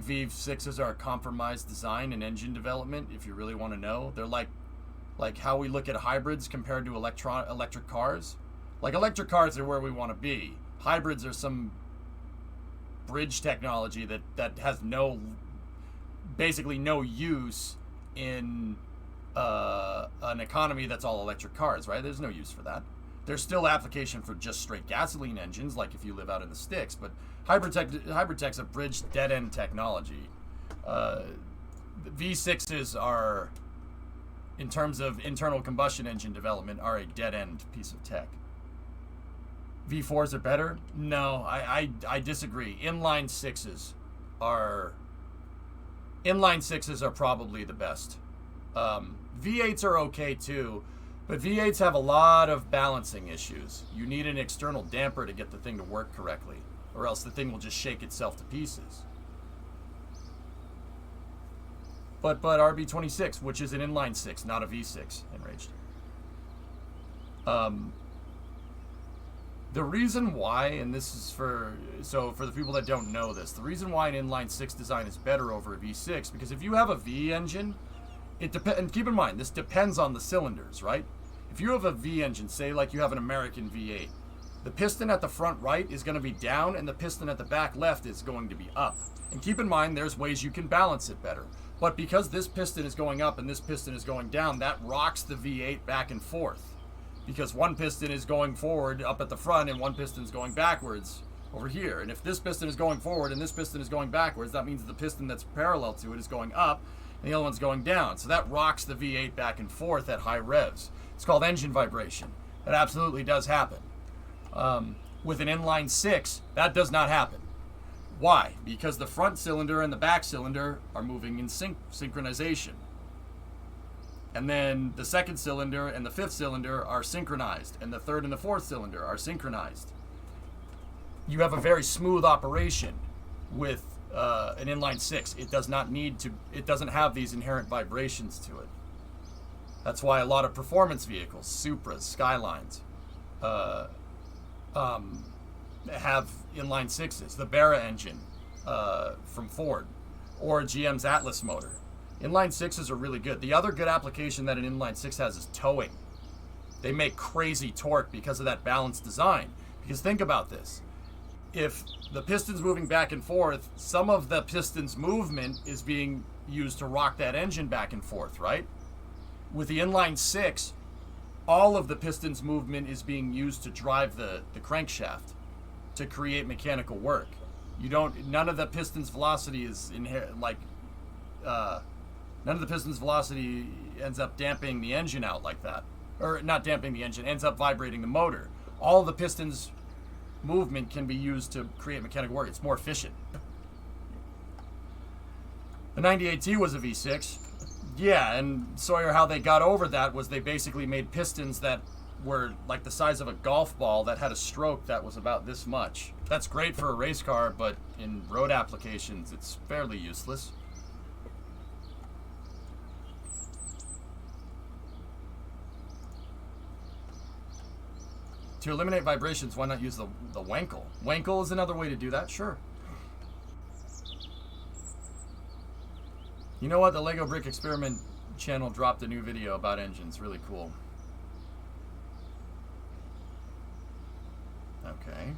V6s are a compromised design and engine development, if you really want to know. They're like how we look at hybrids compared to electric cars. Like, electric cars are where we want to be. Hybrids are some bridge technology that has basically no use in an economy that's all electric cars, right? There's no use for that. There's still application for just straight gasoline engines, like if you live out in the sticks, but hybrid tech's a bridge dead-end technology. V6s are, in terms of internal combustion engine development, are a dead-end piece of tech. V4s are better? No, I disagree. Inline sixes are probably the best. V8s are okay too, but V8s have a lot of balancing issues. You need an external damper to get the thing to work correctly, or else the thing will just shake itself to pieces. But RB26, which is an inline six, not a V6, enraged. The reason why, and this is for the people that don't know this, the reason why an inline six design is better over a V6, because if you have a V engine, and keep in mind, this depends on the cylinders, right? If you have a V engine, say like you have an American V8, the piston at the front right is going to be down, and the piston at the back left is going to be up. And keep in mind, there's ways you can balance it better. But because this piston is going up and this piston is going down, that rocks the V8 back and forth. Because one piston is going forward up at the front and one piston is going backwards over here. And if this piston is going forward and this piston is going backwards, that means the piston that's parallel to it is going up and the other one's going down. So that rocks the V8 back and forth at high revs. It's called engine vibration. That absolutely does happen. With an inline six, that does not happen. Why? Because the front cylinder and the back cylinder are moving in synchronization. And then the second cylinder and the fifth cylinder are synchronized, and the third and the fourth cylinder are synchronized. You have a very smooth operation with an inline six. It doesn't have these inherent vibrations to it. That's why a lot of performance vehicles, Supras, Skylines, have inline sixes. The Barra engine from Ford, or GM's Atlas motor. Inline sixes are really good. The other good application that an inline six has is towing. They make crazy torque because of that balanced design. Because think about this. If the piston's moving back and forth, some of the piston's movement is being used to rock that engine back and forth, right? With the inline six, all of the piston's movement is being used to drive the crankshaft to create mechanical work. None of the piston's velocity is none of the piston's velocity ends up damping the engine out like that. Or not damping the engine, ends up vibrating the motor. All of the piston's movement can be used to create mechanical work. It's more efficient. The 98T was a V6. Yeah, and Sawyer, how they got over that was they basically made pistons that were like the size of a golf ball that had a stroke that was about this much. That's great for a race car, but in road applications, it's fairly useless. To eliminate vibrations, why not use the Wankel? Wankel is another way to do that, sure. You know what? The Lego Brick Experiment channel dropped a new video about engines. Really cool. Okay.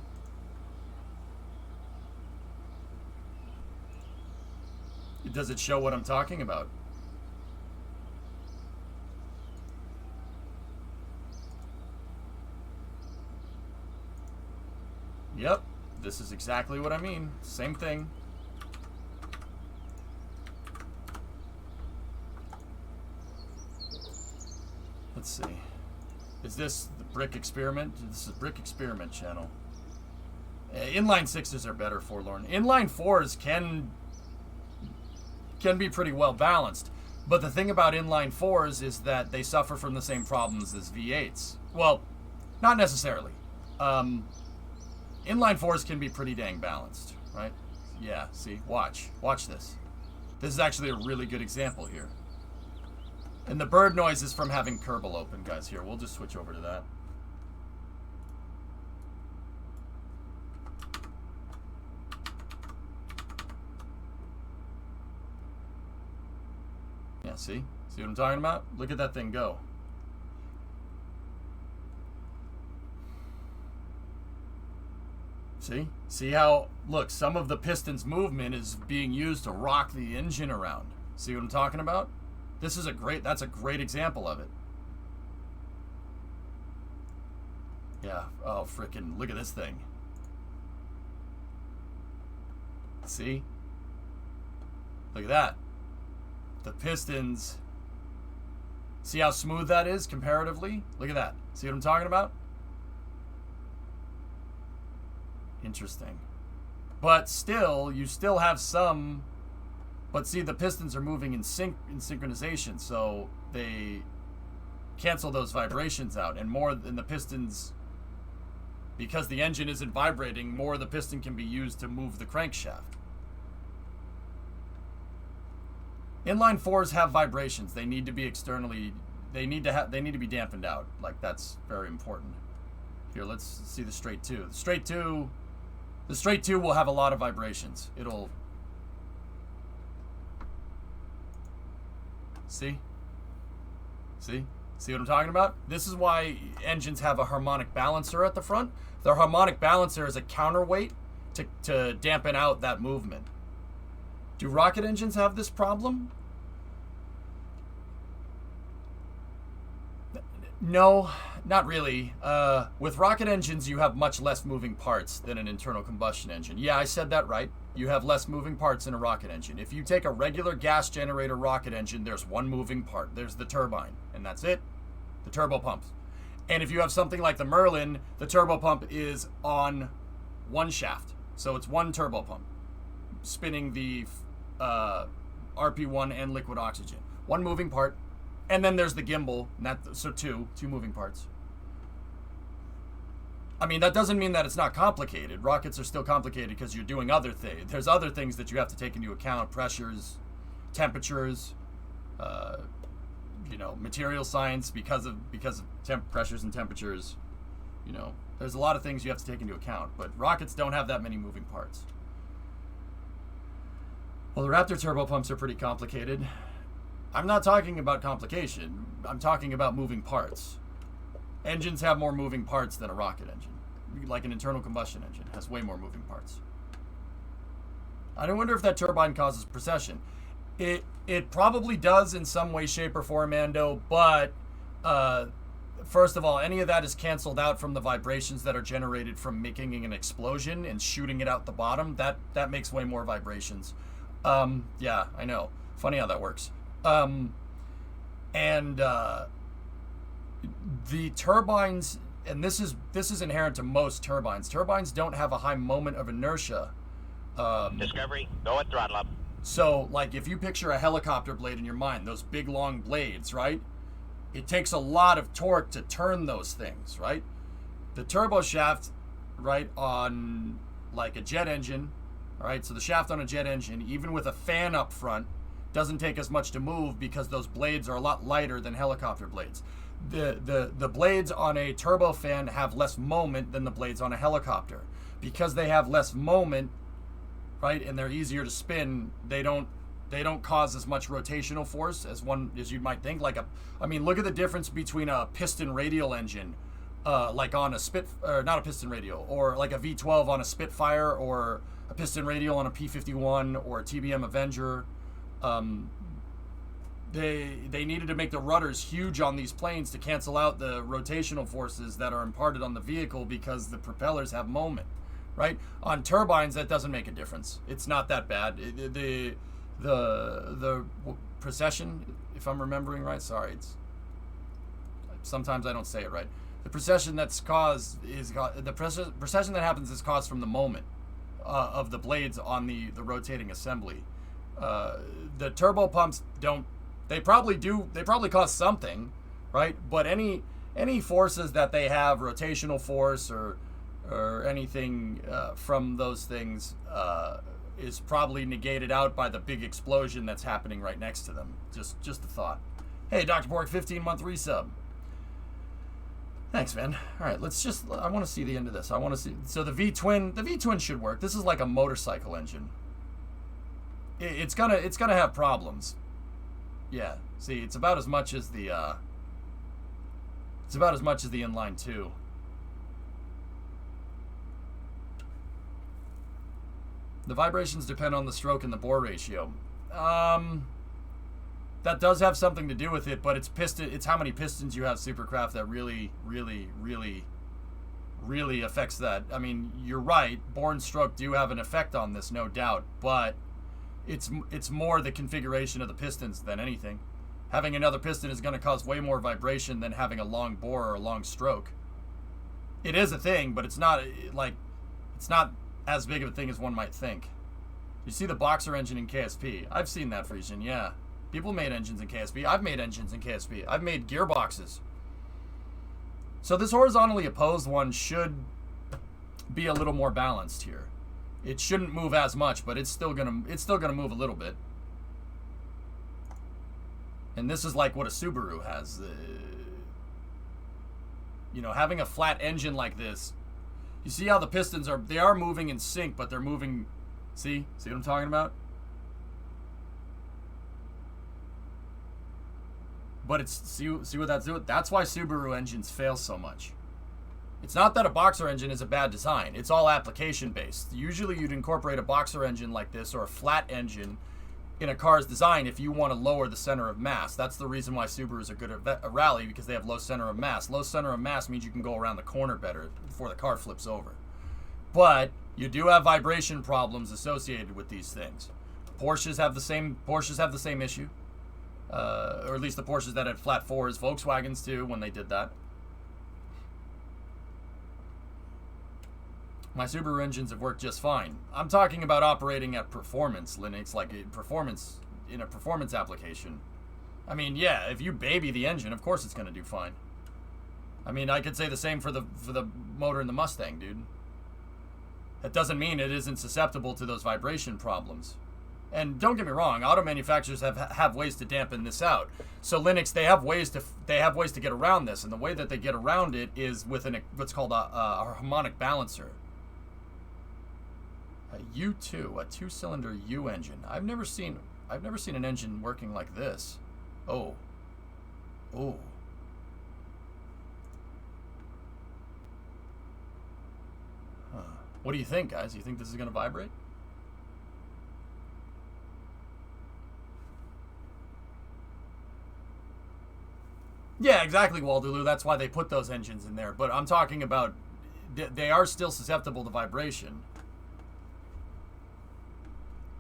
Does it show what I'm talking about? Yep, this is exactly what I mean. Same thing. Let's see. Is this the Brick Experiment? This is the Brick Experiment channel. Inline sixes are better, forlorn. Inline fours can be pretty well balanced. But the thing about inline fours is that they suffer from the same problems as V8s. Well, not necessarily. Inline fours can be pretty dang balanced, right? Yeah, see, watch this. This is actually a really good example here. And the bird noise is from having Kerbal open, guys. Here, we'll just switch over to that. Yeah, see? See what I'm talking about? Look at that thing go. See? See how, look, some of the piston's movement is being used to rock the engine around. See what I'm talking about? That's a great example of it. Yeah, oh, frickin', look at this thing. See? Look at that. The pistons. See how smooth that is comparatively? Look at that. See what I'm talking about? Interesting. But still, you still have some. But see, the pistons are moving in synchronization, so they cancel those vibrations out. And more than the pistons, because the engine isn't vibrating, more of the piston can be used to move the crankshaft. Inline fours have vibrations. They need to be externally. They need to be dampened out. Like, that's very important. Here, let's see the straight two. The straight two will have a lot of vibrations. It'll. See what I'm talking about? This is why engines have a harmonic balancer at the front. Their harmonic balancer is a counterweight to dampen out that movement. Do rocket engines have this problem? No, not really. With rocket engines, you have much less moving parts than an internal combustion engine. Yeah, I said that right. You have less moving parts in a rocket engine. If you take a regular gas generator rocket engine, there's one moving part. There's the turbine, and that's it. The turbo pump. And if you have something like the Merlin, the turbo pump is on one shaft. So it's one turbo pump spinning the RP1 and liquid oxygen. One moving part. And then there's the gimbal, so two moving parts. I mean, that doesn't mean that it's not complicated. Rockets are still complicated because you're doing other things. There's other things that you have to take into account: pressures, temperatures, material science because of pressures and temperatures. There's a lot of things you have to take into account. But rockets don't have that many moving parts. Well, the Raptor turbopumps are pretty complicated. I'm not talking about complication. I'm talking about moving parts. Engines have more moving parts than a rocket engine. Like an internal combustion engine has way more moving parts. I wonder if that turbine causes precession. It probably does in some way, shape, or form, Mando, but first of all, any of that is canceled out from the vibrations that are generated from making an explosion and shooting it out the bottom. That makes way more vibrations. Yeah, I know. Funny how that works. The turbines, and this is inherent to most turbines. Turbines don't have a high moment of inertia. Discovery, go at throttle up. So, like, if you picture a helicopter blade in your mind, those big long blades, right? It takes a lot of torque to turn those things, right? The turbo shaft, right, on like a jet engine, all right? So the shaft on a jet engine, even with a fan up front, doesn't take as much to move because those blades are a lot lighter than helicopter blades. The blades on a turbofan have less moment than the blades on a helicopter. Because they have less moment, right, and they're easier to spin, they don't cause as much rotational force as you might think. Look at the difference between a piston radial engine, like on a not a piston radial, or like a V12 on a Spitfire, or a piston radial on a P-51 or a TBM Avenger. They needed to make the rudders huge on these planes to cancel out the rotational forces that are imparted on the vehicle because the propellers have moment, right? On turbines, that doesn't make a difference. It's not that bad. The precession, if I'm remembering right, sorry, sometimes I don't say it right. The precession that's caused is the precession that happens is caused from the moment of the blades on the rotating assembly. The turbo pumps don't. They probably cause something, right? But any forces that they have, rotational force or anything from those things, is probably negated out by the big explosion that's happening right next to them. Just a thought. Hey, Dr. Borg, 15-month resub. Thanks, man. All right, I want to see the end of this. I want to see. So the V-twin should work. This is like a motorcycle engine. It's gonna have problems. Yeah, see, it's about as much as the, it's about as much as the inline 2. The vibrations depend on the stroke and the bore ratio. That does have something to do with it, but it's how many pistons you have, Supercraft, that really affects that. I mean, you're right, bore and stroke do have an effect on this, no doubt, but it's more the configuration of the pistons than anything. Having another piston is going to cause way more vibration than having a long bore or a long stroke. It is a thing, but it's not as big of a thing as one might think. You see the boxer engine in KSP. I've seen that, Frisian, yeah. People made engines in KSP. I've made engines in KSP. I've made gearboxes. So this horizontally opposed one should be a little more balanced here. It shouldn't move as much, but it's still gonna move a little bit. And this is like what a Subaru has. You know, having a flat engine like this, you see how the pistons are moving in sync, but they're moving. See what I'm talking about? But it's see what that's doing. That's why Subaru engines fail so much. It's not that a boxer engine is a bad design. It's all application based. Usually you'd incorporate a boxer engine like this or a flat engine in a car's design if you want to lower the center of mass. That's the reason why Subarus are good at a rally, because they have low center of mass. Low center of mass means you can go around the corner better before the car flips over. But you do have vibration problems associated with these things. Porsches have the same issue. Or at least the Porsches that had flat fours. Volkswagens too, when they did that. My Subaru engines have worked just fine. I'm talking about operating at performance, Linux, like in a performance application. I mean, yeah, if you baby the engine, of course it's going to do fine. I mean, I could say the same for the motor in the Mustang, dude. That doesn't mean it isn't susceptible to those vibration problems. And don't get me wrong, auto manufacturers have ways to dampen this out. So Linux, they have ways to get around this, and the way that they get around it is with what's called a harmonic balancer. A U2, a two-cylinder U engine. I've never seen an engine working like this. Oh. Huh. What do you think, guys? You think this is going to vibrate? Yeah, exactly, Waldulu. That's why they put those engines in there. But I'm talking about, they are still susceptible to vibration.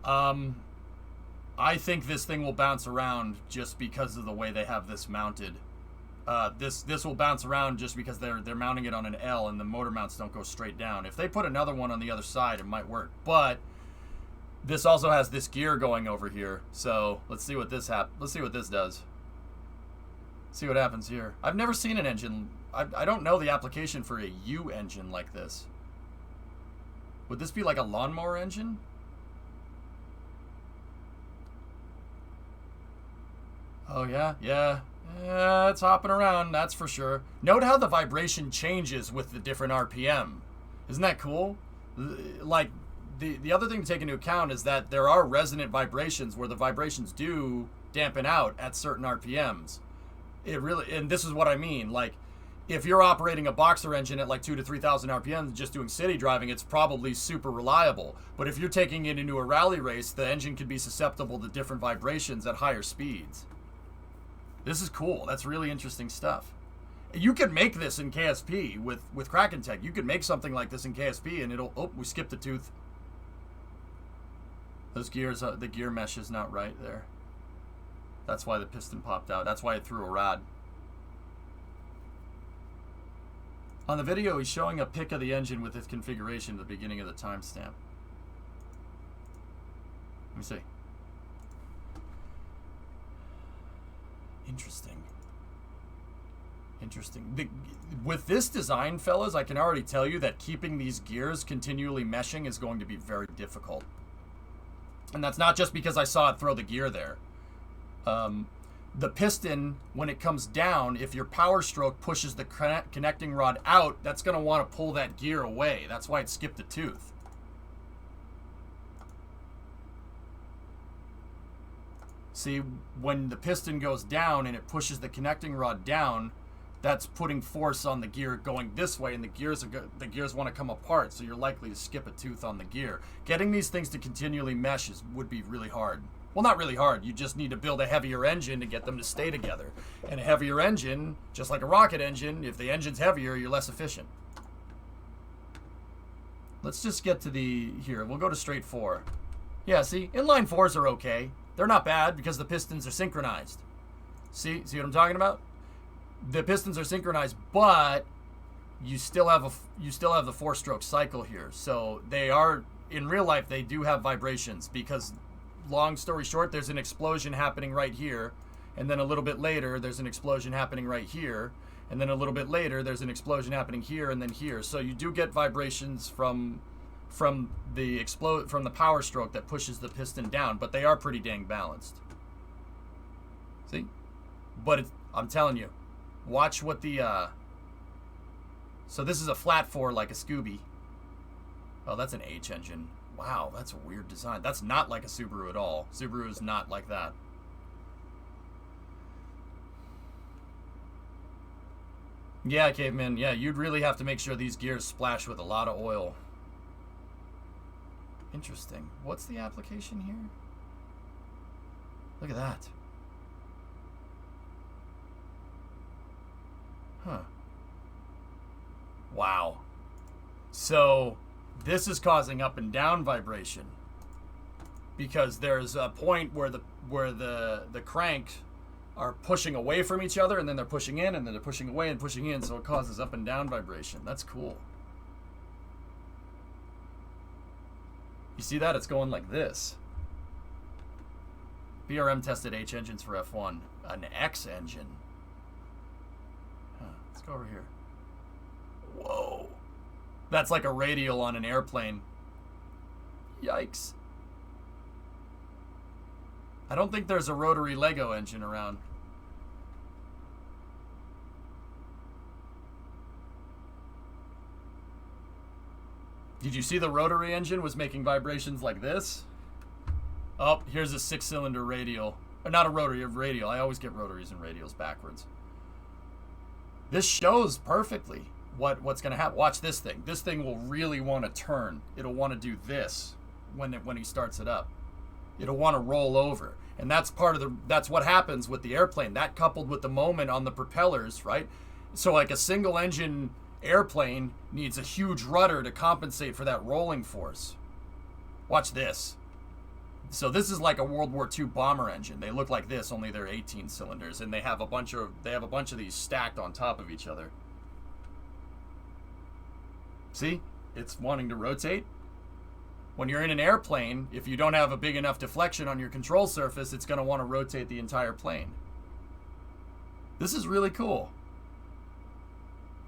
I think this thing will bounce around just because of the way they have this mounted. This will bounce around just because they're mounting it on an L and the motor mounts don't go straight down. If they put another one on the other side, it might work. But this also has this gear going over here. So let's see what this does. See what happens here. I've never seen an engine. I don't know the application for a U engine like this. Would this be like a lawnmower engine? Oh, yeah. Yeah, it's hopping around, that's for sure. Note how the vibration changes with the different RPM. Isn't that cool? Like, the other thing to take into account is that there are resonant vibrations where the vibrations do dampen out at certain RPMs. And this is what I mean. Like, if you're operating a boxer engine at like 2,000 to 3,000 RPM, just doing city driving, it's probably super reliable. But if you're taking it into a rally race, the engine could be susceptible to different vibrations at higher speeds. This is cool. That's really interesting stuff. You could make this in KSP with Kraken Tech. You could make something like this in KSP and it'll... Oh, we skipped a tooth. Those gears, the gear mesh is not right there. That's why the piston popped out. That's why it threw a rod. On the video, he's showing a pic of the engine with its configuration at the beginning of the timestamp. Let me see. Interesting. With this design, fellas, I can already tell you that keeping these gears continually meshing is going to be very difficult. And that's not just because I saw it throw the gear there. The piston, when it comes down, if your power stroke pushes the connecting rod out, that's going to want to pull that gear away. That's why it skipped a tooth. See, when the piston goes down and it pushes the connecting rod down, that's putting force on the gear going this way, and the gears want to come apart, so you're likely to skip a tooth on the gear. Getting these things to continually mesh would be really hard. Well, not really hard. You just need to build a heavier engine to get them to stay together. And a heavier engine, just like a rocket engine, if the engine's heavier, you're less efficient. Let's just get to here. We'll go to straight 4. Yeah, see? Inline 4s are okay. They're not bad because the pistons are synchronized. See what I'm talking about? The pistons are synchronized, but you still have the 4-stroke cycle here. So they are, in real life, they do have vibrations because, long story short, there's an explosion happening right here, and then a little bit later there's an explosion happening right here, and then a little bit later there's an explosion happening here and then here. So you do get vibrations from the power stroke that pushes the piston down, but they are pretty dang balanced. See? But I'm telling you, watch what so this is a flat 4 like a Scooby. Oh, that's an H engine. Wow, that's a weird design. That's not like a Subaru at all. Subaru is not like that. Yeah, Caveman. Yeah, you'd really have to make sure these gears splash with a lot of oil. Interesting. What's the application here? Look at that. Huh. Wow. So this is causing up and down vibration because there's a point where the crank are pushing away from each other, and then they're pushing in, and then they're pushing away and pushing in, so it causes up and down vibration. That's cool. You see that? It's going like this. BRM tested H engines for F1. An X engine. Huh. Let's go over here. Whoa. That's like a radial on an airplane. Yikes. I don't think there's a rotary Lego engine around. Did you see the rotary engine was making vibrations like this? Oh, here's a 6-cylinder radial. Or not a rotary, a radial. I always get rotaries and radials backwards. This shows perfectly what's going to happen. Watch this thing. This thing will really want to turn. It'll want to do this when he starts it up. It'll want to roll over. And that's that's what happens with the airplane. That coupled with the moment on the propellers, right? So like a single engine airplane needs a huge rudder to compensate for that rolling force. Watch this. So this is like a World War II bomber engine. They look like this, only they're 18 cylinders, and they have a bunch of these stacked on top of each other. See? It's wanting to rotate. When you're in an airplane, if you don't have a big enough deflection on your control surface, it's going to want to rotate the entire plane. This is really cool.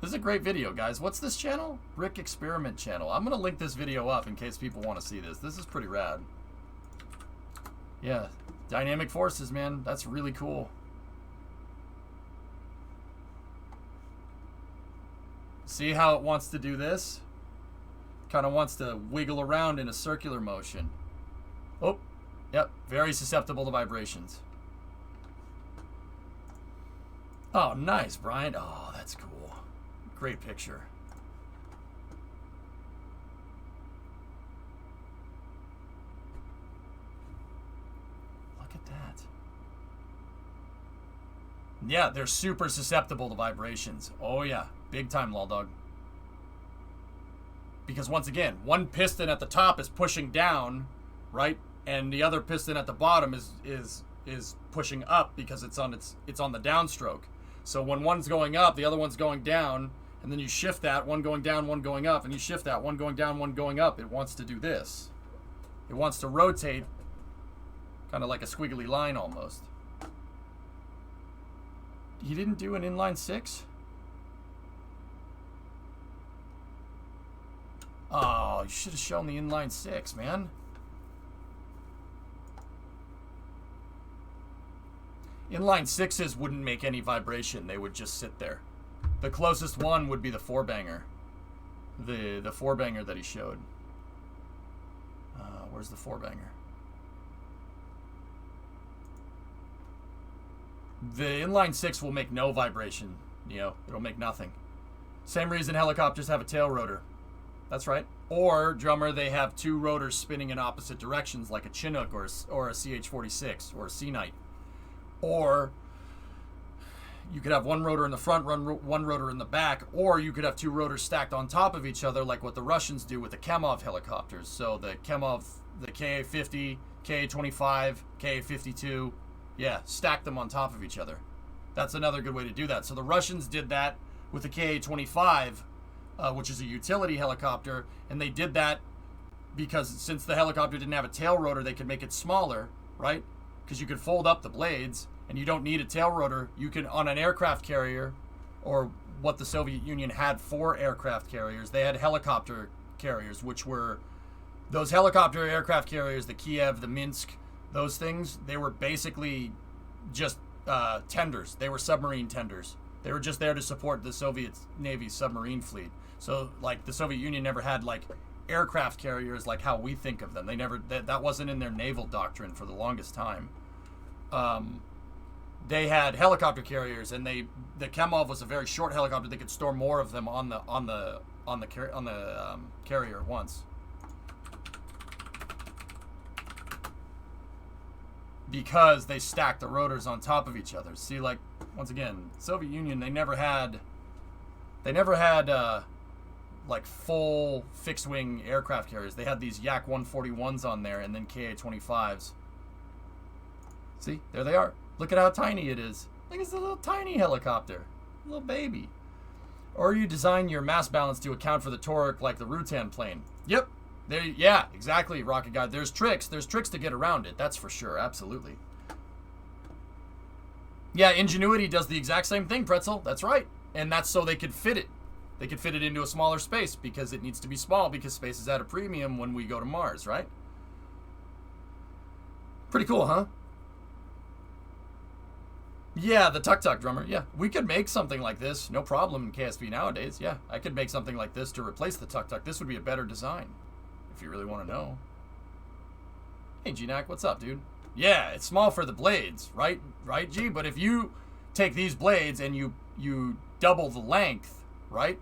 This is a great video, guys. What's this channel? Brick Experiment channel. I'm going to link this video up in case people want to see this. This is pretty rad. Yeah, dynamic forces, man. That's really cool. See how it wants to do this? Kind of wants to wiggle around in a circular motion. Oh, yep, very susceptible to vibrations. Oh, nice, Brian. Oh, that's cool. Great picture. Look at that. Yeah, they're super susceptible to vibrations. Oh, yeah. Big time, Lawdog. Because once again, one piston at the top is pushing down, right? And the other piston at the bottom is pushing up because it's on the downstroke. So when one's going up, the other one's going down, and then you shift that, one going down, one going up, and you shift that, one going down, one going up. It wants to do this. It wants to rotate kind of like a squiggly line almost. You didn't do an inline 6? Oh, you should have shown the inline 6, man. Inline 6s wouldn't make any vibration. They would just sit there. The closest one would be the 4-banger. The 4-banger that he showed. Where's the 4-banger? The inline six will make no vibration. You know, it'll make nothing. Same reason helicopters have a tail rotor. That's right. Or, drummer, they have two rotors spinning in opposite directions, like a Chinook or a CH-46 or a Sea Knight. Or you could have one rotor in the front, one rotor in the back, or you could have two rotors stacked on top of each other, like what the Russians do with the Kamov helicopters. So the Kamov, the Ka-50, Ka-25, Ka-52, yeah, stack them on top of each other. That's another good way to do that. So the Russians did that with the Ka-25, which is a utility helicopter, and they did that because since the helicopter didn't have a tail rotor, they could make it smaller, right? Because you could fold up the blades, and you don't need a tail rotor. You can, on an aircraft carrier, or what the Soviet Union had for aircraft carriers, they had helicopter carriers, which were those helicopter aircraft carriers, the Kiev, the Minsk, those things, they were basically just tenders. They were submarine tenders. They were just there to support the Soviet Navy's submarine fleet. So, like, the Soviet Union never had, like, aircraft carriers like how we think of them. They never, that wasn't in their naval doctrine for the longest time. They had helicopter carriers, and the Kamov was a very short helicopter. They could store more of them on the carrier at once. Because they stacked the rotors on top of each other. See, like, once again, Soviet Union, they never had like full fixed wing aircraft carriers. They had these Yak 141s on there, and then Ka-25s. See, there they are. Look at how tiny it is. Like, it's a little tiny helicopter, a little baby. Or you design your mass balance to account for the torque, like the Rutan plane. Yep. There, yeah, exactly, Rocket Guy. There's tricks to get around it. That's for sure. Absolutely. Yeah, Ingenuity does the exact same thing, Pretzel. That's right. And that's so they could fit it. They could fit it into a smaller space because it needs to be small because space is at a premium when we go to Mars, right? Pretty cool, huh? Yeah, the tuk-tuk, drummer. Yeah, we could make something like this. No problem in KSP nowadays. Yeah, I could make something like this to replace the tuk-tuk. This would be a better design. If you really want to know. Hey, G-Nac, what's up, dude? Yeah, it's small for the blades, right? Right, G? But if you take these blades and you double the length, right?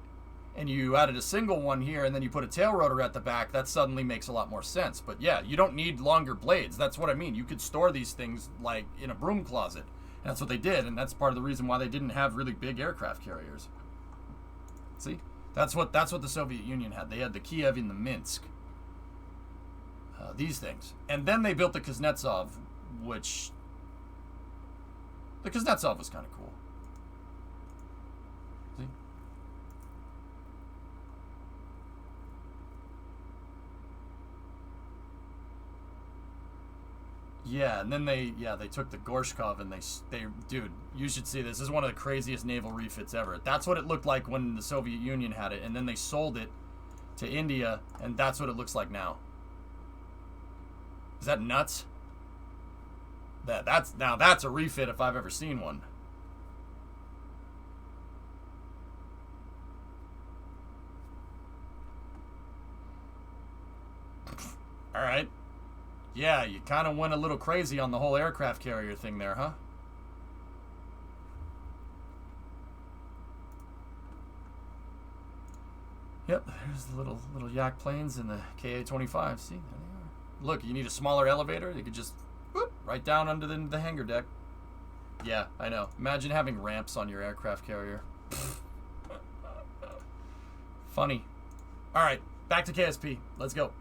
And you added a single one here and then you put a tail rotor at the back, that suddenly makes a lot more sense. But yeah, you don't need longer blades. That's what I mean. You could store these things like in a broom closet. And that's what they did, and that's part of the reason why they didn't have really big aircraft carriers. See? That's what the Soviet Union had. They had the Kiev and the Minsk. These things. And then they built the Kuznetsov, which... The Kuznetsov was kind of cool. See? Yeah, and then they took the Gorshkov and they dude, you should see this. This is one of the craziest naval refits ever. That's what it looked like when the Soviet Union had it, and then they sold it to India, and that's what it looks like now. Is that nuts? That's a refit if I've ever seen one. All right. Yeah, you kind of went a little crazy on the whole aircraft carrier thing there, huh? Yep, there's the little Yak planes and the Ka-25. See, there they are. Look, you need a smaller elevator. You could just whoop, right down under the hangar deck. Yeah, I know. Imagine having ramps on your aircraft carrier. Funny. All right, back to KSP. Let's go.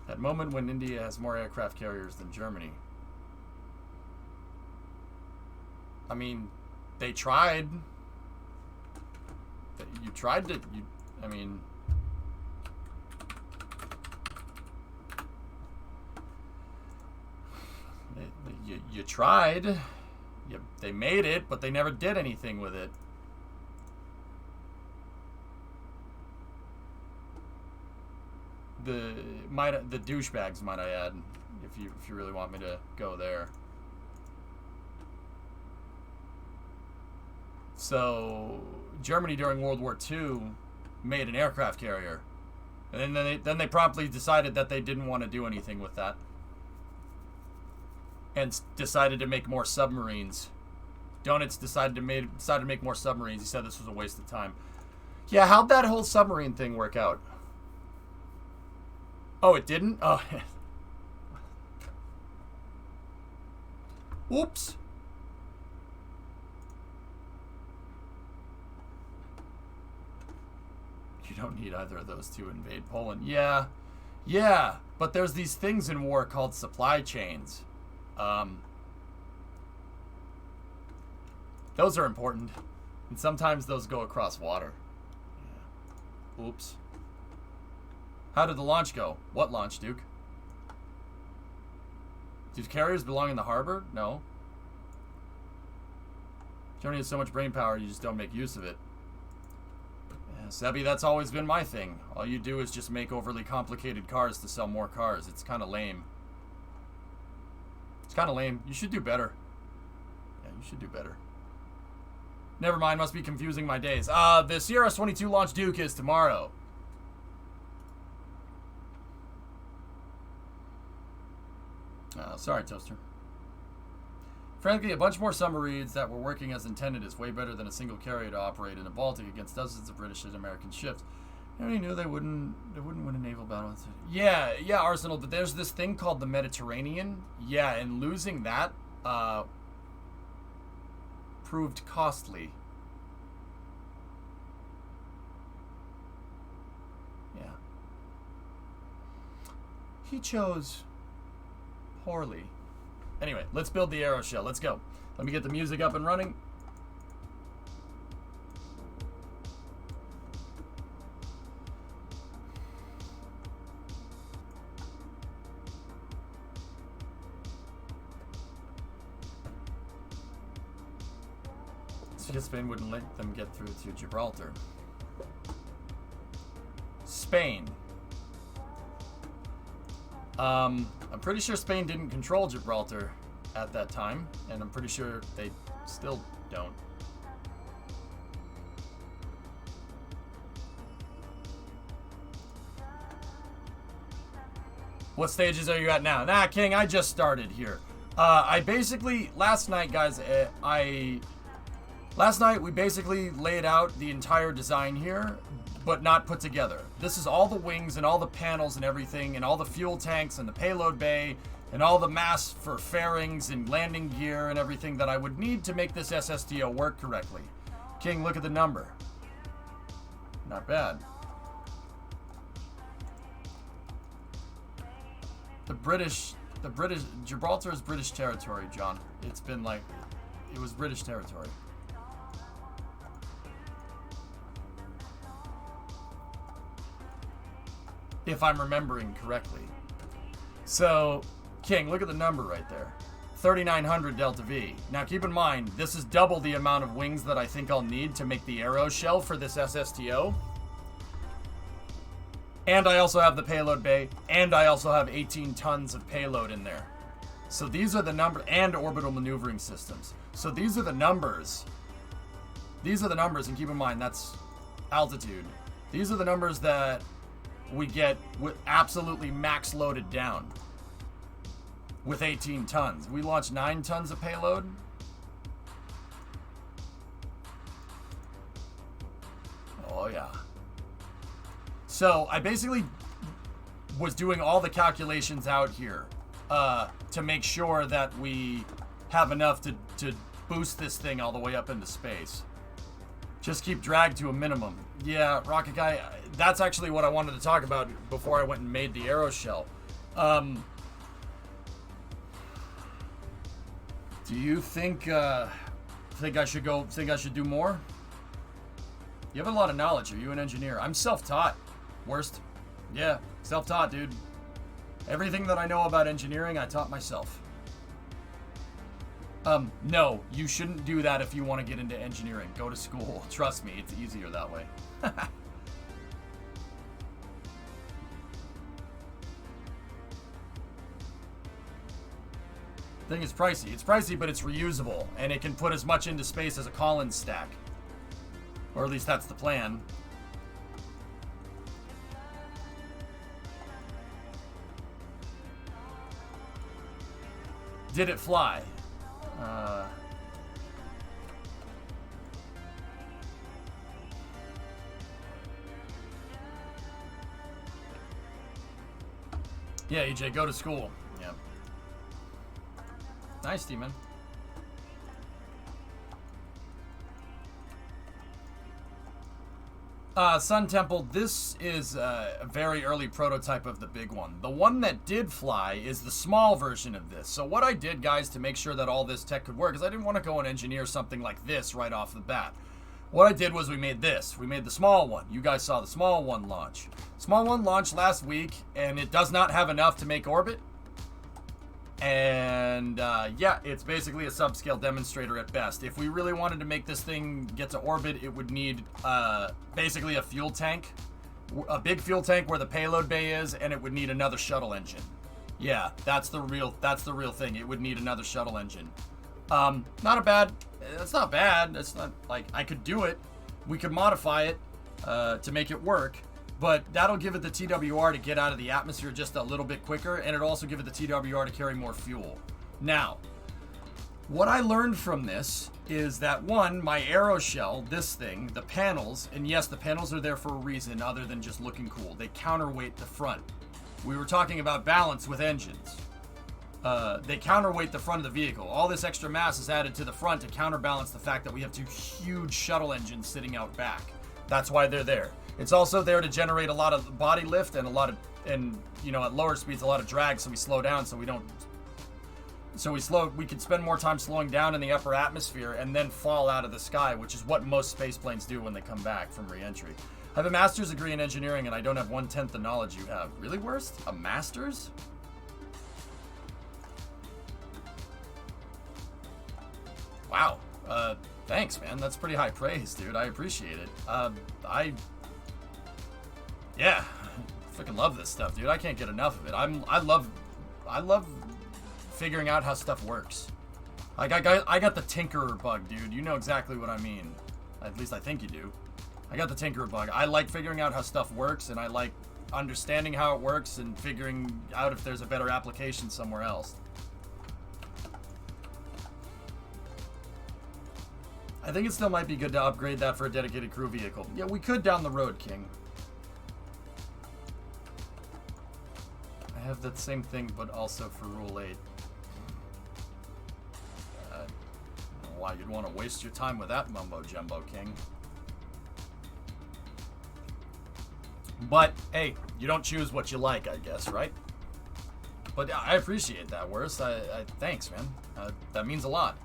That moment when India has more aircraft carriers than Germany. I mean, they tried. You tried to. I mean. You tried. They made it, but they never did anything with it. The douchebags, might I add, if you really want me to go there. So Germany during World War II made an aircraft carrier, And then they promptly decided that they didn't want to do anything with that. And decided to make more submarines. Donuts decided to make more submarines. He said this was a waste of time. Yeah, how'd that whole submarine thing work out? Oh, it didn't? Oh. Oops. You don't need either of those to invade Poland. Yeah. Yeah, but there's these things in war called supply chains. Those are important. And sometimes those go across water. Yeah. Oops. How did the launch go? What launch, Duke? Do carriers belong in the harbor? No. Germany has so much brain power, you just don't make use of it. Yeah, Sebi, that's always been my thing. All you do is just make overly complicated cars to sell more cars. It's kind of lame. It's kind of lame. You should do better. Yeah, you should do better. Never mind, must be confusing my days. The CRS-22 launch Duke is tomorrow. Sorry, Toaster. Frankly, a bunch more submarines that were working as intended is way better than a single carrier to operate in the Baltic against dozens of British and American ships. Nobody knew they wouldn't win a naval battle. Yeah, Arsenal, but there's this thing called the Mediterranean. Yeah, and losing that, proved costly. Yeah. He chose poorly. Anyway, let's build the aeroshell. Let's go. Let me get the music up and running. Because Spain wouldn't let them get through to Gibraltar. Spain. I'm pretty sure Spain didn't control Gibraltar at that time, and I'm pretty sure they still don't. What stages are you at now? Nah, King, I just started here. I basically, last night, guys, last night we basically laid out the entire design here, but not put together. This is all the wings and all the panels and everything, and all the fuel tanks and the payload bay, and all the mass for fairings and landing gear and everything that I would need to make this SSTO work correctly. King, look at the number. Not bad. Gibraltar is British territory, John. It's been like, it was British territory. If I'm remembering correctly. So, King, look at the number right there. 3,900 Delta V. Now keep in mind, this is double the amount of wings that I think I'll need to make the aero shell for this SSTO. And I also have the payload bay, and I also have 18 tons of payload in there. So these are the numbers, and orbital maneuvering systems. So these are the numbers. These are the numbers, and keep in mind, that's altitude. These are the numbers that we get with absolutely max loaded down with 18 tons. We launched 9 tons of payload. Oh yeah. So I basically was doing all the calculations out here to make sure that we have enough to boost this thing all the way up into space. Just keep drag to a minimum. Yeah, Rocket Guy, that's actually what I wanted to talk about before I went and made the aeroshell. Do you think I should do more? You have a lot of knowledge. Are you an engineer? I'm self-taught. Worst. Yeah, self-taught, dude. Everything that I know about engineering, I taught myself. No, you shouldn't do that if you want to get into engineering. Go to school. Trust me, it's easier that way. Thing is pricey. It's pricey, but it's reusable, and it can put as much into space as a Collins stack. Or at least that's the plan. Did it fly? Yeah, EJ, go to school. Yeah. Nice, Demon. Sun Temple, this is a very early prototype of the big one. The one that did fly is the small version of this. So what I did, guys, to make sure that all this tech could work, is I didn't want to go and engineer something like this right off the bat. What I did was we made this. We made the small one. You guys saw the small one launch. Small one launched last week, and it does not have enough to make orbit. And yeah, it's basically a subscale demonstrator at best. If we really wanted to make this thing get to orbit, it would need basically a fuel tank, a big fuel tank where the payload bay is, and it would need another shuttle engine. Yeah, that's the real thing. It would need another shuttle engine. Not a bad. That's not bad. That's not like I could do it. We could modify it to make it work. But that'll give it the TWR to get out of the atmosphere just a little bit quicker, and it'll also give it the TWR to carry more fuel. Now, what I learned from this is that, one, my aeroshell, this thing, the panels, and yes, the panels are there for a reason other than just looking cool. They counterweight the front. We were talking about balance with engines. They counterweight the front of the vehicle. All this extra mass is added to the front to counterbalance the fact that we have two huge shuttle engines sitting out back. That's why they're there. It's also there to generate a lot of body lift and you know, at lower speeds, a lot of drag, so we slow down, so we don't. So we can spend more time slowing down in the upper atmosphere and then fall out of the sky, which is what most space planes do when they come back from re-entry. I have a master's degree in engineering, and I don't have 1/10 the knowledge you have. Really, Worst? A master's? Wow. Thanks, man. That's pretty high praise, dude. I appreciate it. Yeah, I freaking love this stuff, dude. I can't get enough of it. I love figuring out how stuff works. Like I got the tinkerer bug, dude. You know exactly what I mean. At least I think you do. I got the tinkerer bug. I like figuring out how stuff works, and I like understanding how it works and figuring out if there's a better application somewhere else. I think it still might be good to upgrade that for a dedicated crew vehicle. Yeah, we could down the road, King. I have that same thing, but also for Rule 8. I don't know why you'd want to waste your time with that mumbo jumbo, King. But, hey, you don't choose what you like, I guess, right? But I appreciate that, Worse. Thanks, man. That means a lot.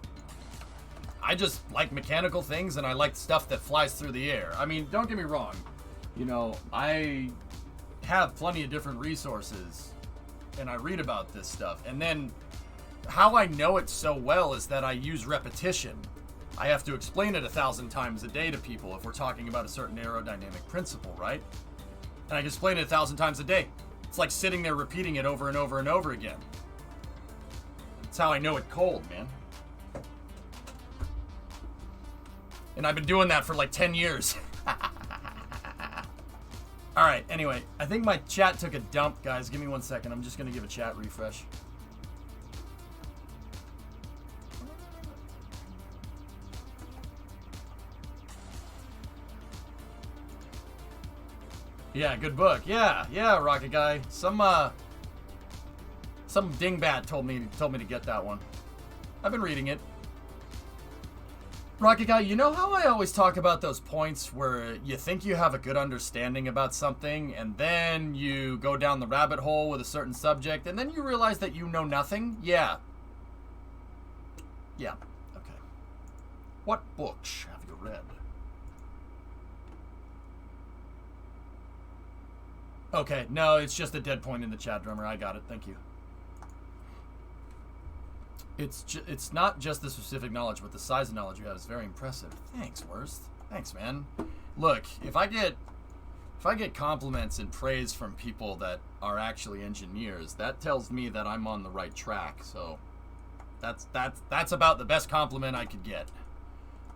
I just like mechanical things, and I like stuff that flies through the air. I mean, don't get me wrong. You know, I have plenty of different resources, and I read about this stuff. And then how I know it so well is that I use repetition. I have to explain it 1,000 times a day to people if we're talking about a certain aerodynamic principle, right? And I can explain it 1,000 times a day. It's like sitting there repeating it over and over and over again. That's how I know it cold, man. And I've been doing that for like 10 years. Alright, anyway. I think my chat took a dump, guys. Give me 1 second. I'm just going to give a chat refresh. Yeah, good book. Yeah, Rocket Guy. Some dingbat told me to get that one. I've been reading it. Rocket Guy, you know how I always talk about those points where you think you have a good understanding about something, and then you go down the rabbit hole with a certain subject, and then you realize that you know nothing? Yeah. Yeah. Okay. What books have you read? Okay, no, it's just a dead point in the chat, Drummer. I got it. Thank you. It's not just the specific knowledge, but the size of knowledge you have is very impressive. Thanks, Worst. Thanks, man. Look, if I get compliments and praise from people that are actually engineers, that tells me that I'm on the right track. So that's about the best compliment I could get.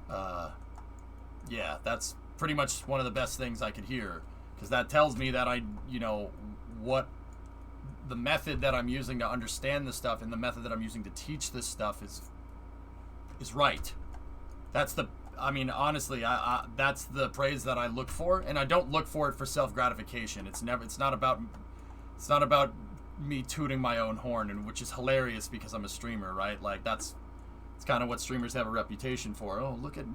Yeah, that's pretty much one of the best things I could hear, because that tells me that I, you know, what the method that I'm using to understand this stuff and the method that I'm using to teach this stuff is right. That's the, I mean, honestly, that's the praise that I look for, and I don't look for it for self-gratification. It's not about me tooting my own horn, and which is hilarious because I'm a streamer, right? Like it's kind of what streamers have a reputation for. Oh, look at,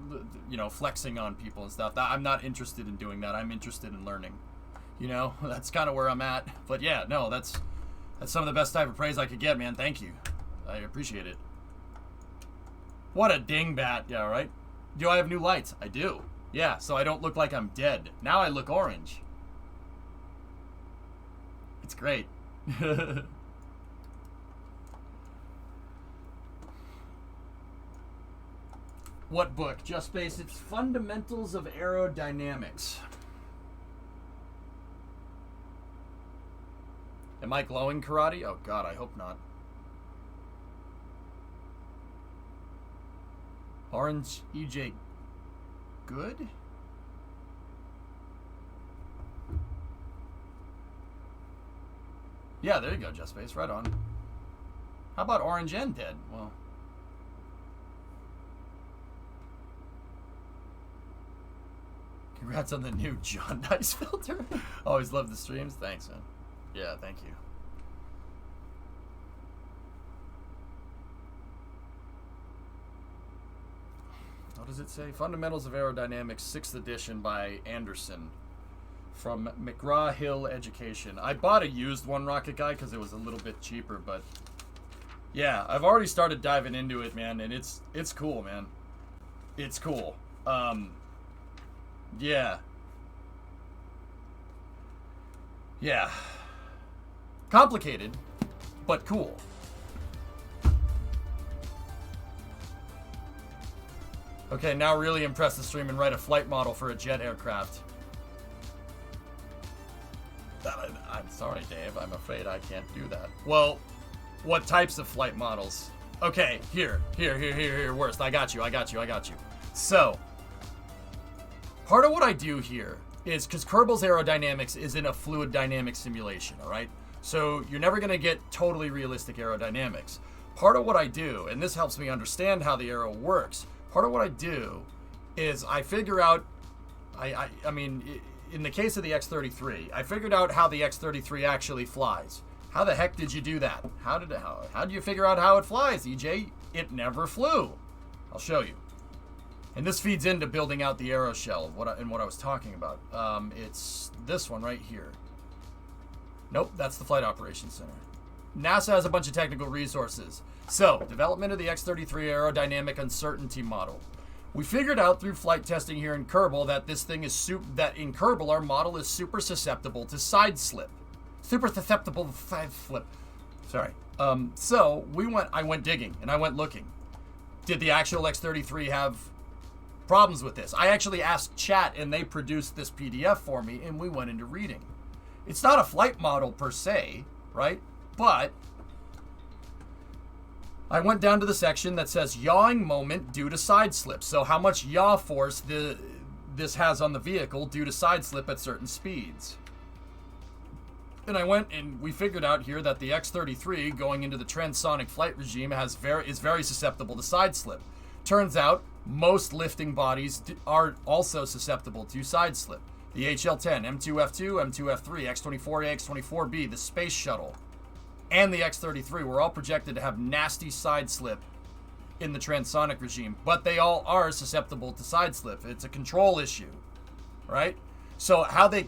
flexing on people and stuff. I'm not interested in doing that. I'm interested in learning. That's kind of where I'm at. But yeah, no, that's some of the best type of praise I could get, man. Thank you. I appreciate it. What a dingbat. Yeah, right? Do I have new lights? I do. Yeah, so I don't look like I'm dead. Now I look orange. It's great. What book? Just Base. It's Fundamentals of Aerodynamics. Am I glowing, Karate? Oh, God, I hope not. Orange EJ good? Yeah, there you go, Just Base. Right on. How about orange and dead? Well... Congrats on the new John Dice filter. Always love the streams. Thanks, man. Yeah, thank you. What does it say? Fundamentals of Aerodynamics, 6th edition by Anderson from McGraw-Hill Education. I bought a used one, Rocket Guy, because it was a little bit cheaper, but yeah, I've already started diving into it, man, and it's cool, man. It's cool. Yeah. Yeah. Complicated, but cool. Okay, now really impress the stream and write a flight model for a jet aircraft. I'm sorry, Dave. I'm afraid I can't do that. Well, what types of flight models? Okay, here. Worst. I got you. So, part of what I do here is, because Kerbал's aerodynamics is in a fluid dynamics simulation, all right? So you're never going to get totally realistic aerodynamics. Part of what I do, and this helps me understand how the aero works, part of what I do is I figure out, I mean, in the case of the X-33, I figured out how the X-33 actually flies. How the heck did you do that? How do you figure out how it flies, EJ? It never flew. I'll show you. And this feeds into building out the aero shell of what I was talking about. It's this one right here. Nope, that's the Flight Operations Center. NASA has a bunch of technical resources. So, development of the X-33 aerodynamic uncertainty model. We figured out through flight testing here in Kerbal that this thing is that in Kerbal our model is super susceptible to side slip. Super susceptible to side slip. Sorry. So I went digging and I went looking. Did the actual X-33 have problems with this? I actually asked chat and they produced this PDF for me and we went into reading. It's not a flight model per se, right? But I went down to the section that says yawing moment due to side slip. So how much yaw force this has on the vehicle due to side slip at certain speeds. And I went and we figured out here that the X-33 going into the transonic flight regime is very susceptible to side slip. Turns out most lifting bodies are also susceptible to side slip. The HL-10, M2F2, M2F3, X-24A, X-24B, the Space Shuttle, and the X-33 were all projected to have nasty side slip in the transonic regime, but they all are susceptible to side slip. It's a control issue, right? So how they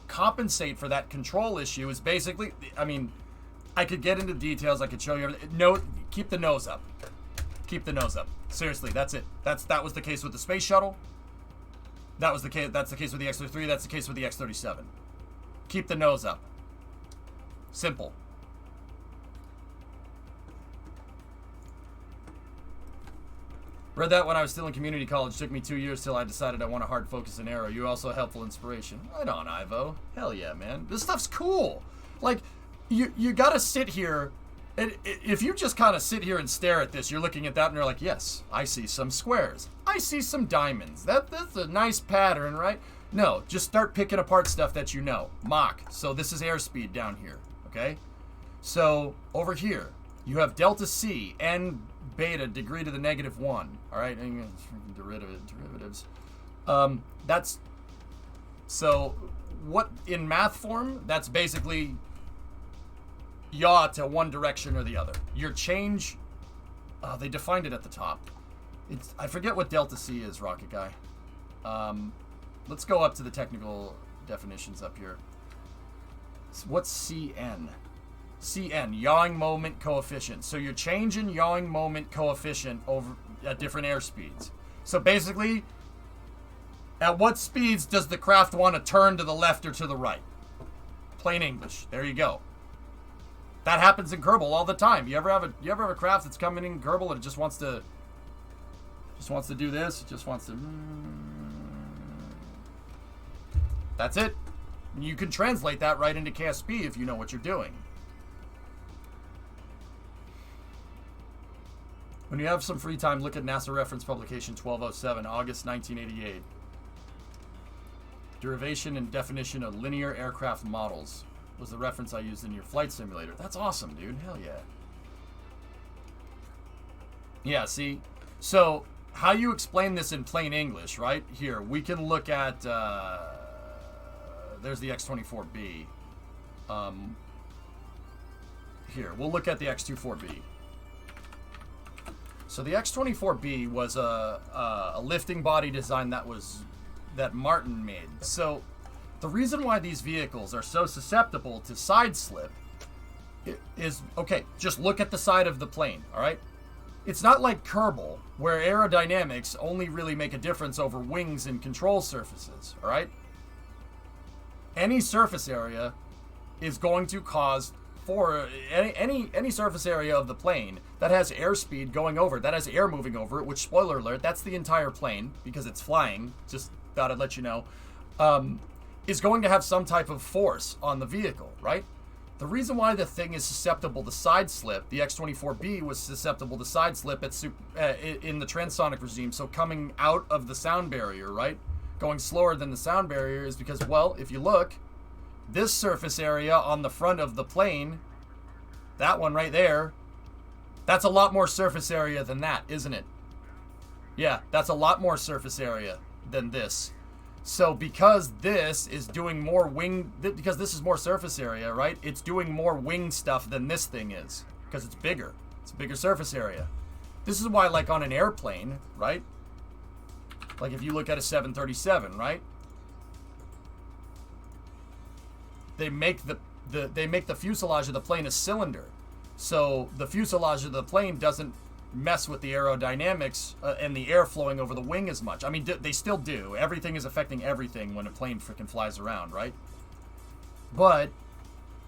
compensate for that control issue is basically, I mean, I could get into details, I could show you everything. No, keep the nose up. Keep the nose up. Seriously, that's it. That was the case with the Space Shuttle. That's the case with the X-33. That's the case with the X-37. Keep the nose up. Simple. Read that when I was still in community college. Took me 2 years till I decided I want a hard focus in aero. You're also a helpful inspiration. Right on, Ivo. Hell yeah, man. This stuff's cool. Like, you gotta sit here, and if you just kind of sit here and stare at this, you're looking at that and you're like, yes, I see some squares. I see some diamonds. That's a nice pattern, right? No, just start picking apart stuff that you know. Mach. So this is airspeed down here. okay? So over here, you have delta C and beta degree to the -1, all right? And derivatives. That's, so what, in math form, that's basically yaw to one direction or the other. Your change, they defined it at the top. I forget what delta C is, Rocket Guy. Let's go up to the technical definitions up here. What's CN? CN, yawing moment coefficient. So your change in yawing moment coefficient over at different airspeeds. So basically, at what speeds does the craft want to turn to the left or to the right? Plain English. There you go. That happens in Kerbal all the time. You ever have a craft that's coming in Kerbal and it just wants to do this? It just wants to. That's it. You can translate that right into KSP if you know what you're doing. When you have some free time, look at NASA reference publication 1207, August 1988. Derivation and definition of linear aircraft models was the reference I used in your flight simulator. That's awesome, dude. Hell yeah. Yeah, see? So, how you explain this in plain English, right? Here, we can look at, there's the X-24B. Here, we'll look at the X-24B. So the X-24B was a lifting body design that Martin made. So the reason why these vehicles are so susceptible to side slip is, okay, just look at the side of the plane, all right? It's not like Kerbal, where aerodynamics only really make a difference over wings and control surfaces, all right? Any surface area is going to cause, for any surface area of the plane that has airspeed going over, that has air moving over it, which, spoiler alert, that's the entire plane, because it's flying, just thought I'd let you know, is going to have some type of force on the vehicle, right? The reason why the thing is susceptible to side slip, the X-24B was susceptible to side slip in the transonic regime, so coming out of the sound barrier, right? Going slower than the sound barrier is because, well, if you look, this surface area on the front of the plane, that one right there, that's a lot more surface area than that, isn't it? Yeah, that's a lot more surface area than this. So because this is doing more wing, because this is more surface area, right? It's doing more wing stuff than this thing is, because it's bigger. It's a bigger surface area. This is why, like on an airplane, right? Like if you look at a 737, right? They make the fuselage of the plane a cylinder, so the fuselage of the plane doesn't mess with the aerodynamics and the air flowing over the wing as much. I mean, they still do. Everything is affecting everything when a plane freaking flies around, right? But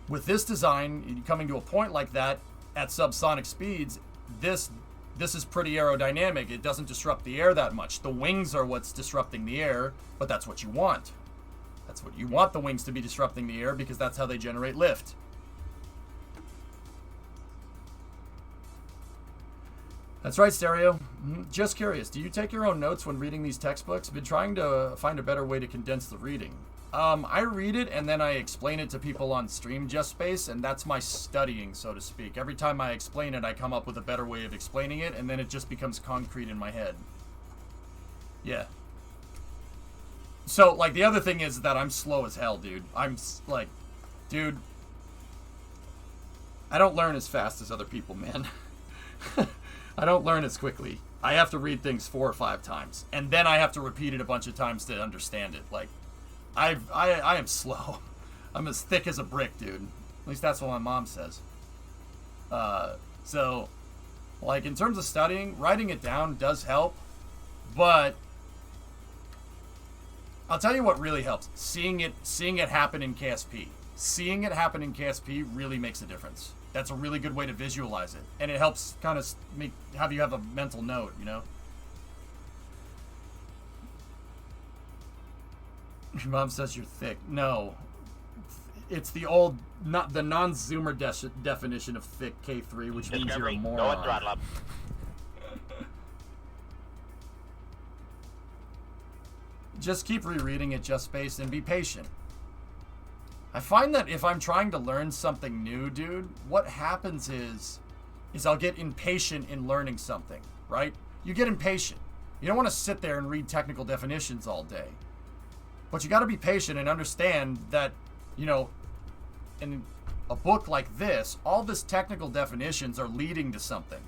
with this design, coming to a point like that at subsonic speeds, this is pretty aerodynamic. It doesn't disrupt the air that much. The wings are what's disrupting the air, but that's what you want. That's what you want, the wings to be disrupting the air, because that's how they generate lift. That's right, Stereo. Just curious, do you take your own notes when reading these textbooks? Been trying to find a better way to condense the reading. I read it and then I explain it to people on stream, Just Space, and that's my studying, so to speak. Every time I explain it, I come up with a better way of explaining it, and then it just becomes concrete in my head. Yeah. So, like, the other thing is that I'm slow as hell, dude. I'm, like, dude, I don't learn as fast as other people, man. I don't learn as quickly. I have to read things 4 or 5 times, and then I have to repeat it a bunch of times to understand it. Like, I am slow. I'm as thick as a brick, dude. At least that's what my mom says. So, like, in terms of studying, writing it down does help, but I'll tell you what really helps. Seeing it happen in KSP. Seeing it happen in KSP really makes a difference. That's a really good way to visualize it. And it helps kind of have you have a mental note, you know? Your mom says you're thick. No. It's the old, not the non-zoomer definition of thick, K3, which means you're a moron. Go throttle up. Just keep rereading it, Just Space, and be patient. I find that if I'm trying to learn something new, dude, what happens is I'll get impatient in learning something, right? You get impatient. You don't want to sit there and read technical definitions all day. But you got to be patient and understand that, you know, in a book like this, all this technical definitions are leading to something.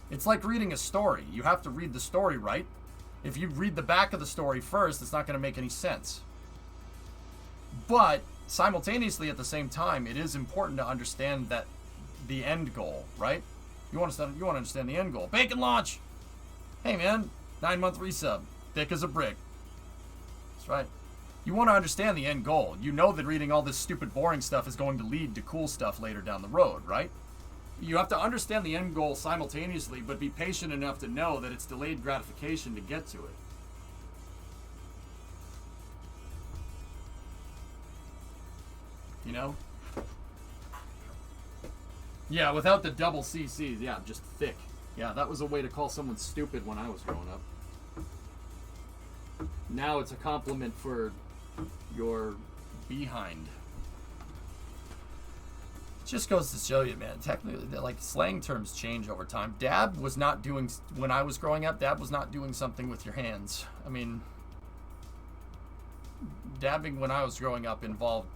It's like reading a story. You have to read the story, right? If you read the back of the story first, it's not going to make any sense. But simultaneously, at the same time, it is important to understand that the end goal, right? You want to understand the end goal. Bacon launch! Hey, man, 9-month resub. Thick as a brick. That's right. You want to understand the end goal. You know that reading all this stupid, boring stuff is going to lead to cool stuff later down the road, right? You have to understand the end goal simultaneously, but be patient enough to know that it's delayed gratification to get to it. You know? Yeah, without the double CCs, yeah, just thick. Yeah, that was a way to call someone stupid when I was growing up. Now it's a compliment for your behind. It just goes to show you, man, technically, like, slang terms change over time. Dab was not doing, when I was growing up, dab was not doing something with your hands. I mean, dabbing when I was growing up involved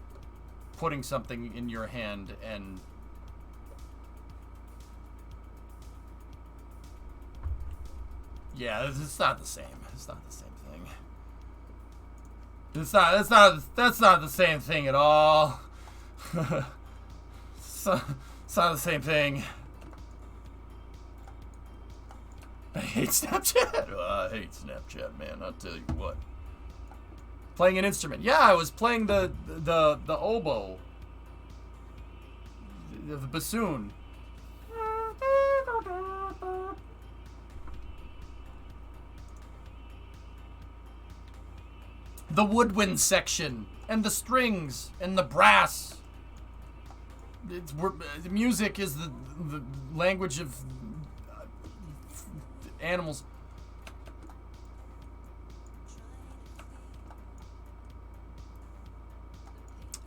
putting something in your hand and yeah, it's not the same. It's not the same thing. That's not the same thing at all. It's not the same thing. I hate Snapchat. I hate Snapchat, man. I'll tell you what. Playing an instrument. Yeah, I was playing the oboe. The bassoon. The woodwind section, and the strings, and the brass. Music is the language of animals.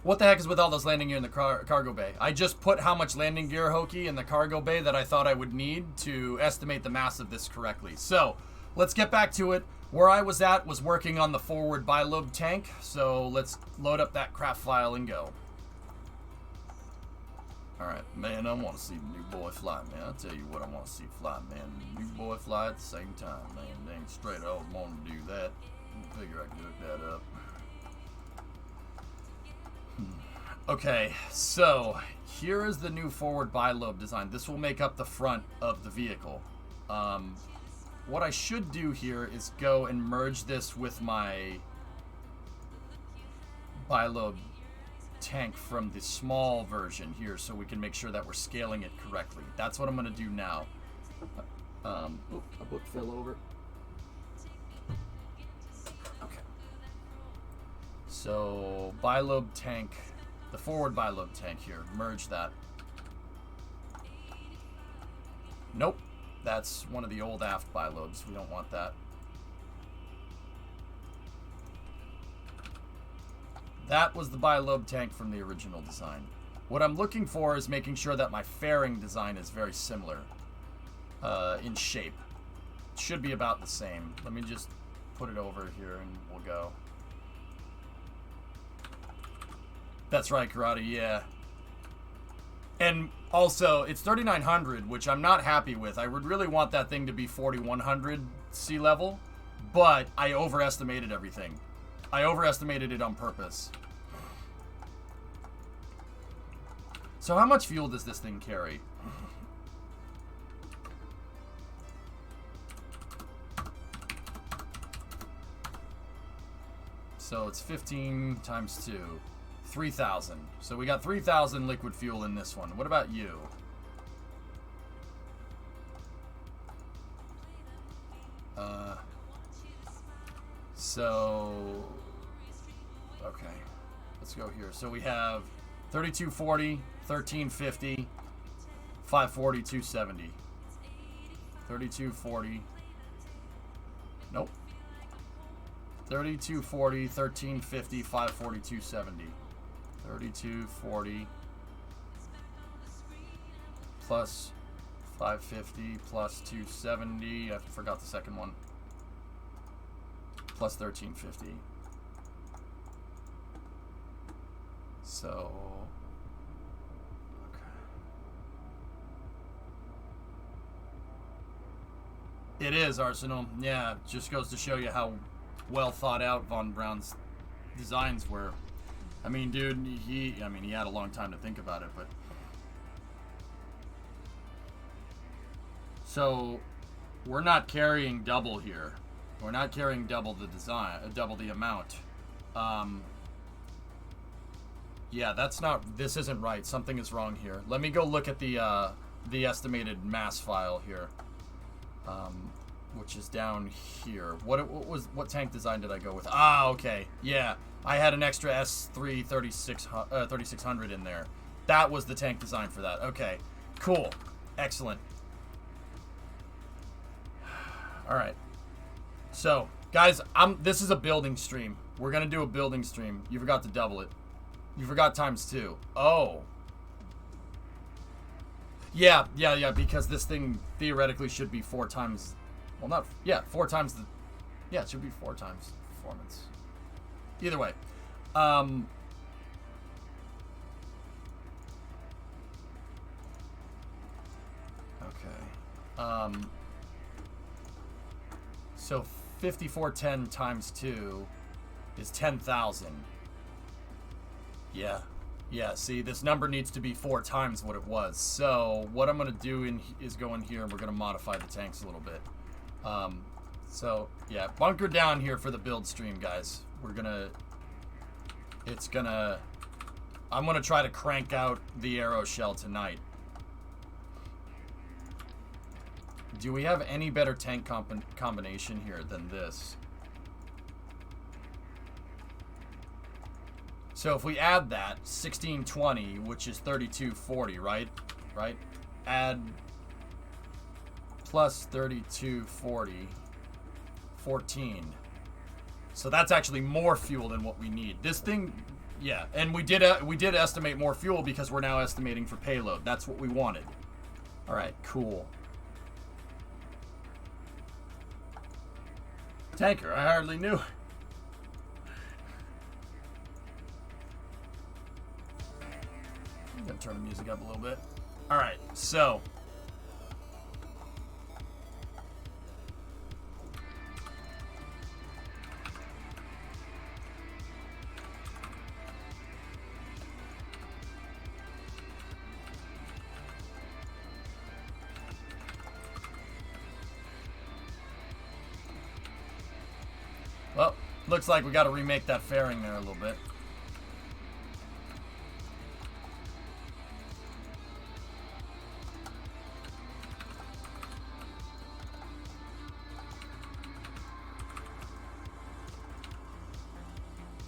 What the heck is with all this landing gear in the cargo bay? I just put how much landing gear, Hokie, in the cargo bay that I thought I would need to estimate the mass of this correctly. So, let's get back to it. Where I was at was working on the forward bilobe tank, so let's load up that craft file and go. Alright, man, I want to see the new boy fly, man. I'll tell you what I want to see fly, man. New boy fly at the same time, man. Dang straight, I was wanting to do that. I figure I could hook that up. Okay, so here is the new forward bilobe design. This will make up the front of the vehicle. What I should do here is go and merge this with my bilobe tank from the small version here so we can make sure that we're scaling it correctly. That's what I'm going to do now. A book fell over. Okay. So, bilobe tank, the forward bilobe tank here, merge that. Nope. That's one of the old aft bilobes. We don't want that. That was the bilobe tank from the original design. What I'm looking for is making sure that my fairing design is very similar in shape. It should be about the same. Let me just put it over here and we'll go. That's right, Karate, yeah. And also, it's 3,900, which I'm not happy with. I would really want that thing to be 4,100 sea level, but I overestimated everything. I overestimated it on purpose. So how much fuel does this thing carry? So it's 15 times 2. 3,000. So we got 3,000 liquid fuel in this one. What about you? Okay. Let's go here. So we have 3240, 1350, 540, 270. 3240. Nope. 3240, 1350, 540, 270. 3240 plus 550 plus 270. I forgot the second one. Plus 1350. So, okay. It is Arsenal. Yeah, just goes to show you how well thought out Von Braun's designs were. I mean, dude, he had a long time to think about it, but so we're not carrying double here. We're not carrying double the design, double the amount. Yeah, that's not. This isn't right. Something is wrong here. Let me go look at the estimated mass file here, which is down here. What tank design did I go with? Ah, okay. Yeah, I had an extra S3 3600 in there. That was the tank design for that. Okay, cool, excellent. All right. So, guys, this is a building stream. We're gonna do a building stream. You forgot to double it. You forgot ×2. Oh. Yeah, because this thing theoretically should be 4 times. Well, not. Yeah, 4 times the. Yeah, it should be 4 times performance. Either way. Okay. So 5410 times 2 is 10,000. Yeah, see, this number needs to be 4 times what it was. So what I'm going to do is go in here and we're going to modify the tanks a little bit. So, yeah, bunker down here for the build stream, guys. I'm going to try to crank out the arrow shell tonight. Do we have any better tank combination here than this? So if we add that, 1620, which is 3240, right? Right? Add plus 3240, 14. So that's actually more fuel than what we need. This thing, yeah, and we did estimate more fuel because we're now estimating for payload. That's what we wanted. All right, cool. Tanker, I hardly knew. I'm gonna turn the music up a little bit. All right, so well, looks like we got to remake that fairing there a little bit.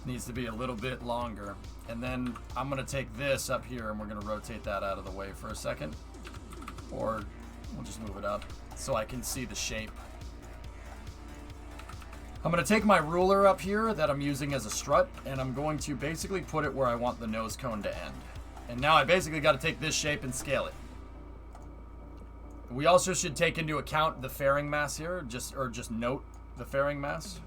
Needs to be a little bit longer. And then I'm going to take this up here and we're going to rotate that out of the way for a second. Or we'll just move it up so I can see the shape. I'm going to take my ruler up here that I'm using as a strut and I'm going to basically put it where I want the nose cone to end. And now I basically got to take this shape and scale it. We also should take into account the fairing mass here, just note the fairing mass.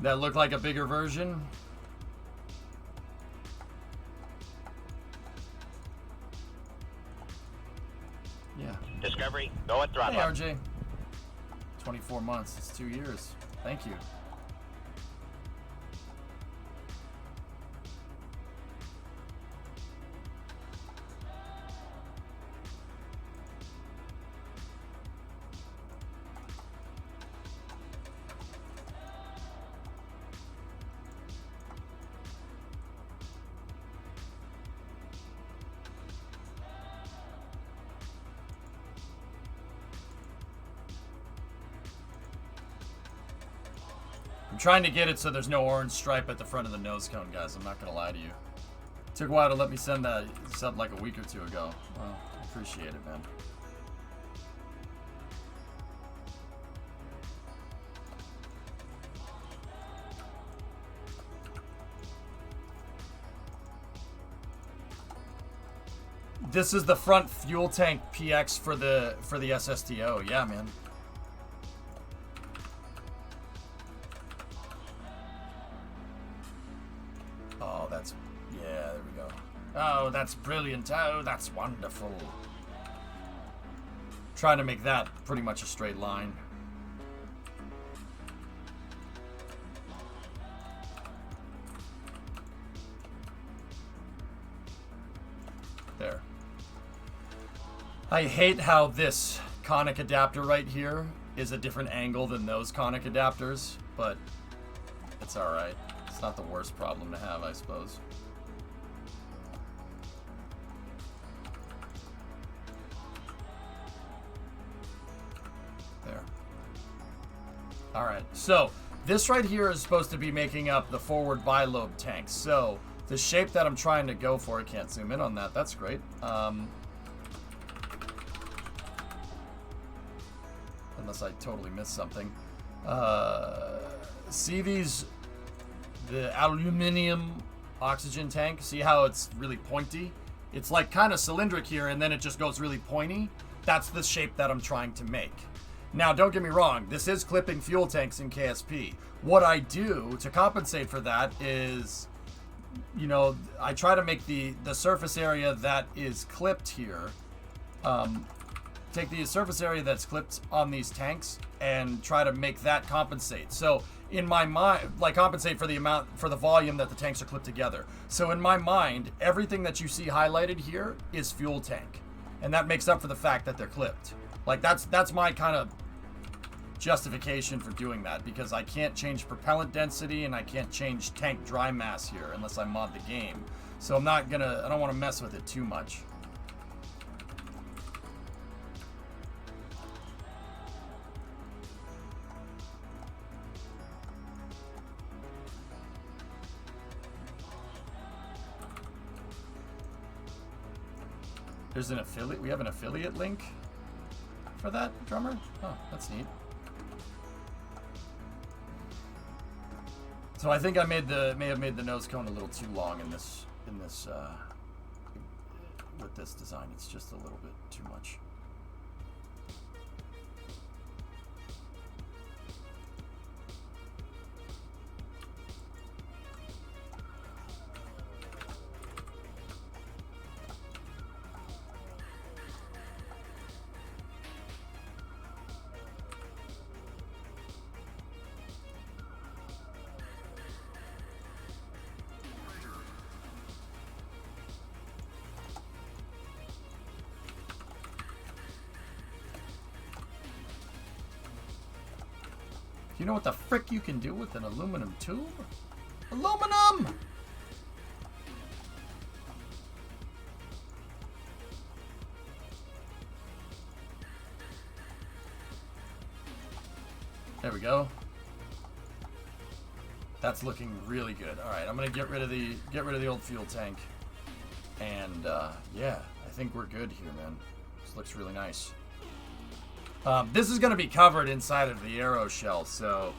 That looked like a bigger version. Yeah. Discovery, go at throttle. Hey, RJ. 24 months. It's 2 years. Thank you. I'm trying to get it so there's no orange stripe at the front of the nose cone, guys. I'm not going to lie to you. It took a while to let me send that sub like a week or two ago. Well, I appreciate it, man. This is the front fuel tank PX for the SSTO. Yeah, man. Oh, that's... Yeah, there we go. Oh, that's brilliant. Oh, that's wonderful. Trying to make that pretty much a straight line. There. I hate how this conic adapter right here is a different angle than those conic adapters, but it's alright. It's not the worst problem to have, I suppose. There. Alright, so this right here is supposed to be making up the forward bilobe tank. So the shape that I'm trying to go for, I can't zoom in on that, that's great. Unless I totally missed something. See these, the aluminum oxygen tank? See how it's really pointy? It's like kind of cylindric here and then it just goes really pointy. That's the shape that I'm trying to make. Now, don't get me wrong, this is clipping fuel tanks in KSP. What I do to compensate for that is, you know, I try to make the surface area that is clipped here, take the surface area that's clipped on these tanks and try to make that compensate. So in my mind, like compensate for the amount, for the volume that the tanks are clipped together. So in my mind, everything that you see highlighted here is fuel tank. And that makes up for the fact that they're clipped. Like that's my kind of justification for doing that, because I can't change propellant density and I can't change tank dry mass here unless I mod the game. So I don't want to mess with it too much. There's an affiliate. We have an affiliate link for that, drummer. Oh, that's neat. So I think I may have made the nose cone a little too long in this with this design. It's just a little bit too much. You know what the frick you can do with an aluminum tube? Aluminum! There we go. That's looking really good. All right, I'm gonna get rid of the old fuel tank, and yeah, I think we're good here, man. This looks really nice. This is going to be covered inside of the aero shell, so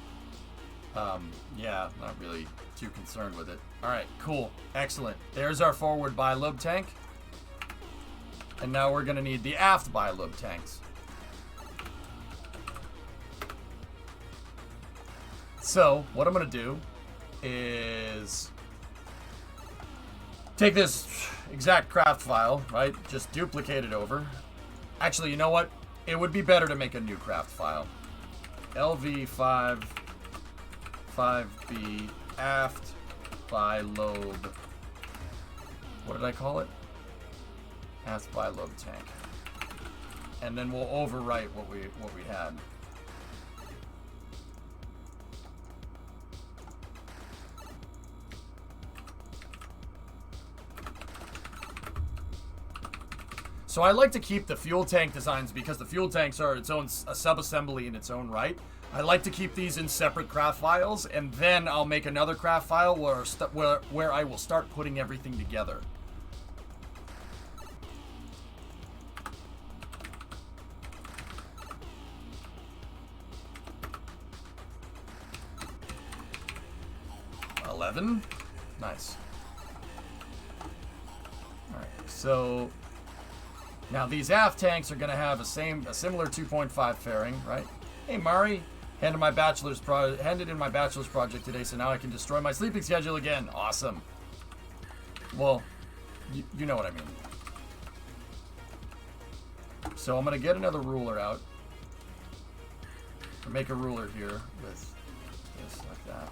yeah, not really too concerned with it. All right, cool, excellent. There's our forward bilobe tank, and now we're going to need the aft bilobe tanks. So what I'm going to do is take this exact craft file, right? Just duplicate it over. Actually, you know what? It would be better to make a new craft file. LV5 5B aft bilobe. What did I call it? Aft bilobe tank. And then we'll overwrite what we had. So I like to keep the fuel tank designs because the fuel tanks are its own a sub-assembly in its own right. I like to keep these in separate craft files, and then I'll make another craft file where I will start putting everything together. Nice. Alright, so now these aft tanks are going to have a similar 2.5 fairing, right? Hey, Mari, handed in my bachelor's project today, so now I can destroy my sleeping schedule again. Awesome. Well, you know what I mean. So I'm going to get another ruler out. Or make a ruler here with this like that.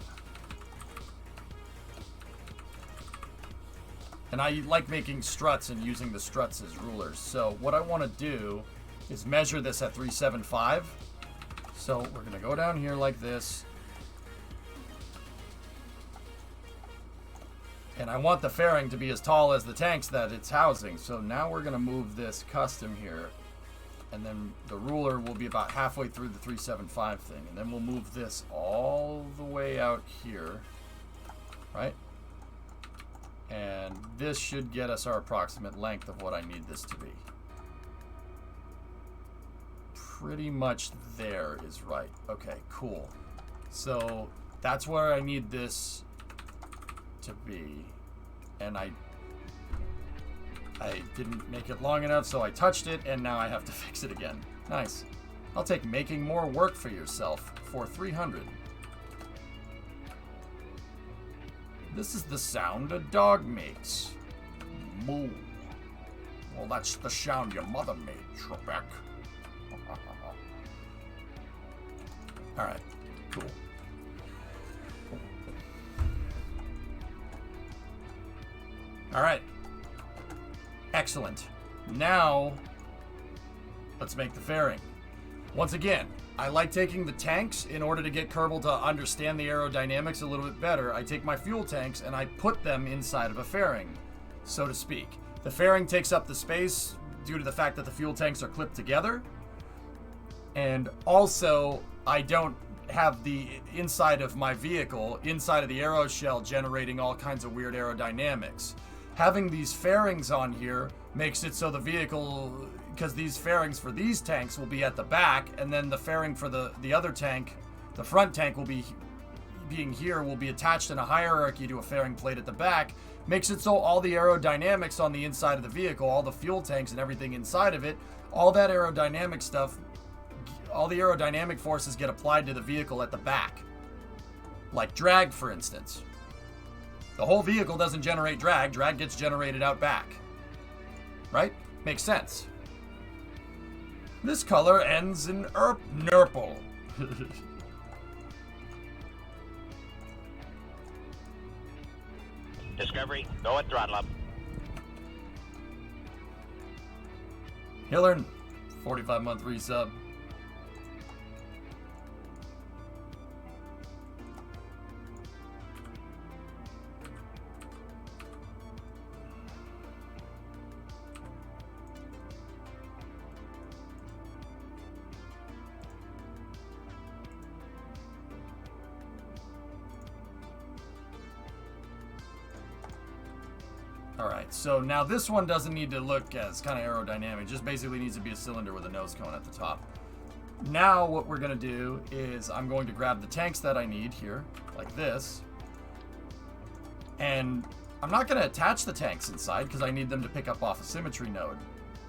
And I like making struts and using the struts as rulers. So what I want to do is measure this at 375. So we're going to go down here like this. And I want the fairing to be as tall as the tanks that it's housing. So now we're going to move this custom here. And then the ruler will be about halfway through the 375 thing. And then we'll move this all the way out here. Right? And this should get us our approximate length of what I need this to be. Pretty much there is right. Okay, cool. So that's where I need this to be. And I didn't make it long enough, so I touched it, and now I have to fix it again. Nice. I'll take making more work for yourself for 300. This is the sound a dog makes. Moo. Well, that's the sound your mother made, Trebek. Alright, cool. Alright. Excellent. Now, let's make the fairing. Once again, I like taking the tanks in order to get Kerbal to understand the aerodynamics a little bit better. I take my fuel tanks and I put them inside of a fairing, so to speak. The fairing takes up the space due to the fact that the fuel tanks are clipped together. And also, I don't have the inside of my vehicle, inside of the aero shell, generating all kinds of weird aerodynamics. Having these fairings on here makes it so the vehicle, because these fairings for these tanks will be at the back, and then the fairing for the other tank, the front tank will be attached in a hierarchy to a fairing plate at the back, makes it so all the aerodynamics on the inside of the vehicle, all the fuel tanks and everything inside of it, all that aerodynamic stuff, all the aerodynamic forces get applied to the vehicle at the back. Like drag, for instance. The whole vehicle doesn't generate drag. Drag gets generated out back. Right? Makes sense. This color ends in nurple. Discovery, go at throttle up. Hillern, 45-month resub. Alright, so now this one doesn't need to look as kind of aerodynamic. It just basically needs to be a cylinder with a nose cone at the top. Now what we're going to do is I'm going to grab the tanks that I need here, like this. And I'm not going to attach the tanks inside because I need them to pick up off a symmetry node,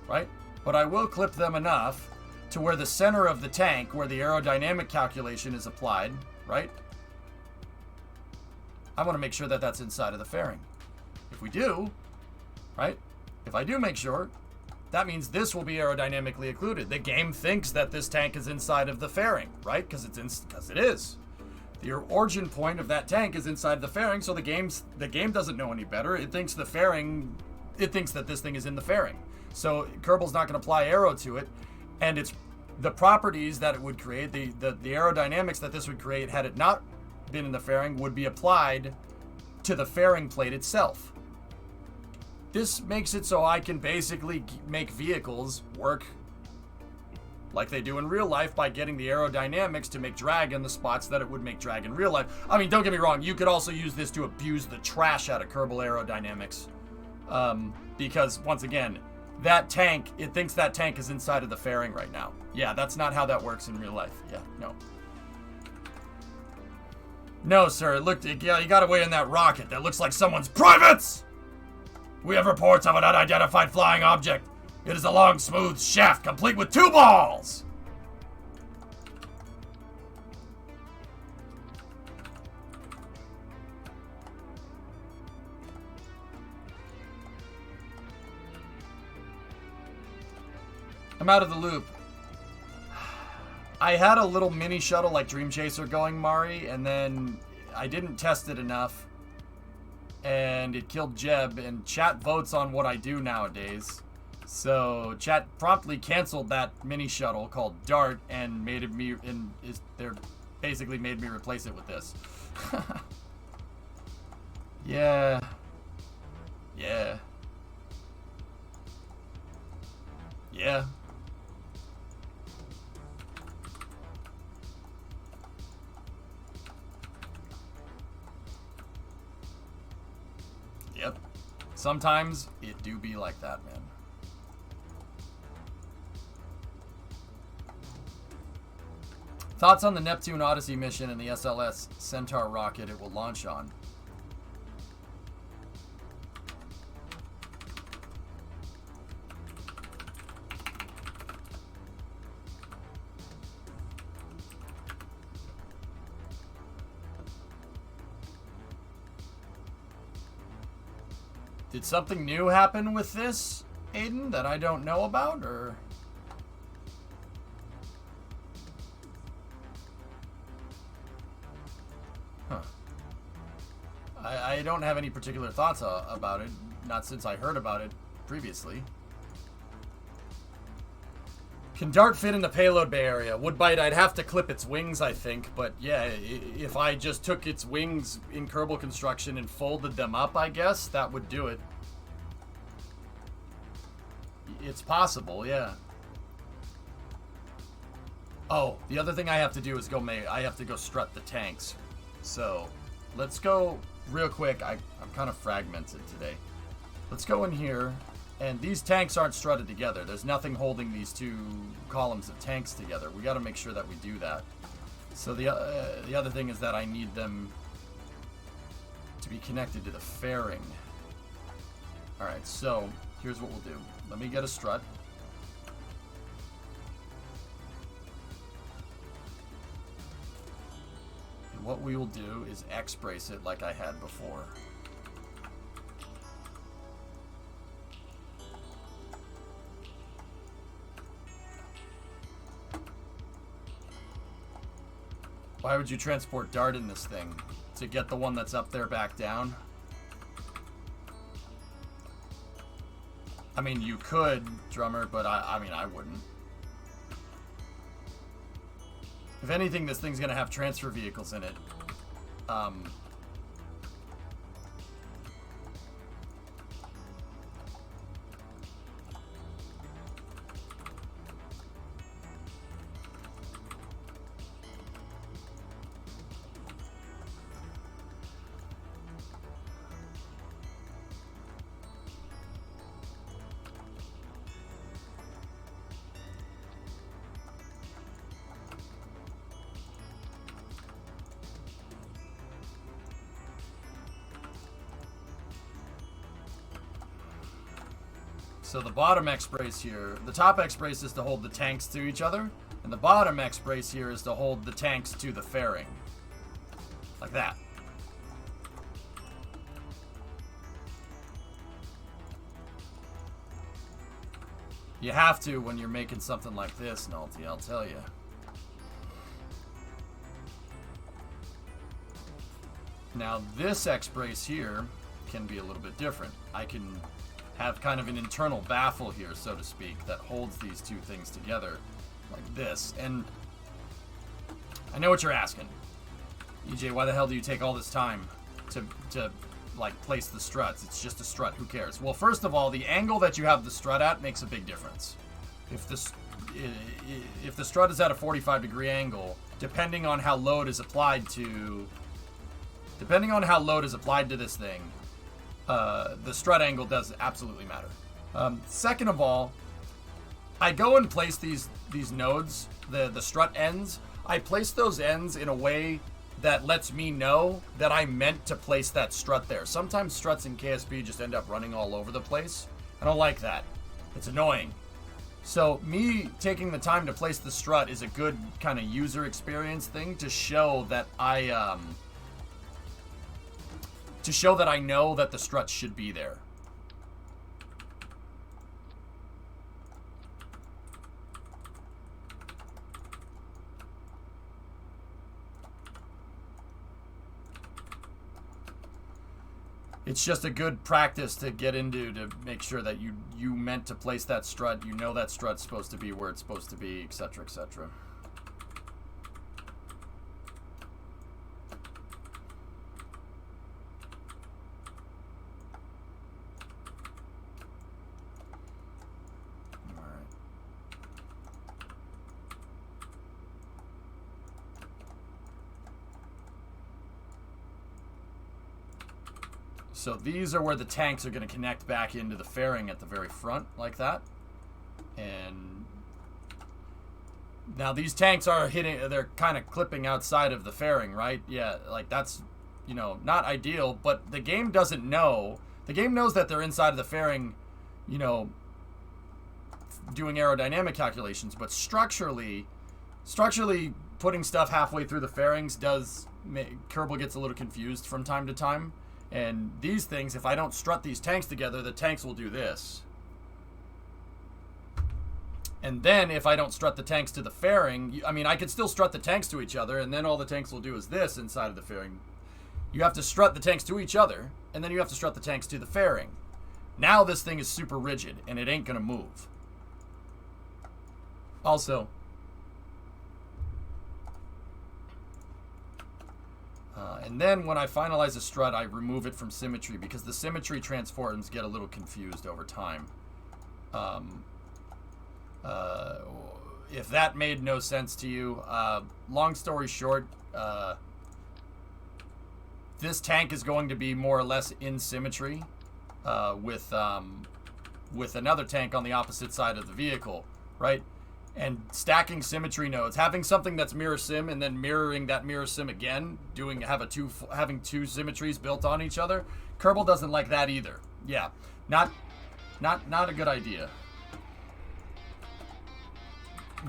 right? But I will clip them enough to where the center of the tank, where the aerodynamic calculation is applied, right? I want to make sure that that's inside of the fairing. If we do, right? If I do make sure, that means this will be aerodynamically occluded. The game thinks that this tank is inside of the fairing, right? Because it is. The origin point of that tank is inside the fairing, so the game doesn't know any better. It thinks the fairing, it thinks that this thing is in the fairing. So Kerbal's not going to apply aero to it, and it's the properties that it would create, the aerodynamics that this would create had it not been in the fairing would be applied to the fairing plate itself. This makes it so I can basically make vehicles work like they do in real life by getting the aerodynamics to make drag in the spots that it would make drag in real life. I mean, don't get me wrong, you could also use this to abuse the trash out of Kerbal aerodynamics. Because, once again, that tank, it thinks that tank is inside of the fairing right now. Yeah, that's not how that works in real life. Yeah, no. No, sir, yeah, you got away in that rocket. That looks like someone's privates! We have reports of an unidentified flying object. It is a long, smooth shaft, complete with 2 balls! I'm out of the loop. I had a little mini shuttle like Dream Chaser going, Mari, and then I didn't test it enough. And it killed Jeb, and chat votes on what I do nowadays. So chat promptly canceled that mini shuttle called Dart and basically made me replace it with this. Yeah. Yeah. Yeah. Yep. Sometimes it do be like that, man. Thoughts on the Neptune Odyssey mission and the SLS Centaur rocket it will launch on? Did something new happen with this, Aiden, that I don't know about, or? Huh. I don't have any particular thoughts about it, not since I heard about it previously. Can Dart fit in the payload bay area? Woodbite, I'd have to clip its wings, I think, but yeah, if I just took its wings in Kerbal construction and folded them up, I guess, that would do it. It's possible, yeah. Oh, the other thing I have to do is I have to go strut the tanks. So, let's go real quick. I'm kind of fragmented today. Let's go in here. And these tanks aren't strutted together. There's nothing holding these 2 columns of tanks together. We got to make sure that we do that. So the other thing is that I need them to be connected to the fairing. All right, so here's what we'll do. Let me get a strut. And what we will do is X-brace it like I had before. Why would you transport Dart in this thing? To get the one that's up there back down? I mean, you could, Drummer, but I mean, I wouldn't. If anything, this thing's gonna have transfer vehicles in it. So the bottom X-brace here, the top X-brace is to hold the tanks to each other, and the bottom X-brace here is to hold the tanks to the fairing. Like that. You have to when you're making something like this, Nulty, I'll tell you. Now this X-brace here can be a little bit different. I can have kind of an internal baffle here, so to speak, that holds these 2 things together like this. And I know what you're asking. EJ, why the hell do you take all this time to like place the struts? It's just a strut, who cares? Well, first of all, the angle that you have the strut at makes a big difference. if the strut is at a 45-degree angle, depending on how load is applied to this thing, the strut angle does absolutely matter. Second of all, I go and place these nodes, the strut ends. I place those ends in a way that lets me know that I meant to place that strut there. Sometimes struts in KSP just end up running all over the place. I don't like that. It's annoying. So me taking the time to place the strut is a good kind of user experience thing to show that I know that the strut should be there. It's just a good practice to get into to make sure that you meant to place that strut, you know that strut's supposed to be where it's supposed to be, etc., etc. So these are where the tanks are going to connect back into the fairing at the very front, like that. And now these tanks are hitting, they're kind of clipping outside of the fairing, right? Yeah, like that's, you know, not ideal, but the game doesn't know. The game knows that they're inside of the fairing, you know, doing aerodynamic calculations, but structurally putting stuff halfway through the fairings does make, Kerbal gets a little confused from time to time. And these things, if I don't strut these tanks together, the tanks will do this. And then if I don't strut the tanks to the fairing, I mean, I could still strut the tanks to each other, and then all the tanks will do is this inside of the fairing. You have to strut the tanks to each other, and then you have to strut the tanks to the fairing. Now this thing is super rigid, and it ain't going to move. Also, and then when I finalize a strut, I remove it from symmetry because the symmetry transforms get a little confused over time. If that made no sense to you, long story short, this tank is going to be more or less in symmetry with another tank on the opposite side of the vehicle, right? And stacking symmetry nodes, having something that's mirror sim and then mirroring that mirror sim again, having two symmetries built on each other. Kerbal doesn't like that either. Yeah, not a good idea.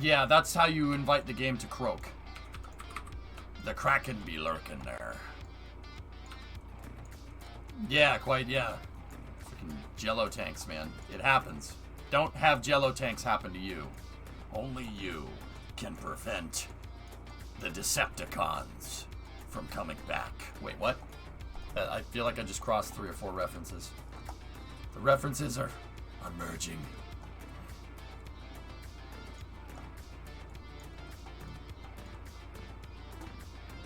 Yeah, that's how you invite the game to croak. The Kraken be lurking there. Yeah, quite, yeah. Freaking Jello tanks, man. It happens. Don't have Jello tanks happen to you. Only you can prevent the Decepticons from coming back. Wait, what? I feel like I just crossed 3 or 4 references. The references are merging.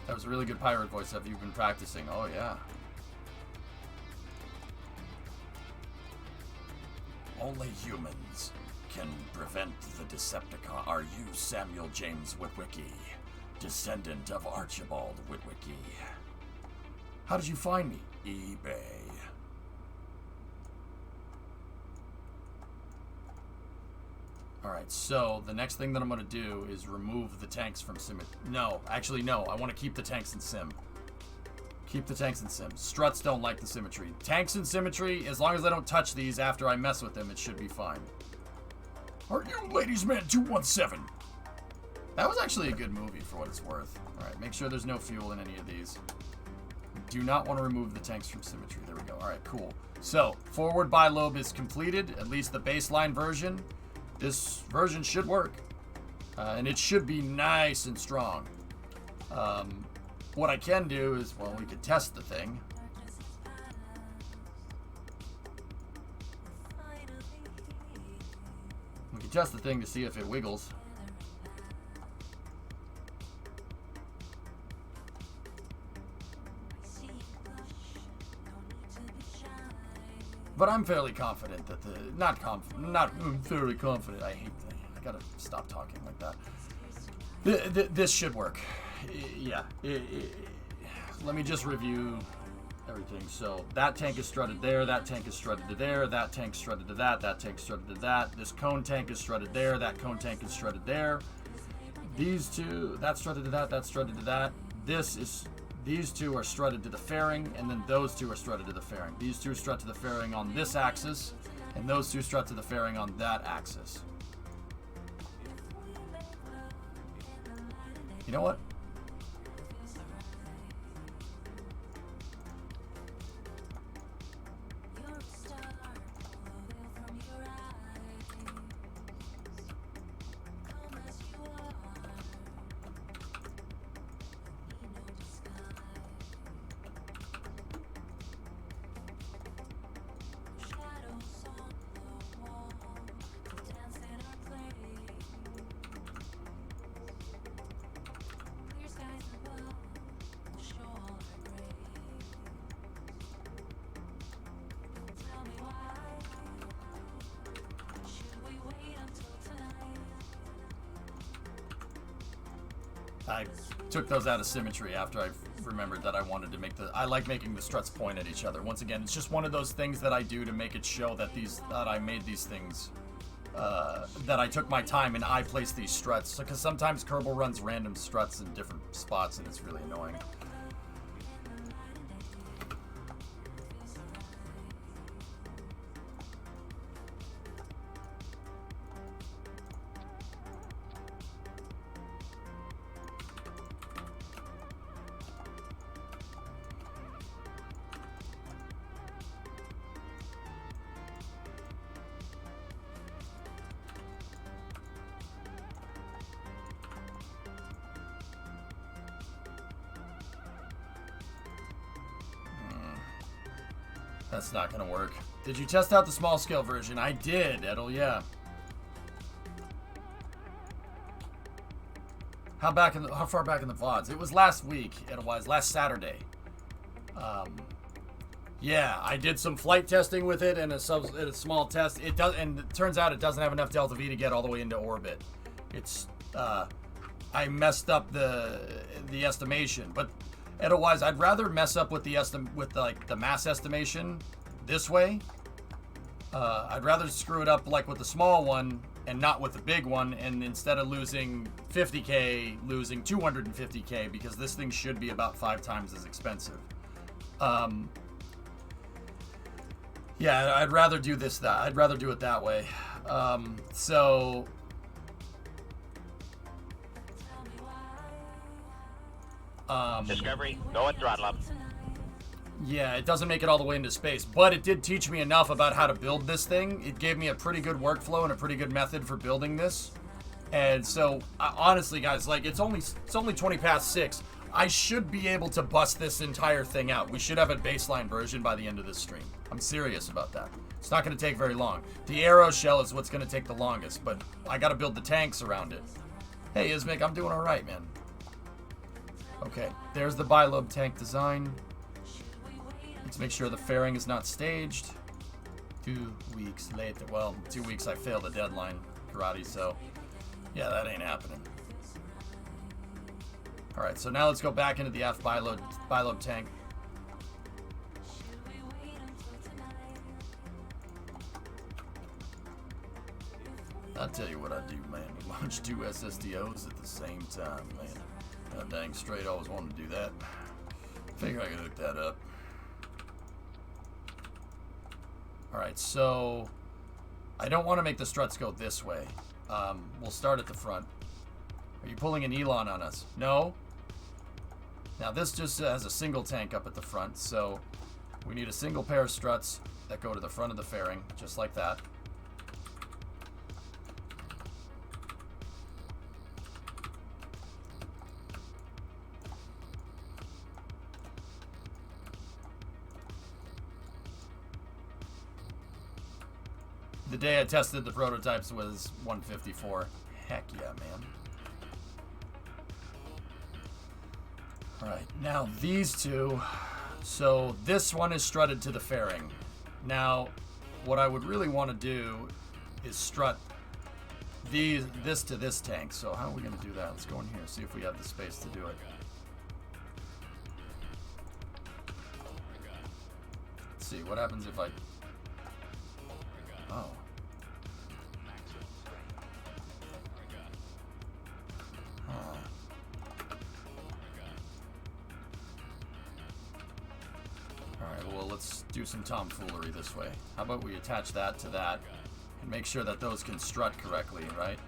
That was a really good pirate voice. Have you been practicing? Oh, yeah. Only humans can prevent the Decepticon. Are you Samuel James Witwicky, descendant of Archibald Witwicky? How did you find me? eBay. Alright, so the next thing that I'm going to do is remove the tanks from sim. No, actually no, I want to keep the tanks in sim. Keep the tanks in sim. Struts don't like the symmetry. Tanks in symmetry, as long as I don't touch these after I mess with them, it should be fine. Are you Ladies Man 217? That was actually a good movie for what it's worth. Alright, make sure there's no fuel in any of these. Do not want to remove the tanks from symmetry. There we go. Alright, cool. So, forward bilobe is completed, at least the baseline version. This version should work. And it should be nice and strong. What I can do is, well, we could test the thing. We can test the thing to see if it wiggles. But I'm fairly confident that the not fairly confident. I I gotta stop talking like that. This should work. Yeah. Let me just review everything. So that tank is strutted there, that tank is strutted to there, that tank strutted to that, that tank strutted to that. This cone tank is strutted there, that cone tank is strutted there. These two, that strutted to that strutted to that. These two are strutted to the fairing, and then those two are strutted to the fairing. These two strut to the fairing on this axis, and those two strut to the fairing on that axis. You know what? I took those out of symmetry after I remembered that I wanted to make I like making the struts point at each other. Once again, it's just one of those things that I do to make it show that I made these things, that I took my time and I placed these struts. Because sometimes Kerbal runs random struts in different spots and it's really annoying. That's not gonna work. Did you test out the small scale version? I did, Edel, yeah. How far back in the VODs? It was last week, Edelwise, last Saturday. Yeah, I did some flight testing with it and a small test. It turns out it doesn't have enough delta V to get all the way into orbit. It's I messed up the estimation, but Edelwise, I'd rather mess up with the mass estimation this way. I'd rather screw it up like with the small one and not with the big one, and instead of losing 50K, losing 250K, because this thing should be about 5 times as expensive. Yeah, I'd rather do I'd rather do it that way. So Discovery, go at throttle up. yeah, it doesn't make it all the way into space, but it did teach me enough about how to build this thing. It gave me a pretty good workflow and a pretty good method for building this. And so, honestly, guys, like it's only 20 past 6. I should be able to bust this entire thing out. We should have a baseline version by the end of this stream. I'm serious about that. It's not going to take very long. The arrow shell is what's going to take the longest, but I got to build the tanks around it. Hey, Ismik, I'm doing all right, man. Okay, there's the bilobe tank design. Let's make sure the fairing is not staged. 2 weeks later. Well, 2 weeks I failed the deadline, karate, so yeah, that ain't happening. Alright, so now let's go back into the F bilobe tank. I'll tell you what I do, man. We launch 2 SSDOs at the same time, man. God dang straight, I always wanted to do that. Figure I could hook that up. Alright, so I don't want to make the struts go this way. We'll start at the front. Are you pulling an Elon on us? No? Now this just has a single tank up at the front, so we need a single pair of struts that go to the front of the fairing, just like that. The day I tested the prototypes was 154. Heck yeah, man. Alright, now these two. So this one is strutted to the fairing. Now, what I would really want to do is strut this to this tank. So how are we going to do that? Let's go in here, see if we have the space to do it. Let's see, what happens if I... Oh. Huh. Alright, well, let's do some tomfoolery this way. How about we attach that to that and make sure that those can strut correctly, right?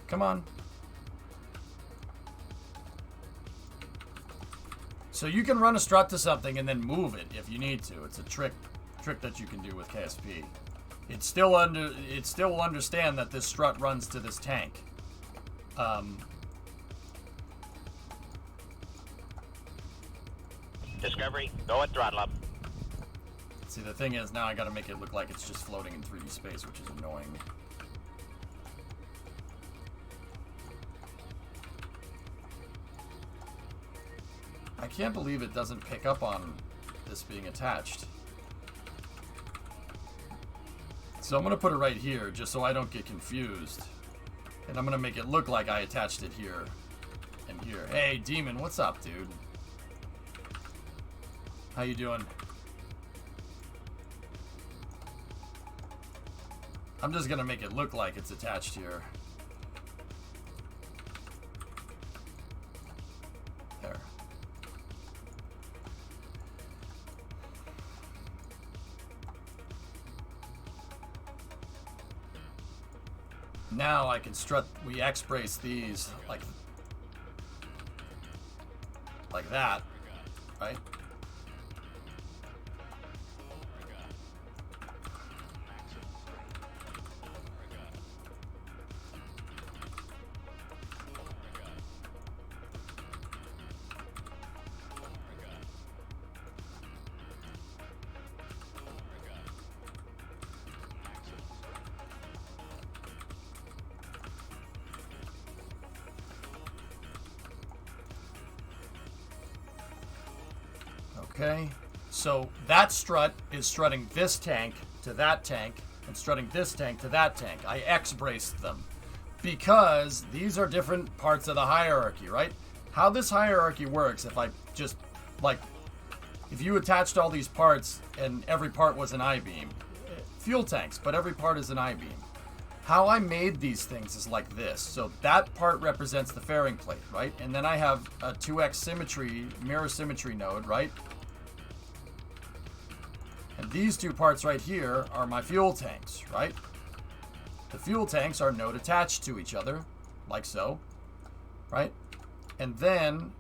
Come on. So you can run a strut to something and then move it if you need to. It's a trick that you can do with KSP. It still will understand that this strut runs to this tank. Discovery, go at throttle up. See, the thing is, now I gotta make it look like it's just floating in 3D space, which is annoying. I can't believe it doesn't pick up on this being attached. So I'm going to put it right here just so I don't get confused. And I'm going to make it look like I attached it here and here. Hey, Demon, what's up, dude? How you doing? I'm just going to make it look like it's attached here. There. Now I can strut, we X-brace these like that, right? Okay, so that strut is strutting this tank to that tank and strutting this tank to that tank. I X-braced them because these are different parts of the hierarchy, right? How this hierarchy works, if I just, like, if you attached all these parts and every part was an I-beam, fuel tanks, but every part is an I-beam. How I made these things is like this. So that part represents the fairing plate, right? And then I have a 2x symmetry, mirror symmetry node, right? And these two parts right here are my fuel tanks, right? The fuel tanks are node attached to each other, like so, right? And then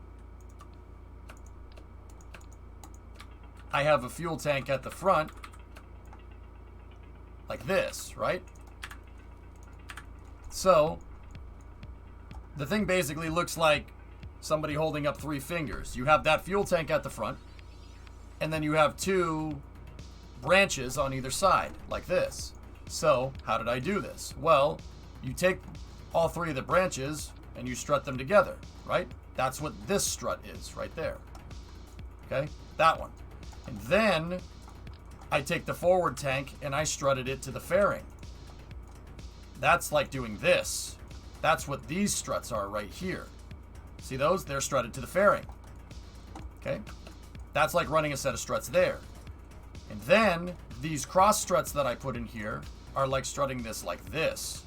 I have a fuel tank at the front, like this, right? So the thing basically looks like somebody holding up 3 fingers. You have that fuel tank at the front, and then you have 2 branches on either side, like this. So how did I do this? Well, you take all 3 of the branches and you strut them together, right? That's what this strut is right there. Okay, that one. And then I take the forward tank and I strutted it to the fairing. That's like doing this. That's what these struts are right here. See those? They're strutted to the fairing. Okay, that's like running a set of struts there. And then these cross struts that I put in here are like strutting this like this.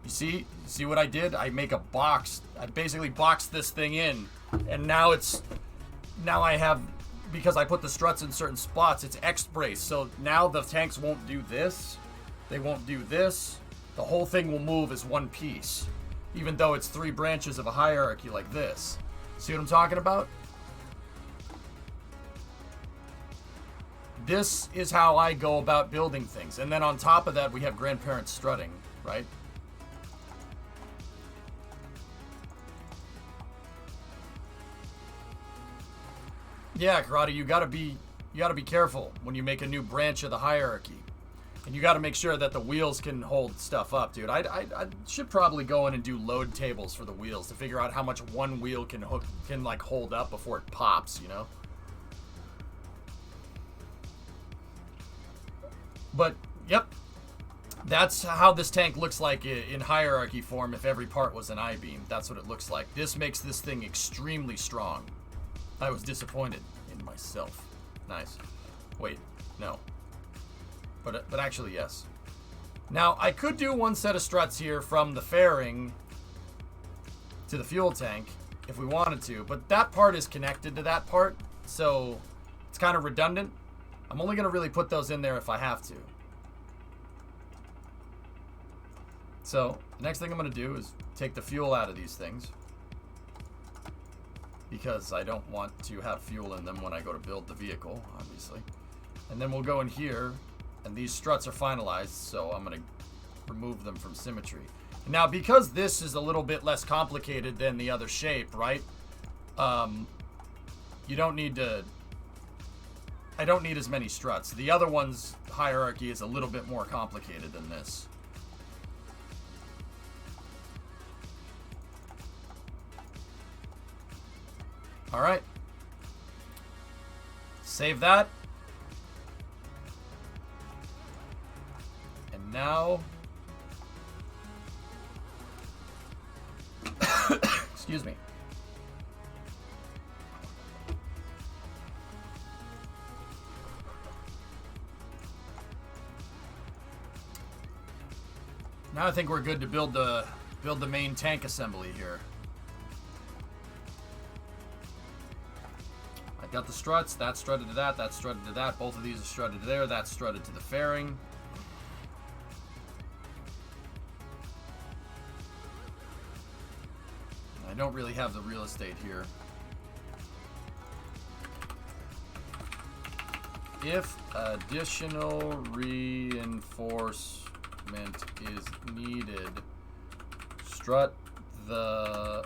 You see what I did? I make a box. I basically boxed this thing in, and now I have, because I put the struts in certain spots, it's X-braced. So now the tanks won't do this. They won't do this. The whole thing will move as one piece, even though it's 3 branches of a hierarchy like this. See what I'm talking about? This is how I go about building things. And then on top of that, we have grandparents strutting, right? Yeah, Karate, you gotta be careful when you make a new branch of the hierarchy. And you gotta make sure that the wheels can hold stuff up, dude. I should probably go in and do load tables for the wheels to figure out how much one wheel can like hold up before it pops, you know? But, yep. That's how this tank looks like in hierarchy form if every part was an I-beam. That's what it looks like. This makes this thing extremely strong. I was disappointed in myself. Nice. Wait, no. But actually, yes. Now, I could do one set of struts here from the fairing to the fuel tank if we wanted to, but that part is connected to that part, so it's kind of redundant. I'm only going to really put those in there if I have to. So, the next thing I'm going to do is take the fuel out of these things, because I don't want to have fuel in them when I go to build the vehicle, obviously. And then we'll go in here, and these struts are finalized, so I'm going to remove them from symmetry. Now, because this is a little bit less complicated than the other shape, right? You don't need to... I don't need as many struts. The other one's hierarchy is a little bit more complicated than this. Alright. Save that. And now... Excuse me. Now I think we're good to build the main tank assembly here. I got the struts, that's strutted to that, that's strutted to that, both of these are strutted to there, that's strutted to the fairing. I don't really have the real estate here. If additional reinforcement is needed, strut the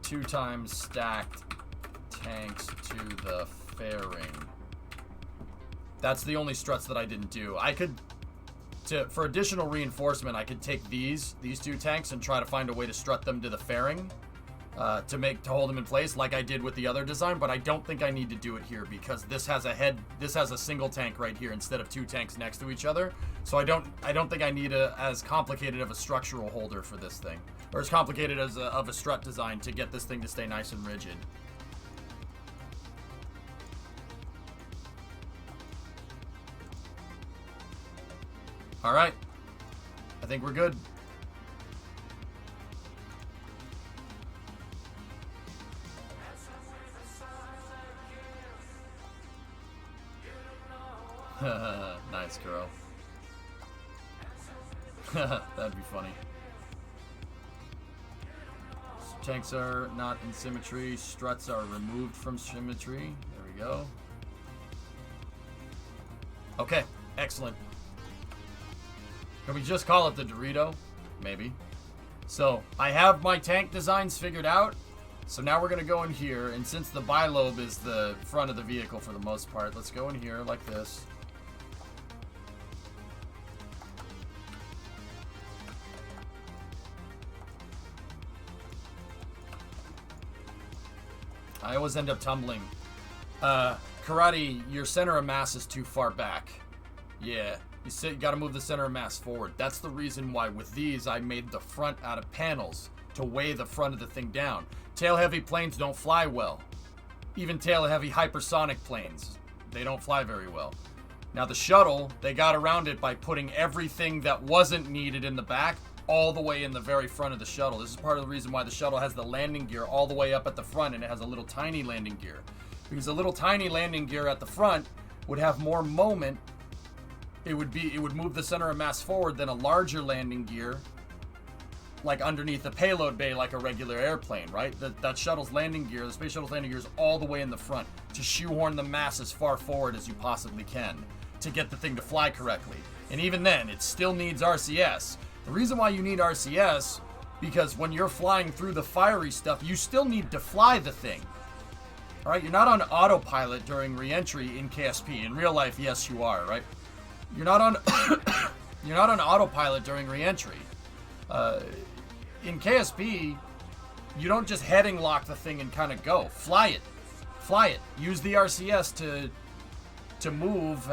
2 times stacked tanks to the fairing. That's the only struts that I didn't do. I could, for additional reinforcement, I could take these 2 tanks and try to find a way to strut them to the fairing to hold them in place like I did with the other design, but I don't think I need to do it here because this has a single tank right here instead of 2 tanks next to each other. So I don't think I need as complicated of a structural holder for this thing, or as complicated as of a strut design to get this thing to stay nice and rigid. All right, I think we're good. Nice, girl. That'd be funny. Tanks are not in symmetry. Struts are removed from symmetry. There we go. Okay, excellent. Can we just call it the Dorito? Maybe. So, I have my tank designs figured out. So now we're going to go in here, and since the bilobe is the front of the vehicle for the most part, let's go in here like this. I always end up tumbling. Karate, your center of mass is too far back. Yeah, you got to move the center of mass forward. That's the reason why with these I made the front out of panels to weigh the front of the thing down. Tail-heavy planes don't fly well. Even tail-heavy hypersonic planes, they don't fly very well. Now the shuttle, they got around it by putting everything that wasn't needed in the back all the way in the very front of the shuttle. This is part of the reason why the shuttle has the landing gear all the way up at the front and it has a little tiny landing gear. Because a little tiny landing gear at the front would have more moment. It would move the center of mass forward than a larger landing gear like underneath the payload bay like a regular airplane, right? That shuttle's landing gear, the space shuttle's landing gear, is all the way in the front to shoehorn the mass as far forward as you possibly can to get the thing to fly correctly. And even then, it still needs RCS. The reason why you need RCS, because when you're flying through the fiery stuff, you still need to fly the thing. All right, you're not on autopilot during re-entry in KSP. In real life, yes, you are, right? You're not on you're not on autopilot during re-entry. In KSP, you don't just heading lock the thing and kind of go. Fly it. Fly it. Use the RCS to move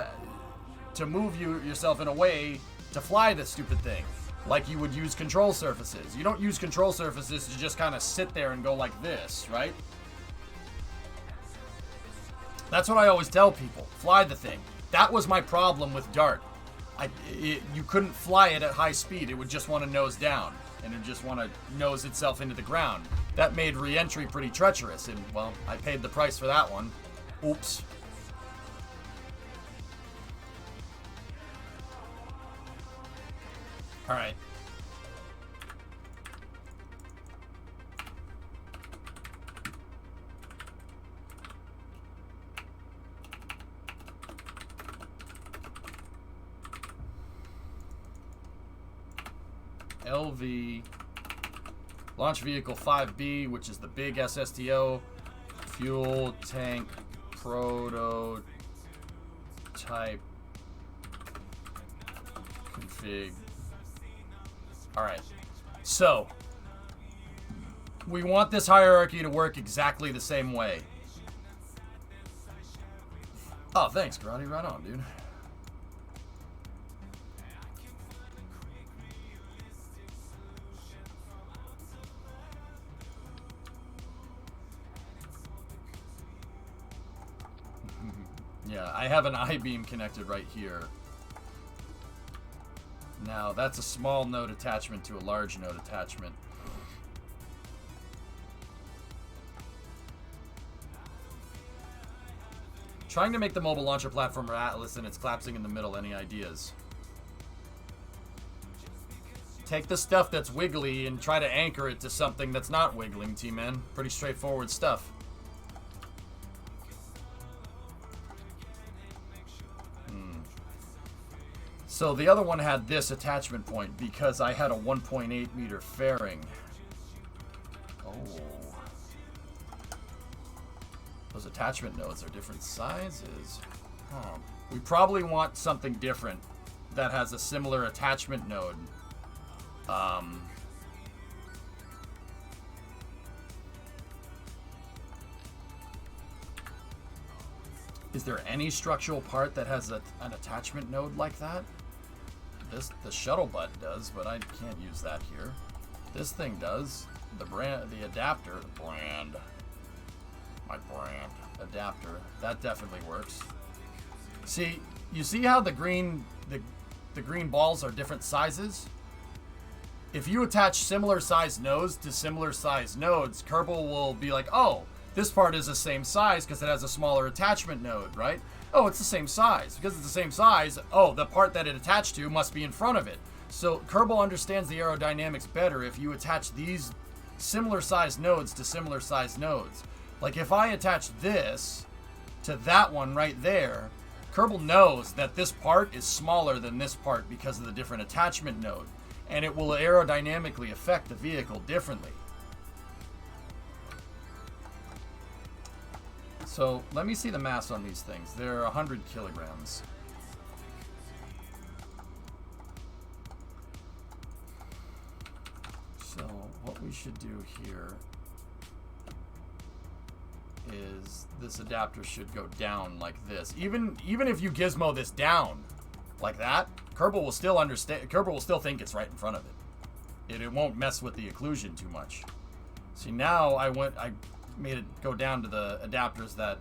yourself in a way to fly this stupid thing, like you would use control surfaces. You don't use control surfaces to just kind of sit there and go like this, right? That's what I always tell people. Fly the thing. That was my problem with Dart. You couldn't fly it at high speed. It would just want to nose down, and it would just want to nose itself into the ground. That made re-entry pretty treacherous, and, well, I paid the price for that one. Oops. All right. LV, launch vehicle 5B, which is the big SSTO, fuel tank prototype config. All right, so we want this hierarchy to work exactly the same way. Oh, thanks, Karate. Right on, dude. Yeah, I have an I-beam connected right here. Now, that's a small node attachment to a large node attachment. Trying to make the mobile launcher platform for Atlas and it's collapsing in the middle. Any ideas? Take the stuff that's wiggly and try to anchor it to something that's not wiggling, T-Man. Pretty straightforward stuff. So the other one had this attachment point because I had a 1.8 meter fairing. Oh. Those attachment nodes are different sizes. Huh. We probably want something different that has a similar attachment node. Is there any structural part that has an attachment node like that? The shuttle butt does, but I can't use that here. This thing does. The adapter, my brand adapter, that definitely works. See, you see how the green balls are different sizes? If you attach similar size nodes to similar size nodes, Kerbal will be like, oh, this part is the same size because it has a smaller attachment node, right? Oh, it's the same size. Because it's the same size, oh, the part that it attached to must be in front of it. So Kerbal understands the aerodynamics better if you attach these similar size nodes to similar size nodes. Like if I attach this to that one right there, Kerbal knows that this part is smaller than this part because of the different attachment node. And it will aerodynamically affect the vehicle differently. So let me see the mass on these things. They're 100 kilograms. So what we should do here is this adapter should go down like this. Even if you gizmo this down like that, Kerbal will still understand. Kerbal will still think it's right in front of it. It won't mess with the occlusion too much. See, now I made it go down to the adapters that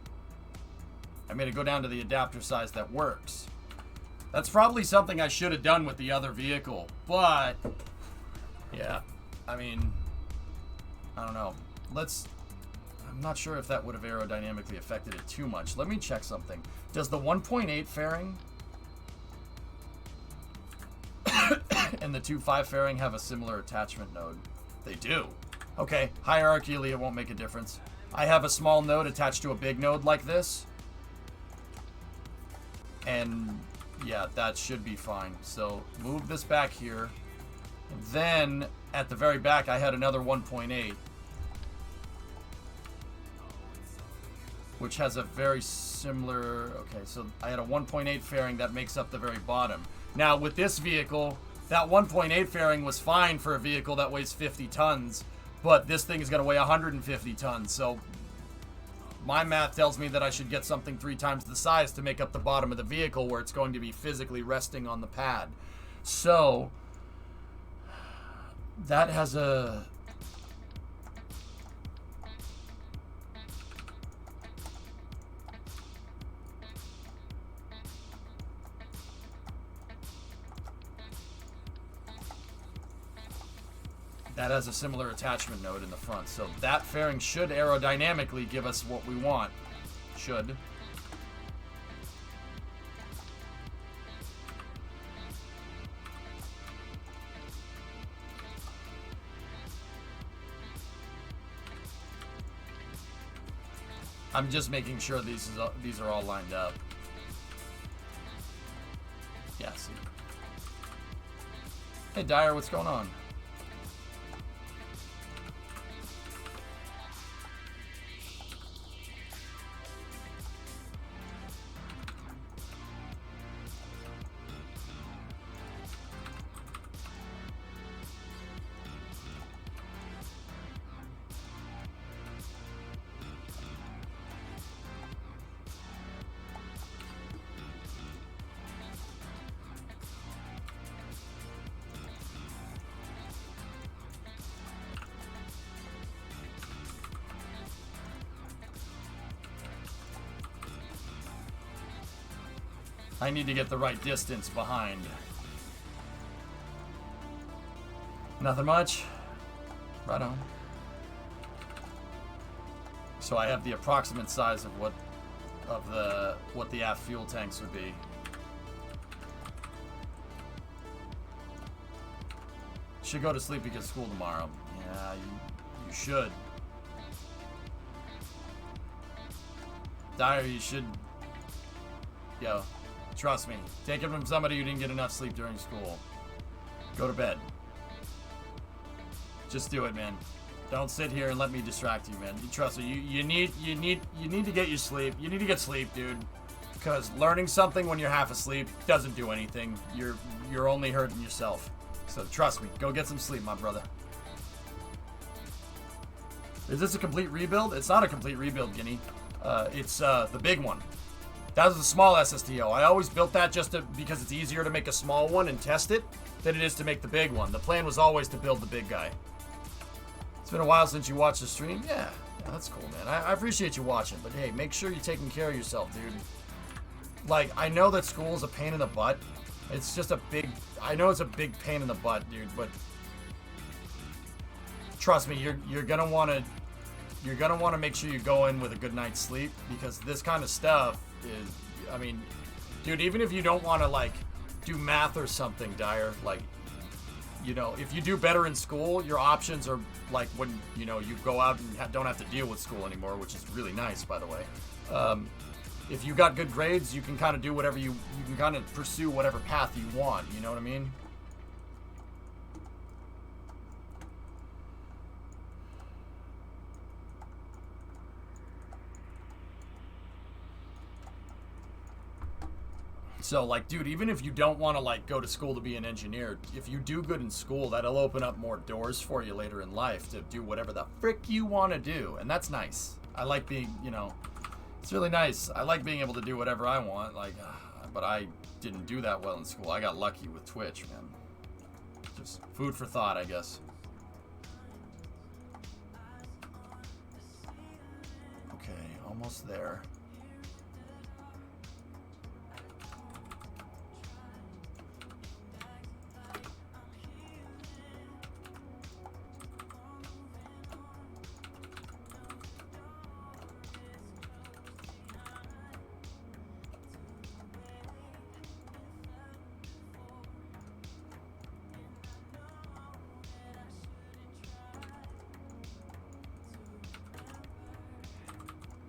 I made it go down to the adapter size that works. That's probably something I should have done with the other vehicle, but yeah, I mean, I don't know. I'm not sure if that would have aerodynamically affected it too much. Let me check something. Does the 1.8 fairing and the 2.5 fairing have a similar attachment node? They do. Okay, hierarchically it won't make a difference. I have a small node attached to a big node like this. And yeah, that should be fine. So move this back here. And then at the very back I had another 1.8. Which has a very similar... Okay, so I had a 1.8 fairing that makes up the very bottom. Now, with this vehicle, that 1.8 fairing was fine for a vehicle that weighs 50 tons, but this thing is going to weigh 150 tons, so my math tells me that I should get something 3 times the size to make up the bottom of the vehicle where it's going to be physically resting on the pad. So, that has a... That has a similar attachment node in the front. So that fairing should aerodynamically give us what we want. Should. I'm just making sure these are all lined up. Yeah, see. Hey Dyer, what's going on? I need to get the right distance behind. Nothing much. Right on. So I have the approximate size of what the aft fuel tanks would be. Should go to sleep because school tomorrow. Yeah, you should. Dyer, you should. Yo. Trust me. Take it from somebody who didn't get enough sleep during school. Go to bed. Just do it, man. Don't sit here and let me distract you, man. Trust me. You need to get your sleep. You need to get sleep, dude. Because learning something when you're half asleep doesn't do anything. You're only hurting yourself. So trust me. Go get some sleep, my brother. Is this a complete rebuild? It's not a complete rebuild, Guinea. It's the big one. That was a small SSTO. I always built that because it's easier to make a small one and test it than it is to make the big one. The plan was always to build the big guy. It's been a while since you watched the stream. Yeah, that's cool, man. I appreciate you watching, but hey, make sure you're taking care of yourself, dude. Like, I know that school is a pain in the butt. It's just I know it's a big pain in the butt, dude, but trust me, you're gonna want to make sure you go in with a good night's sleep, because this kind of stuff is, I mean, dude, even if you don't want to like do math or something, Dyer, like, you know, if you do better in school, your options are like when, you know, you go out and don't have to deal with school anymore, which is really nice, by the way. If you got good grades, you can kind of do whatever you can kind of pursue whatever path you want, you know what I mean? So, like, dude, even if you don't want to, like, go to school to be an engineer, if you do good in school, that'll open up more doors for you later in life to do whatever the frick you want to do. And that's nice. I like being, you know, it's really nice. I like being able to do whatever I want, like, but I didn't do that well in school. I got lucky with Twitch, man. Just food for thought, I guess. Okay, almost there.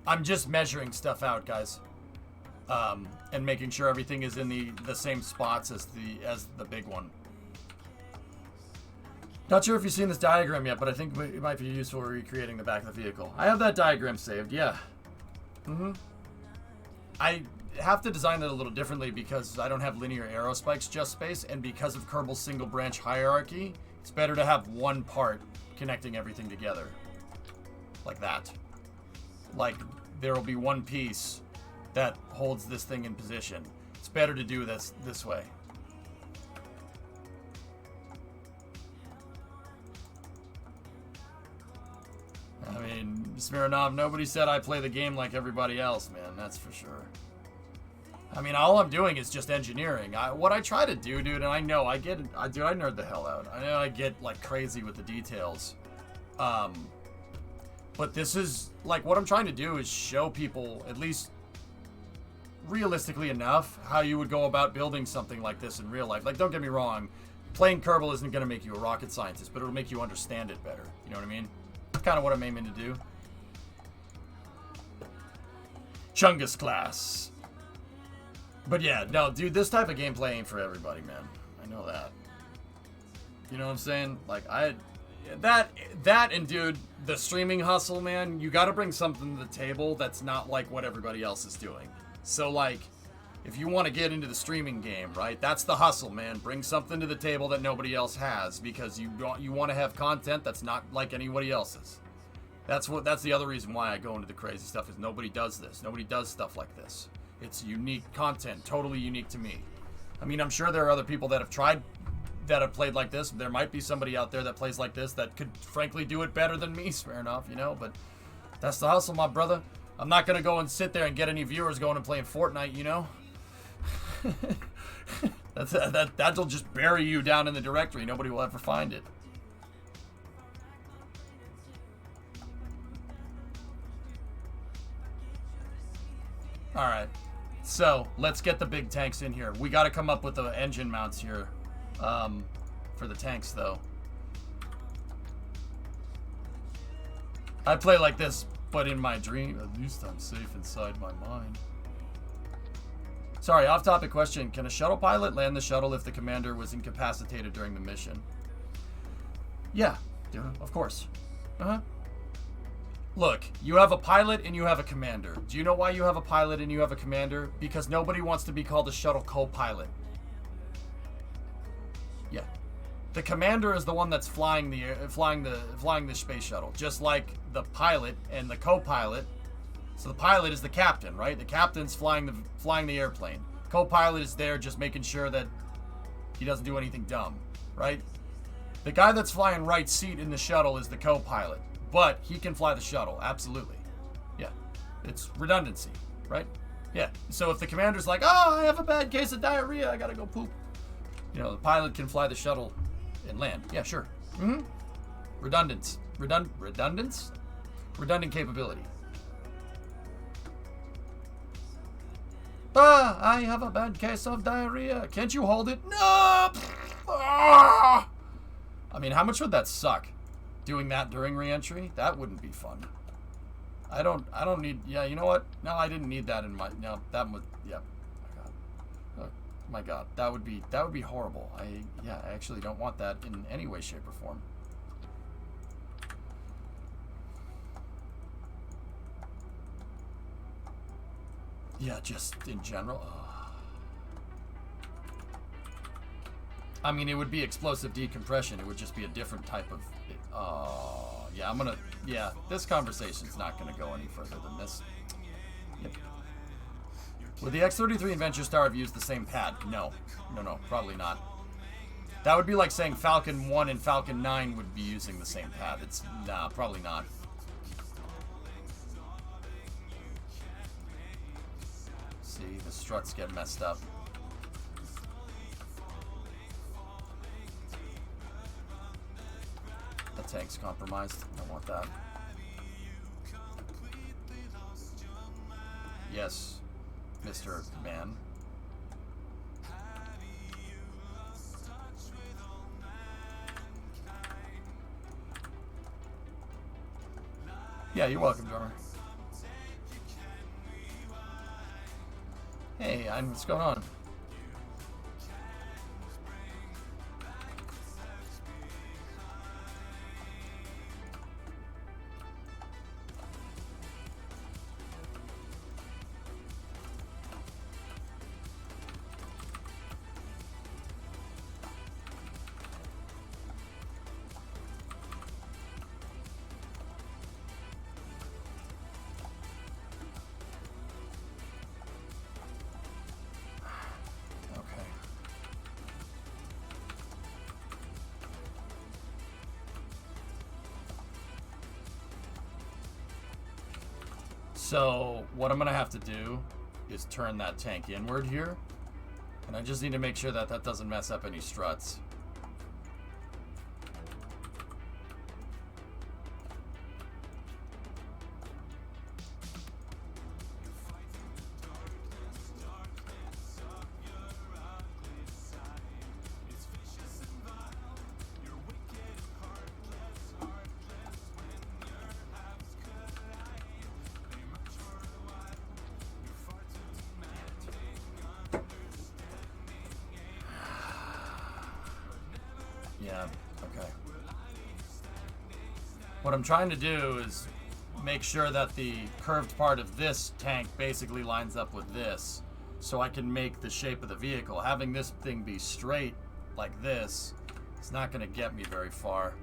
I'm just measuring stuff out, guys. And making sure everything is in the same spots as the big one. Not sure if you've seen this diagram yet, but I think it might be useful for recreating the back of the vehicle. I have that diagram saved, yeah. I have to design that a little differently because I don't have linear arrow spikes just space, and because of Kerbal's single branch hierarchy, it's better to have one part connecting everything together. Like that. Like, there will be one piece that holds this thing in position. It's better to do this way. I mean, Smirnov, nobody said I play the game like everybody else, man. That's for sure. I mean, all I'm doing is just engineering. What I try to do, dude, and I know I nerd the hell out. I know I get, like, crazy with the details. But this is, like, what I'm trying to do is show people, at least realistically enough, how you would go about building something like this in real life. Like, don't get me wrong, playing Kerbal isn't going to make you a rocket scientist, but it'll make you understand it better. You know what I mean? That's kind of what I'm aiming to do. Chungus class. But yeah, no, dude, this type of gameplay ain't for everybody, man. I know that. You know what I'm saying? Like, that and, dude, the streaming hustle, man, you gotta bring something to the table that's not like what everybody else is doing. So, like, if you want to get into the streaming game, right, that's the hustle, man. Bring something to the table that nobody else has, because you want to have content that's not like anybody else's. That's the other reason why I go into the crazy stuff, is nobody does this. Nobody does stuff like this. It's unique content, totally unique to me. I mean, I'm sure there are other people that have tried, that have played like this. There might be somebody out there that plays like this that could, frankly, do it better than me, fair enough, you know, but that's the hustle, my brother. I'm not going to go and sit there and get any viewers going and playing Fortnite, you know? That'll just bury you down in the directory. Nobody will ever find it. Alright, so let's get the big tanks in here. We got to come up with the engine mounts here for the tanks, though. I play like this, but in my dream, at least I'm safe inside my mind. Sorry, off-topic question. Can a shuttle pilot land the shuttle if the commander was incapacitated during the mission? Yeah, of course. Look, you have a pilot and you have a commander. Do you know why you have a pilot and you have a commander? Because nobody wants to be called a shuttle co-pilot. Yeah. The commander is the one that's flying the space shuttle, just like the pilot and the co-pilot. So the pilot is the captain, right? The captain's flying the airplane. Co-pilot is there just making sure that he doesn't do anything dumb, right? The guy that's flying right seat in the shuttle is the co-pilot, but he can fly the shuttle, absolutely. Yeah, it's redundancy, right? Yeah, so if the commander's like, oh, I have a bad case of diarrhea, I gotta go poop. You know, the pilot can fly the shuttle and land. Yeah, sure. Redundant capability. Ah, I have a bad case of diarrhea. Can't you hold it? No! Ah! I mean, how much would that suck? Doing that during re-entry? That wouldn't be fun. I don't need, yeah, you know what? No, I didn't need that in my, no, that would, yeah. Oh my god, that would be horrible. I actually don't want that in any way, shape, or form. Yeah, just in general. I mean, it would be explosive decompression. It would just be a different type of... yeah, this conversation's not going to go any further than this. Yep. Would the X-33 and Venture Star have used the same pad? No, probably not. That would be like saying Falcon 1 and Falcon 9 would be using the same pad. Nah, probably not. See, the struts get messed up. The tank's compromised. I don't want that. Yes, Mr. Man. Yeah, you're welcome, drummer. Hey, what's going on? So what I'm going to have to do is turn that tank inward here. And I just need to make sure that that doesn't mess up any struts. Yeah, okay. What I'm trying to do is make sure that the curved part of this tank basically lines up with this, so I can make the shape of the vehicle. Having this thing be straight like this is not going to get me very far.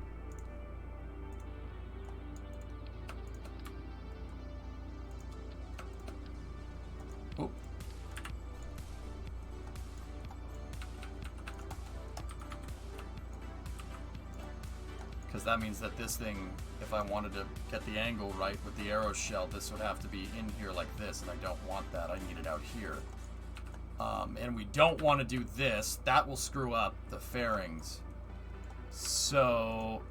Oop. Because that means that this thing, if I wanted to get the angle right with the arrow shell, this would have to be in here like this, and I don't want that. I need it out here. And we don't want to do this. That will screw up the fairings. So,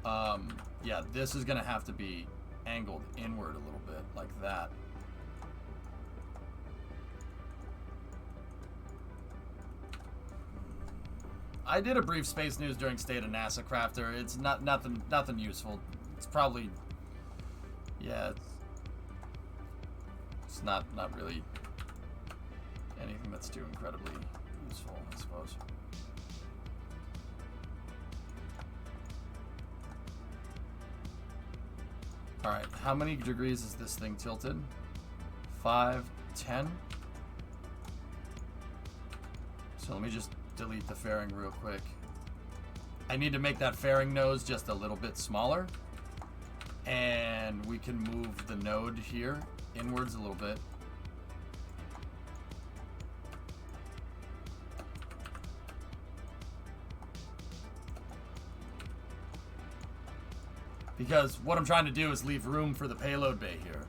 yeah, this is going to have to be angled inward a little bit, like that. I did a brief space news during State of NASA Crafter. It's nothing useful. It's probably, yeah, it's not really anything that's too incredibly useful, I suppose. All right, how many degrees is this thing tilted? 5, 10. So let me just delete the fairing real quick. I need to make that fairing nose just a little bit smaller, and we can move the node here inwards a little bit. Because what I'm trying to do is leave room for the payload bay here.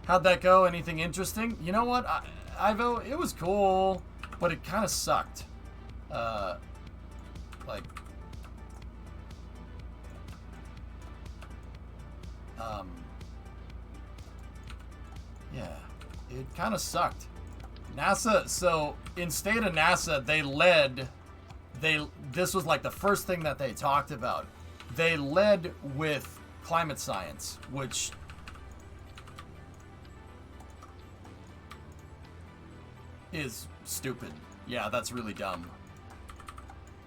How'd that go? Anything interesting? You know what, Ivo, it was cool, but it kind of sucked. Like, yeah, it kind of sucked. NASA, so in State of NASA, this was like the first thing that they talked about. They led with climate science, which is stupid. Yeah, that's really dumb.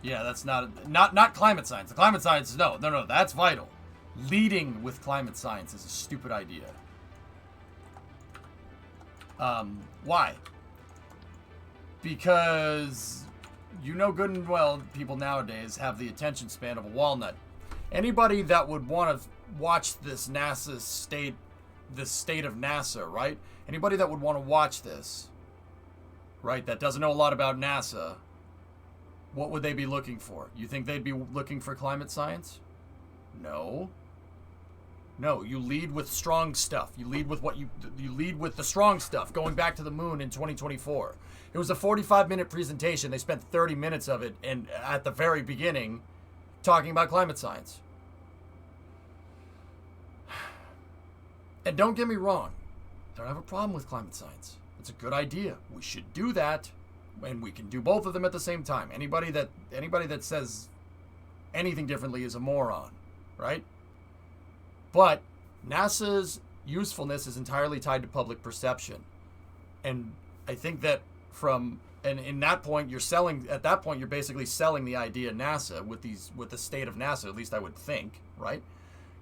Yeah, that's not climate science. The climate science, no, that's vital. Leading with climate science is a stupid idea. Why? Because you know good and well people nowadays have the attention span of a walnut. Anybody that would want to watch this state of NASA, right? Anybody that would want to watch this, right, that doesn't know a lot about NASA, what would they be looking for? You think they'd be looking for climate science? No. No, you lead with strong stuff. You lead with you lead with the strong stuff, going back to the moon in 2024. It was a 45-minute presentation. They spent 30 minutes of it, and at the very beginning, talking about climate science. And don't get me wrong, I don't have a problem with climate science. It's a good idea. We should do that, and we can do both of them at the same time. Anybody that says anything differently is a moron, right? But NASA's usefulness is entirely tied to public perception. And I think that and in that point you're basically selling the idea of NASA with the state of NASA, at least I would think, right?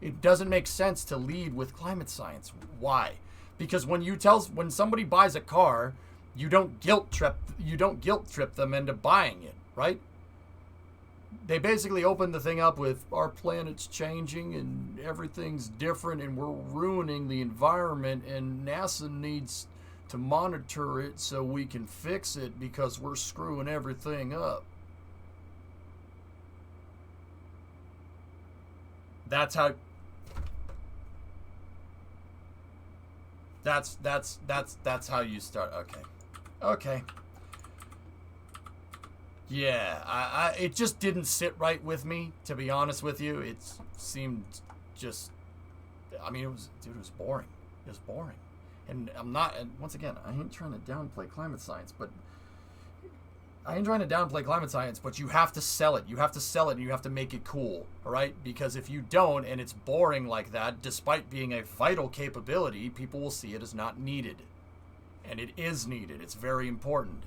It doesn't make sense to lead with climate science. Why? Because when somebody buys a car, you don't guilt trip them into buying it, right? They basically open the thing up with our planet's changing and everything's different and we're ruining the environment and NASA needs to monitor it so we can fix it because we're screwing everything up. That's how that's how you start. Okay. Yeah, it just didn't sit right with me, to be honest with you. It seemed just, I mean, it was boring. It was boring. And once again, I ain't trying to downplay climate science, but you have to sell it. You have to sell it and you have to make it cool, all right? Because if you don't and it's boring like that, despite being a vital capability, people will see it as not needed. And it is needed. It's very important.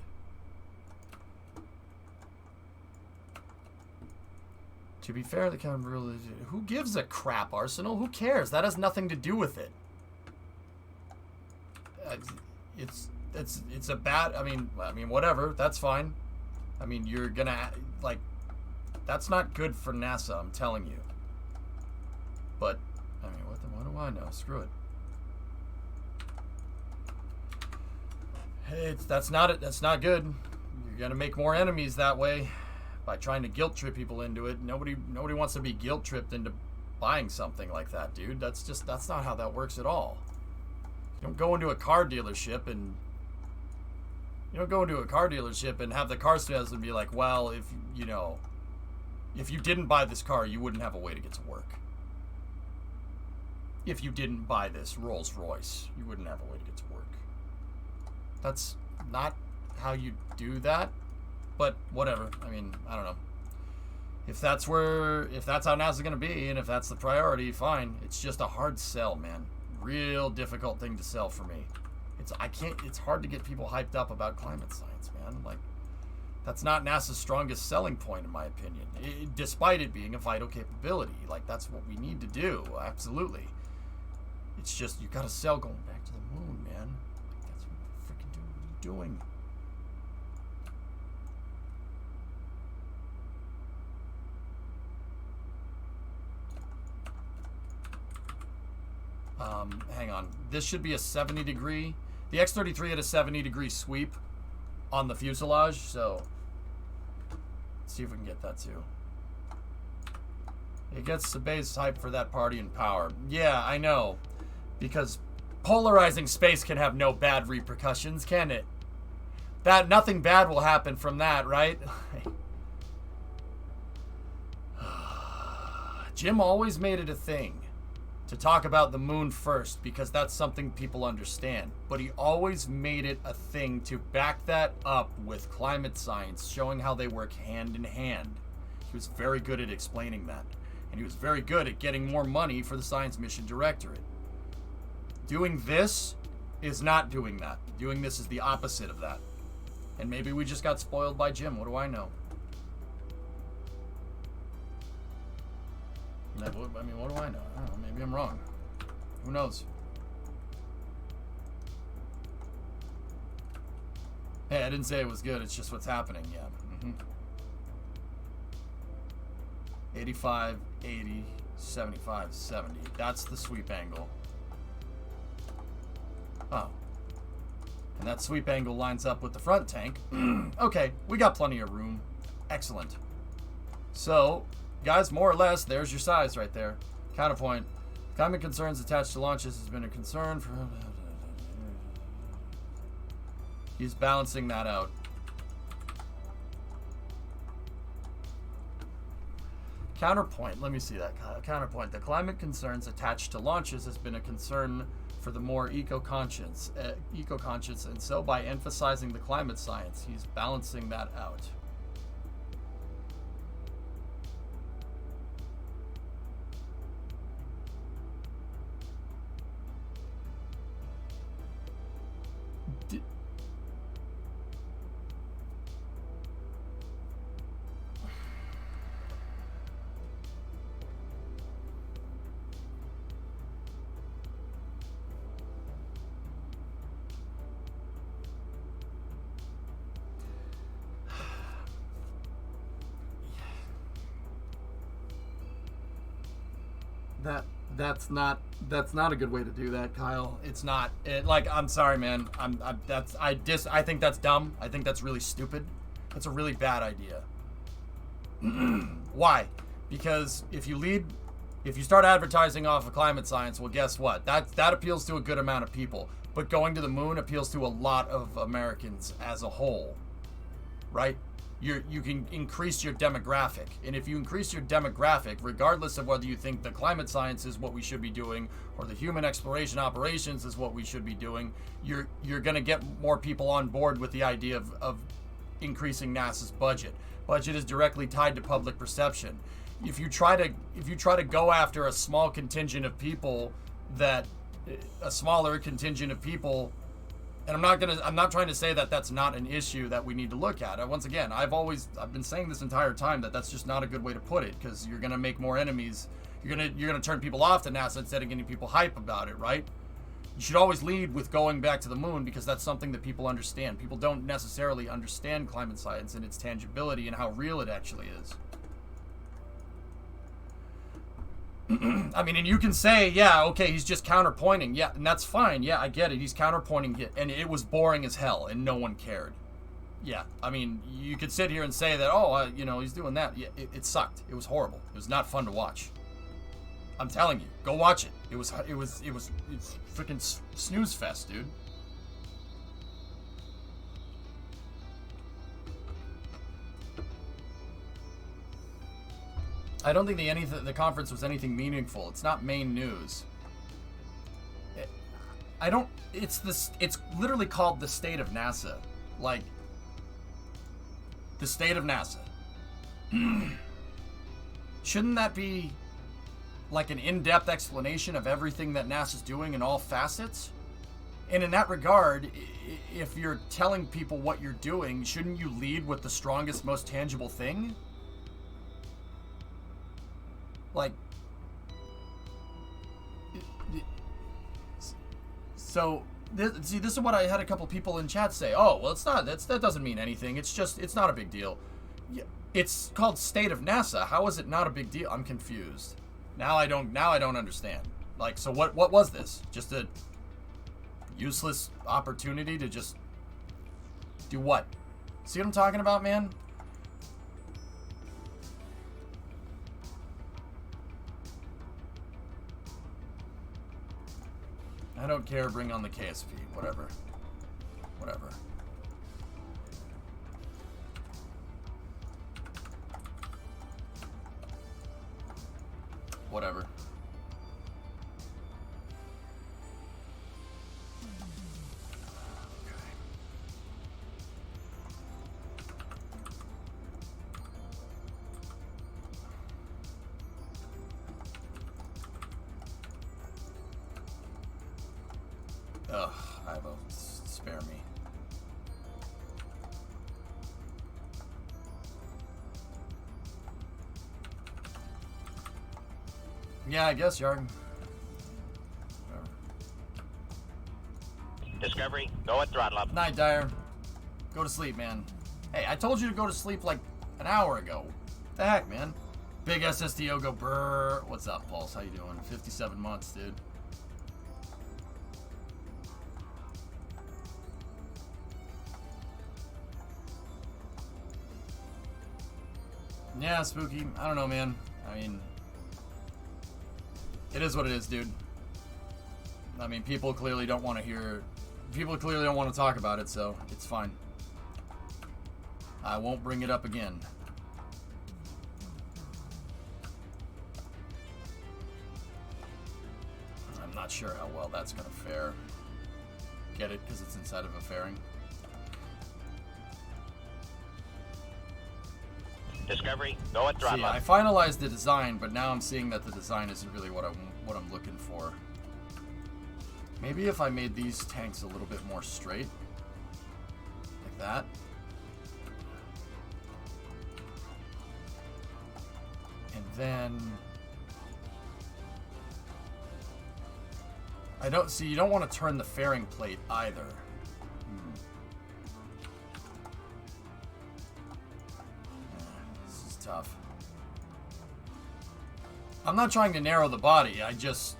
To be fair, the kind of really, who gives a crap, Arsenal? Who cares? That has nothing to do with it. It's a bad. I mean, whatever. That's fine. I mean, you're gonna that's not good for NASA. I'm telling you. But I mean, what do I know? Screw it. That's not good. You're gonna make more enemies that way. By trying to guilt trip people into it. Nobody wants to be guilt tripped into buying something like that, dude. That's not how that works at all. You don't go into a car dealership and have the car salesman be like, well, if you didn't buy this car, you wouldn't have a way to get to work. If you didn't buy this Rolls Royce, you wouldn't have a way to get to work. That's not how you do that. But whatever. I mean, I don't know. If that's how NASA's gonna be, and if that's the priority, fine. It's just a hard sell, man. Real difficult thing to sell for me. It's hard to get people hyped up about climate science, man. Like, that's not NASA's strongest selling point, in my opinion. Despite it being a vital capability, like that's what we need to do. Absolutely. It's just you gotta sell going back to the moon, man. Like, that's what you're freaking doing. Hang on. This should be a 70 degree. The X-33 had a 70 degree sweep on the fuselage, so let's see if we can get that too. It gets the base hype for that party and power. Yeah, I know. Because polarizing space can have no bad repercussions, can it? Nothing bad will happen from that, right? Jim always made it a thing to talk about the moon first because that's something people understand. But he always made it a thing to back that up with climate science, showing how they work hand in hand. He was very good at explaining that. And he was very good at getting more money for the Science Mission Directorate. Doing this is not doing that. Doing this is the opposite of that. And maybe we just got spoiled by Jim. What do I know? I mean, what do I know? I don't know. Maybe I'm wrong. Who knows? Hey, I didn't say it was good. It's just what's happening. Yeah. 85, 80, 75, 70. That's the sweep angle. Oh. And that sweep angle lines up with the front tank. Okay, we got plenty of room. Excellent. So, guys, more or less, there's your size right there. Counterpoint. Climate concerns attached to launches has been a concern for... He's balancing that out. Counterpoint. Let me see that. Counterpoint. The climate concerns attached to launches has been a concern for the more eco-conscious, and so by emphasizing the climate science, he's balancing that out. That's not a good way to do that, Kyle. It's not. I'm sorry, man. I think that's dumb. I think that's really stupid. That's a really bad idea. Why? Because if you start advertising off of climate science, well, guess what? That appeals to a good amount of people. But going to the moon appeals to a lot of Americans as a whole, right? You can increase your demographic. And if you increase your demographic, regardless of whether you think the climate science is what we should be doing or the human exploration operations is what we should be doing, you're going to get more people on board with the idea of increasing NASA's budget. Budget is directly tied to public perception. If you try to go after a small contingent of people a smaller contingent of people, and I'm not trying to say that that's not an issue that we need to look at. Once again, I've been saying this entire time that that's just not a good way to put it, because you're going to make more enemies. You're going to turn people off to NASA instead of getting people hype about it, right? You should always lead with going back to the moon, because that's something that people understand. People don't necessarily understand climate science and its tangibility and how real it actually is. I mean, and you can say, yeah, okay, he's just counterpointing. Yeah, and that's fine. Yeah, I get it. He's counterpointing it, and it was boring as hell, and no one cared. Yeah, I mean, you could sit here and say that, he's doing that. Yeah, it sucked. It was horrible. It was not fun to watch. I'm telling you, go watch it. It's freaking snooze fest, dude. I don't think the conference was anything meaningful. It's not main news. It's literally called the State of NASA. Like, the State of NASA. Shouldn't that be like an in-depth explanation of everything that NASA's doing in all facets? And in that regard, if you're telling people what you're doing, shouldn't you lead with the strongest, most tangible thing? Like, so this is what I had a couple people in chat say. Oh, well, it's not. That doesn't mean anything. It's not a big deal. Yeah, it's called State of NASA. How is it not a big deal? I'm confused. Now I don't understand. Like, so what was this? Just a useless opportunity to just do what? See what I'm talking about, man? I don't care, bring on the KSP, whatever. Whatever. Whatever. Ugh, I have a spare me. Yeah, I guess, Yarg. Discovery, go at throttle up. Night, Dyer. Go to sleep, man. Hey, I told you to go to sleep like an hour ago. What the heck, man? Big SSDO go brrr. What's up, Pulse? How you doing? 57 months, dude. Yeah, Spooky. I don't know, man. I mean, it is what it is, dude. I mean, people clearly don't want to talk about it, so it's fine. I won't bring it up again. I'm not sure how well that's going to fare. Get it? Because it's inside of a fairing. Discovery, go at throttle up. I finalized the design, but now I'm seeing that the design isn't really what I'm looking for. Maybe if I made these tanks a little bit more straight, like that. And then you don't want to turn the fairing plate either. This is tough. I'm not trying to narrow the body. I just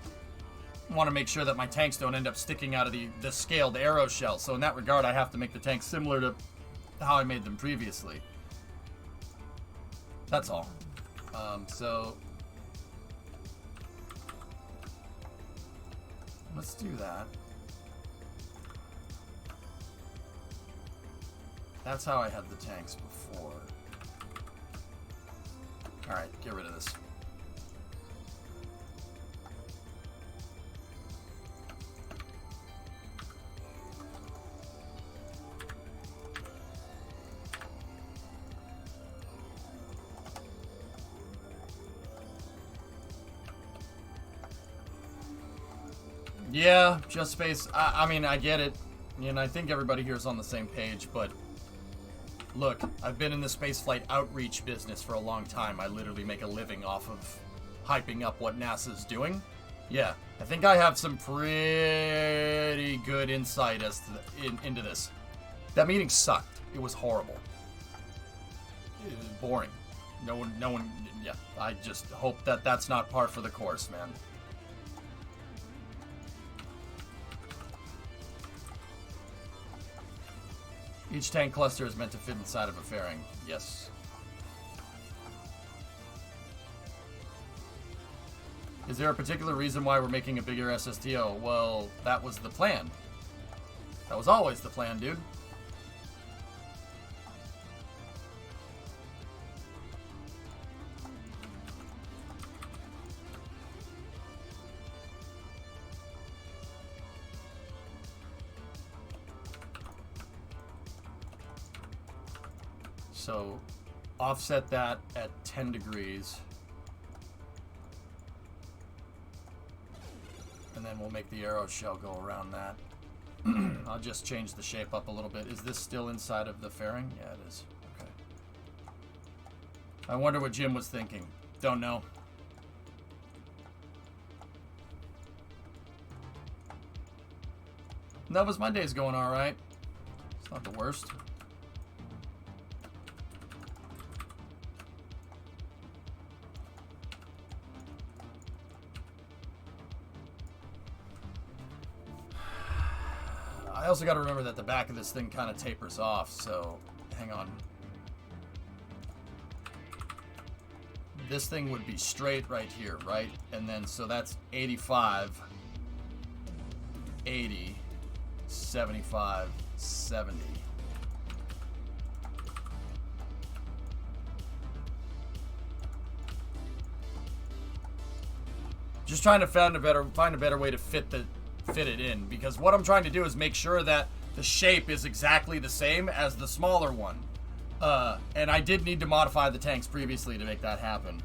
want to make sure that my tanks don't end up sticking out of the scaled arrow shell. So in that regard, I have to make the tanks similar to how I made them previously. That's all. So let's do that. That's how I had the tanks before. Alright, get rid of this. Yeah, just space. I mean, I get it. And I think everybody here is on the same page, but look, I've been in the spaceflight outreach business for a long time. I literally make a living off of hyping up what NASA's doing. Yeah, I think I have some pretty good insight as to into this. That meeting sucked. It was horrible. It was boring. No one, yeah. I just hope that that's not par for the course, man. Each tank cluster is meant to fit inside of a fairing. Yes. Is there a particular reason why we're making a bigger SSTO? Well, that was the plan. That was always the plan, dude. So, offset that at 10 degrees. And then we'll make the arrow shell go around that. I'll just change the shape up a little bit. Is this still inside of the fairing? Yeah, it is. Okay. I wonder what Jim was thinking. Don't know. That was my day's going alright. It's not the worst. I also got to remember that the back of this thing kind of tapers off, so hang on. This thing would be straight right here, right? And then, so that's 85, 80, 75, 70. Just trying to find a better way to fit it in, because what I'm trying to do is make sure that the shape is exactly the same as the smaller one. And I did need to modify the tanks previously to make that happen.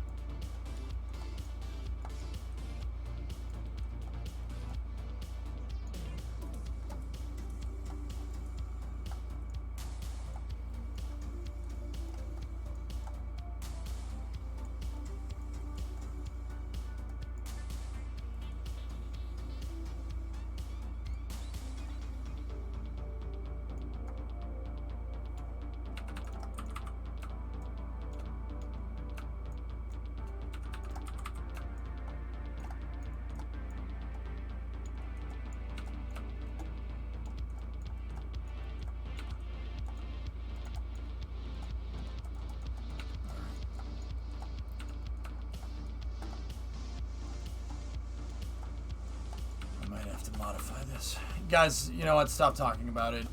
Modify this, guys. You know what? Stop talking about it.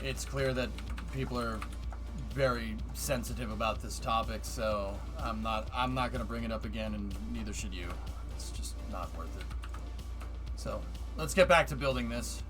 It's clear that people are very sensitive about this topic, so I'm not going to bring it up again, and neither should you. It's just not worth it. So let's get back to building this.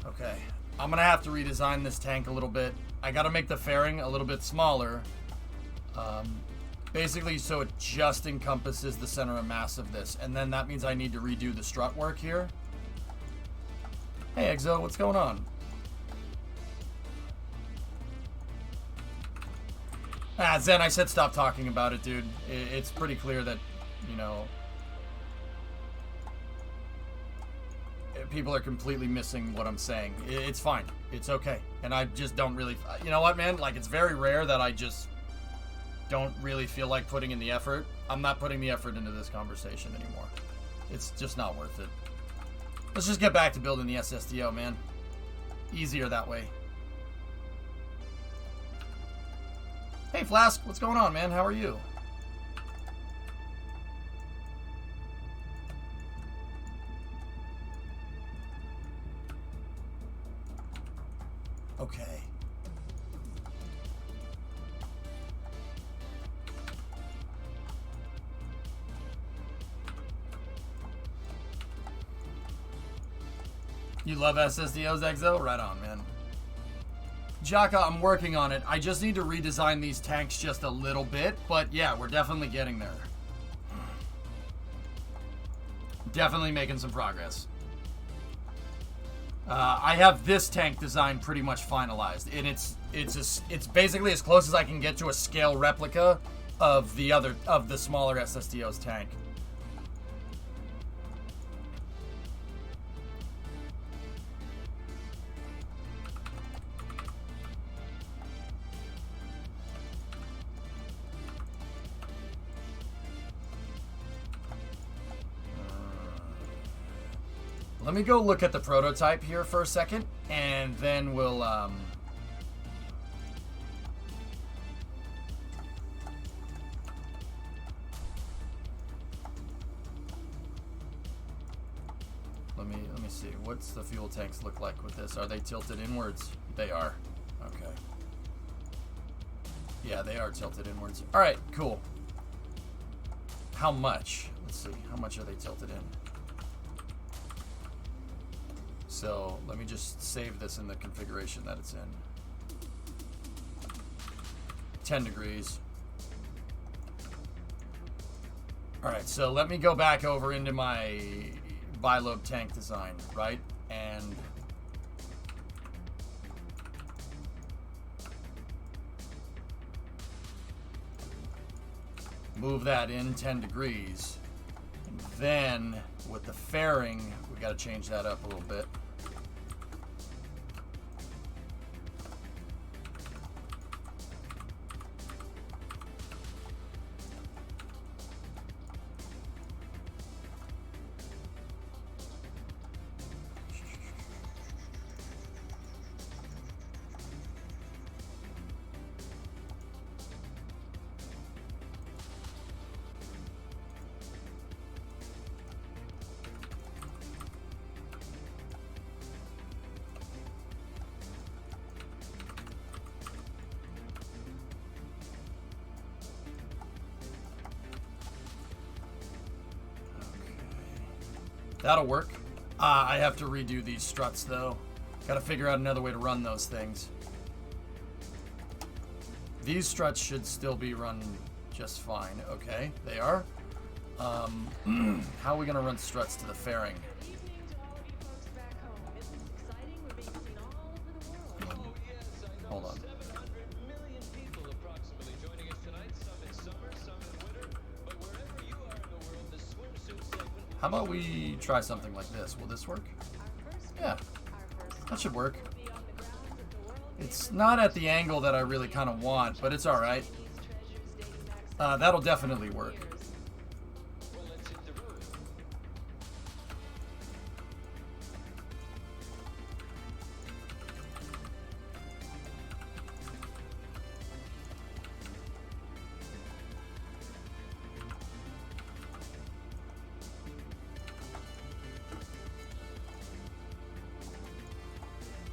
Okay, I'm gonna have to redesign this tank a little bit. I gotta make the fairing a little bit smaller, basically so it just encompasses the center of mass of this, and then that means I need to redo the strut work here. Hey, Exo, what's going on? Ah, Zen, I said stop talking about it, dude. It's pretty clear that, you know, people are completely missing what I'm saying. It's fine. It's okay. And I just don't really... You know what, man? Like, it's very rare that I just don't really feel like putting in the effort. I'm not putting the effort into this conversation anymore. It's just not worth it. Let's just get back to building the SSDO, man. Easier that way. Hey, Flask, what's going on, man? How are you? Okay. You love SSDOs, Exo? Right on, man. Jaka, I'm working on it. I just need to redesign these tanks just a little bit, but yeah, we're definitely getting there. Definitely making some progress. I have this tank design pretty much finalized, and it's basically as close as I can get to a scale replica of the smaller SSDO's tank. Let me go look at the prototype here for a second, and then we'll, let me see. What's the fuel tanks look like with this? Are they tilted inwards? They are. Okay. Yeah, they are tilted inwards. All right, cool. How much? Let's see. How much are they tilted in? So let me just save this in the configuration that it's in. 10 degrees. All right, so let me go back over into my bilobe tank design, right? And move that in 10 degrees. And then with the fairing, we got to change that up a little bit. That'll work. I have to redo these struts, though. Got to figure out another way to run those things. These struts should still be run just fine. Okay, they are. How are we going to run struts to the fairing? Hold on. How about we try something like this? Will this work? Yeah, that should work. It's not at the angle that I really kind of want, but it's all right. That'll definitely work.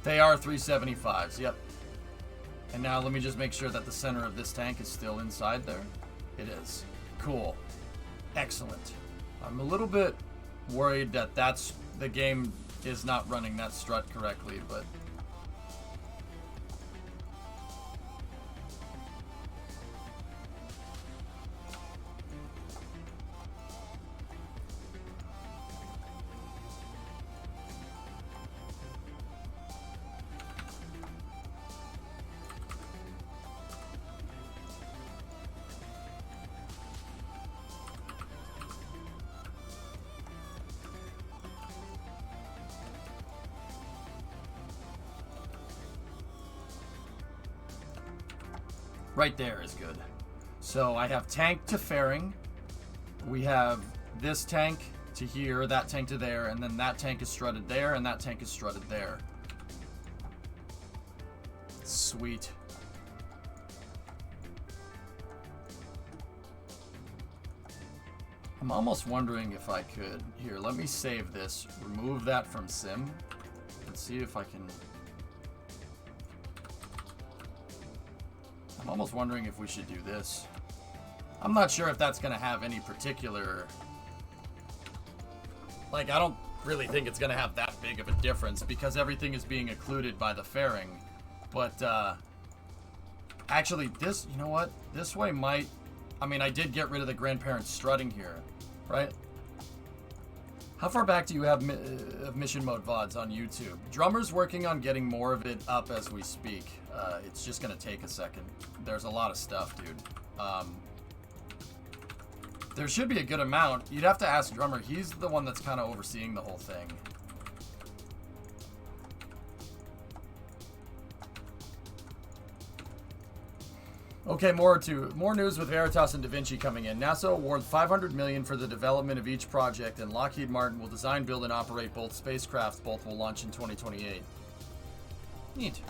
They are 375s, yep. And now let me just make sure that the center of this tank is still inside there. It is. Cool. Excellent. I'm a little bit worried that the game is not running that strut correctly, but... Right there is good. So I have tank to fairing. We have this tank to here, that tank to there, and then that tank is strutted there, and that tank is strutted there. Sweet. I'm almost wondering if I could... Here, let me save this, remove that from sim, and see if I can... I'm almost wondering if we should do this. I'm not sure if that's going to have any particular... Like, I don't really think it's going to have that big of a difference because everything is being occluded by the fairing. But, actually, this... You know what? This way might... I mean, I did get rid of the grandparents strutting here, right? How far back do you have mission mode VODs on YouTube? Drummer's working on getting more of it up as we speak. It's just going to take a second. There's a lot of stuff, dude. There should be a good amount. You'd have to ask Drummer. He's the one that's kind of overseeing the whole thing. Okay, more news with Veritas and Da Vinci coming in. NASA awards $500 million for the development of each project, and Lockheed Martin will design, build, and operate both spacecraft. Both will launch in 2028. Neat.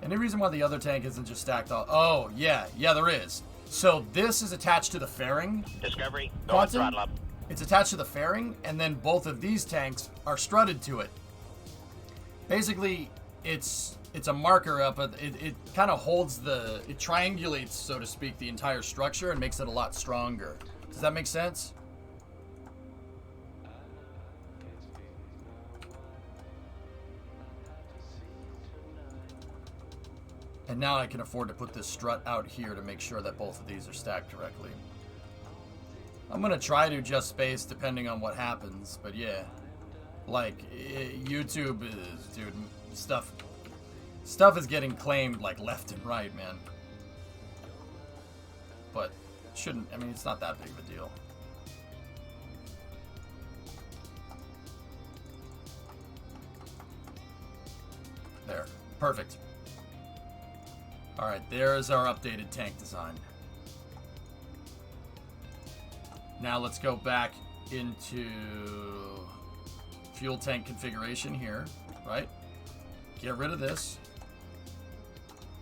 Any reason why the other tank isn't just stacked all... Oh, yeah, there is. So this is attached to the fairing. Discovery, go on throttle up. It's attached to the fairing, and then both of these tanks are strutted to it. Basically, it's a marker up. It kind of holds it triangulates, so to speak, the entire structure and makes it a lot stronger. Does that make sense? And now I can afford to put this strut out here to make sure that both of these are stacked correctly. I'm going to try to adjust space depending on what happens, but yeah. Like, YouTube is, dude, Stuff is getting claimed, like, left and right, man. But, shouldn't... I mean, it's not that big of a deal. There. Perfect. Alright, there is our updated tank design. Now let's go back into fuel tank configuration here, right? Get rid of this.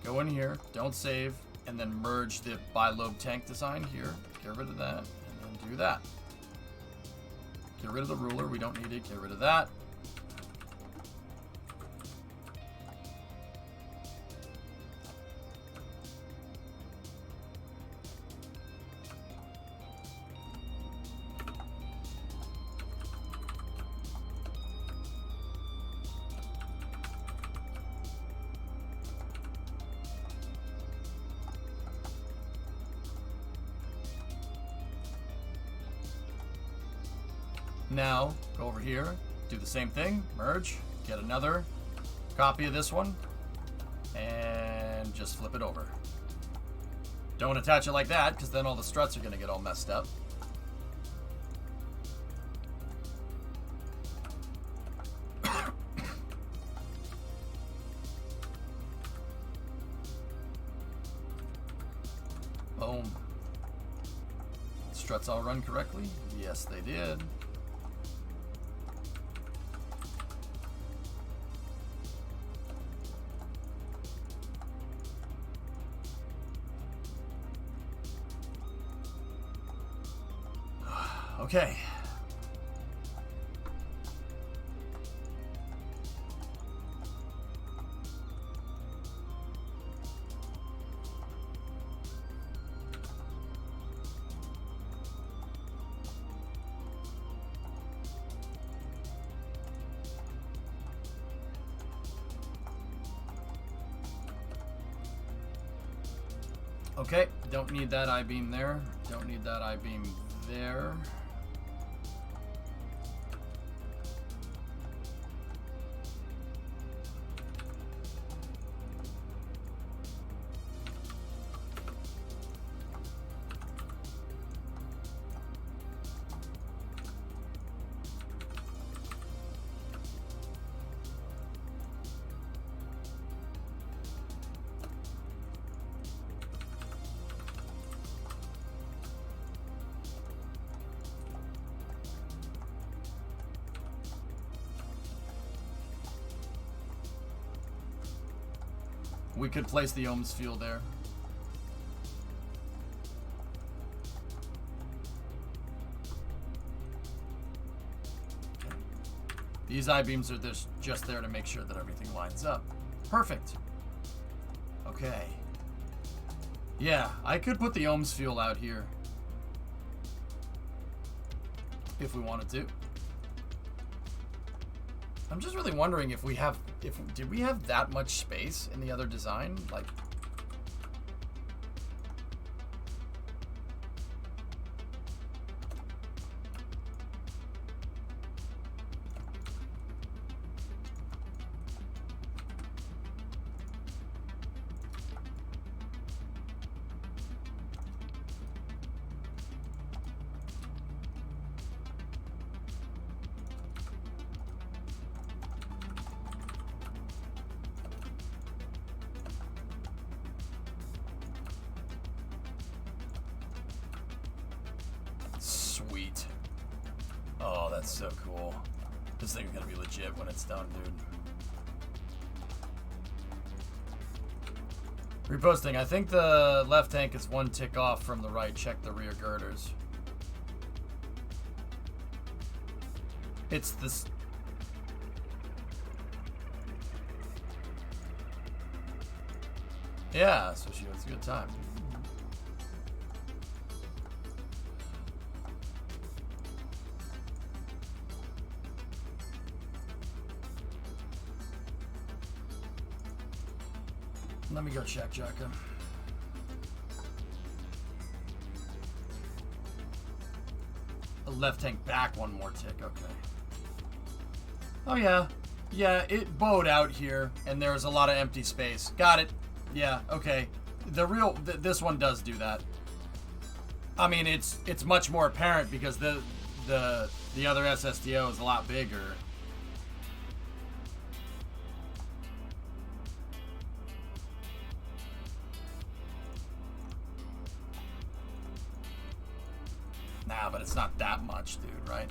Go in here, don't save, and then merge the bi-lobe tank design here. Get rid of that, and then do that. Get rid of the ruler, we don't need it. Get rid of that. Now, go over here, do the same thing, merge, get another copy of this one, and just flip it over. Don't attach it like that, because then all the struts are going to get all messed up. Boom. Struts all run correctly? Yes, they did. Okay. Okay, don't need that I-beam there. Don't need that I-beam there. we could place the ohms field there. Okay. These I-beams are just there to make sure that everything lines up. Perfect. Okay. Yeah, I could put the ohms field out here if we wanted to. I'm just really wondering if we have, did we have that much space in the other design? Like, sweet. Oh, that's so cool. This thing's gonna be legit when it's done, dude. Reposting. I think the left tank is one tick off from the right. Check the rear girders. It's this. Yeah, so she has a good time. Let me go check, Jacka. The left tank back one more tick, okay. Oh yeah. Yeah, it bowed out here, and there's a lot of empty space. Got it. Yeah, okay. This one does do that. I mean, it's much more apparent because the other SSDO is a lot bigger. Nah, but it's not that much, dude, right?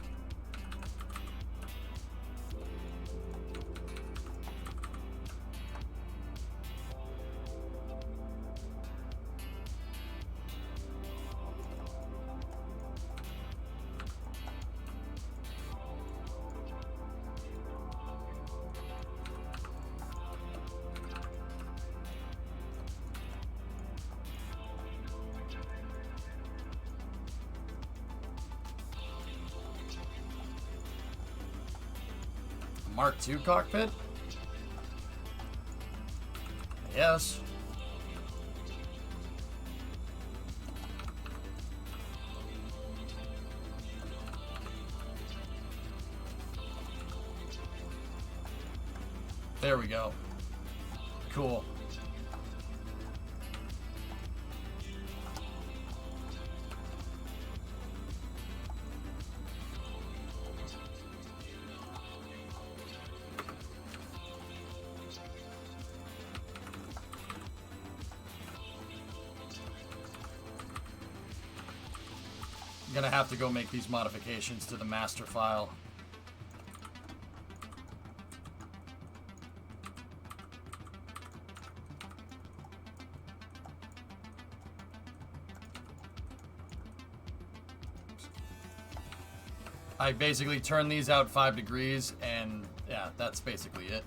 Mark II cockpit? Yes. There we go. Cool. I'm gonna have to go make these modifications to the master file. I basically turn these out 5 degrees, and yeah, that's basically it.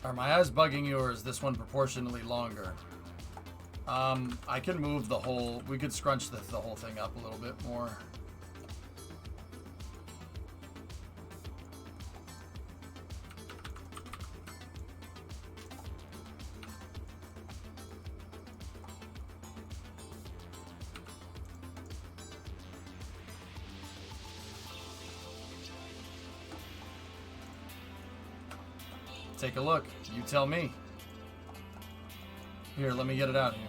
Are my eyes bugging you, or is this one proportionally longer? I can move the whole... We could scrunch the whole thing up a little bit more. Take a look. You tell me. Here, let me get it out here.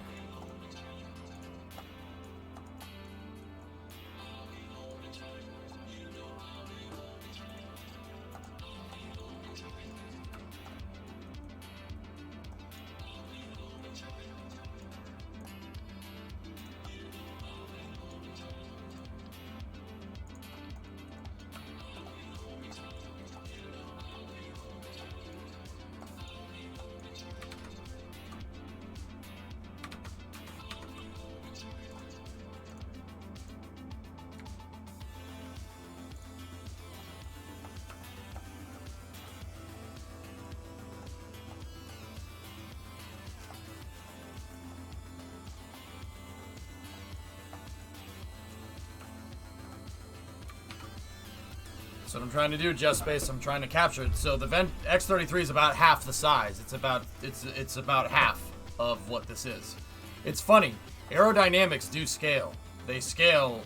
That's what I'm trying to do, just space. I'm trying to capture it. So the Vent X33 is about half the size. It's about half of what this is. It's funny. Aerodynamics do scale. They scale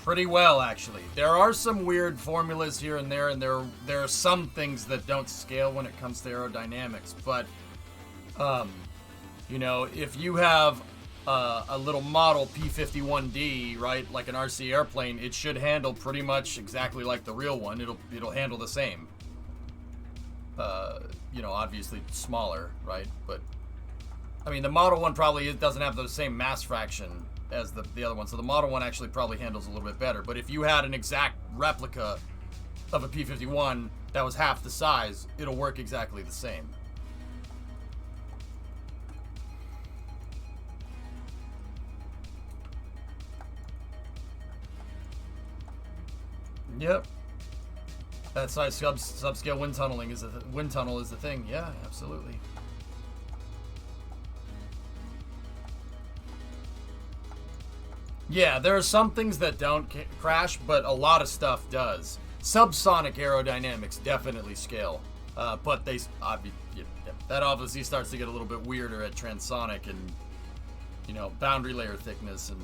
pretty well, actually. There are some weird formulas here and there are some things that don't scale when it comes to aerodynamics. But, you know, if you have a little model P-51D, right, like an RC airplane, it should handle pretty much exactly like the real one. It'll handle the same. You know, obviously smaller, right? But I mean, the Model 1 probably doesn't have the same mass fraction as the other one, so the Model 1 actually probably handles a little bit better. But if you had an exact replica of a P-51 that was half the size, it'll work exactly the same. Yep. That size subscale wind tunneling is wind tunnel is the thing. Yeah, absolutely. Yeah, there are some things that don't crash, but a lot of stuff does. Subsonic aerodynamics definitely scale, but they that obviously starts to get a little bit weirder at transonic and, you know, boundary layer thickness. And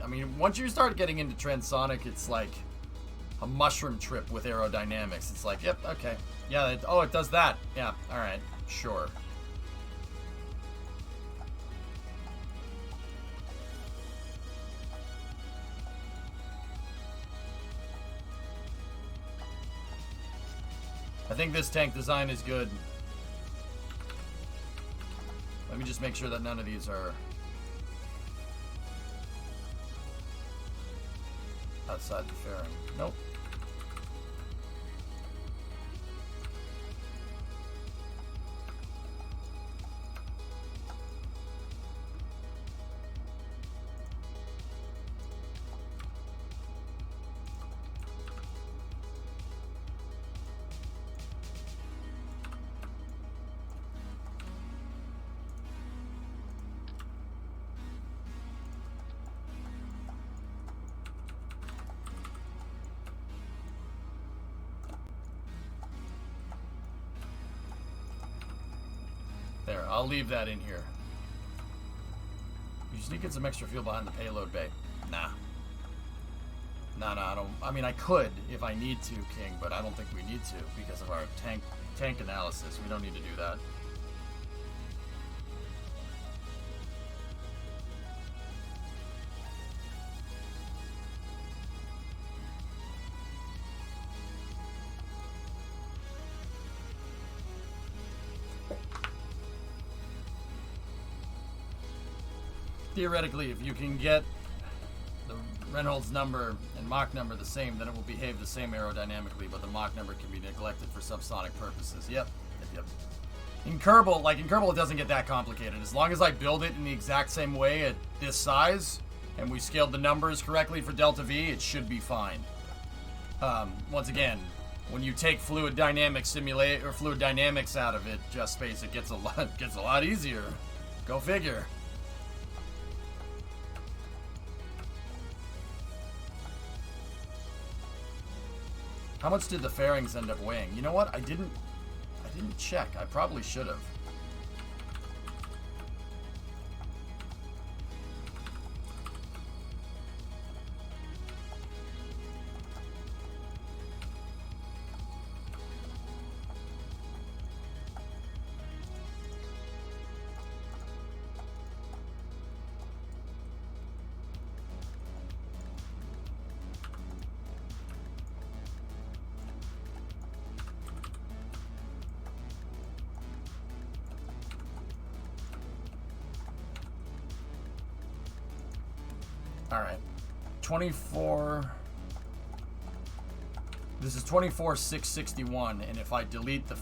I mean, once you start getting into transonic, it's like a mushroom trip with aerodynamics. It's like, yep, okay, yeah, it does that. Yeah, all right, sure. I think this tank design is good. Let me just make sure that none of these are outside the fairing. Nope. There, I'll leave that in here. You just need to get some extra fuel behind the payload bay. Nah. Nah, I don't. I mean, I could if I need to, King, but I don't think we need to because of our tank analysis. We don't need to do that. Theoretically, if you can get the Reynolds number and Mach number the same, then it will behave the same aerodynamically, but the Mach number can be neglected for subsonic purposes. Yep. In Kerbal, it doesn't get that complicated. As long as I build it in the exact same way at this size, and we scaled the numbers correctly for Delta V, it should be fine. Once again, when you take fluid dynamics out of it, just space, it gets a lot easier. Go figure. How much did the fairings end up weighing? You know what? I didn't check. I probably should have. All right, 24. This is 24,661, and if I delete the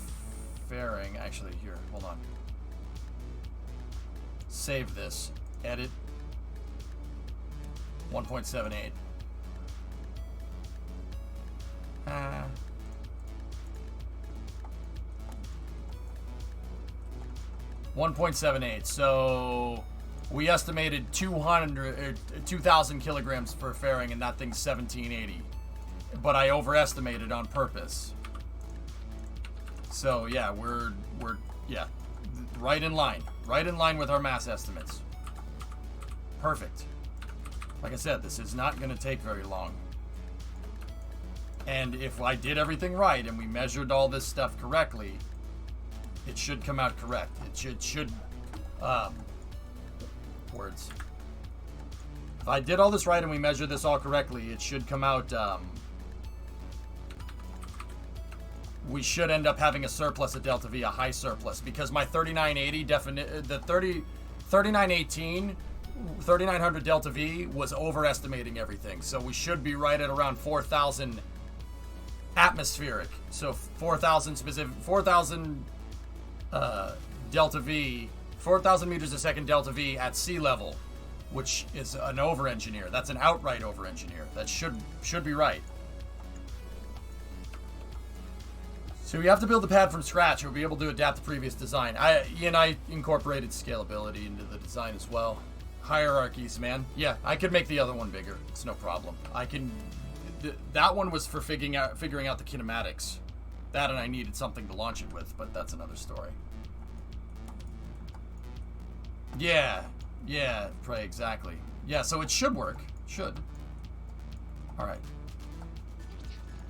fairing, actually here, hold on. Save this, edit, 1.78. 1.78. So we estimated 2,000 kilograms per fairing, and that thing's 1780. but I overestimated on purpose. So yeah, we're yeah, right in line with our mass estimates. Perfect. Like I said, this is not going to take very long. And if I did everything right and we measured all this stuff correctly, it should come out correct. It should words. If I did all this right and we measured this all correctly, it should come out, we should end up having a surplus at Delta V, a high surplus, because my 3980 3900 Delta V was overestimating everything. So we should be right at around 4,000 atmospheric. So 4,000 specific, 4,000 Delta V, 4,000 meters a second Delta V at sea level, which is an over-engineer. That's an outright over-engineer. That should be right. So we have to build the pad from scratch. We'll be able to adapt the previous design. I incorporated scalability into the design as well. Hierarchies, man. Yeah, I could make the other one bigger. It's no problem. I can. That one was for figuring out the kinematics. That, and I needed something to launch it with, but that's another story. Yeah, right, exactly. Yeah, so it should work. Should. All right.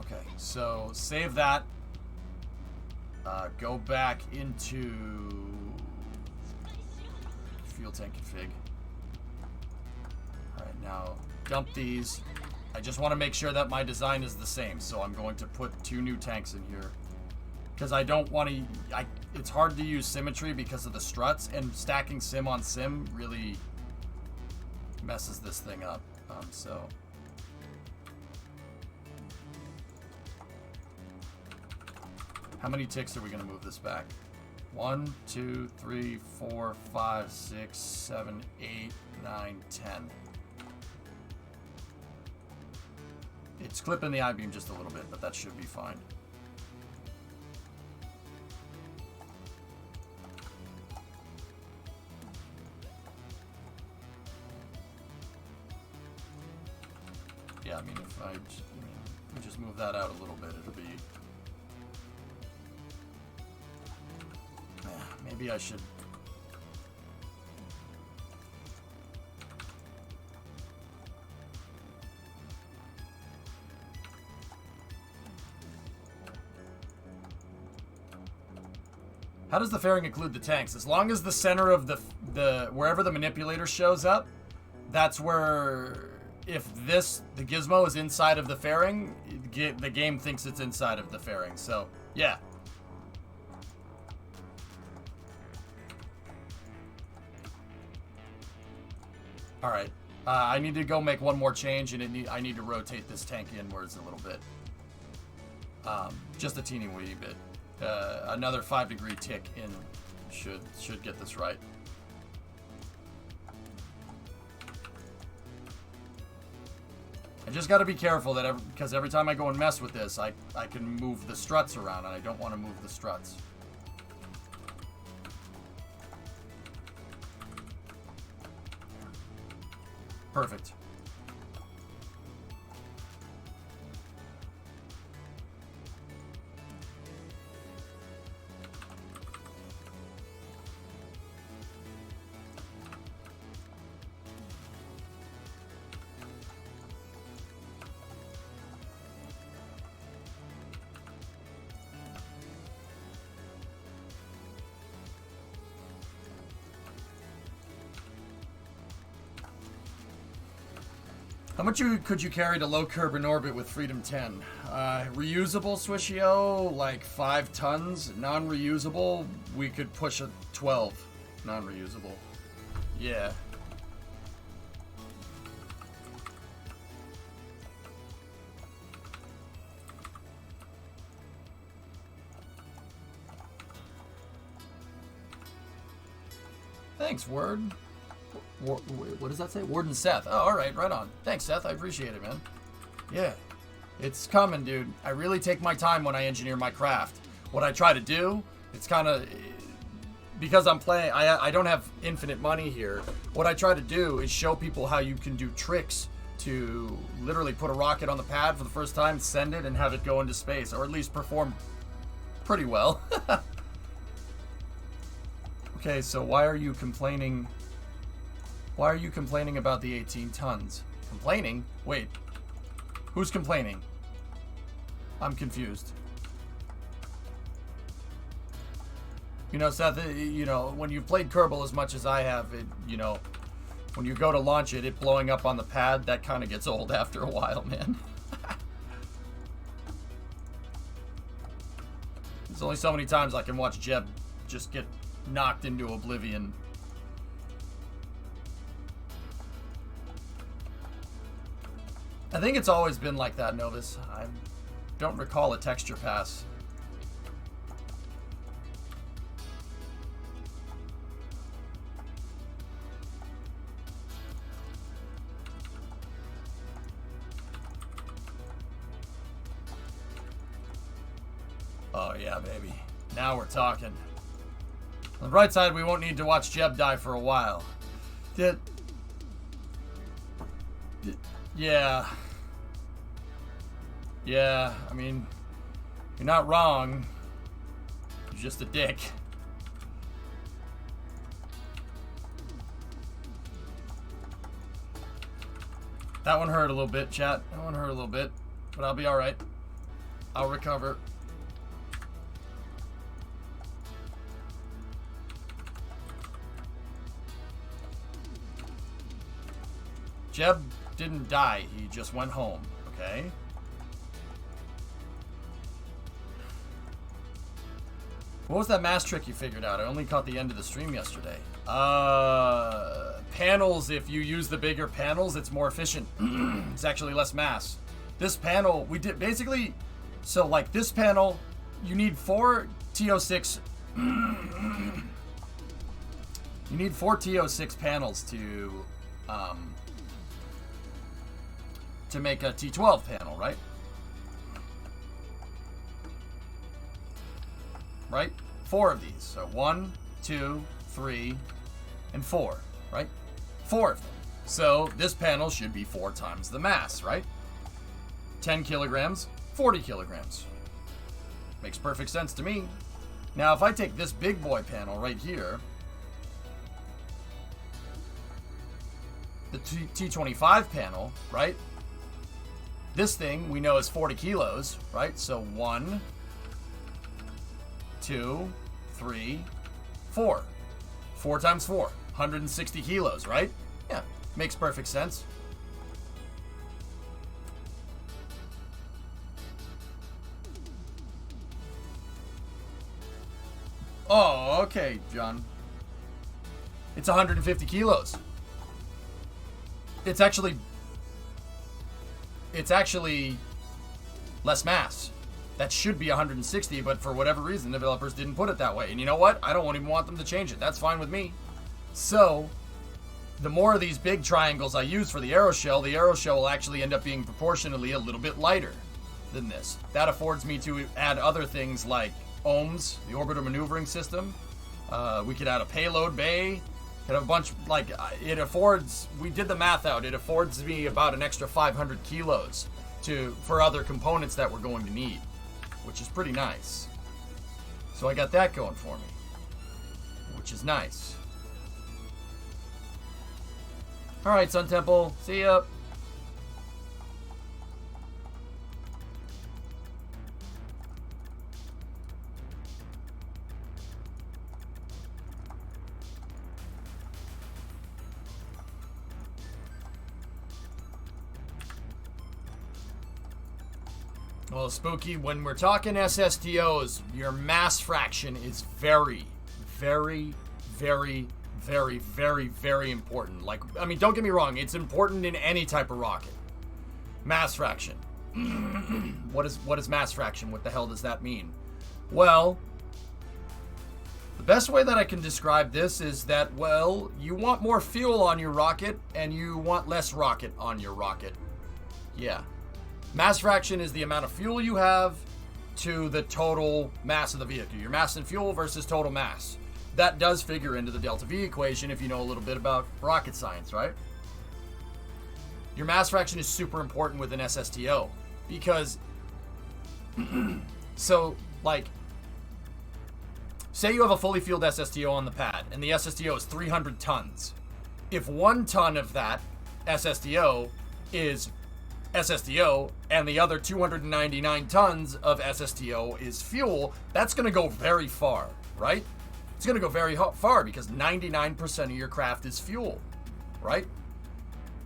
Okay, so save that. Go back into fuel tank config. Alright, now dump these. I just want to make sure that my design is the same, so I'm going to put 2 new tanks in here. Because I don't want to... it's hard to use symmetry because of the struts, and stacking sim on sim really messes this thing up. So... how many ticks are we going to move this back? 1, 2, 3, 4, 5, 6, 7, 8, 9, 10. It's clipping the I-beam just a little bit, but that should be fine. Yeah, I mean, if we just move that out a little bit, it'll be... maybe I should... How does the fairing include the tanks? As long as the center of the wherever the manipulator shows up, that's where... if the gizmo is inside of the fairing, the game thinks it's inside of the fairing. So, yeah. All right, I need to go make one more change, and I need to rotate this tank inwards a little bit. Just a teeny wee bit. Another 5-degree tick in should get this right. I just got to be careful that because every time I go and mess with this, I can move the struts around, and I don't want to move the struts. Perfect. How much could you carry to low curb in orbit with Freedom 10? Reusable Swishio, like 5 tons. Non-reusable, we could push a 12. Non-reusable. Yeah. Thanks, Word. What does that say? Warden Seth. Oh, alright, right on. Thanks, Seth. I appreciate it, man. Yeah. It's coming, dude. I really take my time when I engineer my craft. What I try to do, it's kind of... because I'm playing... I don't have infinite money here. What I try to do is show people how you can do tricks to literally put a rocket on the pad for the first time, send it, and have it go into space, or at least perform pretty well. Okay, so why are you complaining? Why are you complaining about the 18 tons? Complaining? Wait. Who's complaining? I'm confused. You know, Seth, you know, when you've played Kerbal as much as I have, it, you know, when you go to launch it, it blowing up on the pad, that kind of gets old after a while, man. There's only so many times I can watch Jeb just get knocked into oblivion. I think it's always been like that, Novus. I don't recall a texture pass. Oh yeah, baby. Now we're talking. On the bright side, we won't need to watch Jeb die for a while. Yeah. Yeah, I mean, you're not wrong. You're just a dick. That one hurt a little bit, chat. That one hurt a little bit. But I'll be alright. I'll recover. Jeb didn't die. He just went home. Okay? What was that mass trick you figured out? I only caught the end of the stream yesterday. Panels, if you use the bigger panels, it's more efficient. It's actually less mass. This panel, we did basically, so like this panel, you need 4 TO6. You need 4 TO6 panels to make a T12 panel, right? Right? 4 of these. So 1, 2, 3, and 4, right? 4 of them. So this panel should be 4 times the mass, right? 10 kilograms, 40 kilograms. Makes perfect sense to me. Now, if I take this big boy panel right here, the T25 panel, right? This thing we know is 40 kilos, right? So 1, 2, 3, 4. 4 times 4. 160 kilos, right? Yeah, makes perfect sense. Oh, okay, John. It's 150 kilos. It's actually less mass. That should be 160, but for whatever reason, developers didn't put it that way. And you know what? I don't even want them to change it. That's fine with me. So, the more of these big triangles I use for the aeroshell will actually end up being proportionally a little bit lighter than this. That affords me to add other things like ohms, the orbiter maneuvering system. We could add a payload bay. Could have a bunch, like, it affords, we did the math out, it affords me about an extra 500 kilos for other components that we're going to need, which is pretty nice. So I got that going for me, which is nice. Alright, Sun Temple, see ya. Well, Spooky, when we're talking SSTOs, your mass fraction is very, very, very, very, very, very important. Like, I mean, don't get me wrong, it's important in any type of rocket. Mass fraction. What is mass fraction? What the hell does that mean? Well, the best way that I can describe this is that, well, you want more fuel on your rocket, and you want less rocket on your rocket. Yeah. Mass fraction is the amount of fuel you have to the total mass of the vehicle. Your mass and fuel versus total mass. That does figure into the delta V equation if you know a little bit about rocket science, right? Your mass fraction is super important with an SSTO because, so like, say you have a fully fueled SSTO on the pad and the SSTO is 300 tons. If 1 ton of that SSTO is SSTO and the other 299 tons of SSTO is fuel, that's going to go very far, right? It's going to go very far because 99% of your craft is fuel, right?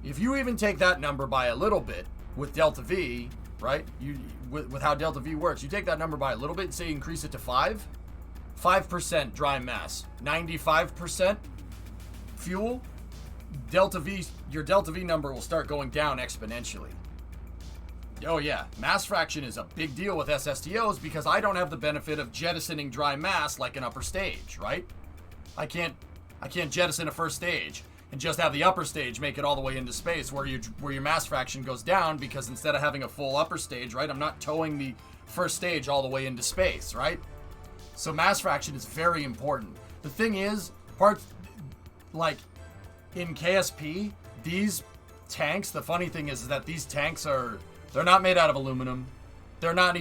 If you even take that number by a little bit with delta V, right? With how delta V works, you take that number by a little bit and say you increase it to 5% dry mass, 95% fuel, your delta V number will start going down exponentially. Oh yeah, mass fraction is a big deal with SSTOs because I don't have the benefit of jettisoning dry mass like an upper stage, right? I can't jettison a first stage and just have the upper stage make it all the way into space where your mass fraction goes down because instead of having a full upper stage, right, I'm not towing the first stage all the way into space, right? So mass fraction is very important. The thing is, parts like in KSP, these tanks, the funny thing is that these tanks they're not made out of aluminum. They're not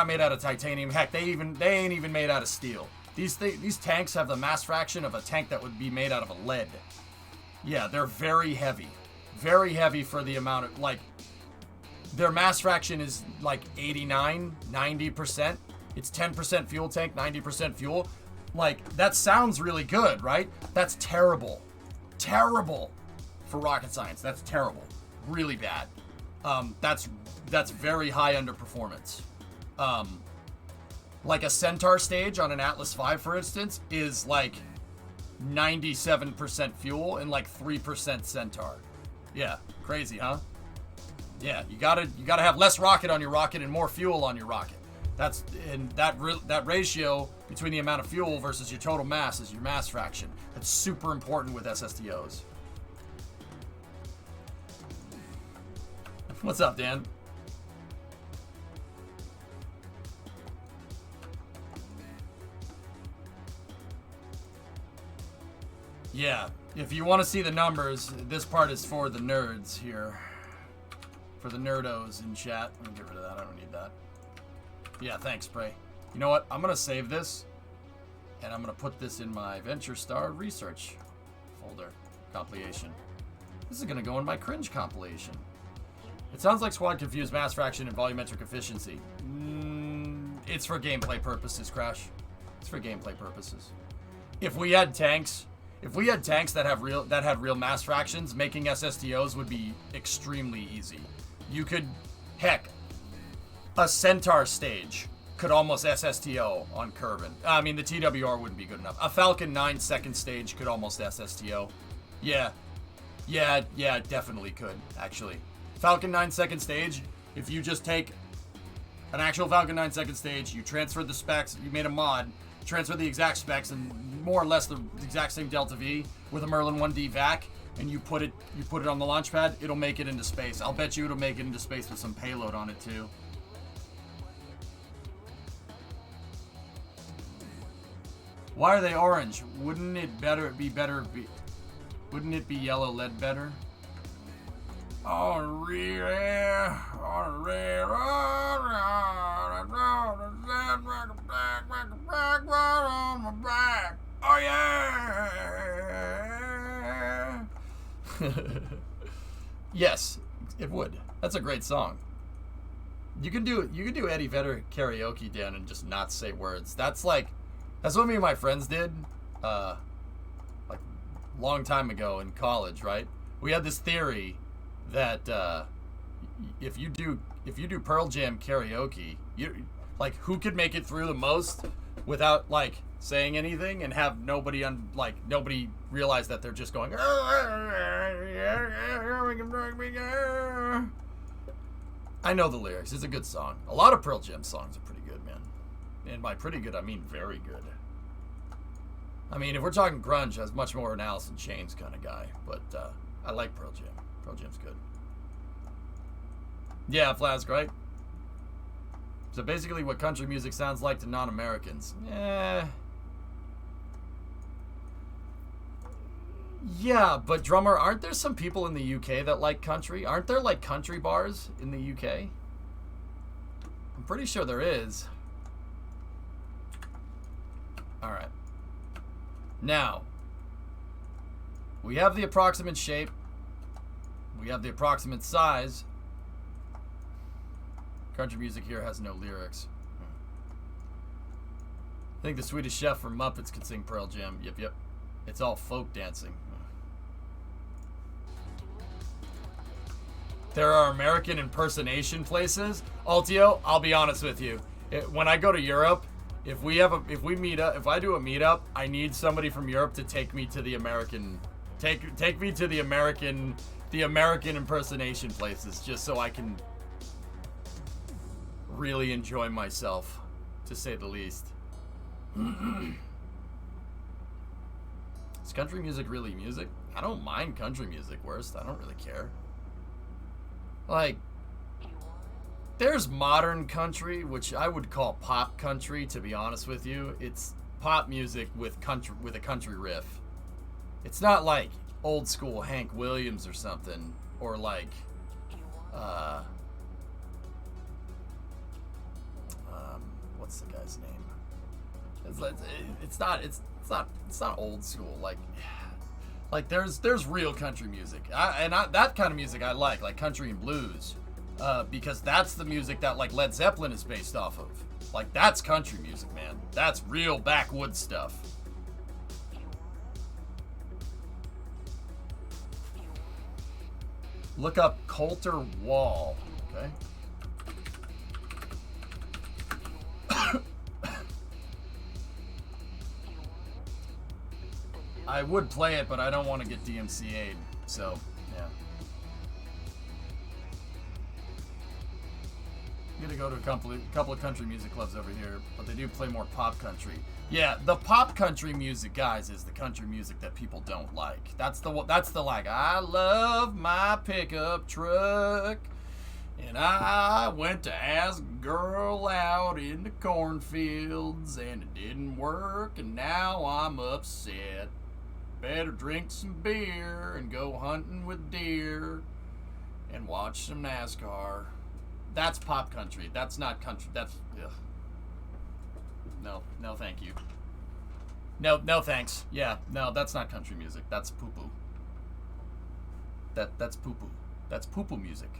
made out of titanium. Heck, they ain't even made out of steel. These tanks have the mass fraction of a tank that would be made out of a lead. Yeah, they're very heavy. Very heavy for the amount of, like, their mass fraction is like 89, 90%. It's 10% fuel tank, 90% fuel. Like, that sounds really good, right? That's terrible. Terrible for rocket science. That's terrible. Really bad. That's very high underperformance. Like a Centaur stage on an Atlas V, for instance, is like 97% fuel and like 3% Centaur. Yeah, crazy, huh? Yeah, you gotta have less rocket on your rocket and more fuel on your rocket. That ratio between the amount of fuel versus your total mass is your mass fraction. That's super important with SSTOs. What's up, Dan? Yeah, if you want to see the numbers, this part is for the nerds here. For the nerdos in chat. Let me get rid of that. I don't need that. Yeah, thanks, Spray. You know what? I'm going to save this, and I'm going to put this in my Venture Star research folder compilation. This is going to go in my cringe compilation. It sounds like Squad confused mass fraction and volumetric efficiency. It's for gameplay purposes, Crash. It's for gameplay purposes. If we had tanks that had real mass fractions, making SSTOs would be extremely easy. You could, heck, a Centaur stage could almost SSTO on Kerbin. I mean, the TWR wouldn't be good enough. A Falcon 9 second stage could almost SSTO. Yeah, it definitely could, actually. Falcon 9 second stage, if you just take an actual Falcon 9 second stage, you transfer the specs, you made a mod, transfer the exact specs and more or less the exact same delta V with a Merlin 1D vac, and you put it on the launch pad, it'll make it into space. I'll bet you it'll make it into space with some payload on it too. Why are they orange? Wouldn't it be yellow lead better? Oh yeah. Oh yeah. Yes, it would. That's a great song. You can do Eddie Vedder karaoke, Dan, and just not say words. That's what me and my friends did, like long time ago in college, right? We had this theory that if you do Pearl Jam karaoke, like, who could make it through the most without like saying anything and have nobody realize that they're just going. I know the lyrics. It's a good song. A lot of Pearl Jam songs are pretty good, man. And by pretty good, I mean very good. I mean, if we're talking grunge, I was much more an Alice in Chains kind of guy, but I like Pearl Jam. Pearl Jam's good. Yeah, Flask, right? So basically what country music sounds like to non-Americans. Yeah, but drummer, aren't there some people in the UK that like country? Aren't there like country bars in the UK? I'm pretty sure there is. All right. Now, we have the approximate shape. We have the approximate size. Country music here has no lyrics. I think the Swedish Chef from Muppets could sing Pearl Jam. Yep. It's all folk dancing. There are American impersonation places. Altio, I'll be honest with you. When I go to Europe, if I do a meetup, I need somebody from Europe to take me to the American, take me to the American impersonation places, just so I can really enjoy myself, to say the least. Is country music really music? I don't mind country music, worst. I don't really care. Like, there's modern country, which I would call pop country, to be honest with you. It's pop music with a country riff. It's not like old school Hank Williams or something, or like what's the guy's name? It's not old school. Like there's real country music, that kind of music I like country and blues, because that's the music that like Led Zeppelin is based off of. Like, that's country music, man. That's real backwoods stuff. Look up Coulter Wall, okay? I would play it, but I don't want to get DMCA'd, so, yeah. I'm gonna go to a couple of country music clubs over here, but they do play more pop country. Yeah, the pop country music, guys, is the country music that people don't like. That's the like, I love my pickup truck, and I went to ask a girl out in the cornfields, and it didn't work, and now I'm upset. Better drink some beer and go hunting with deer and watch some NASCAR. That's pop country. That's not country. That's, ugh. No, thank you. No, thanks. Yeah, no, that's not country music. That's poo-poo. That's poo-poo. That's poo-poo music.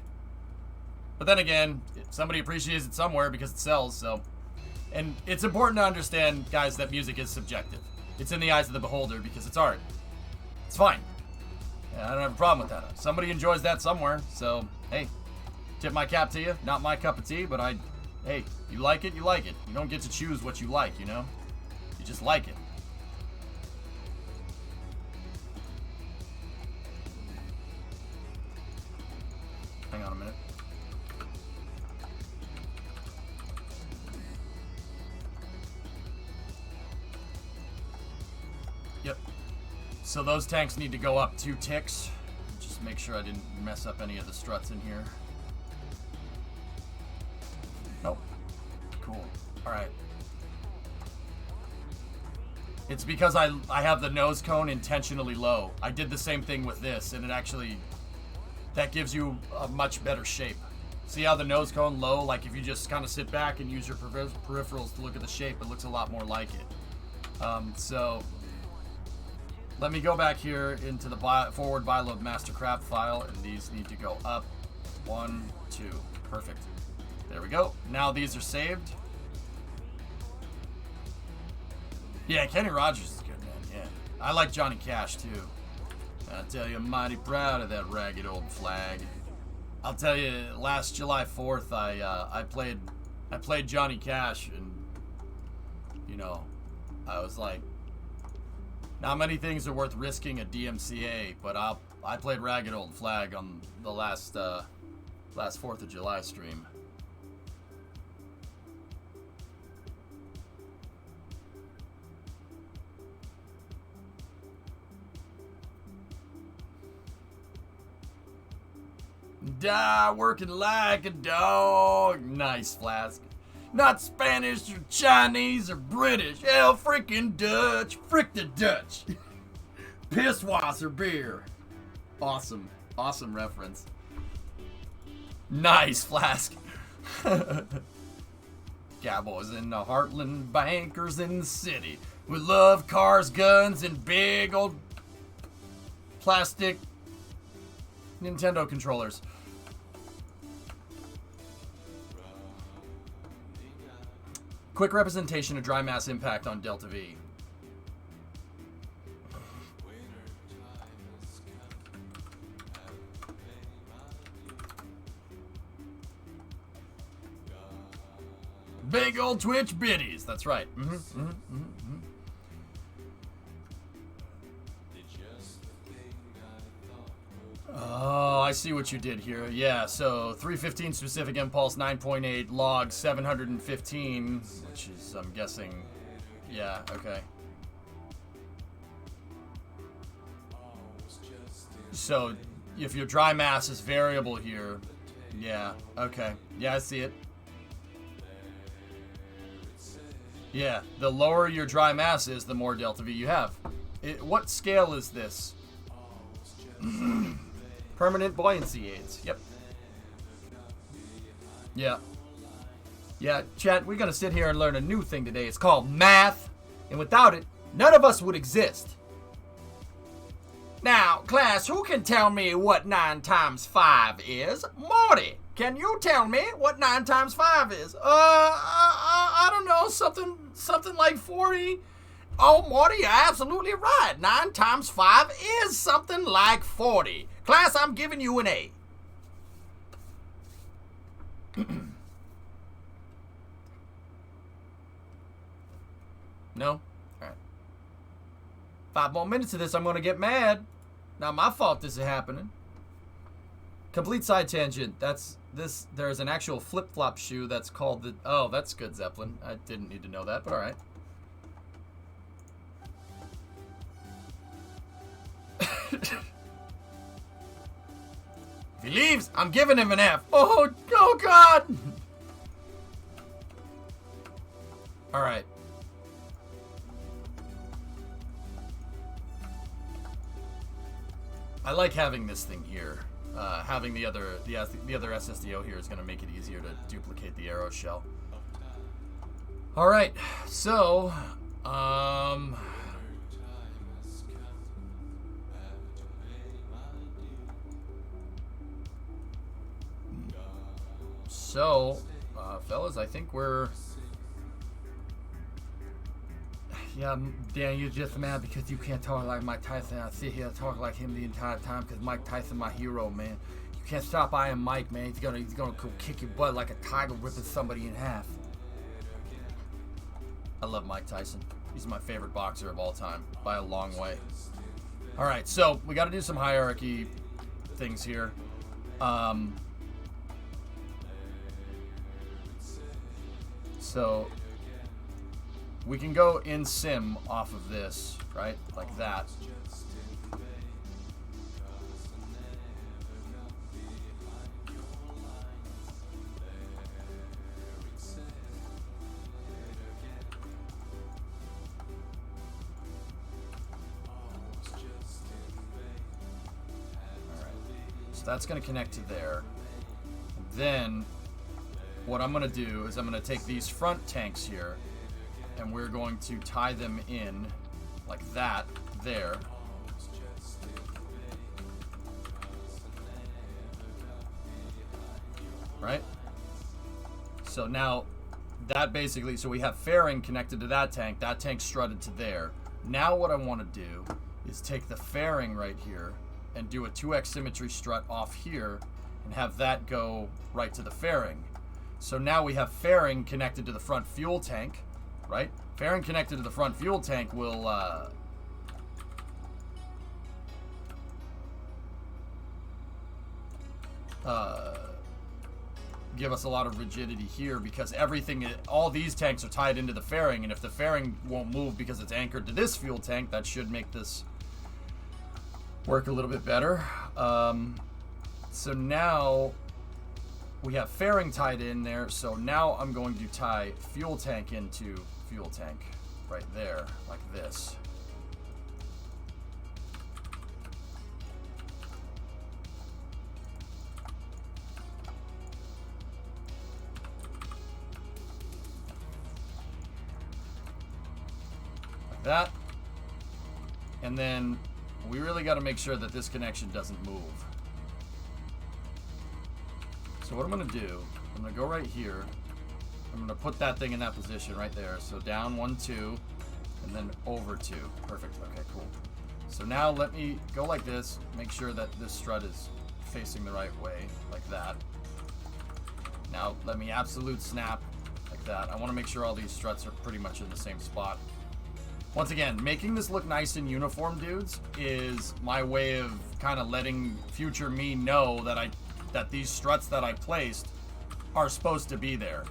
But then again, somebody appreciates it somewhere because it sells, so. And it's important to understand, guys, that music is subjective. It's in the eyes of the beholder because it's art. It's fine. Yeah, I don't have a problem with that. Somebody enjoys that somewhere, so, hey. Tip my cap to you. Not my cup of tea, but hey, you like it, you like it. You don't get to choose what you like, you know? You just like it. Hang on a minute. Yep. So those tanks need to go up 2 ticks. Just make sure I didn't mess up any of the struts in here. Nope. Cool. Alright. It's because I have the nose cone intentionally low. I did the same thing with this, and it actually, that gives you a much better shape. See how the nose cone low, like if you just kind of sit back and use your peripherals to look at the shape, it looks a lot more like it. So, let me go back here into the forward byload master craft file, and these need to go up. 1, 2. Perfect. There we go. Now these are saved. Yeah, Kenny Rogers is good, man. Yeah. I like Johnny Cash, too. I tell you, I'm mighty proud of that ragged old flag. I'll tell you, last July 4th, I played Johnny Cash, and, you know, I was like, not many things are worth risking a DMCA, but I played Ragged Old Flag on the last 4th of July stream. Die working like a dog. Nice, Flask. Not Spanish or Chinese or British. Hell, freaking Dutch. Frick the Dutch. Pisswasser beer. Awesome. Awesome reference. Nice, Flask. Cowboys in the heartland, bankers in the city. We love cars, guns, and big old plastic Nintendo controllers. Quick representation of dry mass impact on delta V. Big old Twitch biddies. That's right. Oh, I see what you did here. Yeah, so 315 specific impulse, 9.8 log, 715, which is, I'm guessing, yeah, okay. So if your dry mass is variable here, yeah, okay. Yeah, I see it. Yeah, the lower your dry mass is, the more delta V you have. What scale is this? Permanent buoyancy aids. Yep. Yeah. Yeah, chat, we're gonna sit here and learn a new thing today. It's called math. And without it, none of us would exist. Now, class, who can tell me what 9 times 5 is? Morty, can you tell me what 9 times 5 is? I don't know, something like 40. Oh, Morty, you're absolutely right. 9 times 5 is something like 40. Class, I'm giving you an A. No? All right. 5 more minutes of this, I'm going to get mad. Not my fault this is happening. Complete side tangent. That's this. There's an actual flip-flop shoe that's called the... Oh, that's good, Zeppelin. I didn't need to know that, but all right. If he leaves, I'm giving him an F. Oh God. All right. I like having this thing here. Having the other SSDO here is going to make it easier to duplicate the arrow shell. All right, so fellas, I think we're... Yeah, Dan, you're just mad because you can't talk like Mike Tyson. I sit here and talk like him the entire time because Mike Tyson my hero, man. You can't stop I Am Mike, man. He's gonna go kick your butt like a tiger ripping somebody in half. I love Mike Tyson. He's my favorite boxer of all time by a long way. All right, so we got to do some hierarchy things here. So we can go in sim off of this, right? Like that. So that's going to connect to there. Then what I'm going to do is I'm going to take these front tanks here and we're going to tie them in like that there. Right? So now that basically, so we have fairing connected to that tank strutted to there. Now what I want to do is take the fairing right here and do a 2x symmetry strut off here and have that go right to the fairing. So now we have fairing connected to the front fuel tank, right? Fairing connected to the front fuel tank will give us a lot of rigidity here because everything, all these tanks are tied into the fairing, and if the fairing won't move because it's anchored to this fuel tank, that should make this work a little bit better. So now we have fairing tied in there, so now I'm going to tie fuel tank into fuel tank right there, like this. that. And then we really got to make sure that this connection doesn't move. So what I'm going to do, I'm going to go right here. I'm going to put that thing in that position right there. So down 1, 2, and then over 2. Perfect. Okay, cool. So now let me go like this. Make sure that this strut is facing the right way, like that. Now let me absolute snap like that. I want to make sure all these struts are pretty much in the same spot. Once again, making this look nice and uniform, dudes, is my way of kind of letting future me know that these struts that I placed are supposed to be there.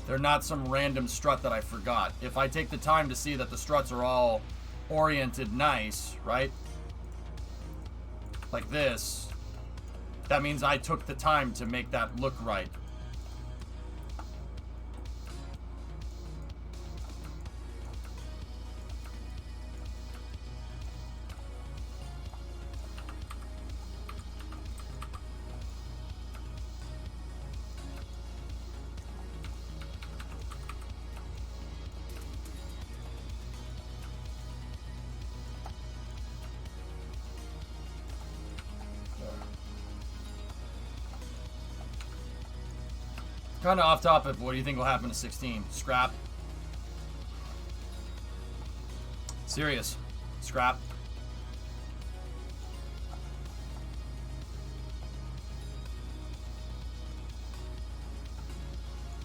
They're not some random strut that I forgot. If I take the time to see that the struts are all oriented nice, right? Like this, that means I took the time to make that look right. Kind of off topic, what do you think will happen to 16? Scrap? Serious. Scrap?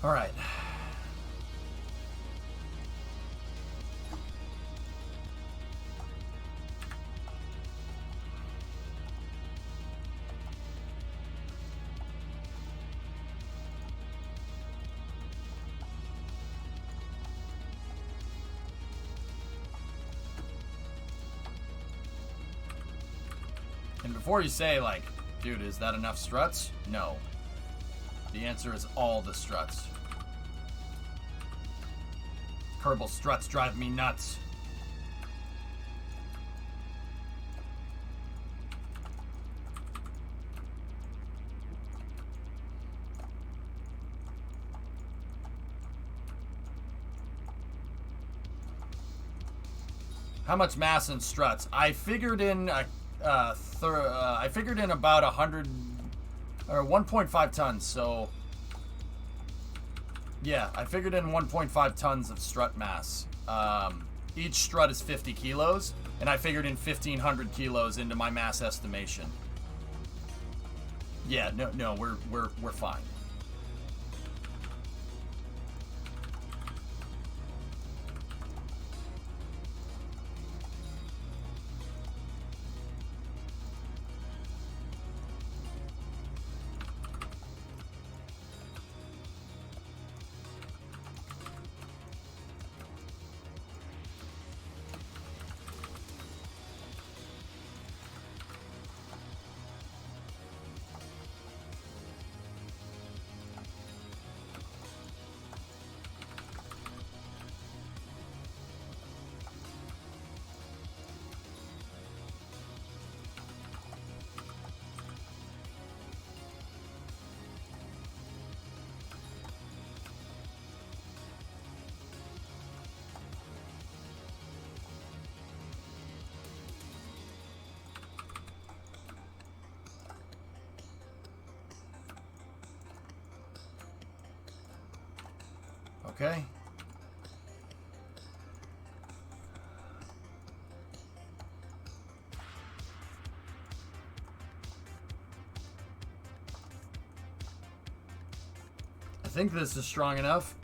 Alright. And before you say, like, dude, is that enough struts? No. The answer is all the struts. Kerbal struts drive me nuts. How much mass in struts? I figured in I figured in about 100 or 1.5 tons. So yeah, I figured in 1.5 tons of strut mass. Each strut is 50 kilos, and I figured in 1,500 kilos into my mass estimation. Yeah, no, we're fine. Okay. I think this is strong enough.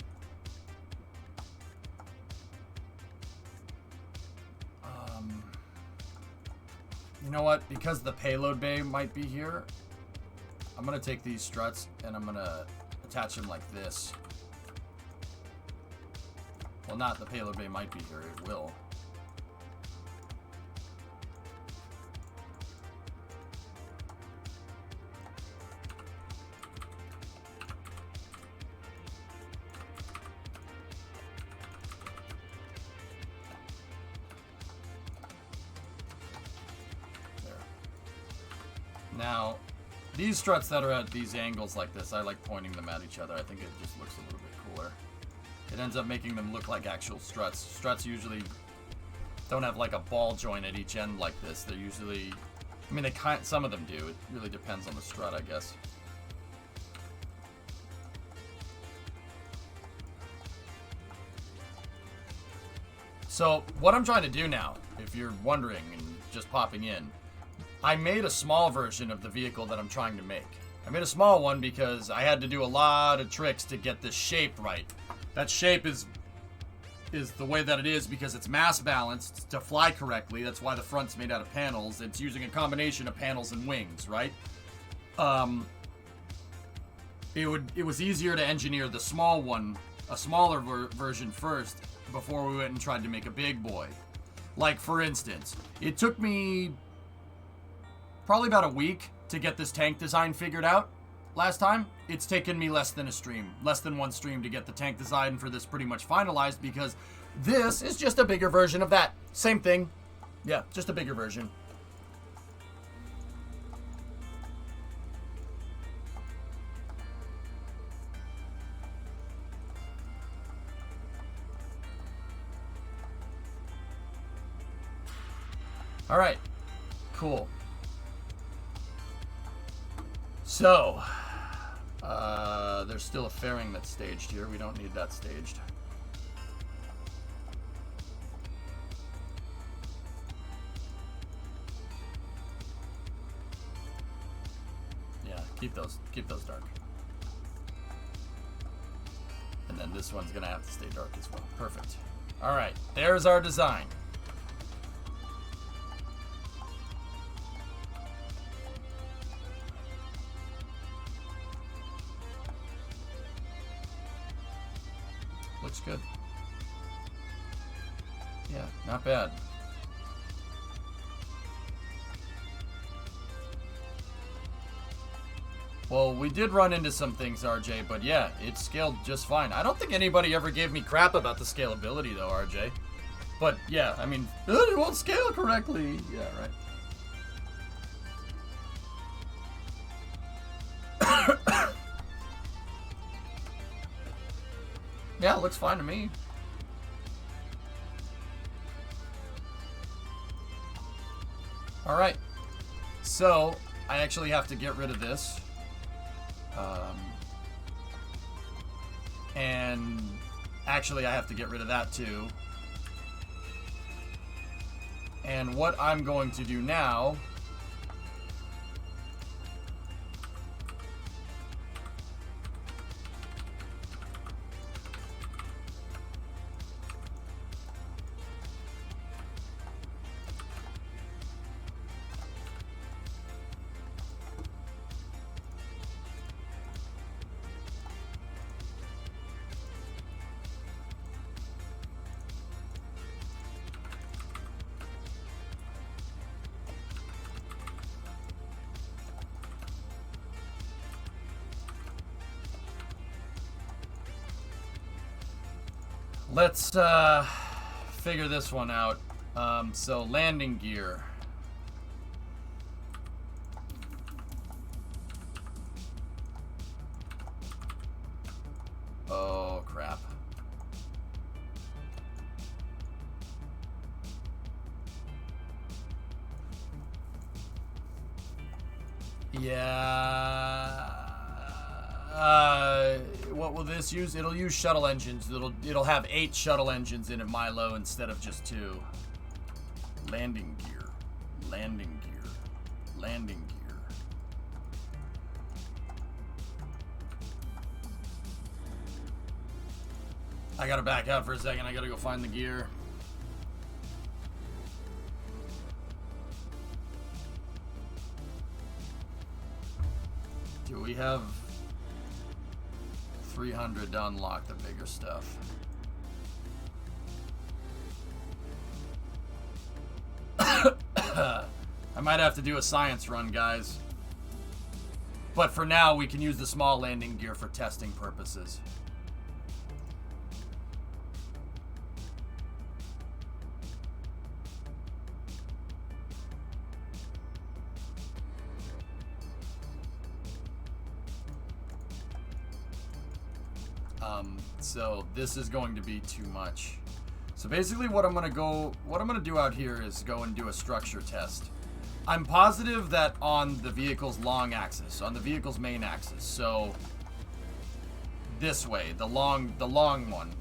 You know what? Because the payload bay might be here, I'm going to take these struts and I'm going to attach them like this. Well, not the payload bay might be here. It will. Now, these struts that are at these angles like this, I like pointing them at each other. I think it just looks a little bit cooler. It ends up making them look like actual struts. Struts usually don't have like a ball joint at each end like this. They're usually, I mean, some of them do. It really depends on the strut, I guess. So what I'm trying to do now, if you're wondering and just popping in, I made a small version of the vehicle that I'm trying to make. I made a small one because I had to do a lot of tricks to get this shape right. That shape is the way that it is because it's mass balanced to fly correctly. That's why the front's made out of panels. It's using a combination of panels and wings, right? It was easier to engineer the small one, a smaller version first, before we went and tried to make a big boy. Like, for instance, it took me probably about a week to get this tank design figured out last time. It's taken me less than one stream to get the tank design for this pretty much finalized because this is just a bigger version of that. Same thing. Yeah, just a bigger version. All right, cool. So, there's still a fairing that's staged here. We don't need that staged. Yeah, keep those dark. And then this one's gonna have to stay dark as well. Perfect. All right, there's our design. Looks good. Yeah, not bad. Well, we did run into some things, RJ, but yeah, it scaled just fine. I don't think anybody ever gave me crap about the scalability, though, RJ. But yeah, I mean, it won't scale correctly. Yeah, right. Yeah, it looks fine to me. All right. So, I actually have to get rid of this. And actually, I have to get rid of that too. And what I'm going to do now... Let's figure this one out. So landing gear. Oh, crap. Yeah. What will this use? It'll use shuttle engines. It'll have 8 shuttle engines in it, Milo, instead of just 2. Landing gear. Landing gear. Landing gear. I gotta back out for a second. I gotta go find the gear. Do we have 300 to unlock the bigger stuff? I might have to do a science run, guys. But for now, we can use the small landing gear for testing purposes. So this is going to be too much. So basically what I'm going to do out here is go and do a structure test. I'm positive that on the vehicle's long axis, on the vehicle's main axis, so this way, the long one,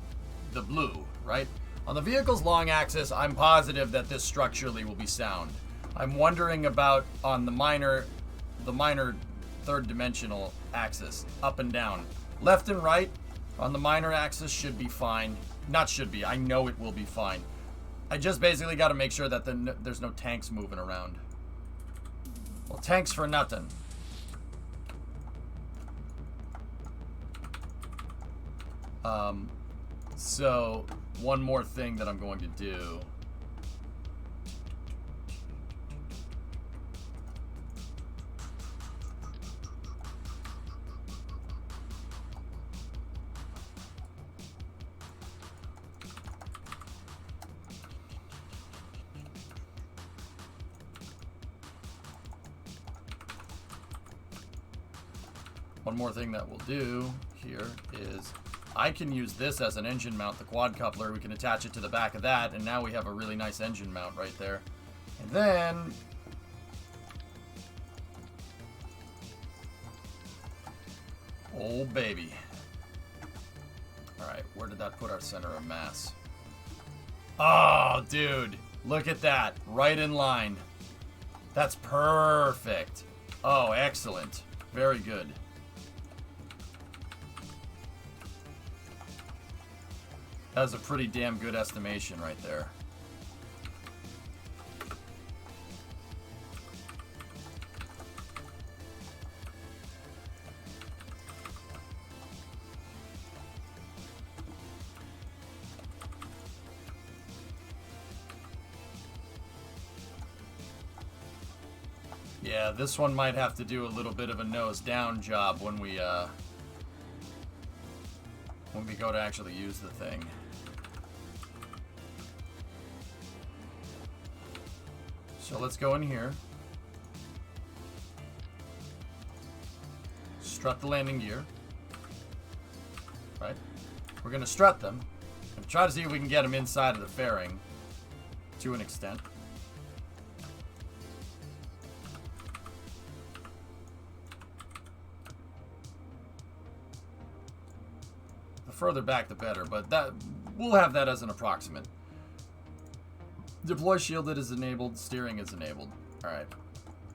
the blue, right? On the vehicle's long axis, I'm positive that this structurally will be sound. I'm wondering about on the minor third dimensional axis, up and down. Left and right on the minor axis should be fine. Not should be, I know it will be fine. I just basically got to make sure that there's no tanks moving around. Well, tanks for nothing. So one more thing that I'm going to do. One more thing that we'll do here is I can use this as an engine mount, the quad coupler. We can attach it to the back of that, and now we have a really nice engine mount right there. And then oh baby. Alright, where did that put our center of mass? Oh, dude. Look at that. Right in line. That's perfect. Oh, excellent. Very good. That was a pretty damn good estimation right there. Yeah, this one might have to do a little bit of a nose down job when we go to actually use the thing. So let's go in here. Strut the landing gear. Right? We're going to strut them and try to see if we can get them inside of the fairing to an extent. The further back the better, but that we'll have that as an approximate. Deploy shielded is enabled, steering is enabled. Alright.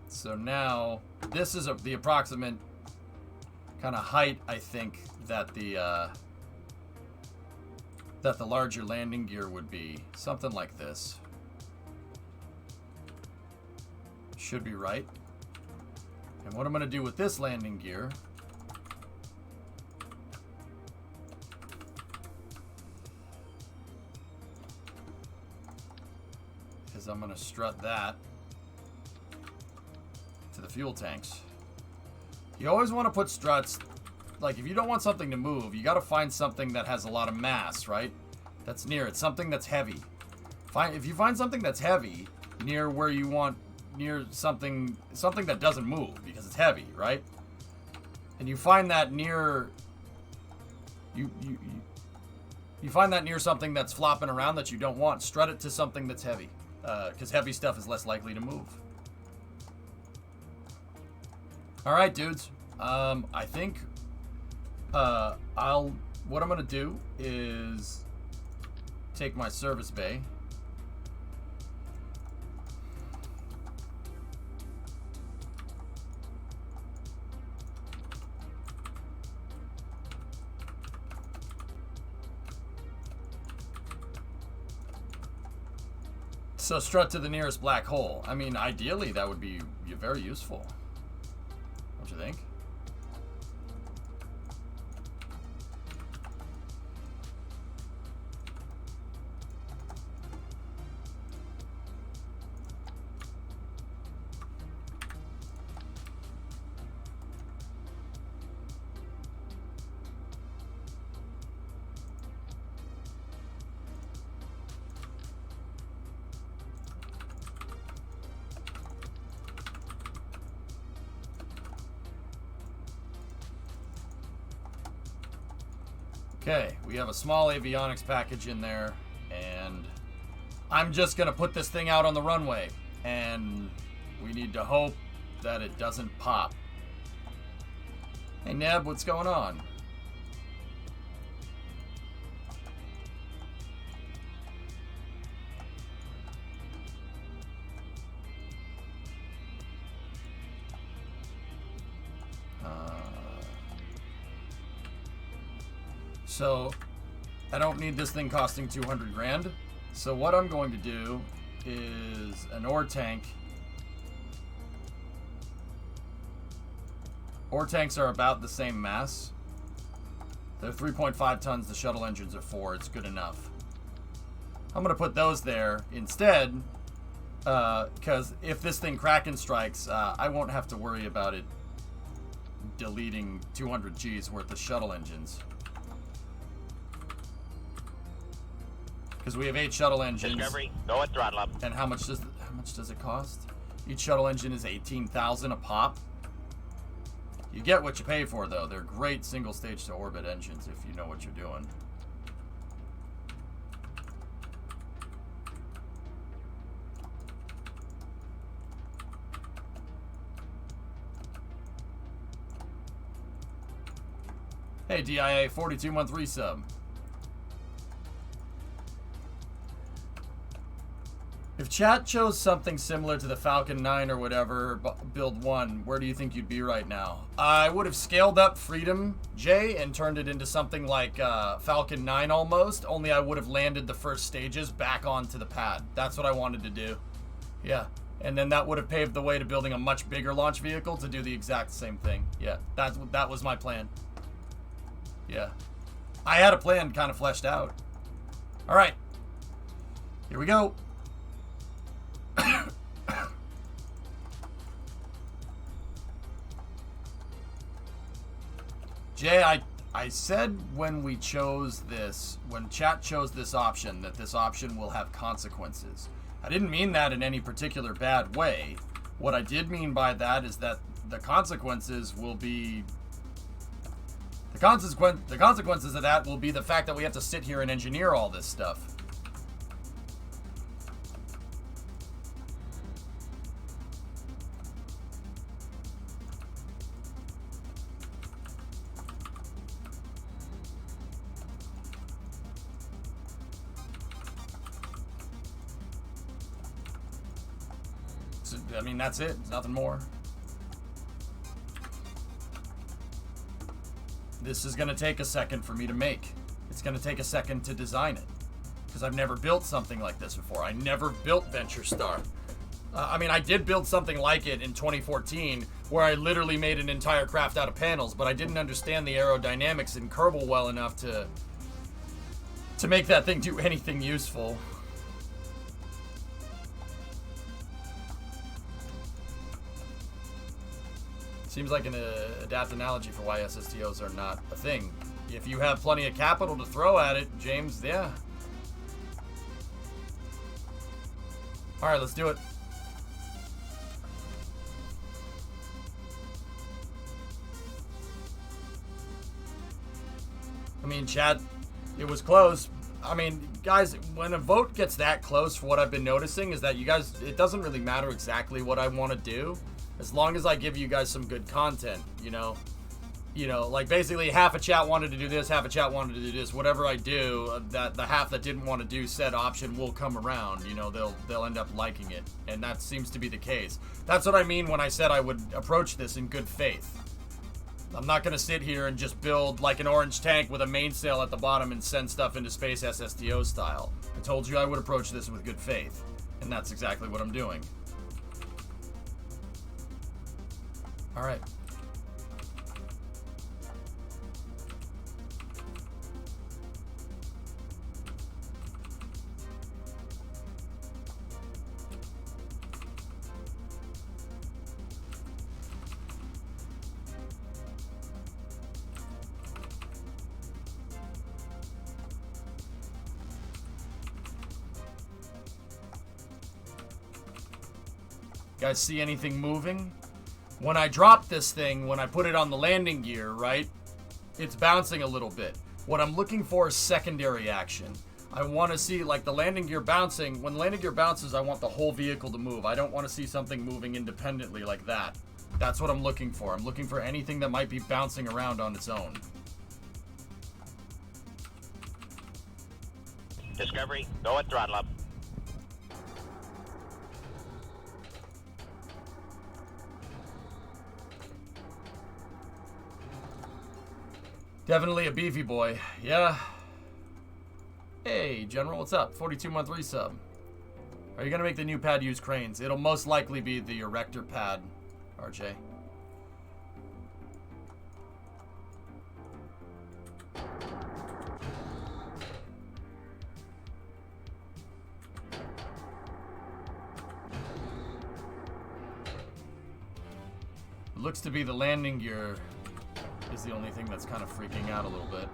So now, this is the approximate kind of height, I think, that the larger landing gear would be. Something like this. Should be right. And what I'm going to do with this landing gear is I'm going to strut that to the fuel tanks. You always want to put struts, like if you don't want something to move, you got to find something that has a lot of mass, right? That's near it, something that's heavy. If you find something that's heavy near where you want, near something that doesn't move because it's heavy, right? And you find that near you find that near something that's flopping around that you don't want, strut it to something that's heavy. Because heavy stuff is less likely to move. Alright, dudes. I think what I'm going to do is take my service bay. So strut to the nearest black hole. I mean, ideally, that would be very useful. Don't you think? Okay, we have a small avionics package in there, and I'm just going to put this thing out on the runway. And we need to hope that it doesn't pop. Hey, Neb, what's going on? So, I don't need this thing costing 200 grand. So what I'm going to do is an ore tank. Ore tanks are about the same mass. They're 3.5 tons. The shuttle engines are 4. It's good enough. I'm going to put those there instead. Because if this thing Kraken strikes, I won't have to worry about it deleting 200 G's worth of shuttle engines. Because we have 8 shuttle engines. Discovery, go at throttle up. And how much does it cost? Each shuttle engine is 18,000 a pop. You get what you pay for, though. They're great single stage to orbit engines if you know what you're doing. Hey, DIA, 42-month resub. If chat chose something similar to the Falcon 9 or whatever, build 1, where do you think you'd be right now? I would have scaled up Freedom J and turned it into something like Falcon 9 almost, only I would have landed the first stages back onto the pad. That's what I wanted to do. Yeah. And then that would have paved the way to building a much bigger launch vehicle to do the exact same thing. Yeah, that was my plan. Yeah. I had a plan kind of fleshed out. All right. Here we go. Jay, I said when we chose this, when chat chose this option, that this option will have consequences. I didn't mean that in any particular bad way. What I did mean by that is that the consequences will be... The consequences of that will be the fact that we have to sit here and engineer all this stuff. I mean, that's it. Nothing more. This is going to take a second for me to make. It's going to take a second to design it. Because I've never built something like this before. I never built Venture Star. I mean, I did build something like it in 2014, where I literally made an entire craft out of panels, but I didn't understand the aerodynamics in Kerbal well enough to make that thing do anything useful. Seems like an adapt analogy for why SSTOs are not a thing. If you have plenty of capital to throw at it, James, yeah. All right, let's do it. I mean, chat, it was close. I mean, guys, when a vote gets that close, what I've been noticing is that you guys, it doesn't really matter exactly what I want to do. As long as I give you guys some good content, you know, like basically half a chat wanted to do this, half a chat wanted to do this. Whatever I do, that the half that didn't want to do said option will come around. You know, they'll end up liking it, and that seems to be the case. That's what I mean when I said I would approach this in good faith. I'm not gonna sit here and just build like an orange tank with a mainsail at the bottom and send stuff into space SSTO style. I told you I would approach this with good faith, and that's exactly what I'm doing. All right. Guys, see anything moving? When I drop this thing, when I put it on the landing gear, right, it's bouncing a little bit. What I'm looking for is secondary action. I want to see, like, the landing gear bouncing. When the landing gear bounces, I want the whole vehicle to move. I don't want to see something moving independently like that. That's what I'm looking for. I'm looking for anything that might be bouncing around on its own. Discovery, go at throttle up. Definitely a beefy boy. Yeah. Hey, General, what's up? 42-month resub. Are you going to make the new pad use cranes? It'll most likely be the erector pad, RJ. Looks to be the landing gear is the only thing that's kind of freaking out a little bit.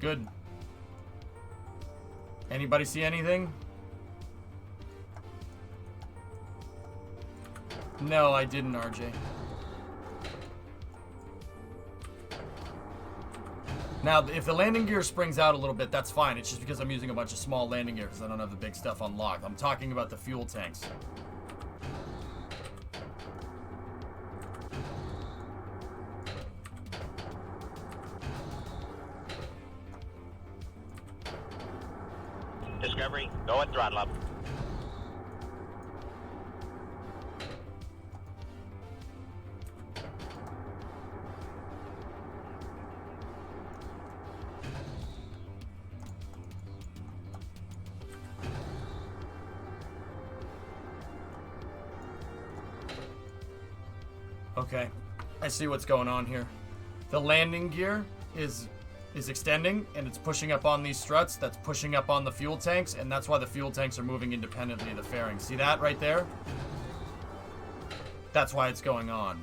Good. Anybody see anything? No, I didn't, RJ. Now, if the landing gear springs out a little bit, that's fine. It's just because I'm using a bunch of small landing gear because I don't have the big stuff unlocked. I'm talking about the fuel tanks. Discovery, go at throttle up. Okay, I see what's going on here. The landing gear is extending, and it's pushing up on these struts. That's pushing up on the fuel tanks, and that's why the fuel tanks are moving independently of the fairing. See that right there? That's why it's going on.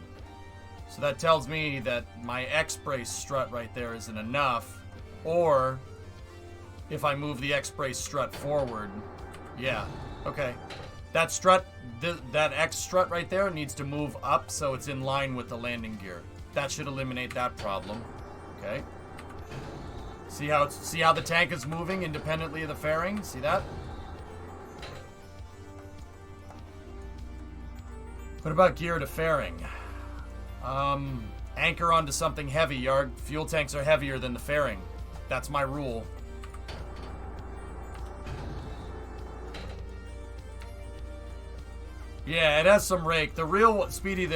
So that tells me that my X-brace strut right there isn't enough, or if I move the X-brace strut forward, yeah, okay. That strut, that X strut right there needs to move up so it's in line with the landing gear. That should eliminate that problem. Okay. See how the tank is moving independently of the fairing? See that? What about gear to fairing? Anchor onto something heavy. Your fuel tanks are heavier than the fairing. That's my rule. Yeah, it has some rake. The real Speedy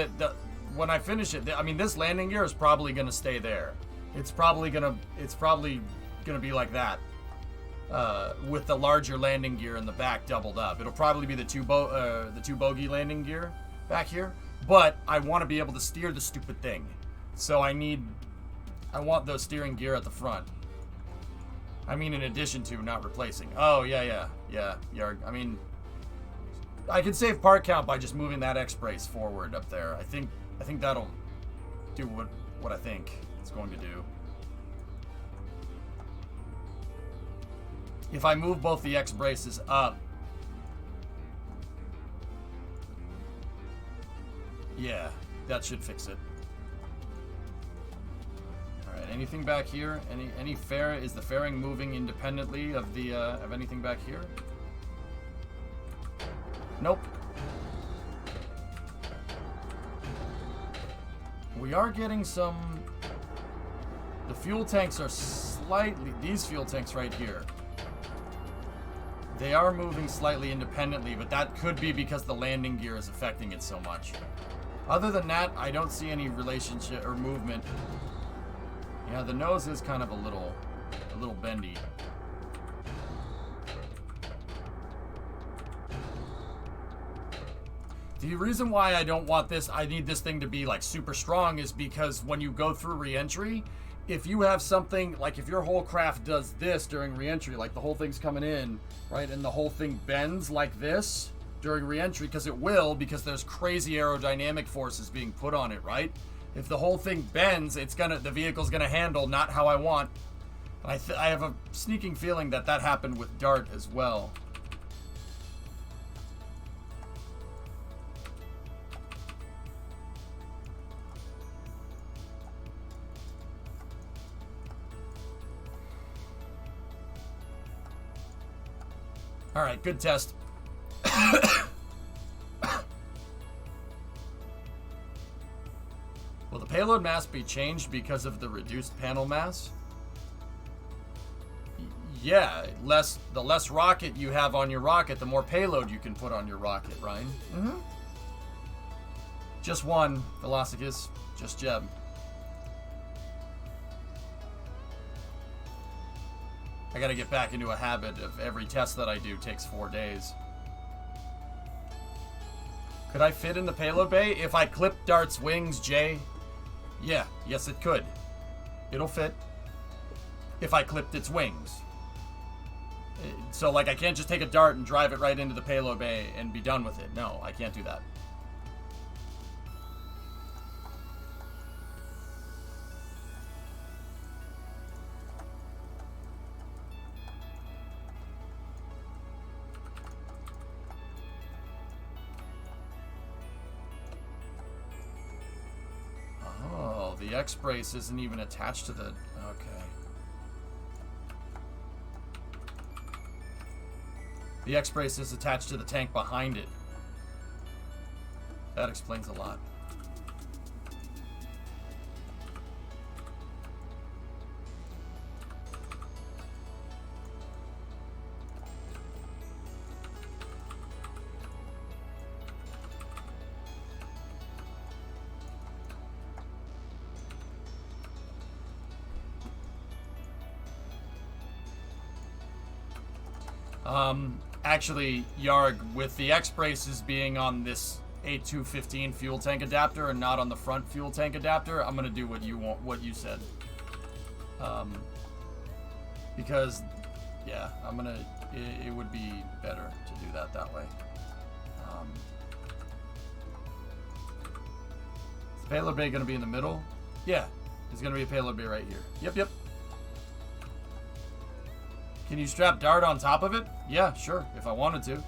when I finish it, I mean, this landing gear is probably gonna stay there. It's probably gonna be like that, with the larger landing gear in the back doubled up. It'll probably be the two bogey landing gear back here. But I want to be able to steer the stupid thing, so I want the steering gear at the front. I mean, in addition to, not replacing. Oh yeah. I mean, I can save part count by just moving that X-brace forward up there. I think that'll do what I think it's going to do. If I move both the X-braces up, yeah, that should fix it. All right, anything back here? Any fairing? Is the fairing moving independently of the of anything back here? Nope. We are getting some. The fuel tanks are slightly. These fuel tanks right here. They are moving slightly independently, but that could be because the landing gear is affecting it so much. Other than that, I don't see any relationship or movement. Yeah, the nose is kind of a little bendy. The reason why I don't want this, I need this thing to be like super strong, is because when you go through re-entry, if you have something, like if your whole craft does this during re-entry, like the whole thing's coming in, right, and the whole thing bends like this during re-entry, because it will, because there's crazy aerodynamic forces being put on it, right? If the whole thing bends, the vehicle's gonna handle not how I want. And I have a sneaking feeling that happened with Dart as well. Alright, good test. Will the payload mass be changed because of the reduced panel mass? Yeah, the less rocket you have on your rocket, the more payload you can put on your rocket, Ryan. Mm-hmm. Just one, Velocicus. Just Jeb. I gotta get back into a habit of every test that I do takes 4 days. Could I fit in the payload bay if I clip Dart's wings, Jay? Yeah, yes it could. It'll fit if I clipped its wings. So, like, I can't just take a Dart and drive it right into the payload bay and be done with it. No, I can't do that. Oh, the X-brace isn't even attached to the... Okay. The X-brace is attached to the tank behind it. That explains a lot. Actually, Yarg, with the X-braces being on this A215 fuel tank adapter and not on the front fuel tank adapter, I'm gonna do what you want, what you said. Because, yeah, it would be better to do that way. Is the payload bay gonna be in the middle? Yeah, there's gonna be a payload bay right here. Yep. Can you strap Dart on top of it? Yeah, sure, if I wanted to.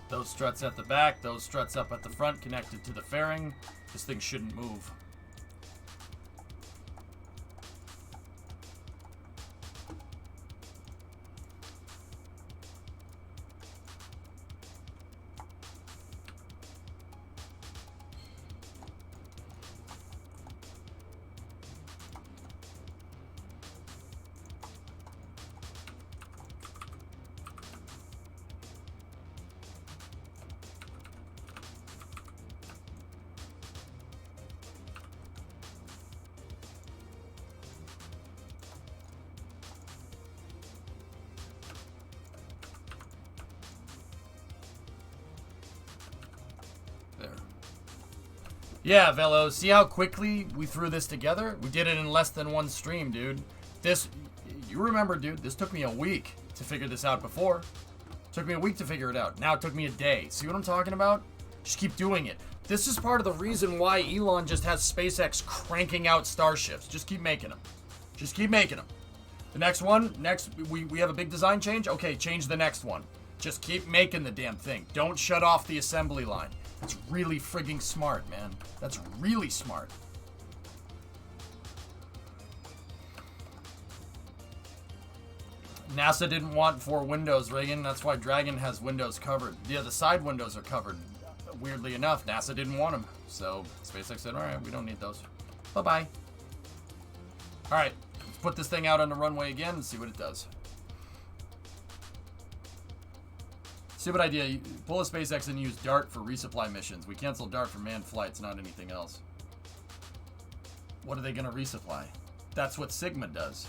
Those struts at the back, those struts up at the front connected to the fairing. This thing shouldn't move. Yeah, Velo, see how quickly we threw this together? We did it in less than one stream, dude. You remember, dude, this took me a week to figure this out before. Took me a week to figure it out. Now it took me a day. See what I'm talking about? Just keep doing it. This is part of the reason why Elon just has SpaceX cranking out starships. Just keep making them. Just keep making them. The next one, we have a big design change? Okay, change the next one. Just keep making the damn thing. Don't shut off the assembly line. That's really frigging smart, man. That's really smart. NASA didn't want 4 windows, Reagan. That's why Dragon has windows covered. Yeah, the side windows are covered. Weirdly enough, NASA didn't want them. So SpaceX said, all right, we don't need those. Bye-bye. All right, let's put this thing out on the runway again and see what it does. Stupid idea. You pull a SpaceX and use DART for resupply missions. We cancel DART for manned flights, not anything else. What are they going to resupply? That's what Sigma does.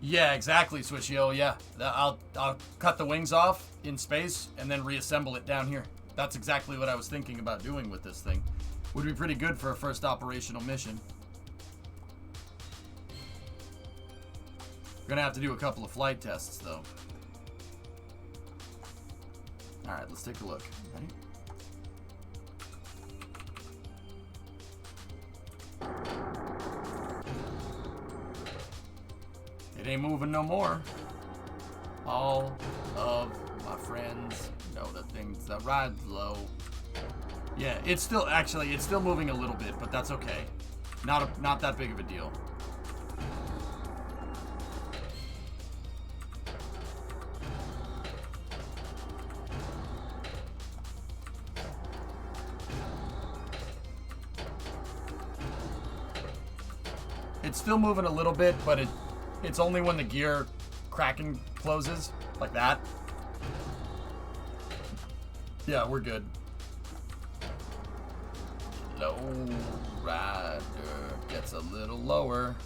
Yeah, exactly, Swishio. Yeah, I'll cut the wings off in space and then reassemble it down here. That's exactly what I was thinking about doing with this thing. Would be pretty good for a first operational mission. We're gonna have to do a couple of flight tests, though. All right, let's take a look. Ready? It ain't moving no more. All of my friends know the things that ride low. Yeah, it's still moving a little bit, but that's okay. Not that big of a deal. It's still moving a little bit, but it's only when the gear cracking closes, like that. Yeah, we're good. Low rider gets a little lower.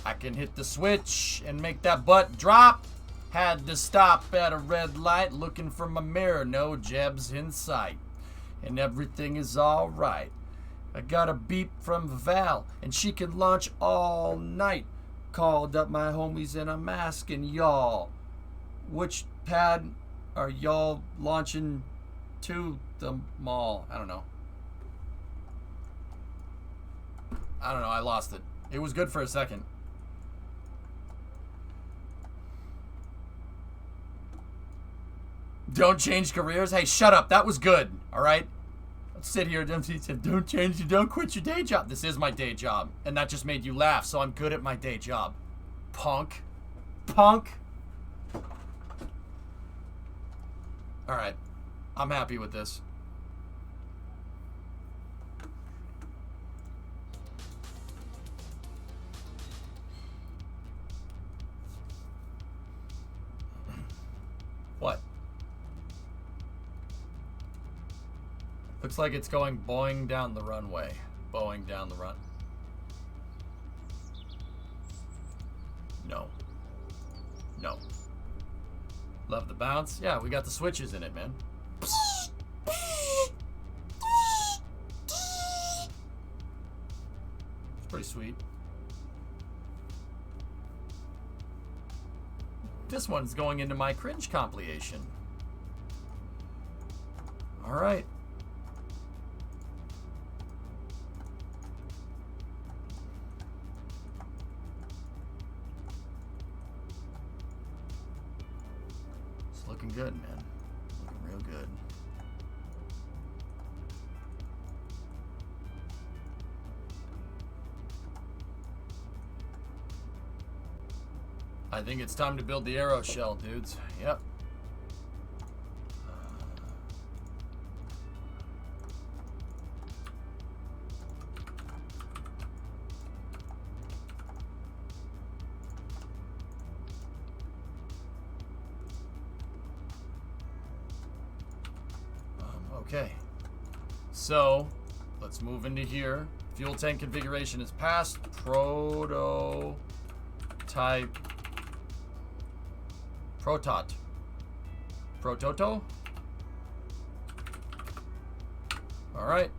I can hit the switch and make that butt drop. Had to stop at a red light looking for my mirror. No jebs in sight. And everything is alright. I got a beep from Val and she can launch all night. Called up my homies and I'm asking y'all, which pad are y'all launching to the mall? I don't know. I lost it. It was good for a second. Don't change careers? Hey, shut up. That was good. All right? Let's sit here. Don't quit your day job. This is my day job. And that just made you laugh, so I'm good at my day job. Punk. Punk. All right. I'm happy with this. What? Looks like it's going boing down the runway. Boing down the run. No. No. Love the bounce. Yeah, we got the switches in it, man. It's pretty sweet. This one's going into my cringe compilation. All right. It's looking good, man. Looking real good. I think it's time to build the arrow shell, dudes. Yep. Okay. So, let's move into here. Fuel tank configuration is passed. Prototype. Prototo? Alright.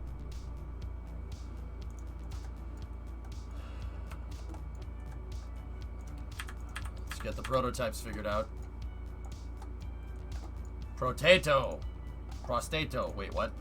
Let's get the prototypes figured out. Protato. Prostato. Wait, what?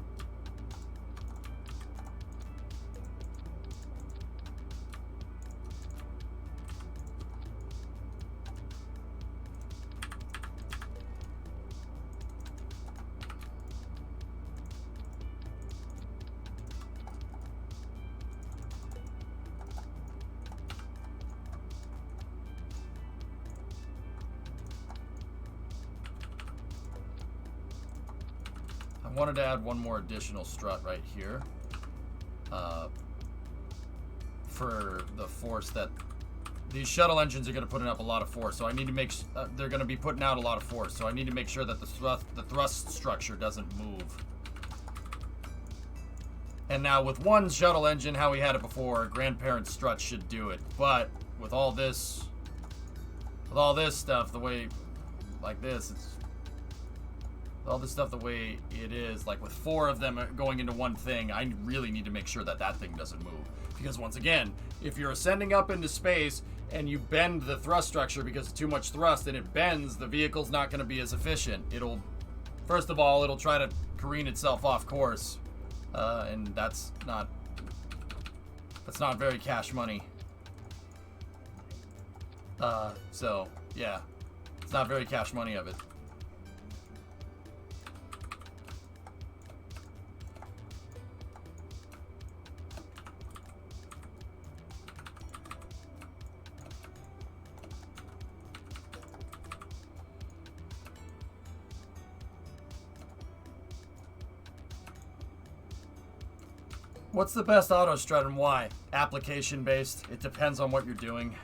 I wanted to add one more additional strut right here. For the force that these shuttle engines are going to put up a lot of force, so I need to make they're going to be putting out a lot of force, so I need to make sure that the thrust structure doesn't move. And now with one shuttle engine, how we had it before, grandparent strut should do it. But with all this stuff, the way like this, it's all this stuff the way it is, like with 4 of them going into one thing, I really need to make sure that that thing doesn't move. Because once again, if you're ascending up into space and you bend the thrust structure because of too much thrust and it bends, the vehicle's not going to be as efficient. It'll, first of all, it'll try to careen itself off course, and that's not very cash money. So yeah, it's not very cash money of it. What's the best auto strut and why? Application based. It depends on what you're doing.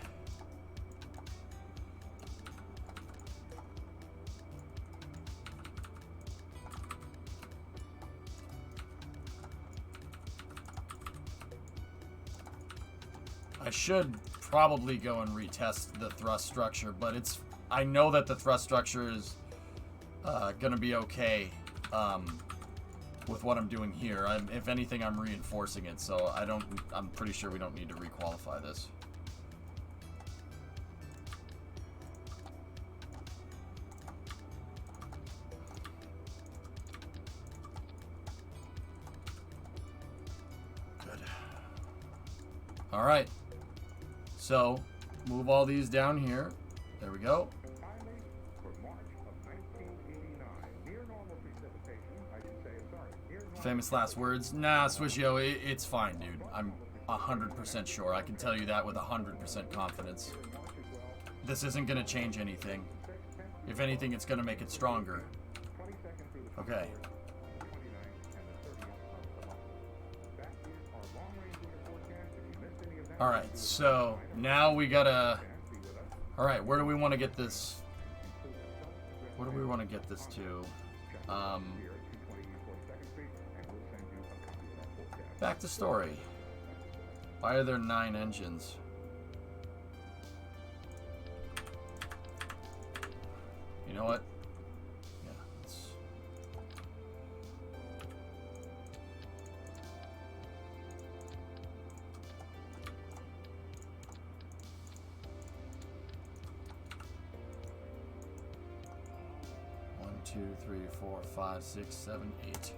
I should probably go and retest the thrust structure, but I know that the thrust structure is gonna be okay. With what I'm doing here. If anything, I'm reinforcing it, so I'm pretty sure we don't need to requalify this. Good. All right. So, move all these down here. There we go. Famous last words. Nah, Swishio, it's fine, dude. I'm 100% sure. I can tell you that with 100% confidence. This isn't going to change anything. If anything, it's going to make it stronger. Okay. Alright, so now we gotta... Alright, where do we want to get this? Where do we want to get this to? Back to story. Why are there 9 engines? You know what? Yeah, let's... One, 2, 3, 4, 5, 6, 7, 8.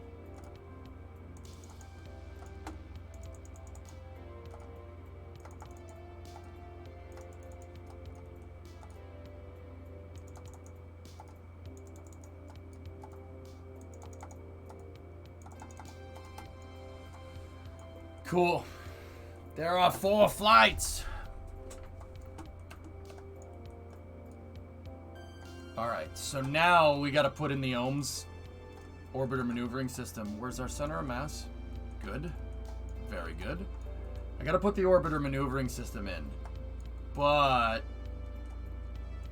Cool. There are 4 flights. Alright, so now we gotta put in the ohms orbiter maneuvering system. Where's our center of mass? Good. Very good. I gotta put the orbiter maneuvering system in. But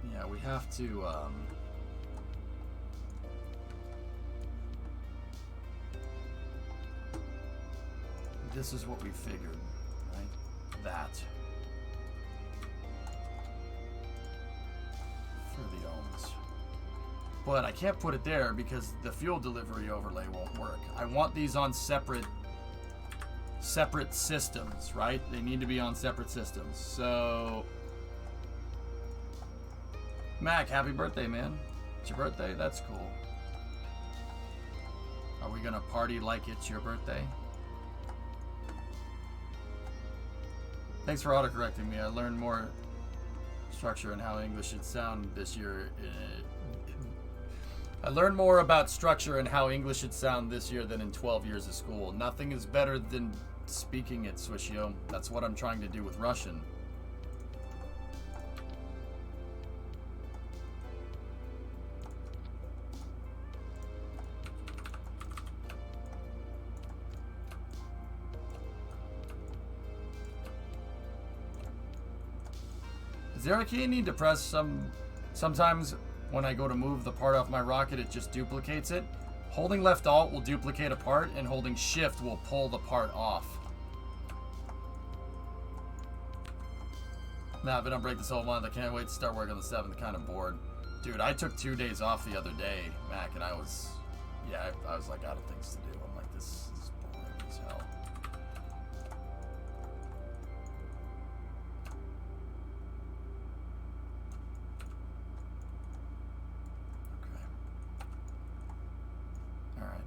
yeah, we have to this is what we figured, right? That. For the ohms. But I can't put it there because the fuel delivery overlay won't work. I want these on separate systems, right? They need to be on separate systems. So, Mac, happy birthday, man. It's your birthday? That's cool. Are we gonna party like it's your birthday? Thanks for autocorrecting me. I learned more structure and how English should sound this year. I learned more about structure and how English should sound this year than in 12 years of school. Nothing is better than speaking it, Swishio. That's what I'm trying to do with Russian. there a key I need to press sometimes when I go to move the part off my rocket, it just duplicates it? Holding left alt will duplicate a part, and holding shift will pull the part off. Nah, but don't break this whole month. I can't wait to start work on the 7th. Kind of bored. Dude, I took 2 days off the other day, Mac, and I was like out of things to do. I'm like, this is boring as hell. Alright.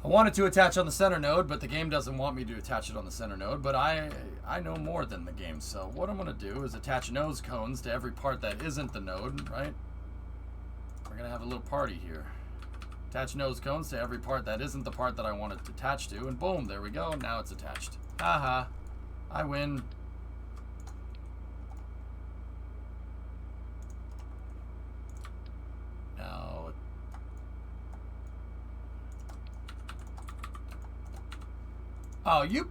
I wanted to attach on the center node, but the game doesn't want me to attach it on the center node, but I know more than the game, so what I'm going to do is attach nose cones to every part that isn't the node, right? We're going to have a little party here. Attach nose cones to every part that isn't the part that I want it to attach to, and boom, there we go, now it's attached. Haha, I win. Now... Oh, you...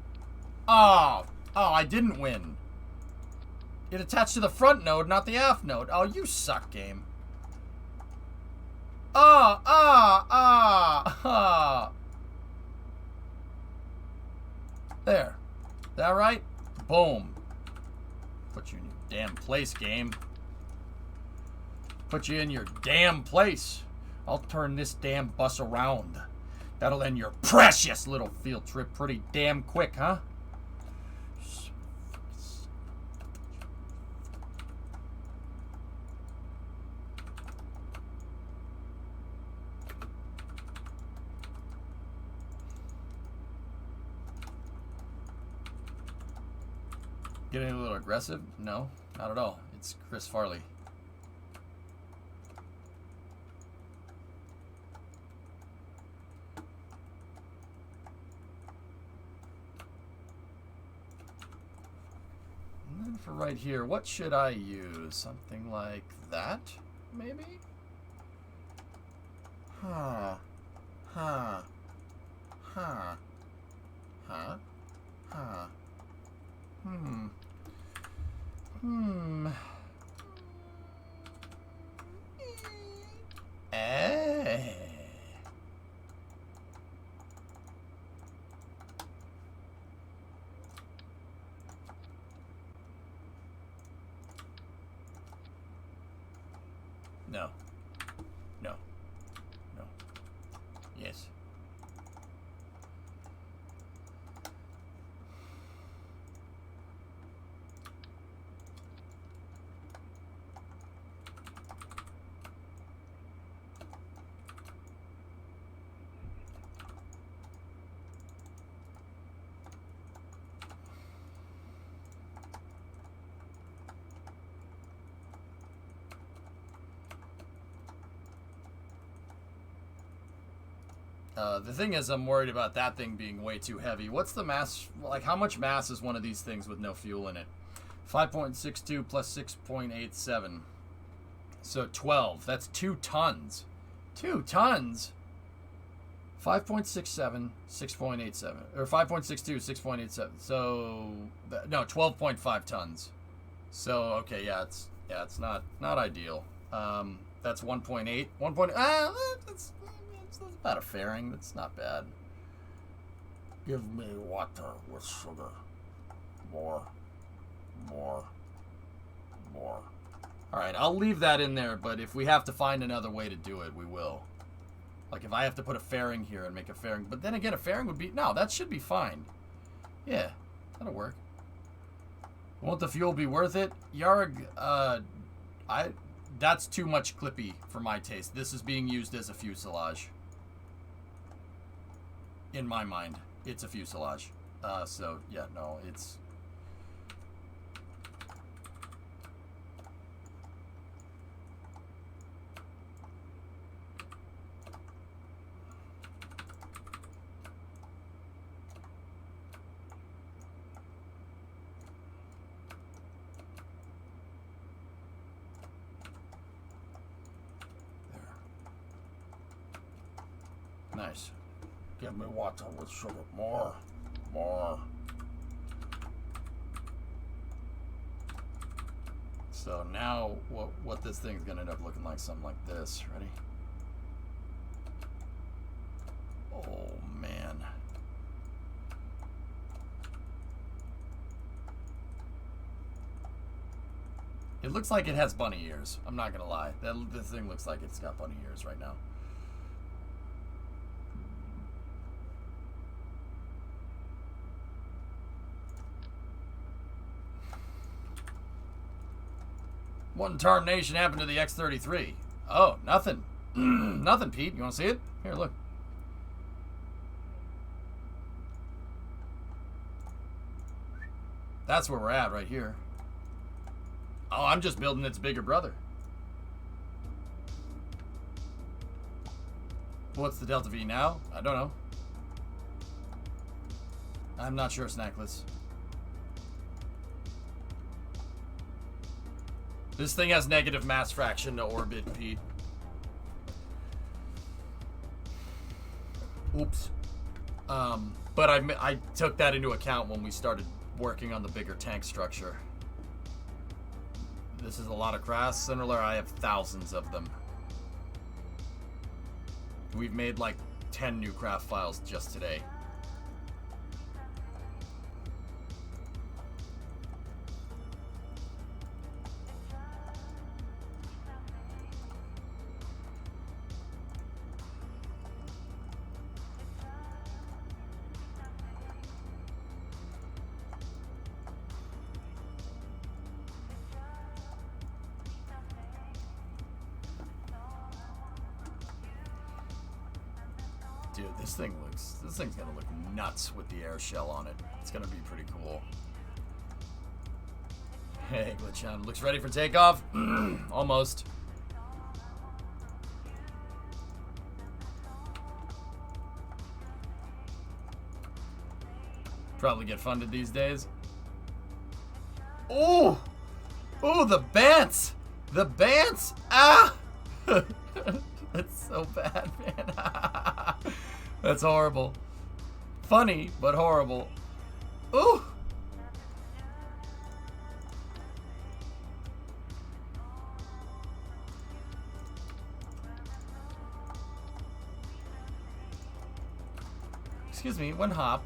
Oh, I didn't win. It attached to the front node, not the aft node. Oh, you suck, game. There. That right? Boom. Put you in your damn place, game. Put you in your damn place. I'll turn this damn bus around. That'll end your precious little field trip pretty damn quick, huh? Getting a little aggressive? No, not at all. It's Chris Farley. And then for right here, what should I use? Something like that, maybe? Huh. Huh. Huh. Huh. Huh. Eh. No. No. No. Yes. The thing is, I'm worried about that thing being way too heavy. What's the mass, like how much mass is one of these things with no fuel in it? 5.62 plus 6.87. So 12, that's 2 tons. 2 tons? 5.67, 6.87, or 5.62, 6.87. So, no, 12.5 tons. So, okay, yeah, it's not ideal. That's 1.8, that's about a fairing. That's not bad. Give me water with sugar. More. Alright, I'll leave that in there, but if we have to find another way to do it, we will. Like, if I have to put a fairing here and make a fairing, but then again, a fairing would be, no, that should be fine. Yeah, that'll work. Won't the fuel be worth it? Yarg, that's too much clippy for my taste. This is being used as a fuselage. In my mind, it's a fuselage. So, yeah, no, it's... Nice. Give me water with sugar. More. More. So now what this thing's gonna end up looking like, something like this. Ready? Oh man. It looks like it has bunny ears. I'm not gonna lie. This thing looks like it's got bunny ears right now. What in tarnation happened to the X-33? Oh, nothing. Nothing, Pete. You want to see it? Here, look. That's where we're at right here. Oh, I'm just building its bigger brother. What's the Delta V now? I don't know. I'm not sure, Snackless. This thing has negative mass fraction to orbit, Pete. Oops. But I took that into account when we started working on the bigger tank structure. This is a lot of crass. Similar, I have thousands of them. We've made like 10 new craft files just today. Dude, this thing's gonna look nuts with the air shell on it. It's gonna be pretty cool. Hey, Glitchon, looks ready for takeoff? Almost. Probably get funded these days. Oh! Oh, the bants! The bants! Ah! That's so bad, man. That's horrible. Funny, but horrible. Ooh! Excuse me, one hop.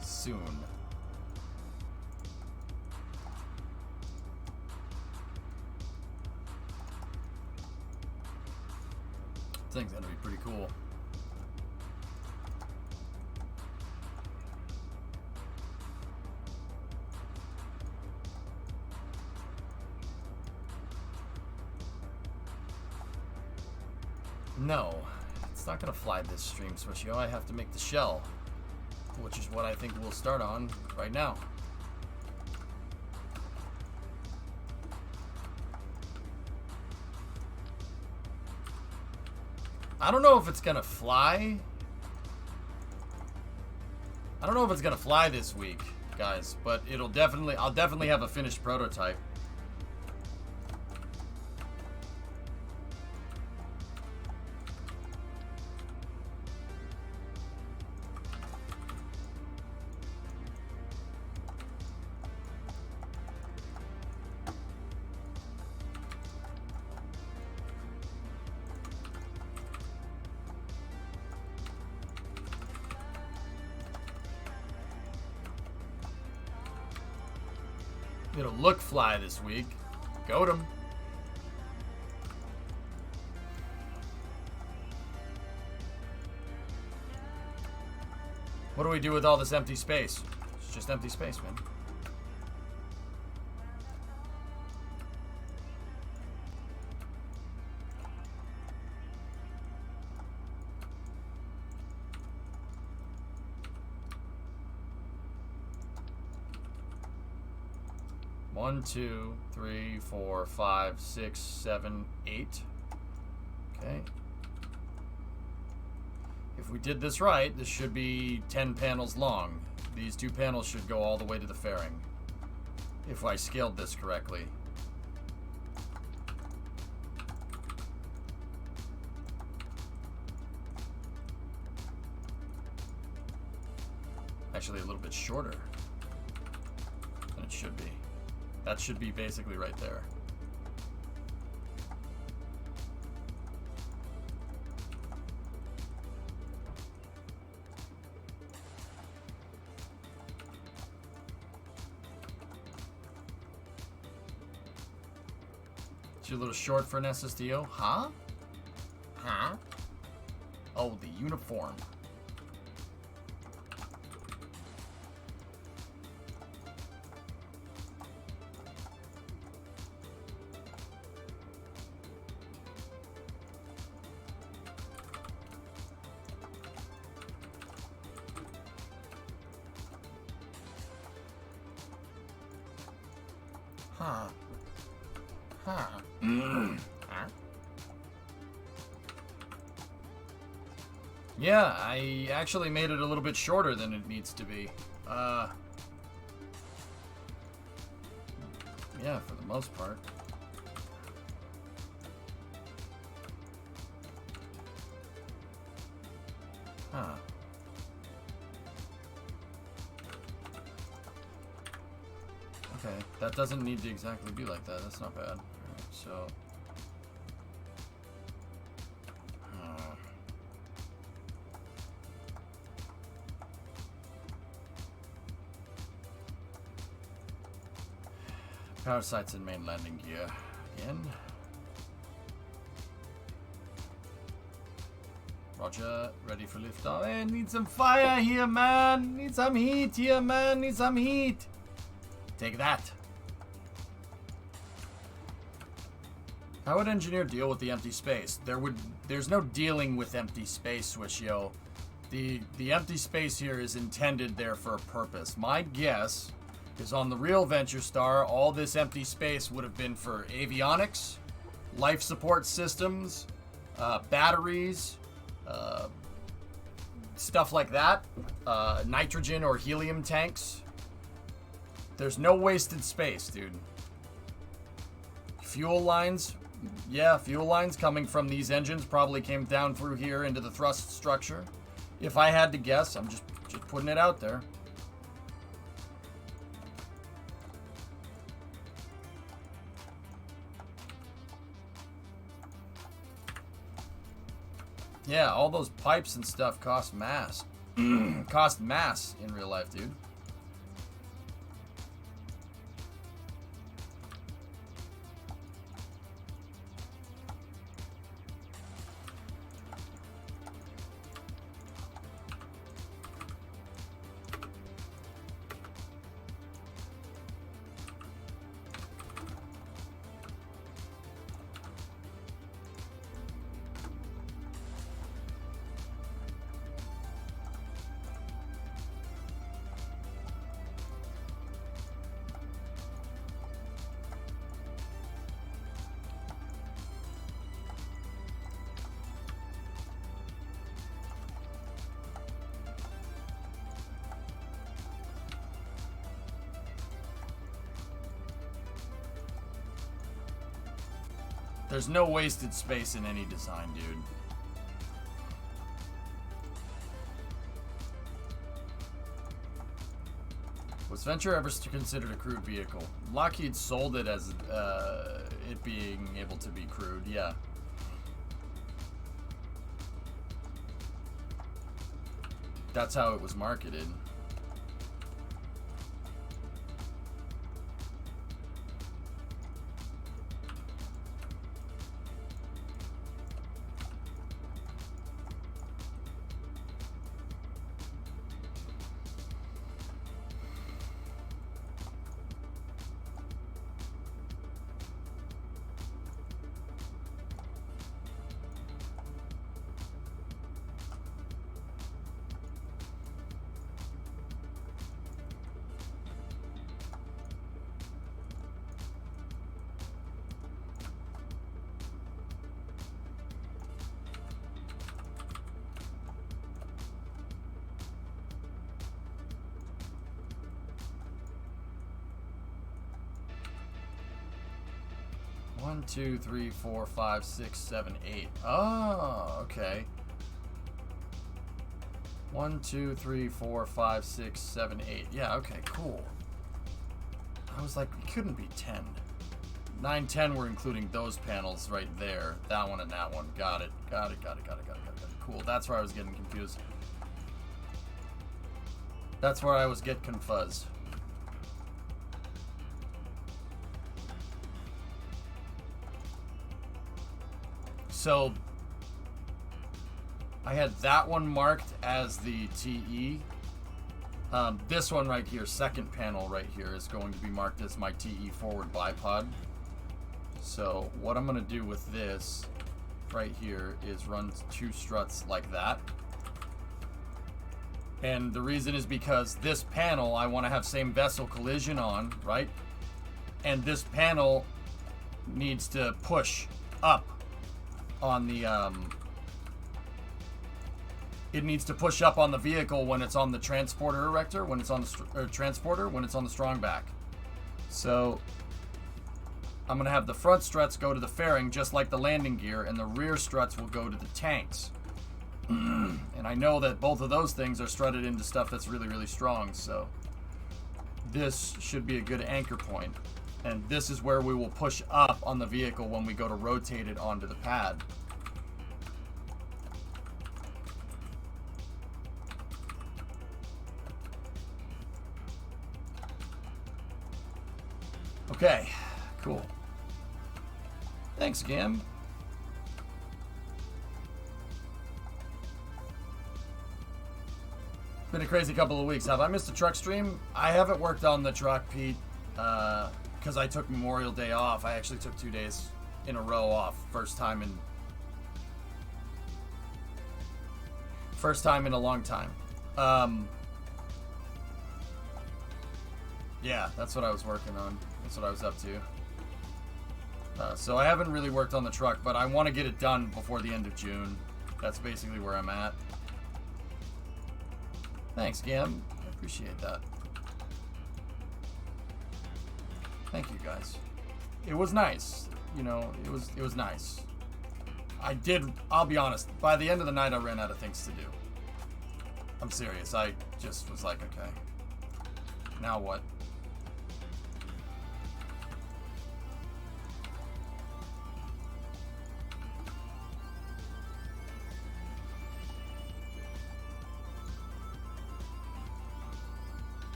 Soon. This thing's gonna be pretty cool. No, it's not gonna fly this stream, Swishio. I have to make the shell, which is what I think we'll start on right now. I don't know if it's gonna fly. I don't know if it's gonna fly this week, guys, but I'll definitely have a finished prototype. It'll look fly this week. Goat 'em. What do we do with all this empty space? It's just empty space, man. One, two, three, four, 5, 6, 7, 8. Okay. If we did this right, this should be 10 panels long. These 2 panels should go all the way to the fairing, if I scaled this correctly. Actually, a little bit shorter than it should be. That should be basically right there. It's a little short for an SSDO, huh? Huh? Oh, the uniform. Huh. Huh. Huh? Yeah, I actually made it a little bit shorter than it needs to be. Yeah, for the most part. Huh. Okay, that doesn't need to exactly be like that. That's not bad. Alright, so... Power sites and main landing gear. Again. Roger, ready for liftoff. Hey, need some fire here, man. Need some heat here, man. Need some heat. Take that. How would engineer deal with the empty space? There's no dealing with empty space, Swishio. The empty space here is intended there for a purpose. My guess is on the real Venture Star, all this empty space would have been for avionics, life support systems, batteries, stuff like that, nitrogen or helium tanks. There's no wasted space, dude. Fuel lines, yeah, fuel lines coming from these engines probably came down through here into the thrust structure. If I had to guess, I'm just putting it out there. Yeah, all those pipes and stuff cost mass. Cost mass in real life, dude. There's no wasted space in any design, dude. Was Venture ever considered a crewed vehicle? Lockheed sold it as it being able to be crewed, yeah. That's how it was marketed. One, two, three, 4, 5, 6, 7, 8. Oh, okay. 1, 2, 3, 4, 5, 6, 7, 8. Yeah, okay, cool. I was like, it couldn't be 10. 9, 10, we're including those panels right there. That one and that one. Got it. Got it. Cool. That's where I was getting confused. That's where I was getting confused. So I had that one marked as the TE. This one right here, second panel right here, is going to be marked as my TE forward bipod. So what I'm going to do with this right here is run 2 struts like that. And the reason is because this panel I want to have same vessel collision on, right? And this panel needs to push up on the it needs to push up on the vehicle when it's on the transporter erector, when it's on the transporter, when it's on the strong back. So I'm going to have the front struts go to the fairing just like the landing gear, and the rear struts will go to the tanks. And I know that both of those things are strutted into stuff that's really, really strong, so this should be a good anchor point. And this is where we will push up on the vehicle when we go to rotate it onto the pad. Okay, cool. Thanks, Gam. Been a crazy couple of weeks. Have I missed a truck stream? I haven't worked on the truck, Pete, because I took Memorial Day off. I actually took 2 days in a row off. First time in a long time. Yeah, that's what I was working on. That's what I was up to. So I haven't really worked on the truck, but I want to get it done before the end of June. That's basically where I'm at. Thanks, Gam. I appreciate that. Thank you, guys. It was nice. You know, it was nice. I'll be honest, by the end of the night I ran out of things to do. I'm serious. I just was like, okay, now what?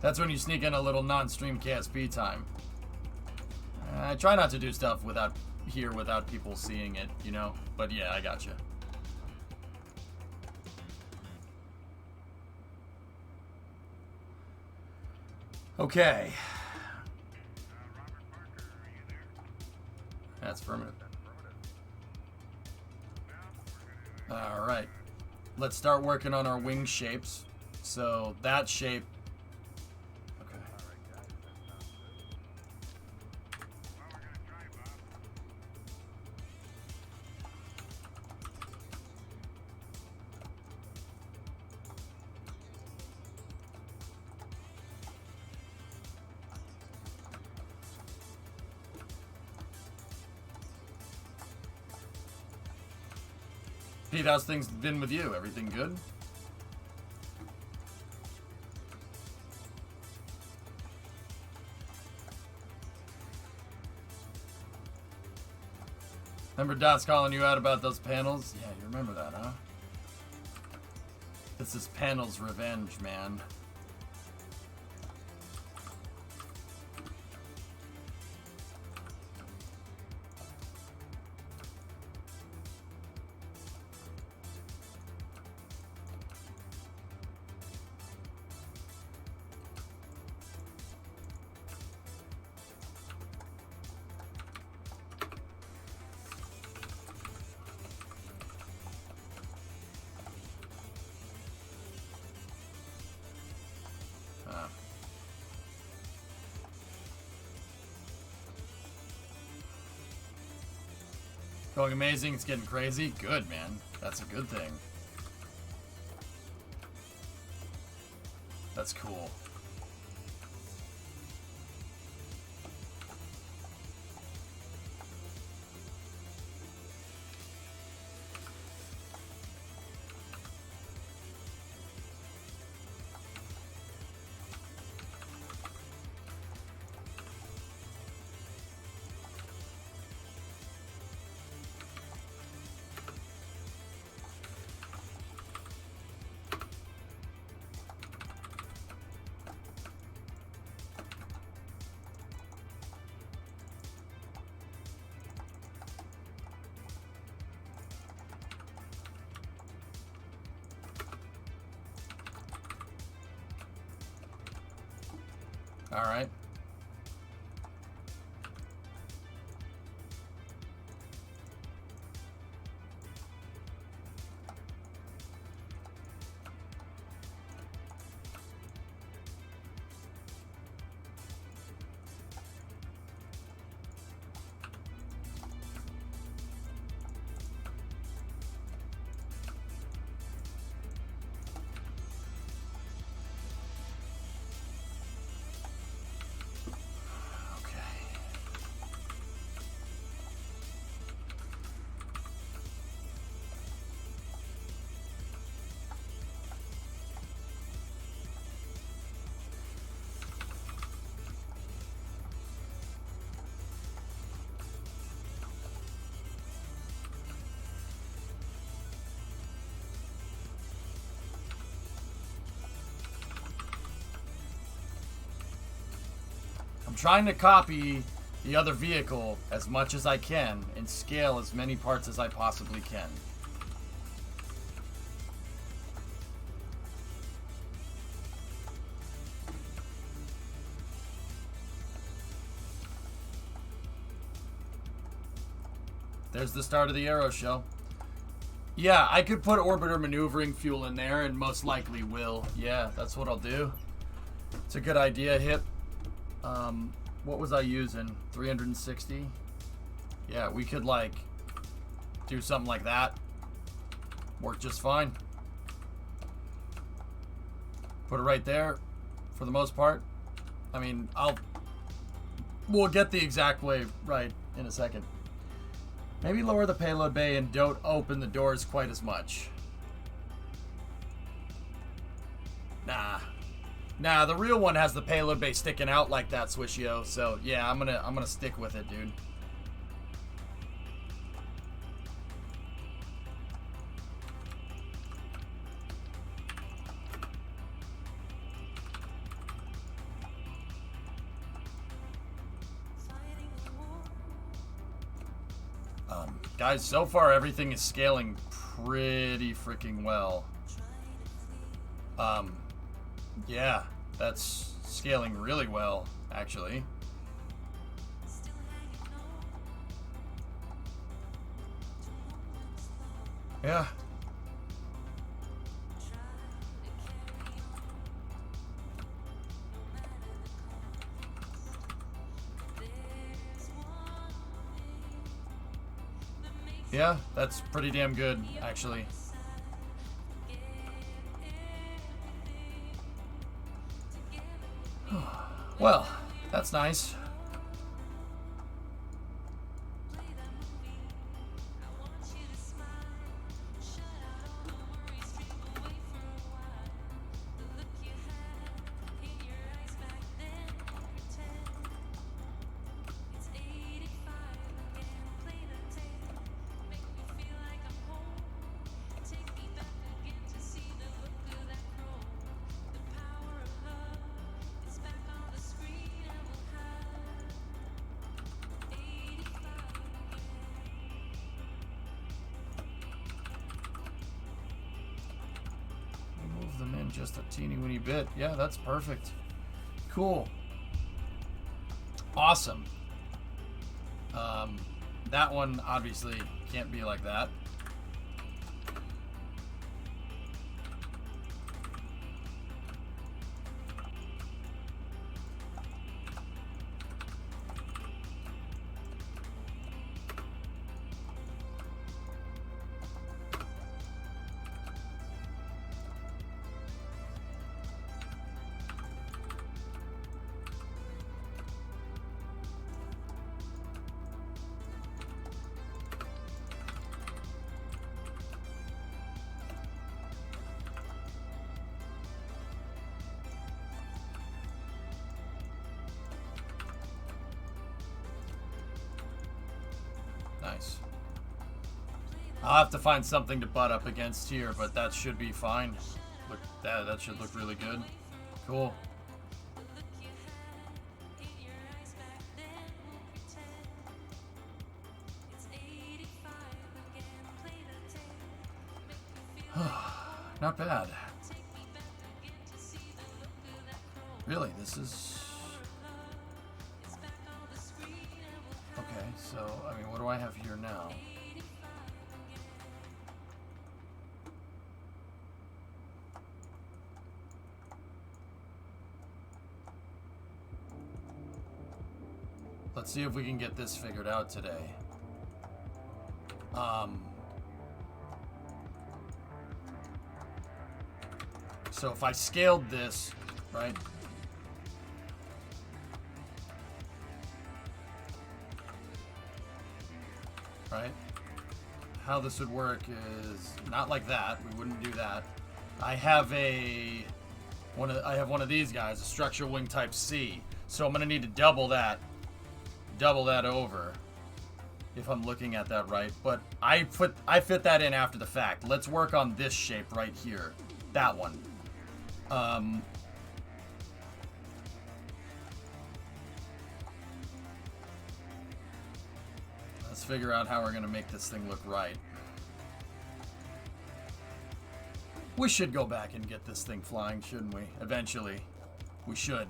That's when you sneak in a little non-stream KSP time. I try not to do stuff without people seeing it, you know? But yeah, I gotcha. Okay. That's affirmative. Alright. Let's start working on our wing shapes. So that shape... Okay. Pete, how's things been with you? Everything good? Remember Dot's calling you out about those panels? Yeah, you remember that, huh? This is panels revenge, man. Going amazing. It's getting crazy. Good, man. That's a good thing. That's cool. All right. I'm trying to copy the other vehicle as much as I can and scale as many parts as I possibly can. There's the start of the arrow show. Yeah, I could put orbiter maneuvering fuel in there and most likely will. Yeah, that's what I'll do. It's a good idea, Hip. What was I using? 360? Yeah, we could, like, do something like that. Work just fine. Put it right there, for the most part. I mean, we'll get the exact way right in a second. Maybe lower the payload bay and don't open the doors quite as much. Nah, the real one has the payload bay sticking out like that, Swishio. So yeah, I'm gonna stick with it, dude. Guys, so far everything is scaling pretty freaking well. Yeah, that's scaling really well, actually. Yeah. Yeah, that's pretty damn good, actually. Well, that's nice. Just a teeny weeny bit. Yeah, that's perfect. Cool. Awesome. That one obviously can't be like that. Nice. I'll have to find something to butt up against here, but that should be fine. Look, that should look really good. Cool. Not bad. Really, this is... Okay, so, I mean, what do I have here now? Let's see if we can get this figured out today. So if I scaled this, right? Right? How this would work is not like that. We wouldn't do that. I have one of these guys, a structural wing type C. So I'm gonna need to double that over if I'm looking at that right. But I fit that in after the fact. Let's work on this shape right here. That one. Let's figure out how we're gonna make this thing look right. We should go back and get this thing flying, shouldn't we? Eventually. We should.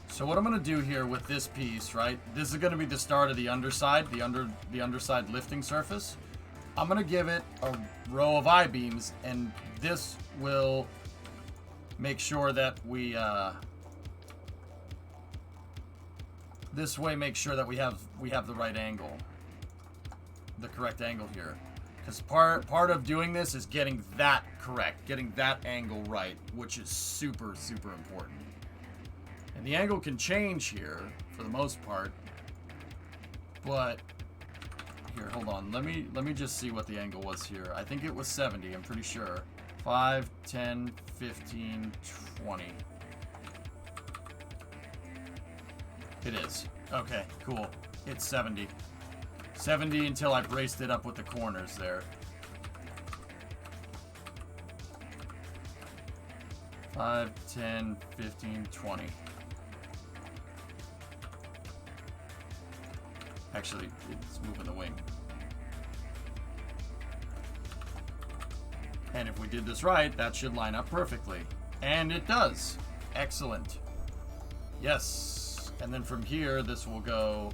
So what I'm going to do here with this piece, right? This is going to be the start of the underside, the underside lifting surface. I'm going to give it a row of I-beams, and this will make sure that we this way make sure that we have the right angle, the correct angle here. Because part of doing this is getting that correct, getting that angle right, which is super, super important. And the angle can change here, for the most part. But, here, hold on. Let me just see what the angle was here. I think it was 70, I'm pretty sure. 5, 10, 15, 20. It is. Okay, cool. It's 70. 70 until I braced it up with the corners there. 5, 10, 15, 20. Actually, it's moving the wing. And if we did this right, that should line up perfectly. And it does. Excellent. Yes. And then from here, this will go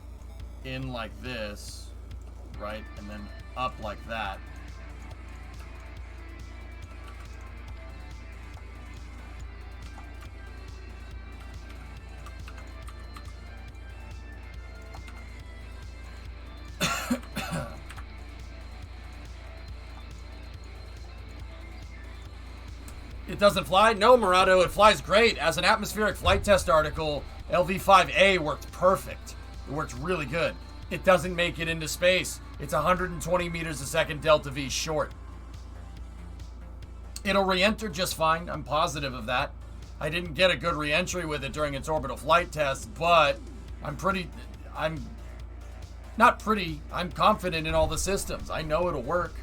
in like this, right? And then up like that. It doesn't fly? No, Murado, it flies great. As an atmospheric flight test article, LV-5A worked perfect. It worked really good. It doesn't make it into space. It's 120 meters a second delta V short. It'll re-enter just fine. I'm positive of that. I didn't get a good re-entry with it during its orbital flight test, but I'm confident in all the systems. I know it'll work.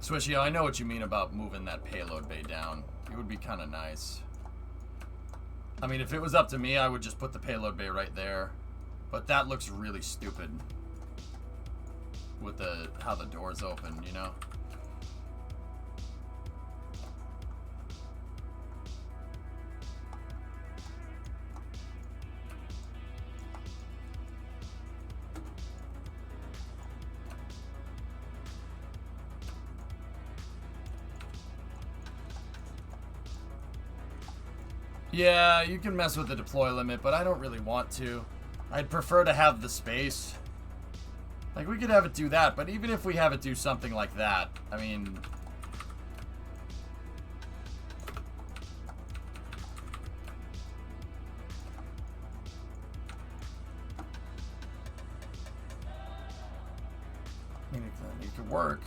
Swishio, I know what you mean about moving that payload bay down. It would be kind of nice. I mean, if it was up to me, I would just put the payload bay right there. But that looks really stupid with how the door's open, you know? Yeah, you can mess with the deploy limit, but I don't really want to. I'd prefer to have the space. Like, we could have it do that, but even if we have it do something like that, I mean, Then it could work.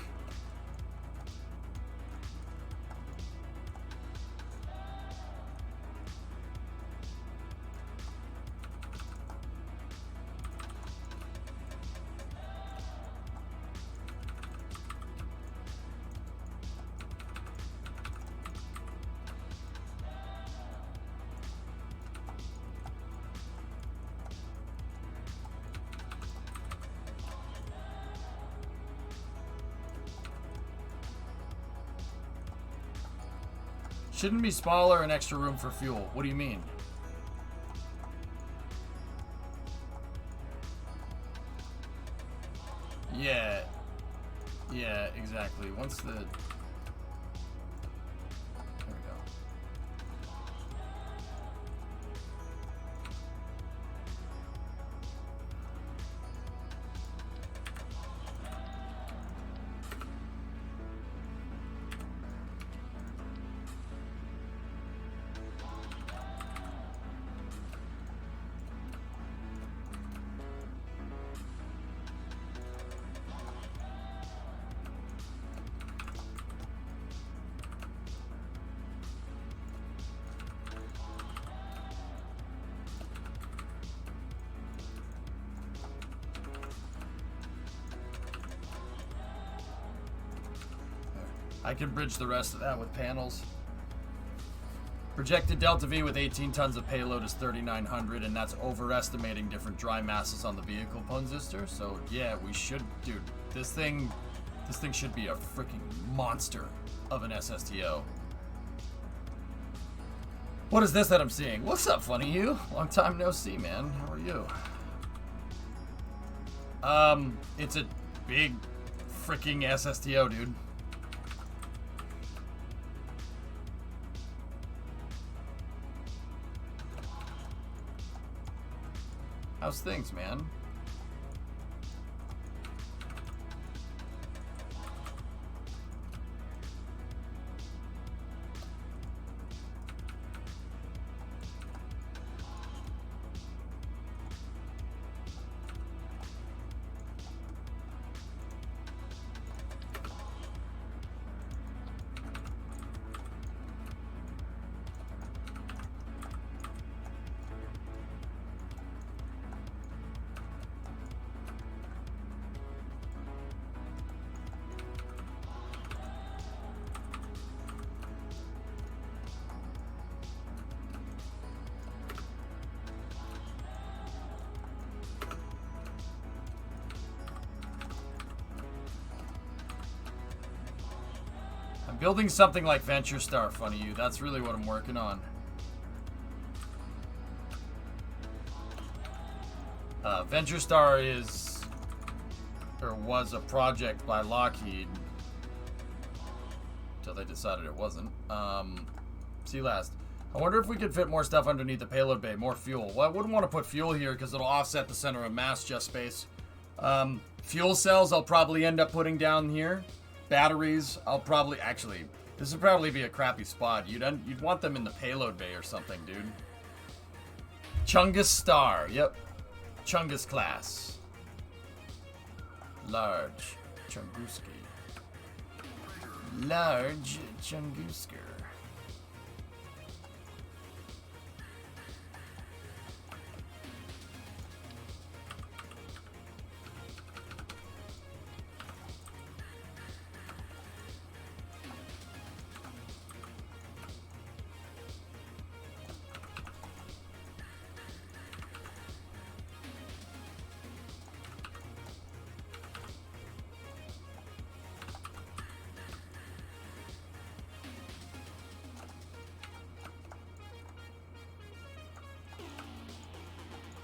Shouldn't be smaller and extra room for fuel. What do you mean? Yeah. Yeah, exactly. Once the... There we go. I can bridge the rest of that with panels. Projected delta V with 18 tons of payload is 3,900, and that's overestimating different dry masses on the vehicle Punzister. So yeah, we should, dude. This thing should be a freaking monster of an SSTO. What is this that I'm seeing? What's up, Funny You? Long time no see, man. How are you? It's a big freaking SSTO, dude. How's things, man? Building something like Venture Star, Funny You. That's really what I'm working on. Venture Star is, or was, a project by Lockheed until they decided it wasn't. See last. I wonder if we could fit more stuff underneath the payload bay, more fuel. Well, I wouldn't want to put fuel here because it'll offset the center of mass just space. Fuel cells I'll probably end up putting down here. Batteries, I'll probably, actually, this would probably be a crappy spot. You'd want them in the payload bay or something, dude. Chungus Star, yep. Chungus class. Large Chunguski. Large Chungusker.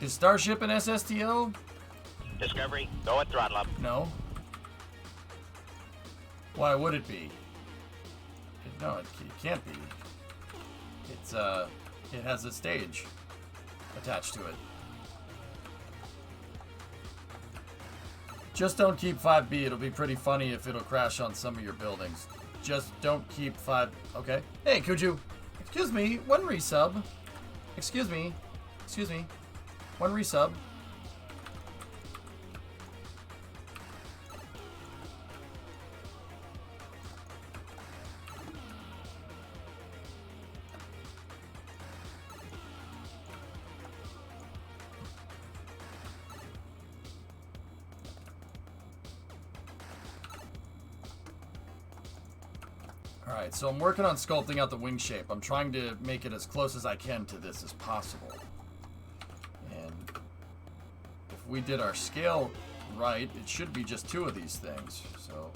Is Starship an SSTO? Discovery, go at throttle up. No. Why would it be? No, it can't be. It's it has a stage attached to it. Just don't keep 5B. It'll be pretty funny if it'll crash on some of your buildings. Just don't keep 5. Okay. Hey, Kuju. Excuse me. One resub. Excuse me. Excuse me. One resub. Alright, so I'm working on sculpting out the wing shape. I'm trying to make it as close as I can to this as possible. And if we did our scale right, it should be just 2 of these things. So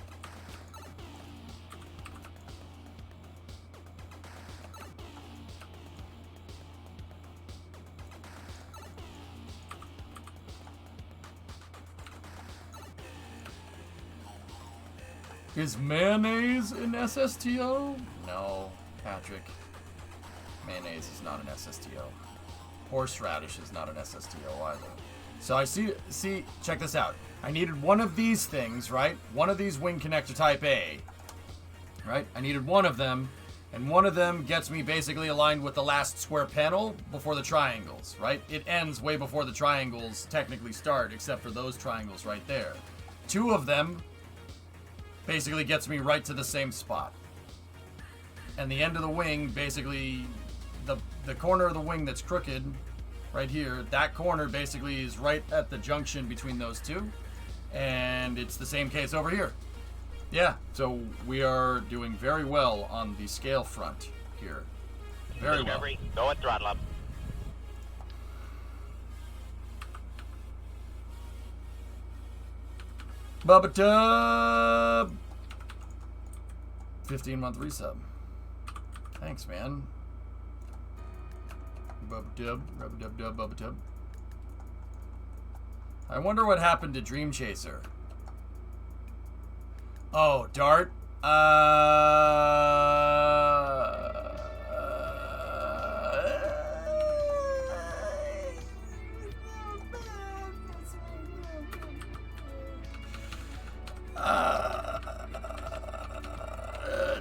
is mayonnaise in SSTO? No, Patrick. Mayonnaise is not an SSTO. Horseradish is not an SSTO either. So I see, check this out. I needed one of these things, right? One of these wing connector type A, right? I needed one of them, and one of them gets me basically aligned with the last square panel before the triangles, right? It ends way before the triangles technically start, except for those triangles right there. 2 of them basically gets me right to the same spot. And the end of the wing, basically, the corner of the wing that's crooked, right here, that corner basically is right at the junction between those 2. And it's the same case over here. Yeah, so we are doing very well on the scale front here. Very Discovery, go at throttle up. Bubba Tub! 15-month resub. Thanks, man. Bubba Tub, Rubba Dub Dub, Bubba Tub. I wonder what happened to Dream Chaser. Oh, Dart?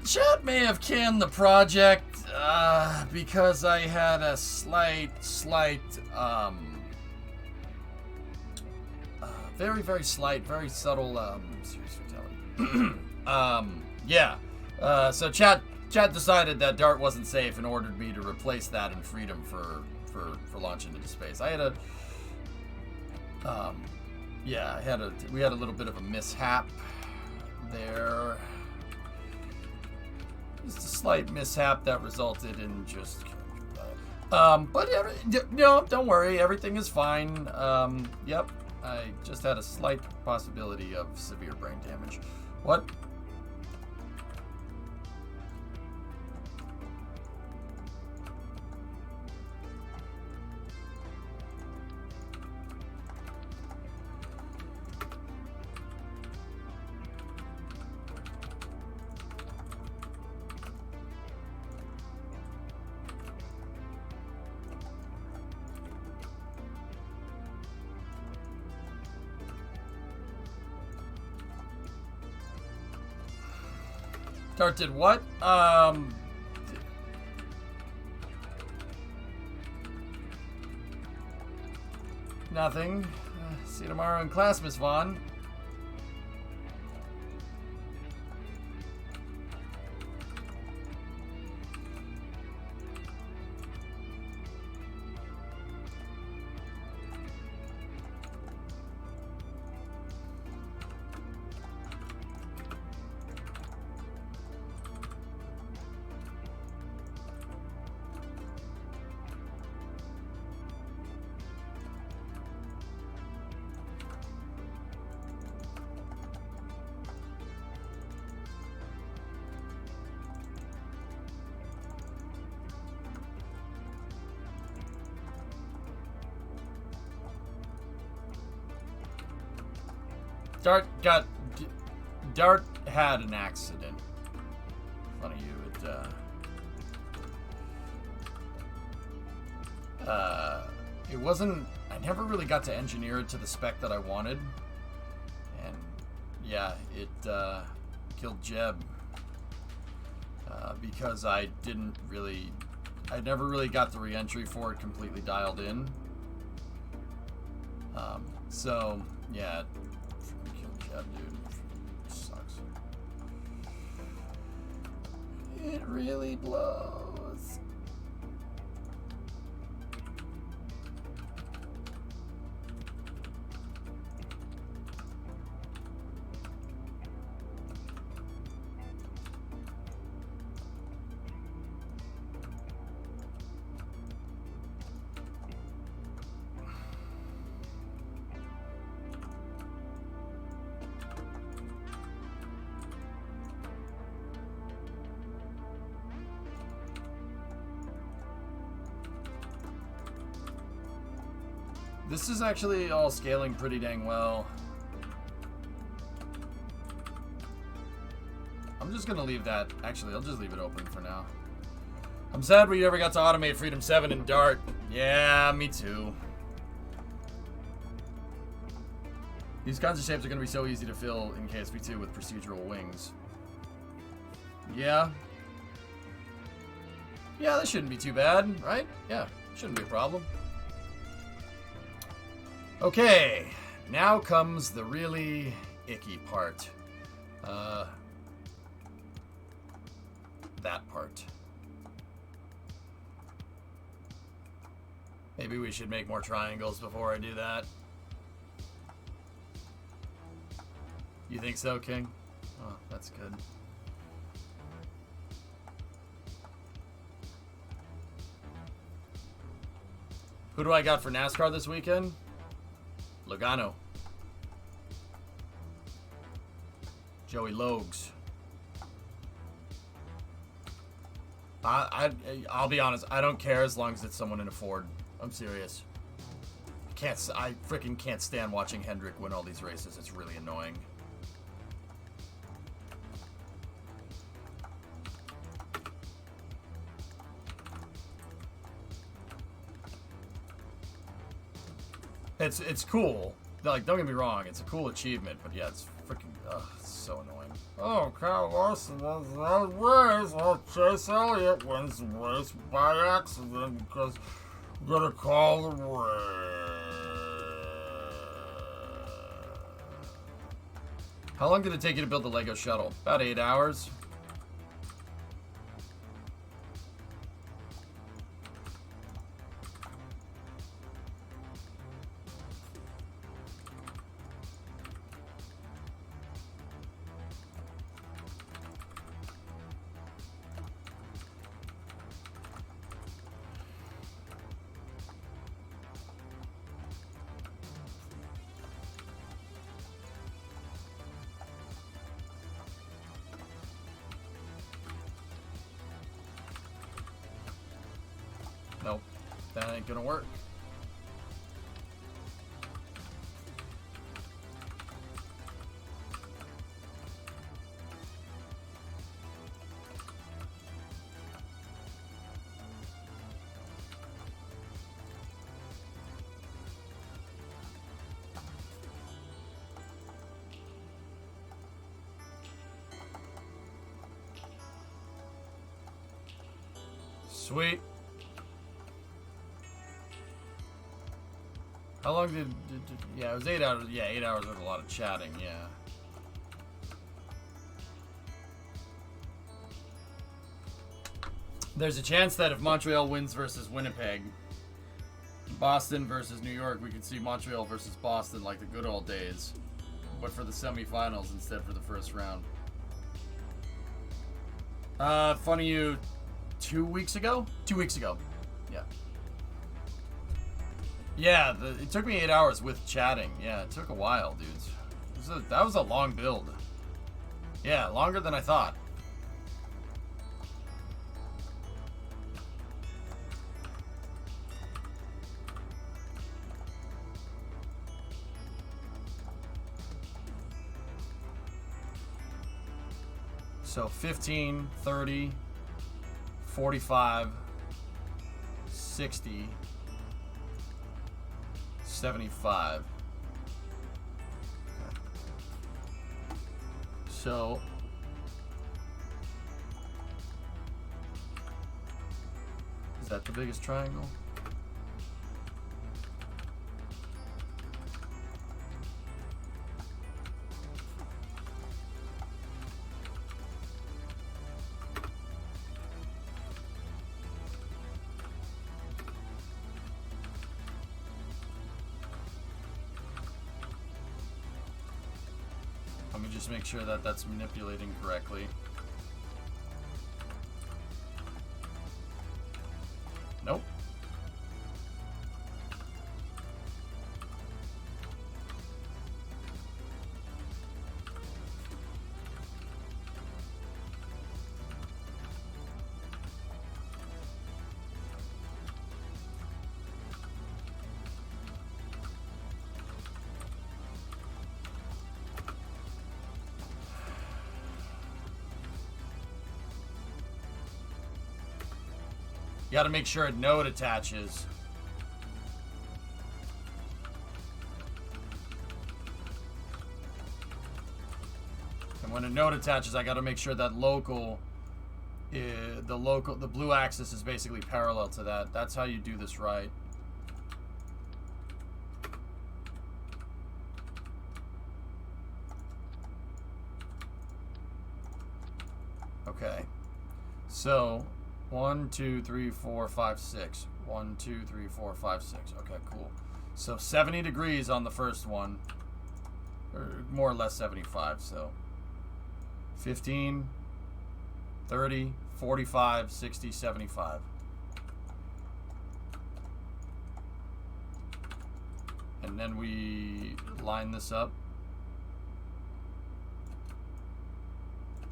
Chat may have canned the project because I had a slight, very slight, very subtle, serious fatality. Yeah. So chat decided that Dart wasn't safe and ordered me to replace that in Freedom for launch into space. I had a, yeah, we had a little bit of a mishap there. Just a slight mishap that resulted in just, but no, don't worry, everything is fine. Yep, I just had a slight possibility of severe brain damage. What? Dart did what? Nothing. See you tomorrow in class, Miss Vaughn. Dart had an accident. Funny you, it wasn't, I never really got to engineer it to the spec that I wanted. And yeah, it killed Jeb. Because I never really got the re-entry for it completely dialed in. So yeah, killed Jeb, dude. Sucks. It really blows. This is actually all scaling pretty dang well. I'm just gonna leave that. Actually, I'll just leave it open for now. I'm sad we never got to automate Freedom 7 and Dart. Yeah, me too. These kinds of shapes are gonna be so easy to fill in KSP2 with procedural wings. Yeah. Yeah, that shouldn't be too bad, right? Yeah, shouldn't be a problem. Okay, now comes the really icky part. That part. Maybe we should make more triangles before I do that. You think so, King? Oh, that's good. Who do I got for NASCAR this weekend? Logano. Joey Logues. I'll be honest. I don't care as long as it's someone in a Ford. I'm serious. I freaking can't stand watching Hendrick win all these races. It's really annoying. It's cool. Like, don't get me wrong, it's a cool achievement, but yeah, it's freaking it's so annoying. Oh, Kyle Larson wins the race. Oh, Chase Elliott wins the race by accident because we're gonna call the race. How long did it take you to build the Lego shuttle? About 8 hours. Nope, that ain't gonna work. Sweet. How long did yeah, it was 8 hours. Yeah, 8 hours with a lot of chatting, yeah. There's a chance that if Montreal wins versus Winnipeg, Boston versus New York, we could see Montreal versus Boston like the good old days, but for the semifinals instead for the first round. Funny you, 2 weeks ago? 2 weeks ago, yeah. Yeah, it took me 8 hours with chatting. Yeah, it took a while, dudes. That was a long build. Yeah, longer than I thought. So 15, 30, 45, 60, 75. Okay. So is that the biggest triangle? Let me just make sure that that's manipulating correctly. Nope. You got to make sure a node attaches. And when a node attaches, I got to make sure that the blue axis is basically parallel to that. That's how you do this right. Okay. So 1, 2, 3, 4, 5, 6. 1, 2, 3, 4, 5, 6. Okay, cool. So 70 degrees on the first one, or more or less 75. So 15, 30, 45, 60, 75. And then we line this up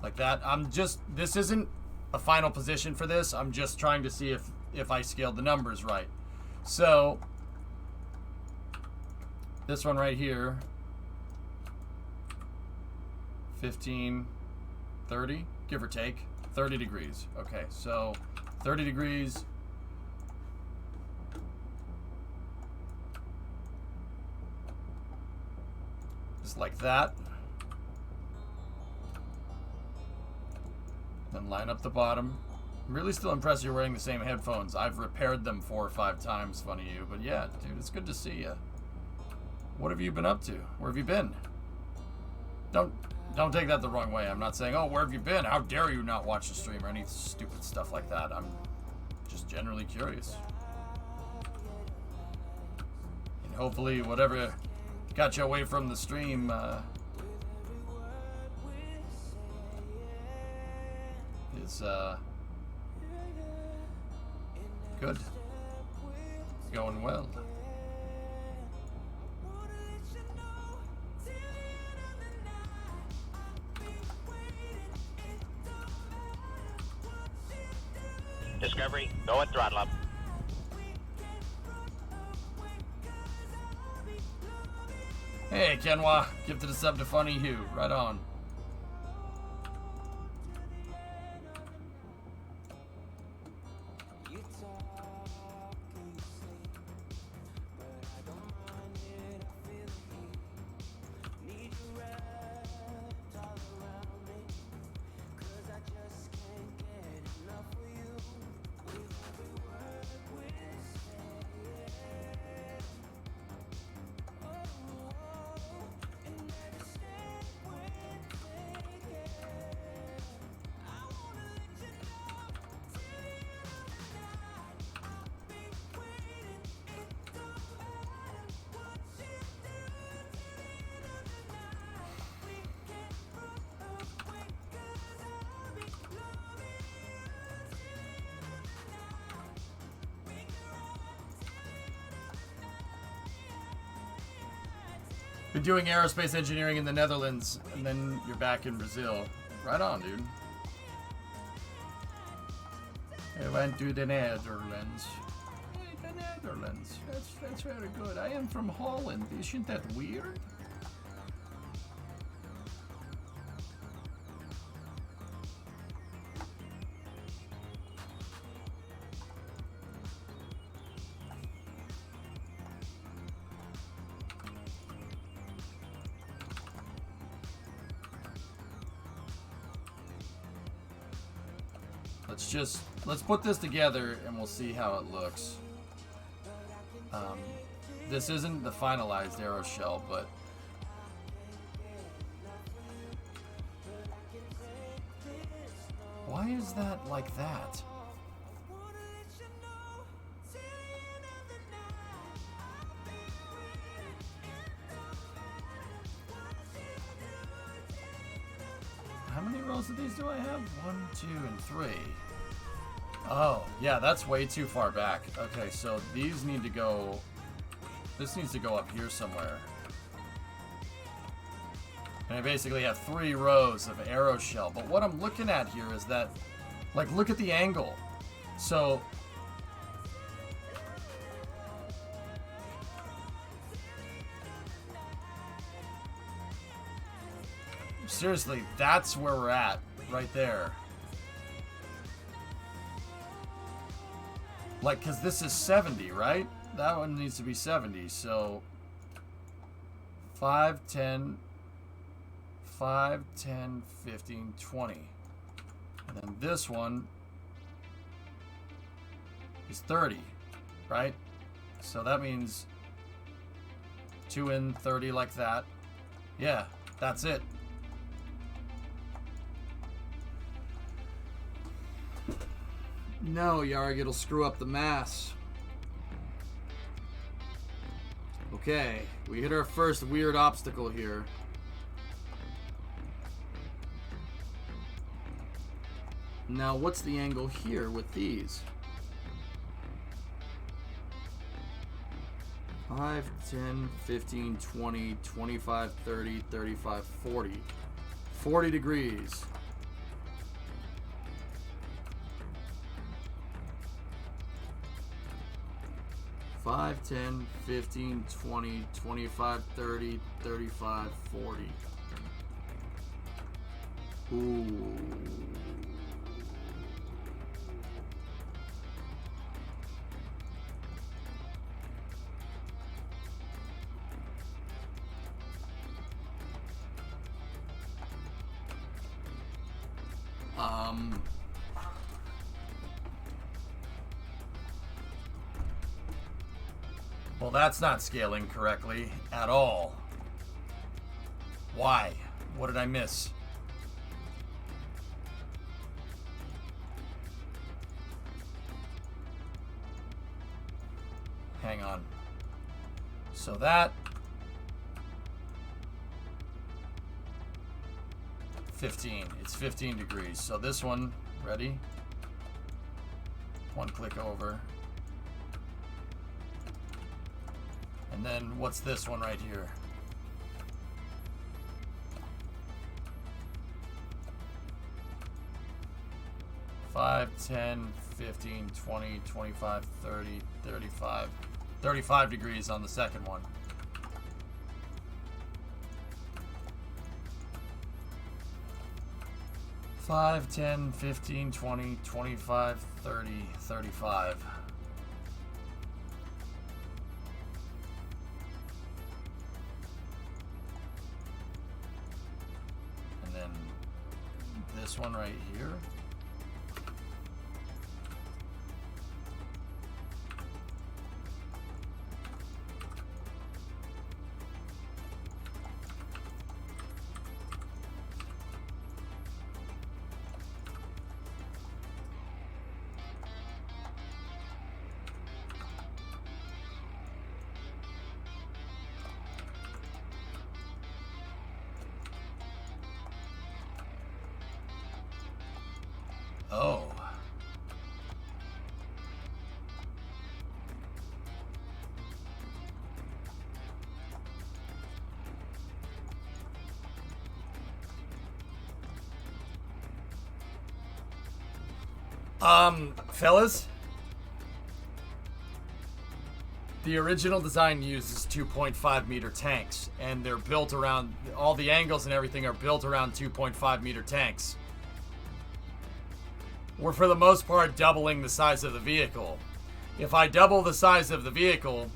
like that. This isn't a final position for this. I'm just trying to see if I scaled the numbers right. So this one right here, 15, 30, give or take, 30 degrees. Okay, so 30 degrees. Just like that. Then line up the bottom. I'm really still impressed you're wearing the same headphones. I've repaired them 4 or 5 times, funny you. But yeah, dude, it's good to see you. What have you been up to? Where have you been? Don't take that the wrong way. I'm not saying, oh, where have you been? How dare you not watch the stream or any stupid stuff like that. I'm just generally curious. And hopefully whatever got you away from the stream is good. It's going well. Discovery, go at throttle up. Hey, Kenwa. Gifted a sub to Funny Hugh. Right on. Been doing aerospace engineering in the Netherlands, and then you're back in Brazil. Right on, dude. I went to the Netherlands. Hey, the Netherlands. That's very good. I am from Holland. Isn't that weird? Let's put this together and we'll see how it looks. This isn't the finalized arrow shell, but why is that like that? How many rows of these do I have? 1, 2, and 3. Oh, yeah, that's way too far back. Okay, so these need to go... This needs to go up here somewhere. And I basically have 3 rows of arrow shell. But what I'm looking at here is that... Like, look at the angle. So... Seriously, that's where we're at. Right there. Like, because this is 70, right? That one needs to be 70, so 5, 10, 5, 10, 15, 20. And then this one is 30, right? So that means 2 in, 30 like that. Yeah, that's it. No, Yarg, it'll screw up the mass. Okay, we hit our first weird obstacle here. Now, what's the angle here with these? 5, 10, 15, 20, 25, 30, 35, 40. 40 degrees. Five, 10, 15, 20, 25, 30, 35, 40. Ooh. Well, that's not scaling correctly at all. Why? What did I miss? Hang on. So that 15. It's 15 degrees. So this one, ready? One click over. And then what's this one right here? Five, 10, 15, 20, 25, 30, 35. 35 degrees on the second one. Five, 10, 15, 20, 25, 30, 35. And then this one right here. Oh. Fellas, the original design uses 2.5 meter tanks, and they're built around, all the angles and everything are built around 2.5 meter tanks. We're for the most part doubling the size of the vehicle. If I double the size of the vehicle,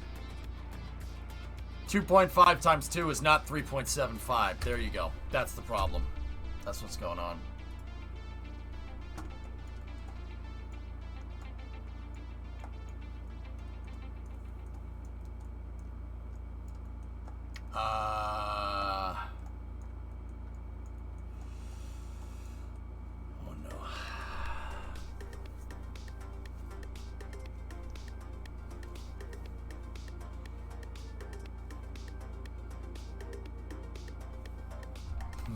2.5 times 2 is not 3.75. There you go. That's the problem. That's what's going on. Oh no.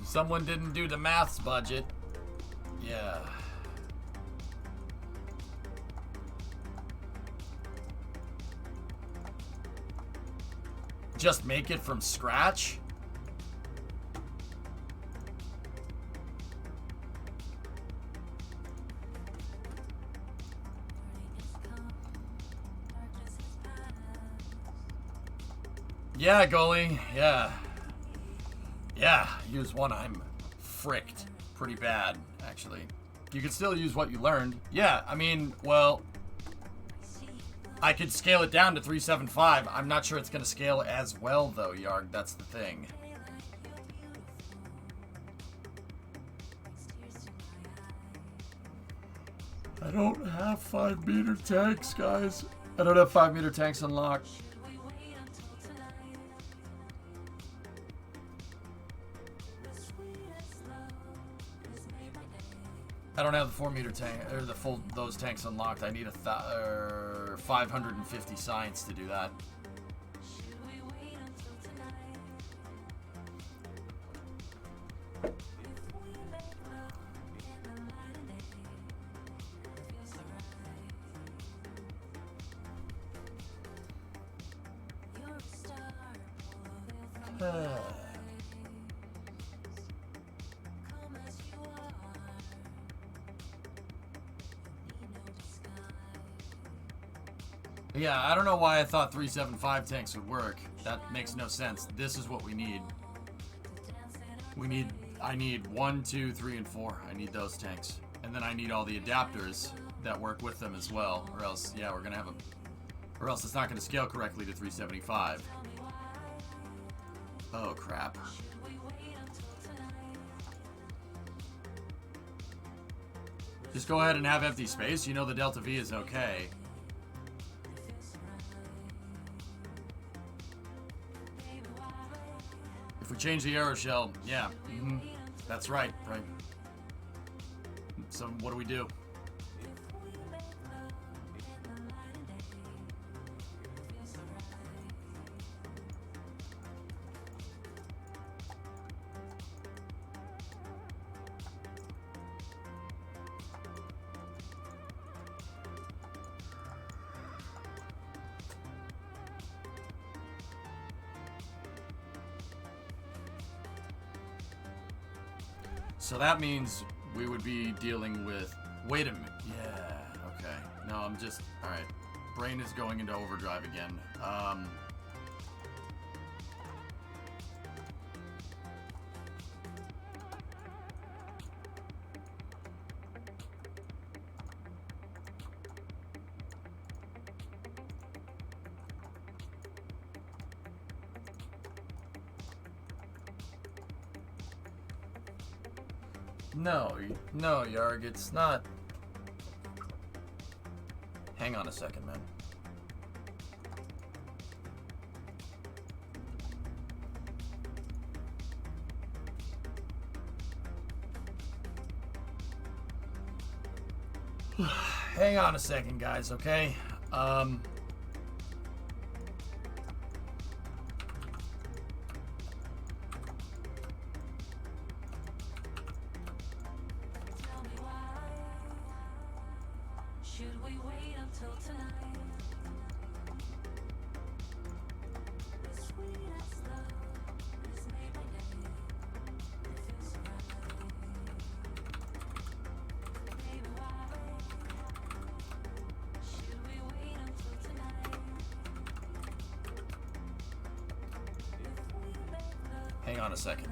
Someone didn't do the maths budget. Yeah. Just make it from scratch? Yeah, goalie. Yeah. Yeah, use one. I'm fricked. Pretty bad, actually. You can still use what you learned. Yeah, I mean, well, I could scale it down to 375. I'm not sure it's going to scale as well, though, Yarg. That's the thing. I don't have 5-meter tanks, guys. I don't have 5-meter tanks unlocked. I don't have the 4-meter tank or the full those tanks unlocked. I need 550 science to do that. Yeah, I don't know why I thought 375 tanks would work. That makes no sense. This is what we need. I need 1, 2, 3, and 4. I need those tanks. And then I need all the adapters that work with them as well. Or else, yeah, we're gonna have or else it's not gonna scale correctly to 375. Oh, crap. Just go ahead and have empty space. You know the Delta V is okay. If we change the aeroshell, yeah, that's right. So what do we do? So that means we would be dealing with... Wait a minute. Yeah, okay. No, I'm just... Alright. Brain is going into overdrive again. No, Yarg, it's not. Hang on a second, man. Hang on a second, guys, okay? Hang on a second.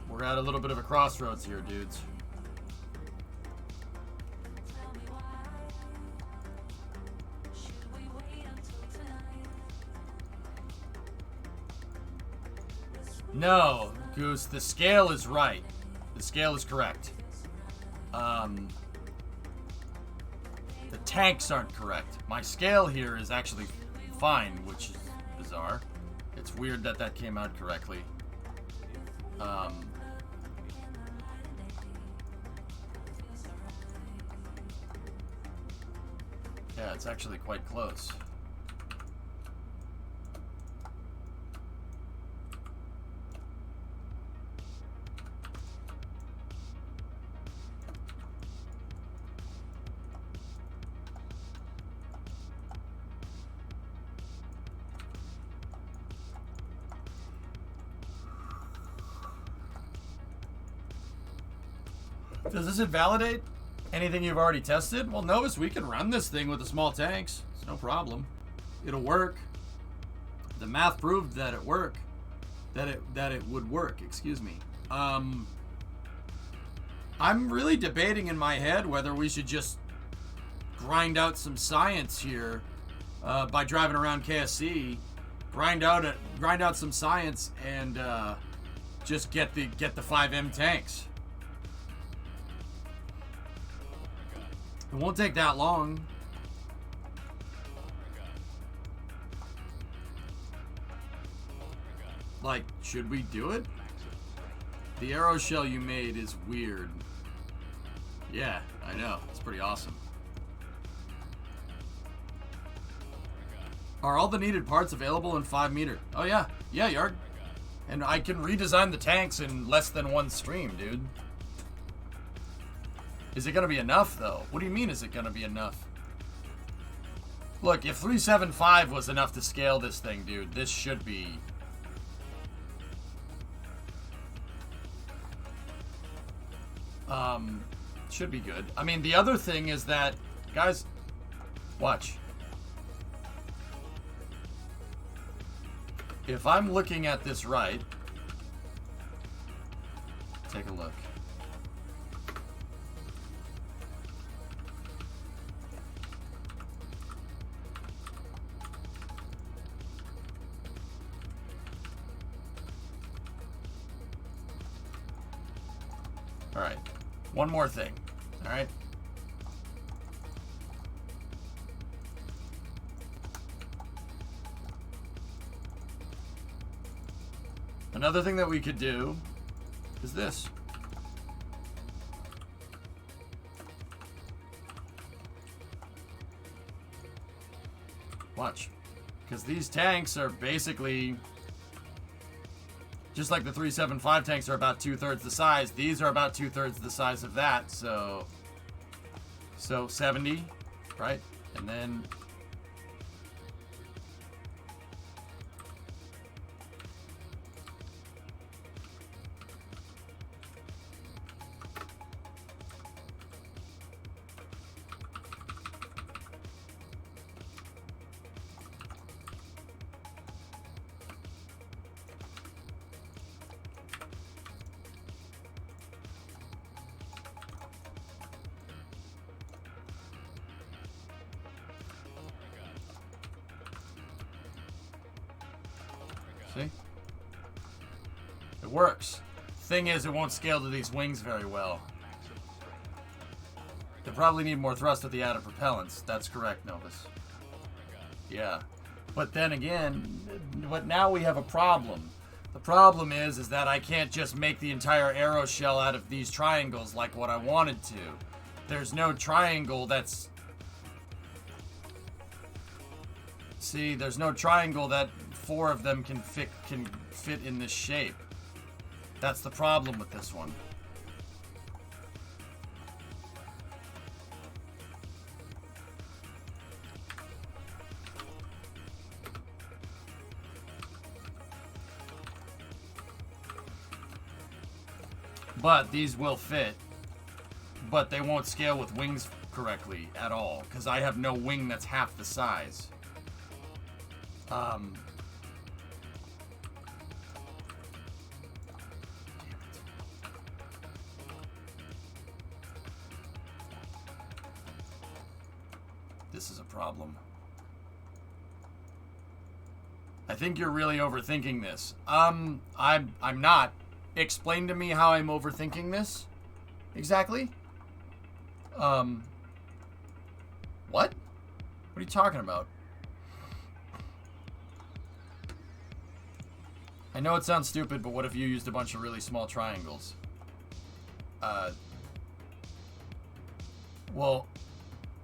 We're at a little bit of a crossroads here, dudes. No, Goose, the scale is right. The scale is correct. The tanks aren't correct. My scale here is actually fine, which is bizarre. It's weird that that came out correctly. Yeah, it's actually quite close. Does this invalidate anything you've already tested? Well, Novus, we can run this thing with the small tanks. It's no problem. It'll work. The math proved that it worked. That it would work, excuse me. I'm really debating in my head whether we should just grind out some science here by driving around KSC, grind out some science, and just get the 5M tanks. It won't take that long. Like, should we do it? The arrow shell you made is weird. Yeah, I know. It's pretty awesome. Are all the needed parts available in 5 meter? Oh yeah. Yeah, Yarg. And I can redesign the tanks in less than one stream, dude. Is it gonna be enough, though? What do you mean, is it gonna be enough? Look, if 375 was enough to scale this thing, dude, this should be... should be good. I mean, the other thing is that... Guys, watch. If I'm looking at this right... Take a look. Alright. One more thing. Alright. Another thing that we could do is this. Watch. Because these tanks are basically... Just like the 375 tanks are about 2/3 the size, these are about 2/3 the size of that, so 70, right? And then see? It works. Thing is, it won't scale to these wings very well. They probably need more thrust with the added propellants. That's correct, Novus. Yeah. But then again, but now we have a problem. The problem is that I can't just make the entire arrow shell out of these triangles like what I wanted to. There's no triangle that's... See, there's no triangle that 4 of them can fit in this shape. That's the problem with this one. But these will fit, but they won't scale with wings correctly at all, because I have no wing that's half the size. Damn it. This is a problem. I think you're really overthinking this. I'm not. Explain to me how I'm overthinking this. Exactly. What? What are you talking about? I know it sounds stupid, but what if you used a bunch of really small triangles? Well,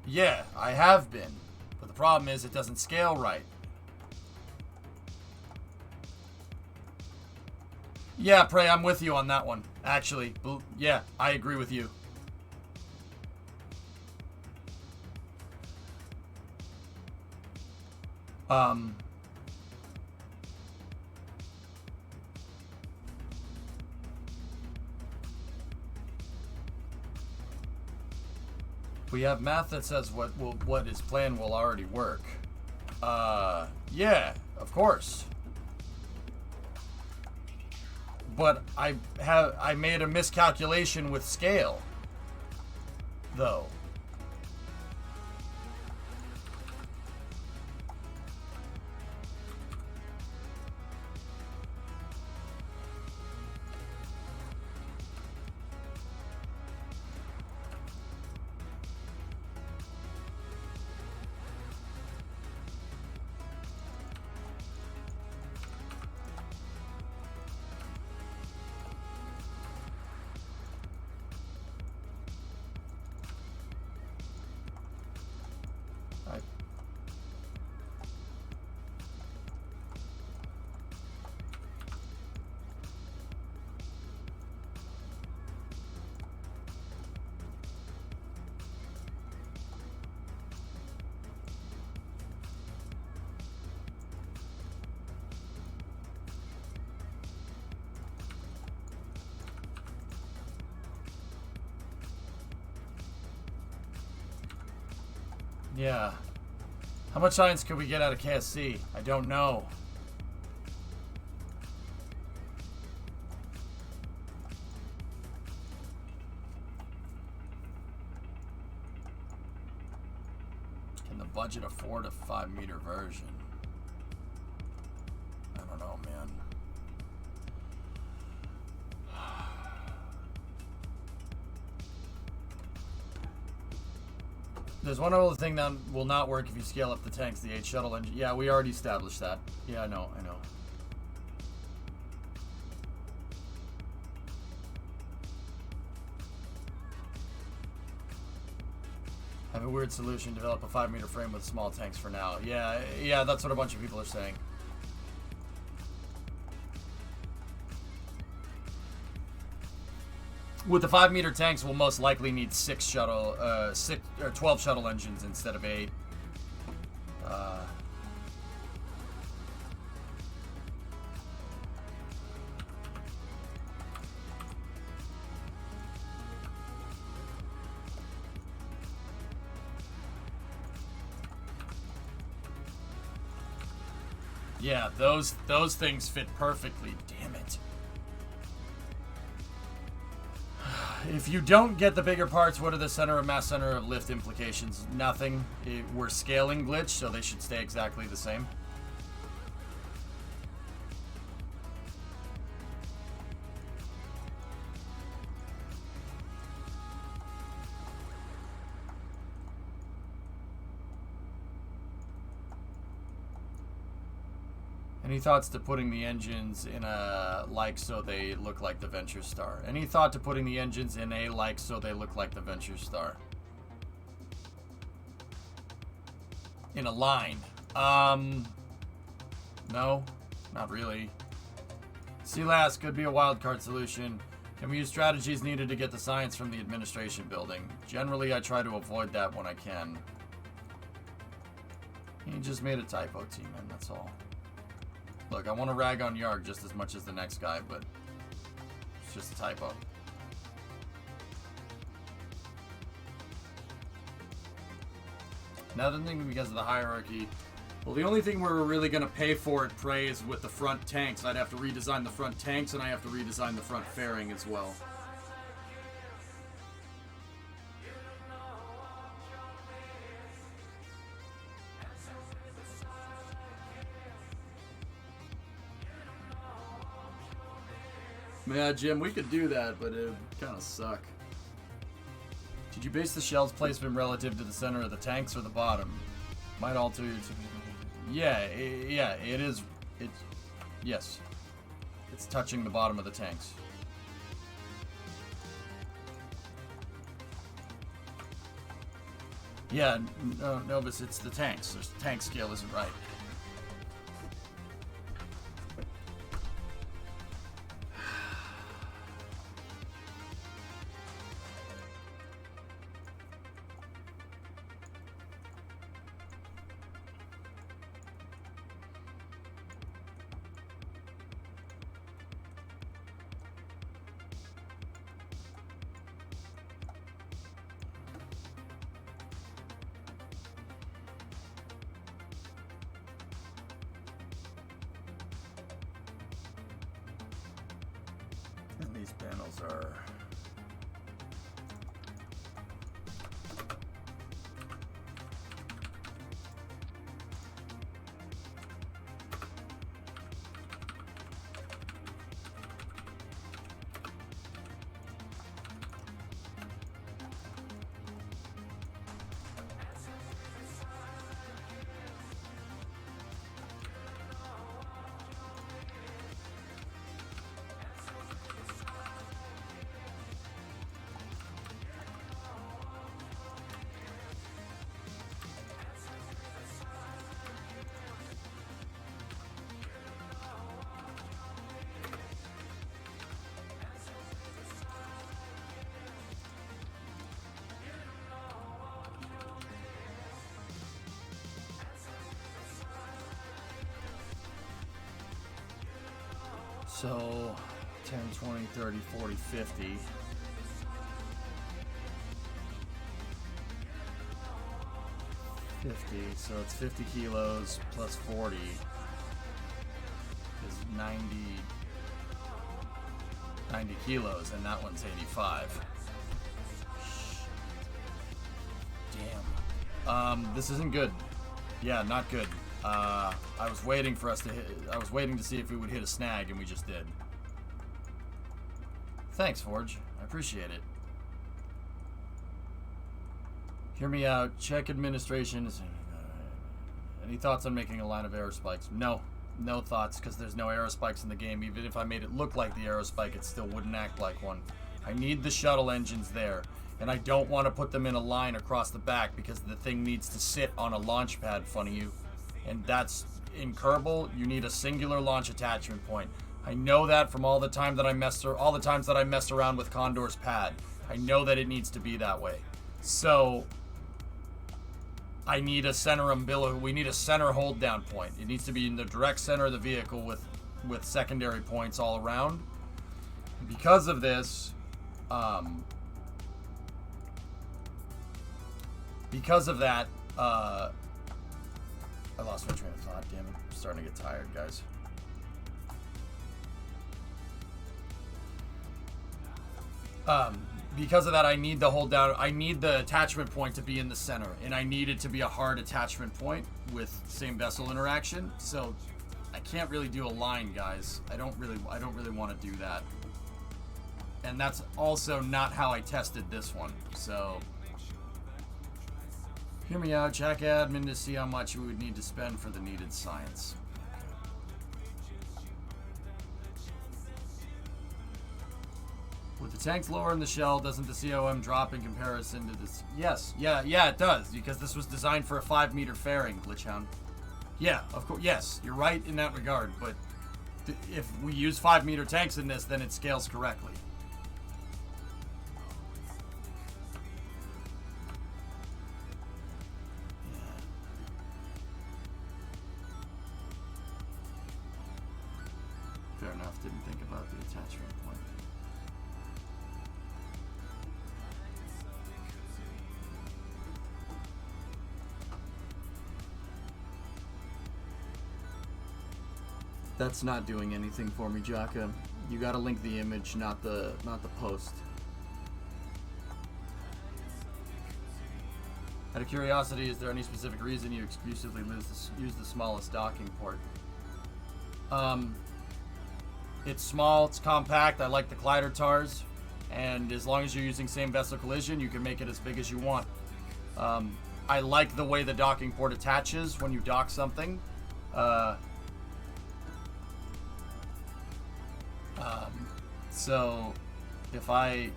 yeah, I have been. But the problem is it doesn't scale right. Yeah, Prey, I'm with you on that one. Actually, yeah, I agree with you. We have math that says what is planned will already work. Yeah, of course. But I made a miscalculation with scale, though. Yeah. How much science could we get out of KSC? I don't know. Can the budget afford a 5-meter version? I don't know, man. There's one other thing that will not work if you scale up the tanks, the 8 shuttle engine. Yeah, we already established that. Yeah, I know. Have a weird solution, develop a 5-meter frame with small tanks for now. Yeah, that's what a bunch of people are saying. With the 5-meter tanks, we'll most likely need 12 shuttle engines instead of 8. Yeah, those things fit perfectly. Damn it. If you don't get the bigger parts, what are the center of mass, center of lift implications? Nothing. We're scaling glitch, so they should stay exactly the same. Any thoughts to putting the engines in a like so they look like the Venture Star? Any thought to putting the engines in a like so they look like the Venture Star? In a line. No, not really. CLAS could be a wildcard solution. Can we use strategies needed to get the science from the administration building? Generally, I try to avoid that when I can. He just made a typo, T-Man, that's all. Look, I want to rag on Yarg just as much as the next guy, but it's just a typo. Another thing because of the hierarchy. Well, the only thing we're really going to pay for at Prey is with the front tanks. I'd have to redesign the front tanks, and I have to redesign the front fairing as well. Yeah, Jim, we could do that, but it would kind of suck. Did you base the shell's placement relative to the center of the tanks or the bottom? Might alter your... Yeah, it is. Yes. It's touching the bottom of the tanks. Yeah, no, Novus, it's the tanks. The tank scale isn't right. And these panels are... So, 10, 20, 30, 40, 50. 50. So it's 50 kilos plus 40 is 90 kilos, and that one's 85. Damn. This isn't good. Yeah, not good. I was waiting for us to hit. I was waiting to see if we would hit a snag, and we just did. Thanks, Forge. I appreciate it. Hear me out. Check administration. Any thoughts on making a line of arrow spikes? No. No thoughts, because there's no arrow spikes in the game. Even if I made it look like the arrow spike, it still wouldn't act like one. I need the shuttle engines there, and I don't want to put them in a line across the back because the thing needs to sit on a launch pad, funny you. And that's, in Kerbal, you need a singular launch attachment point. I know that from all the times that I messed around with Condor's pad. I know that it needs to be that way. So I need a center umbilical. We need a center hold down point. It needs to be in the direct center of the vehicle with secondary points all around. Because of this, because of that, I lost my train of thought. Damn it! I'm starting to get tired, guys. Because of that, I need the hold down. I need the attachment point to be in the center, and I need it to be a hard attachment point with same vessel interaction. So I can't really do a line, guys. I don't really want to do that. And that's also not how I tested this one. So hear me out. Check admin to see how much we would need to spend for the needed science. With the tanks lower in the shell, doesn't the COM drop in comparison to this? Yes, yeah, it does, because this was designed for a 5-meter fairing, Glitchhound. Yeah, of course, yes, you're right in that regard, but if we use 5-meter tanks in this, then it scales correctly. Fair enough, didn't think about the attachment point. That's not doing anything for me, Jaka. You gotta link the image, not the post. Out of curiosity, is there any specific reason you exclusively use the smallest docking port? It's small, it's compact, I like the glider tars, and as long as you're using same vessel collision, you can make it as big as you want. I like the way the docking port attaches when you dock something. So if I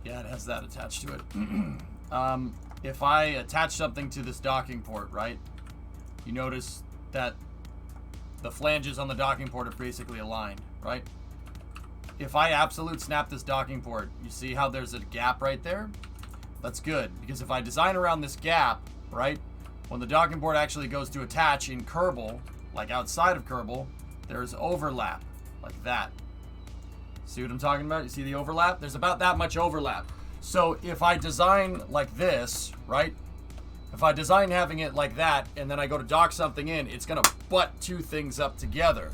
yeah, it has that attached to it. If I attach something to this docking port, right, you notice that the flanges on the docking port are basically aligned, right? If I absolute snap this docking port, you see how there's a gap right there? That's good, because if I design around this gap, right, when the docking port actually goes to attach in Kerbal, like outside of Kerbal, there's overlap, like that. See what I'm talking about? You see the overlap? There's about that much overlap. So if I design like this, right, if I design having it like that, and then I go to dock something in, it's gonna butt two things up together.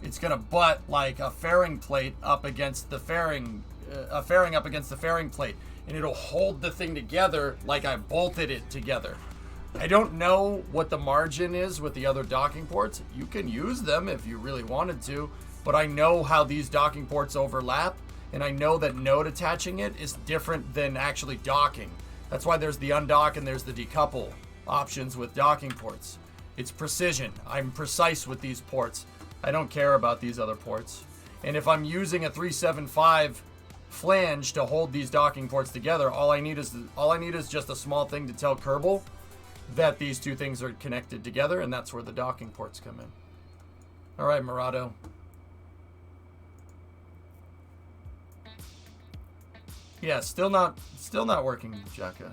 It's gonna butt like a fairing plate up against the fairing, a fairing up against the fairing plate. And it'll hold the thing together like I bolted it together. I don't know what the margin is with the other docking ports. You can use them if you really wanted to, but I know how these docking ports overlap, and I know that node attaching it is different than actually docking. That's why there's the undock and there's the decouple options with docking ports. It's precision. I'm precise with these ports. I don't care about these other ports. And if I'm using a 375 flange to hold these docking ports together, all I need is just a small thing to tell Kerbal that these two things are connected together, and that's where the docking ports come in. All right, Murado. Yeah, still not working, Jaka. Okay.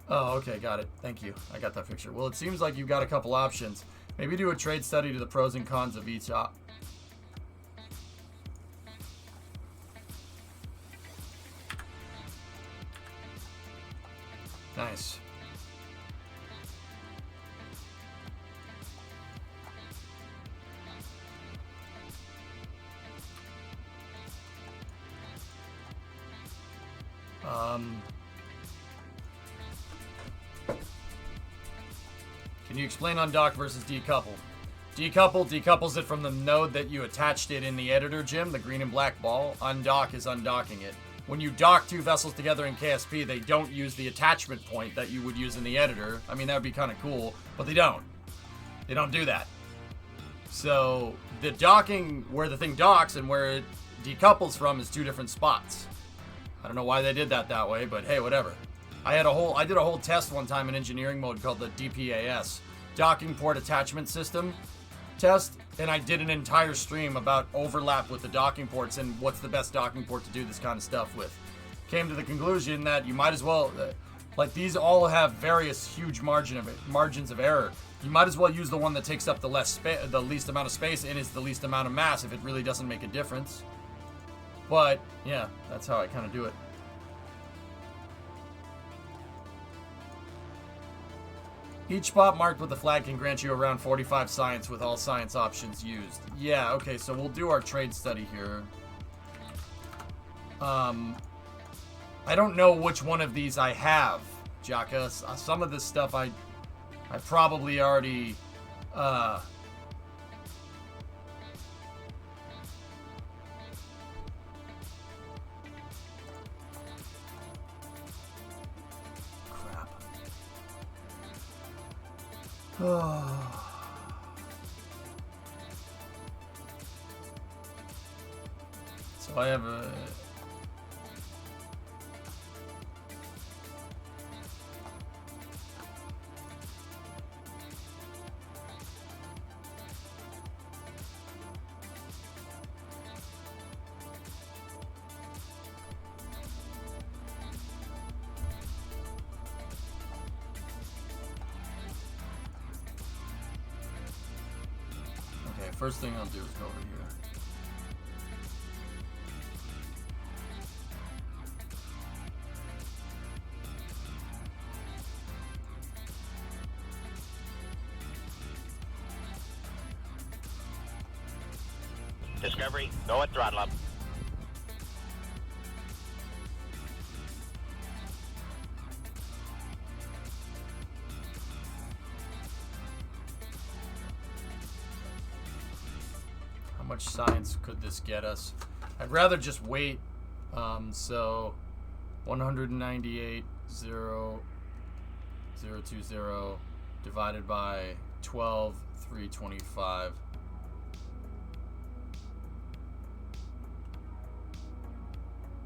Oh, okay, got it. Thank you. I got that picture. Well, it seems like you've got a couple options. Maybe do a trade study to the pros and cons of each op. Nice. Can you explain undock versus decouple? Decouples it from the node that you attached it in the editor, Jim, the green and black ball. Undock is undocking it. When you dock two vessels together in KSP, they don't use the attachment point that you would use in the editor. I mean, that would be kind of cool, but they don't. They don't do that. So the docking, where the thing docks and where it decouples from, is two different spots. I don't know why they did that way, but hey, whatever. I did a whole test one time in engineering mode called the DPAS, docking port attachment system test, and I did an entire stream about overlap with the docking ports and what's the best docking port to do this kind of stuff with. Came to the conclusion that you might as well, like, these all have various huge margins of error. You might as well use the one that takes up the least amount of space and is the least amount of mass if it really doesn't make a difference. But yeah, that's how I kind of do it. Each spot marked with the flag can grant you around 45 science with all science options used. Yeah, okay, so we'll do our trade study here. I don't know which one of these I have, Jaka. Some of this stuff I probably already... So I have a... First thing I'll do is go over here. Discovery, go at throttle up. How much science could this get us? I'd rather just wait. So 198,020 divided by 12,325.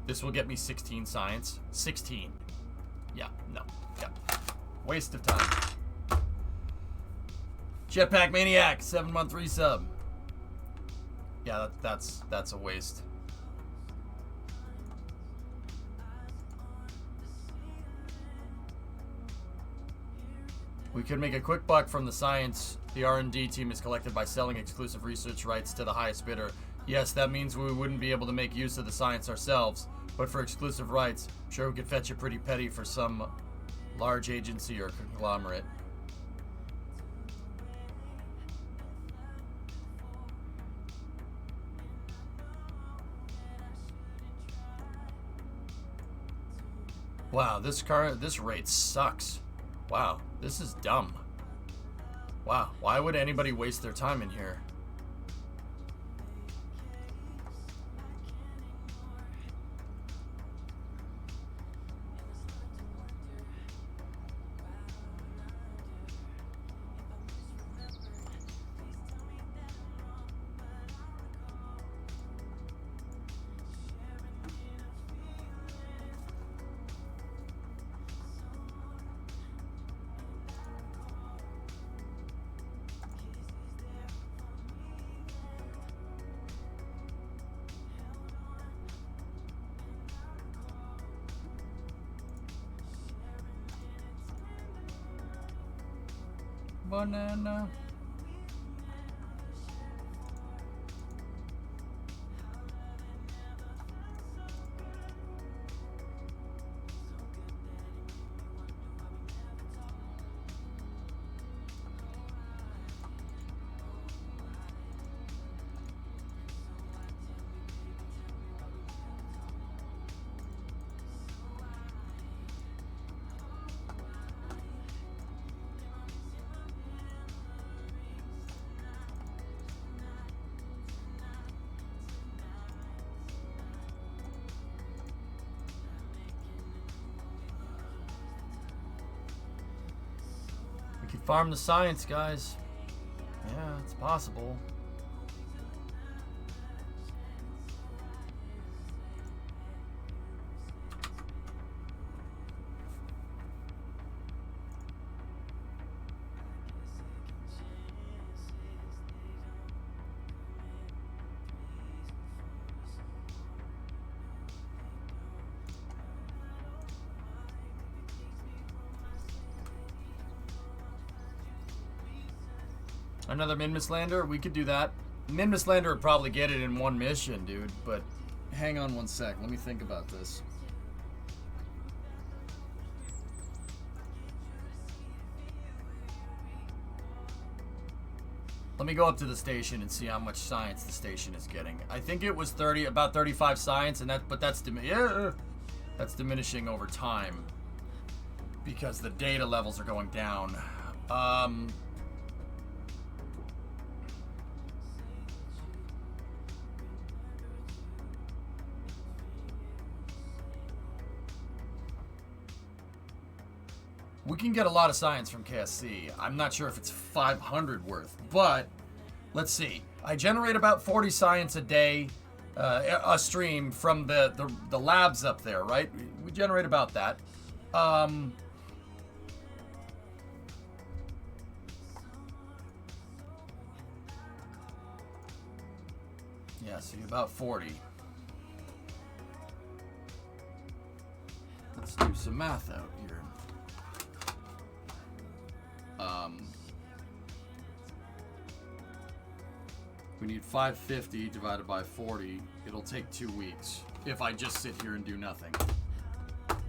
This will get me 16 science. 16. Yeah, no. Yeah. Waste of time. Jetpack Maniac, 7-month resub. Yeah, that's a waste. We could make a quick buck from the science the R&D team has collected by selling exclusive research rights to the highest bidder. Yes, that means we wouldn't be able to make use of the science ourselves, but for exclusive rights, I'm sure we could fetch a pretty penny for some large agency or conglomerate. Wow, this rate sucks. Wow, this is dumb. Wow, why would anybody waste their time in here? Banana. Farm the science, guys. Yeah, it's possible. Another Minmus Lander? We could do that. Minmus Lander would probably get it in one mission, dude. But hang on one sec. Let me think about this. Let me go up to the station and see how much science the station is getting. I think it was about 35 science, and that's diminishing over time because the data levels are going down. We can get a lot of science from KSC. I'm not sure if it's 500 worth, but let's see. I generate about 40 science a day, a stream from the labs up there, right? We generate about that. Yeah, see, about 40. Let's do some math out here. We need 550 divided by 40. It'll take 2 weeks if I just sit here and do nothing. Okay.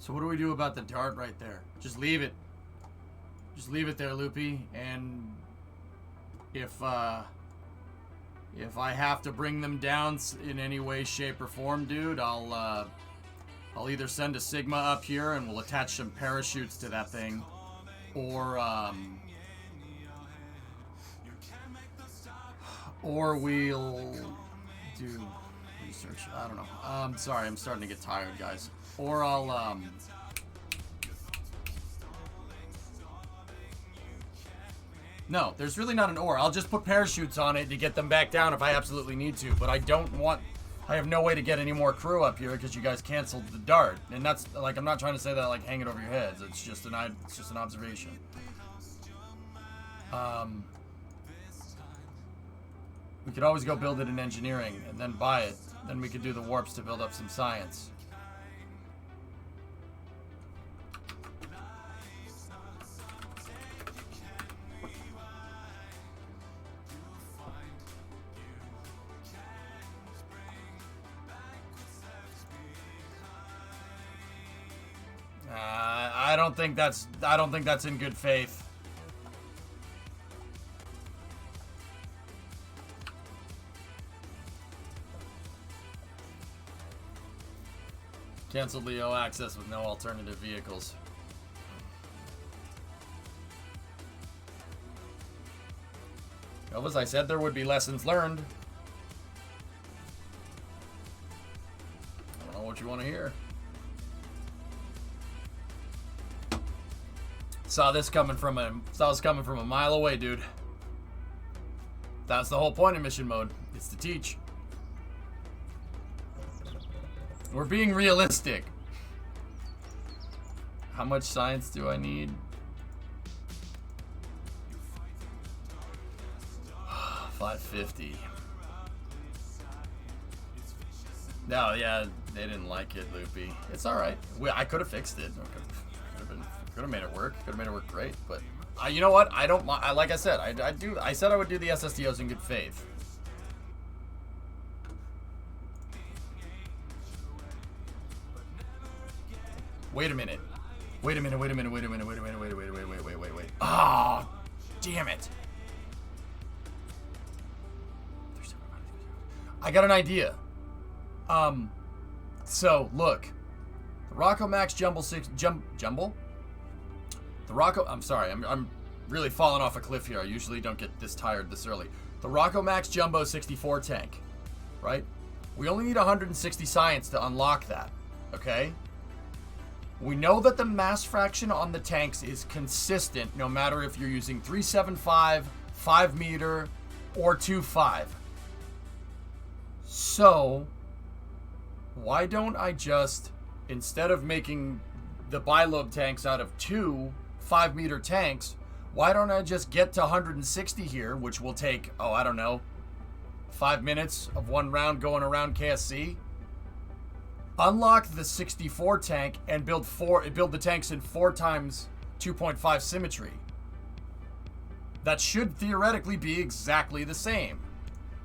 So what do we do about the dart right there? Just leave it. Just leave it there, Loopy. And if I have to bring them down in any way, shape, or form, dude, I'll either send a Sigma up here and we'll attach some parachutes to that thing, or we'll do research. I don't know. Sorry, I'm starting to get tired, guys. Or I'll, no, there's really not an or. I'll just put parachutes on it to get them back down if I absolutely need to. But I have no way to get any more crew up here because you guys canceled the dart. And that's, like, I'm not trying to say that, like, hang it over your heads. It's just an observation. We could always go build it in engineering and then buy it. Then we could do the warps to build up some science. I don't think that's in good faith. Canceled Leo access with no alternative vehicles. Elvis, I said there would be lessons learned. I don't know what you want to hear. Saw this coming from a mile away, dude. That's the whole point of mission mode. It's to teach. We're being realistic. How much science do I need? 550. No, yeah, they didn't like it, Loopy. It's all right. I could have fixed it. Could have made it work. Could have made it work great. But you know what? I don't. Like I said, I said I would do the SSDOs in good faith. Wait a minute. Wait a minute. Wait. Ah, damn it. I got an idea. So look, the Rocco Max Jumble Jumble. The Rocco. I'm sorry. I'm really falling off a cliff here. I usually don't get this tired this early. The Rocco Max Jumbo 64 tank, right? We only need 160 science to unlock that. Okay. We know that the mass fraction on the tanks is consistent no matter if you're using 375, 5 meter, or 2.5. So, why don't I just, instead of making the bilobe tanks out of 2 5 meter tanks, why don't I just get to 160 here, which will take, I don't know, 5 minutes of one round going around KSC? Unlock the 64 tank and build the tanks in 4 times 2.5 symmetry. That should theoretically be exactly the same,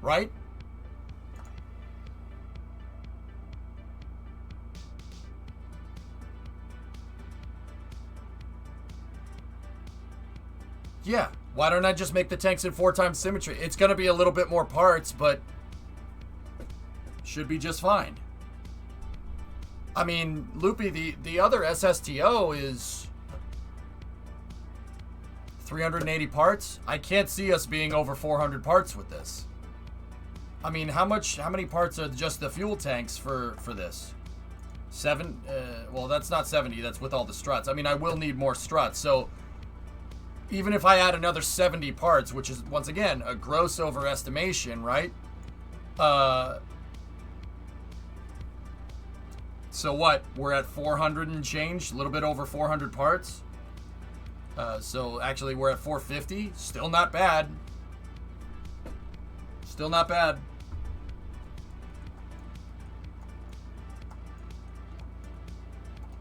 right? Yeah, why don't I just make the tanks in 4 times symmetry? It's going to be a little bit more parts, but should be just fine. I mean, Loopy, the other SSTO is 380 parts. I can't see us being over 400 parts with this. I mean, how many parts are just the fuel tanks for this? 7? Well, that's not 70. That's with all the struts. I mean, I will need more struts. So even if I add another 70 parts, which is, once again, a gross overestimation, right? So what? We're at 400 and change, a little bit over 400 parts. So actually we're at 450. Still not bad. Still not bad.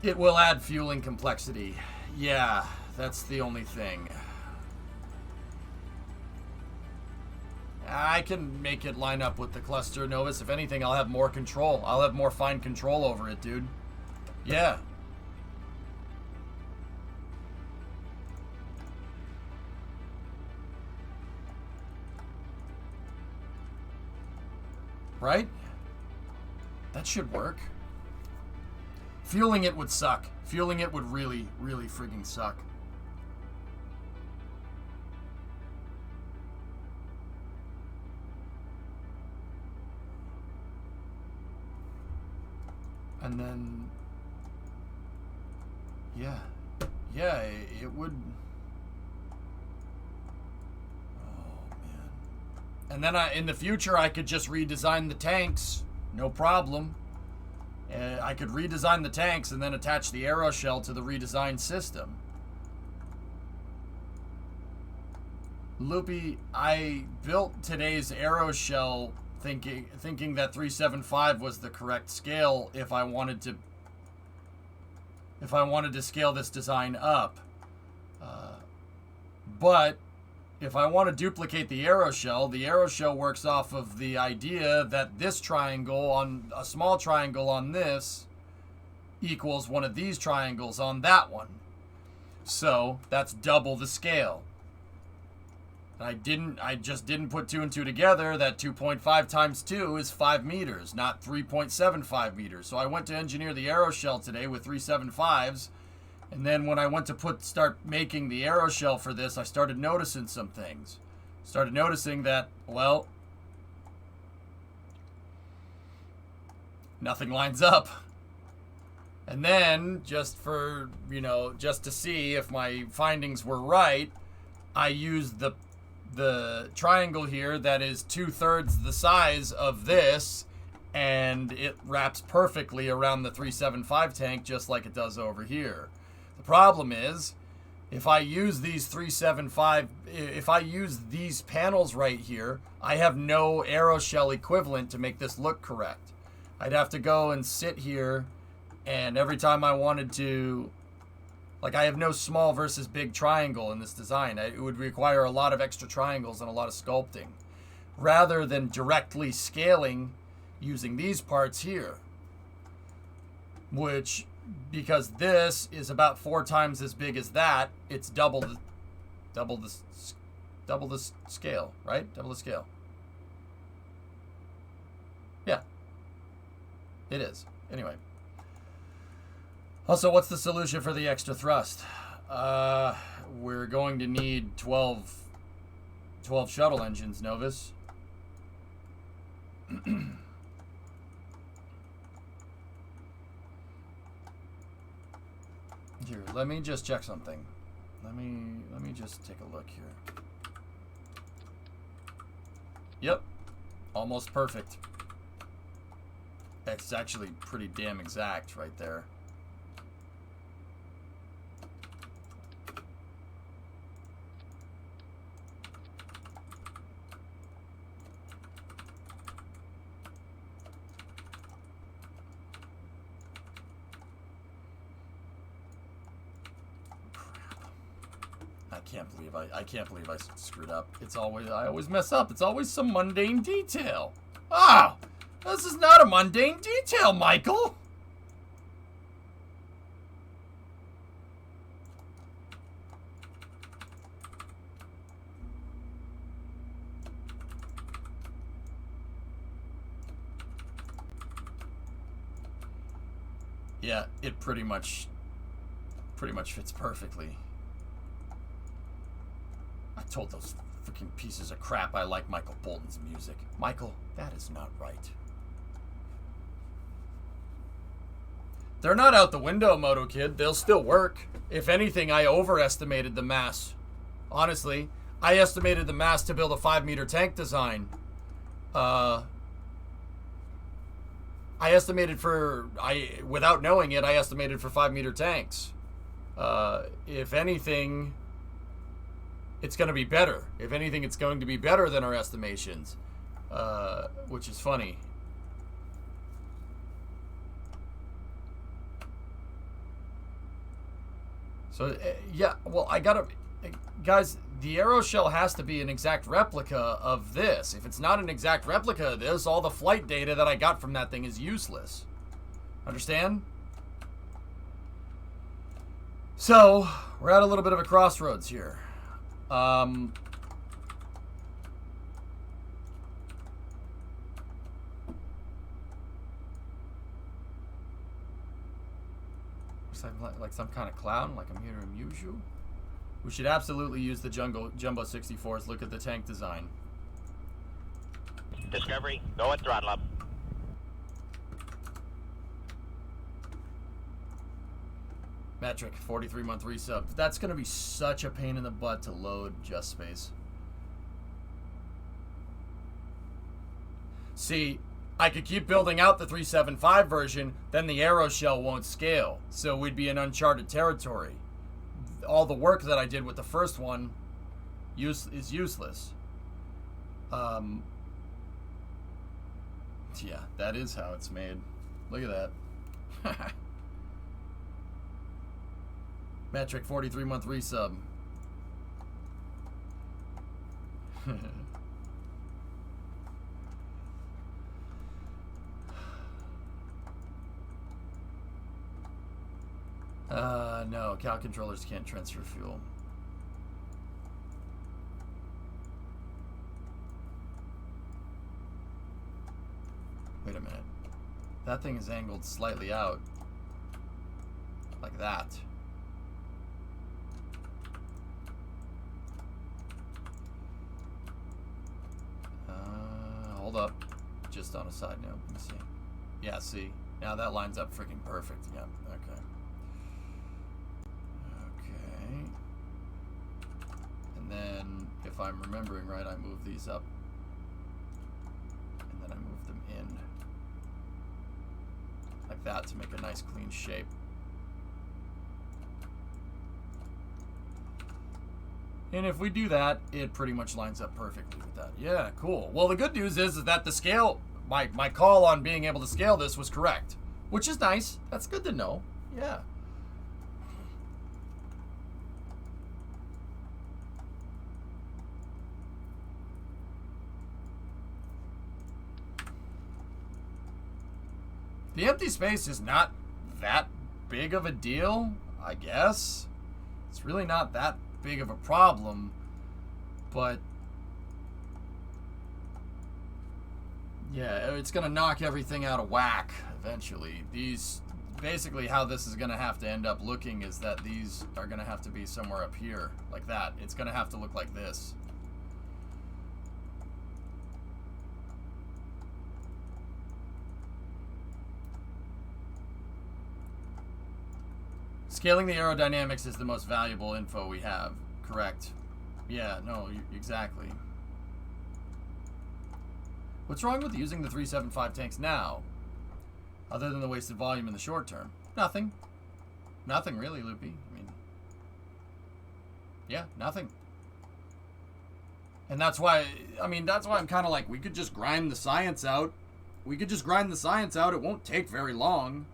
It will add fueling complexity. Yeah, that's the only thing. I can make it line up with the cluster, Novus. If anything, I'll have more control. I'll have more fine control over it, dude. Yeah. Right? That should work. Fueling it would suck. Fueling it would really, really frigging suck. And then, yeah, it would. Oh man! And then in the future, I could just redesign the tanks, no problem. I could redesign the tanks and then attach the aeroshell to the redesigned system. Loopy, I built today's aeroshell thinking that 375 was the correct scale if I wanted to scale this design up. But if I want to duplicate the aeroshell works off of the idea that this triangle on a small triangle on this equals one of these triangles on that one. So that's double the scale. I just didn't put 2 and 2 together. That 2.5 times 2 is 5 meters, not 3.75 meters. So I went to engineer the aeroshell today with 375s. And then when I went to start making the aeroshell for this, I started noticing some things. Started noticing that, well, nothing lines up. And then, just to see if my findings were right, I used the triangle here that is 2/3 the size of this, and it wraps perfectly around the 375 tank just like it does over here. The problem is, if I use these 375, if I use these panels right here, I have no aeroshell equivalent to make this look correct. I'd have to go and sit here, and every time I wanted to, like, I have no small versus big triangle in this design. It would require a lot of extra triangles and a lot of sculpting, rather than directly scaling using these parts here, which, because this is about 4 times as big as that, it's double the scale, right? Double the scale. It is. Anyway. Also, what's the solution for the extra thrust? We're going to need 12 shuttle engines, Novus. Here, let me just check something. Let me just take a look here. Yep. Almost perfect. It's actually pretty damn exact right there. I can't believe I screwed up. I always mess up. It's always some mundane detail. Ah! This is not a mundane detail, Michael! Yeah, it pretty much fits perfectly. I told those freaking pieces of crap I like Michael Bolton's music. Michael, that is not right. They're not out the window, Moto Kid. They'll still work. If anything, I overestimated the mass. Honestly, I estimated the mass to build a 5-meter tank design. I estimated without knowing it, I estimated for 5-meter tanks. If anything, it's going to be better. If anything, it's going to be better than our estimations, which is funny. So, yeah, well, guys, the aeroshell has to be an exact replica of this. If it's not an exact replica of this, all the flight data that I got from that thing is useless. Understand? So, we're at a little bit of a crossroads here. Like some kind of clown, like I'm here to amuse you. We should absolutely use the Jumbo 64s. Look at the tank design. Discovery, go at throttle up. Metric, 43-month resub. That's going to be such a pain in the butt to load Just Space. See, I could keep building out the 375 version, then the aeroshell won't scale, so we'd be in uncharted territory. All the work that I did with the first one is useless. Yeah, that is how it's made. Look at that. Metric, 43-month resub. No, Cal controllers can't transfer fuel. Wait a minute. That thing is angled slightly out. Like that. Hold up. Just on a side note. Let me see. Yeah, see? Now that lines up freaking perfect. Yeah, okay. Okay. And then, if I'm remembering right, I move these up. And then I move them in. Like that to make a nice clean shape. And if we do that, it pretty much lines up perfectly with that. Yeah, cool. Well, the good news is that the scale, my call on being able to scale this was correct, which is nice. That's good to know. Yeah. The empty space is not that big of a deal, I guess. It's really not that big of a problem, but yeah, it's gonna knock everything out of whack eventually. These, basically how this is going to have to end up looking is that these are going to have to be somewhere up here, like that. It's going to have to look like this. Scaling the aerodynamics is the most valuable info we have. Correct. Yeah, no, exactly. What's wrong with using the 375 tanks now? Other than the wasted volume in the short term? Nothing. Nothing really, Loopy. I mean, yeah, nothing. And that's why, I mean, that's why I'm kind of like, we could just grind the science out. We could just grind the science out. It won't take very long.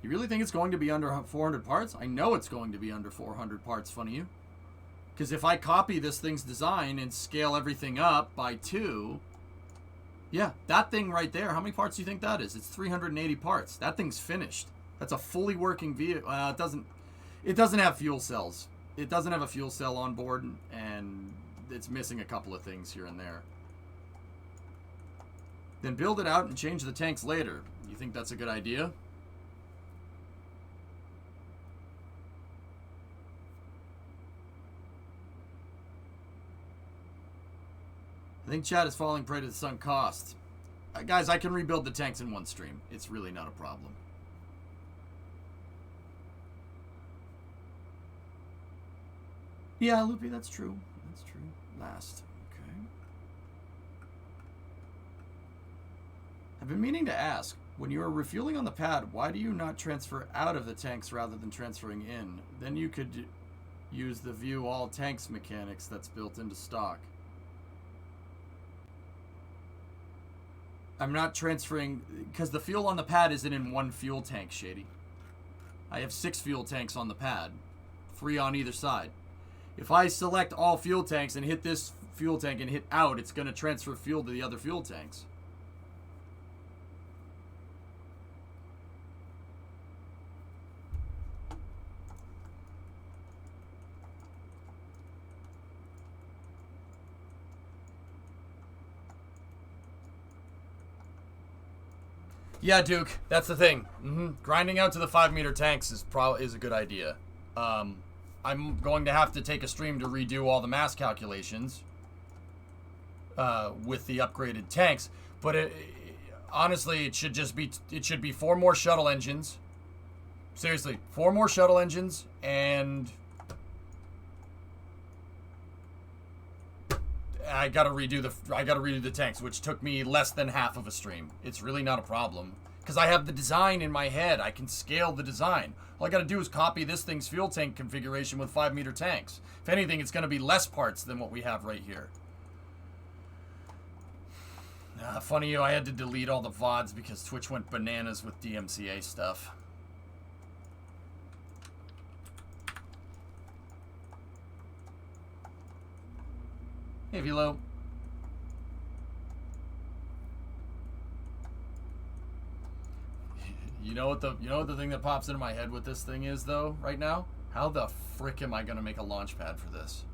You really think it's going to be under 400 parts? I know it's going to be under 400 parts, funny you. Because if I copy this thing's design and scale everything up by 2, yeah, that thing right there, how many parts do you think that is? It's 380 parts. That thing's finished. That's a fully working vehicle. It doesn't have fuel cells. It doesn't have a fuel cell on board, and it's missing a couple of things here and there. Then build it out and change the tanks later. You think that's a good idea? I think Chad is falling prey to the sunk cost. Guys, I can rebuild the tanks in one stream. It's really not a problem. Yeah, Loopy, that's true. That's true. Last. Okay. I've been meaning to ask, when you are refueling on the pad, why do you not transfer out of the tanks rather than transferring in? Then you could use the view all tanks mechanics that's built into stock. I'm not transferring, because the fuel on the pad isn't in one fuel tank, Shady. I have 6 fuel tanks on the pad, 3 on either side. If I select all fuel tanks and hit this fuel tank and hit out, it's going to transfer fuel to the other fuel tanks. Yeah, Duke, that's the thing. Grinding out to the 5-meter tanks is a good idea. I'm going to have to take a stream to redo all the mass calculations with the upgraded tanks, but honestly, it should be 4 more shuttle engines. Seriously, 4 more shuttle engines, and I gotta redo the tanks, which took me less than half of a stream. It's really not a problem because I have the design in my head. I can scale the design. All I gotta do is copy this thing's fuel tank configuration with 5-meter tanks. If anything, it's gonna be less parts than what we have right here. Funny I had to delete all the VODs because Twitch went bananas with DMCA stuff. Hey, Velo. You know what the thing that pops into my head with this thing is though right now? How the frick am I gonna make a launch pad for this?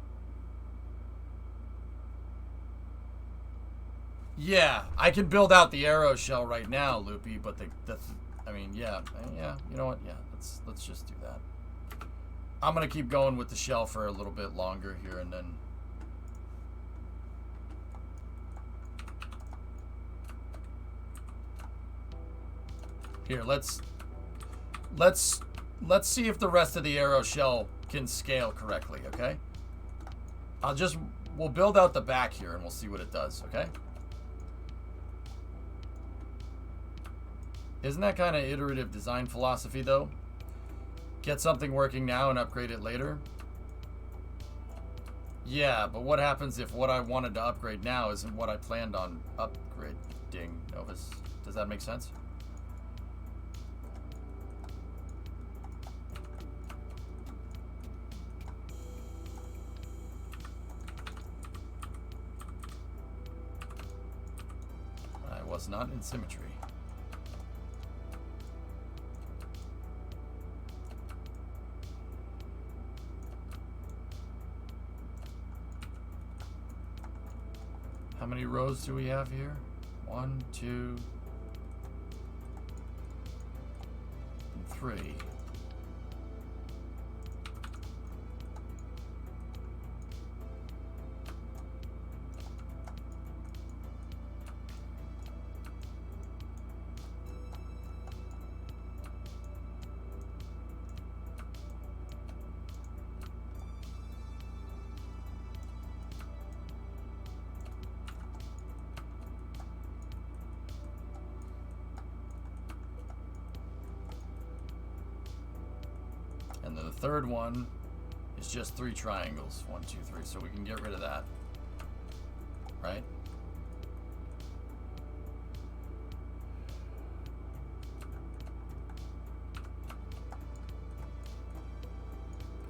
Yeah, I can build out the arrow shell right now, Loopy, but I mean, yeah, you know what? Yeah, let's just do that. I'm gonna keep going with the shell for a little bit longer here, and then. Here, let's see if the rest of the arrow shell can scale correctly, okay? We'll build out the back here and we'll see what it does, okay? Isn't that kind of iterative design philosophy though? Get something working now and upgrade it later? Yeah, but what happens if what I wanted to upgrade now isn't what I planned on upgrading, Novus? Does that make sense? Was not in symmetry. How many rows do we have here? 1, 2, and 3. And then the third one is just 3 triangles. 1, 2, 3. So we can get rid of that. Right?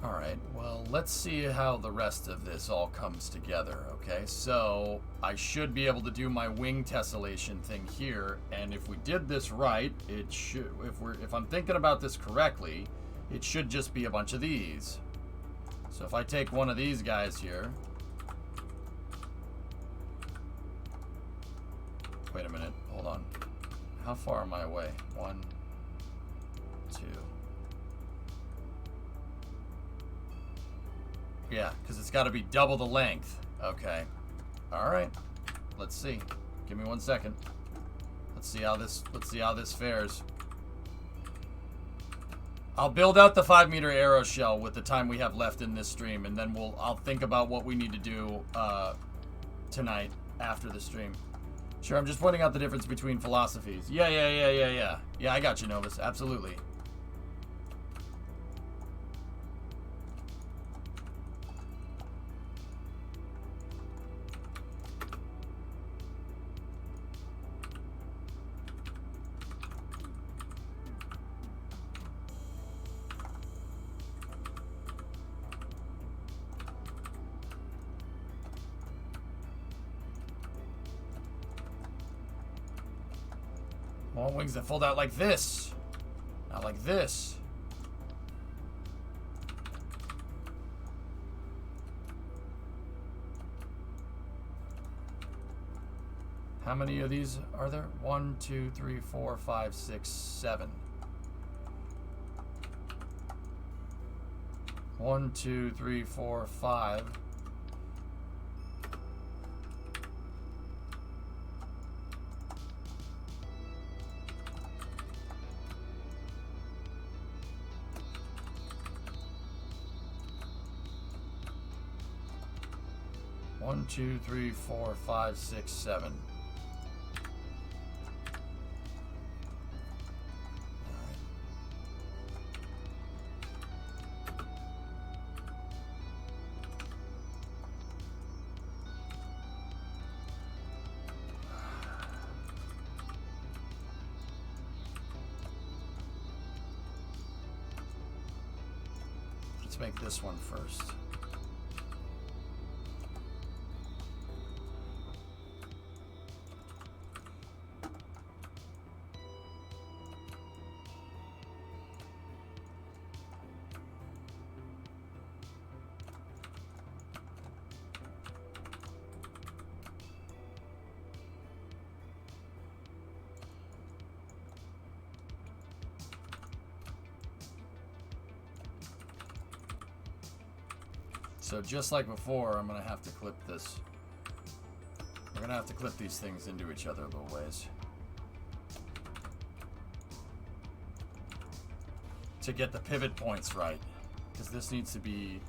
Alright, well, let's see how the rest of this all comes together, okay? So, I should be able to do my wing tessellation thing here, and if we did this right, it should, if I'm thinking about this correctly, it should just be a bunch of these. So if I take one of these guys here. Wait a minute, hold on. How far am I away? 1, 2. Yeah, because it's got to be double the length. Okay. All right. Let's see. Give me 1 second. Let's see how this fares. I'll build out the 5-meter arrow shell with the time we have left in this stream, and then I'll think about what we need to do tonight after the stream. Sure, I'm just pointing out the difference between philosophies. Yeah. Yeah, I got you, Novus. Absolutely. I want wings that fold out like this. Not like this. How many of these are there? 1, 2, 3, 4, 5, 6, 7. 1, 2, 3, 4, 5. One, 2, 3, 4, 5, 6, 7. Let's make this one first. So just like before, I'm going to have to clip this. We're going to have to clip these things into each other a little ways. To get the pivot points right. Because this needs to be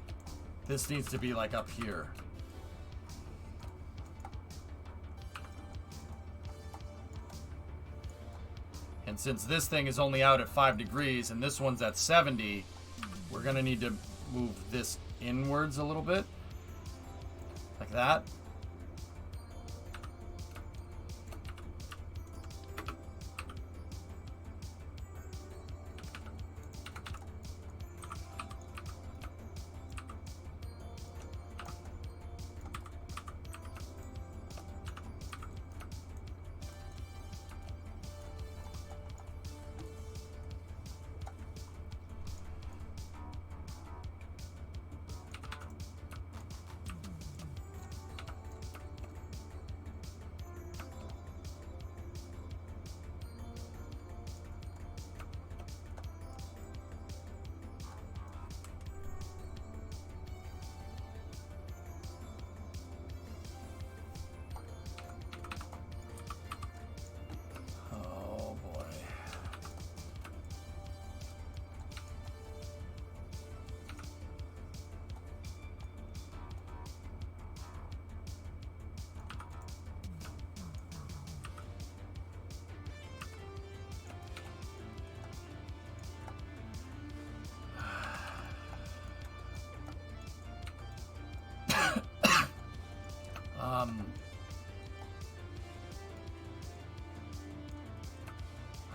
like up here. And since this thing is only out at 5 degrees and this one's at 70, we're going to need to move this inwards a little bit, like that.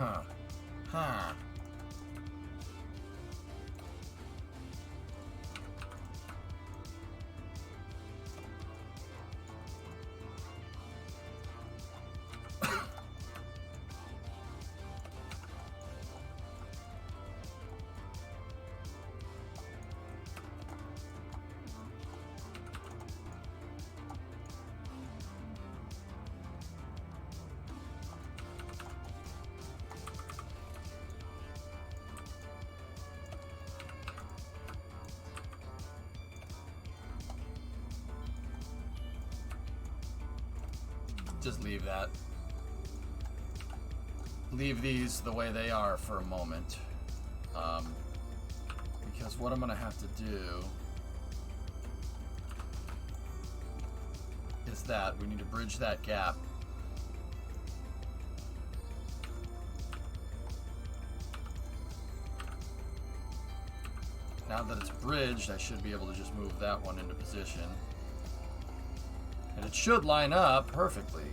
Huh. Huh. Just leave that. Leave these the way they are for a moment. Because what I'm going to have to do is that we need to bridge that gap. Now that it's bridged, I should be able to just move that one into position. And it should line up perfectly.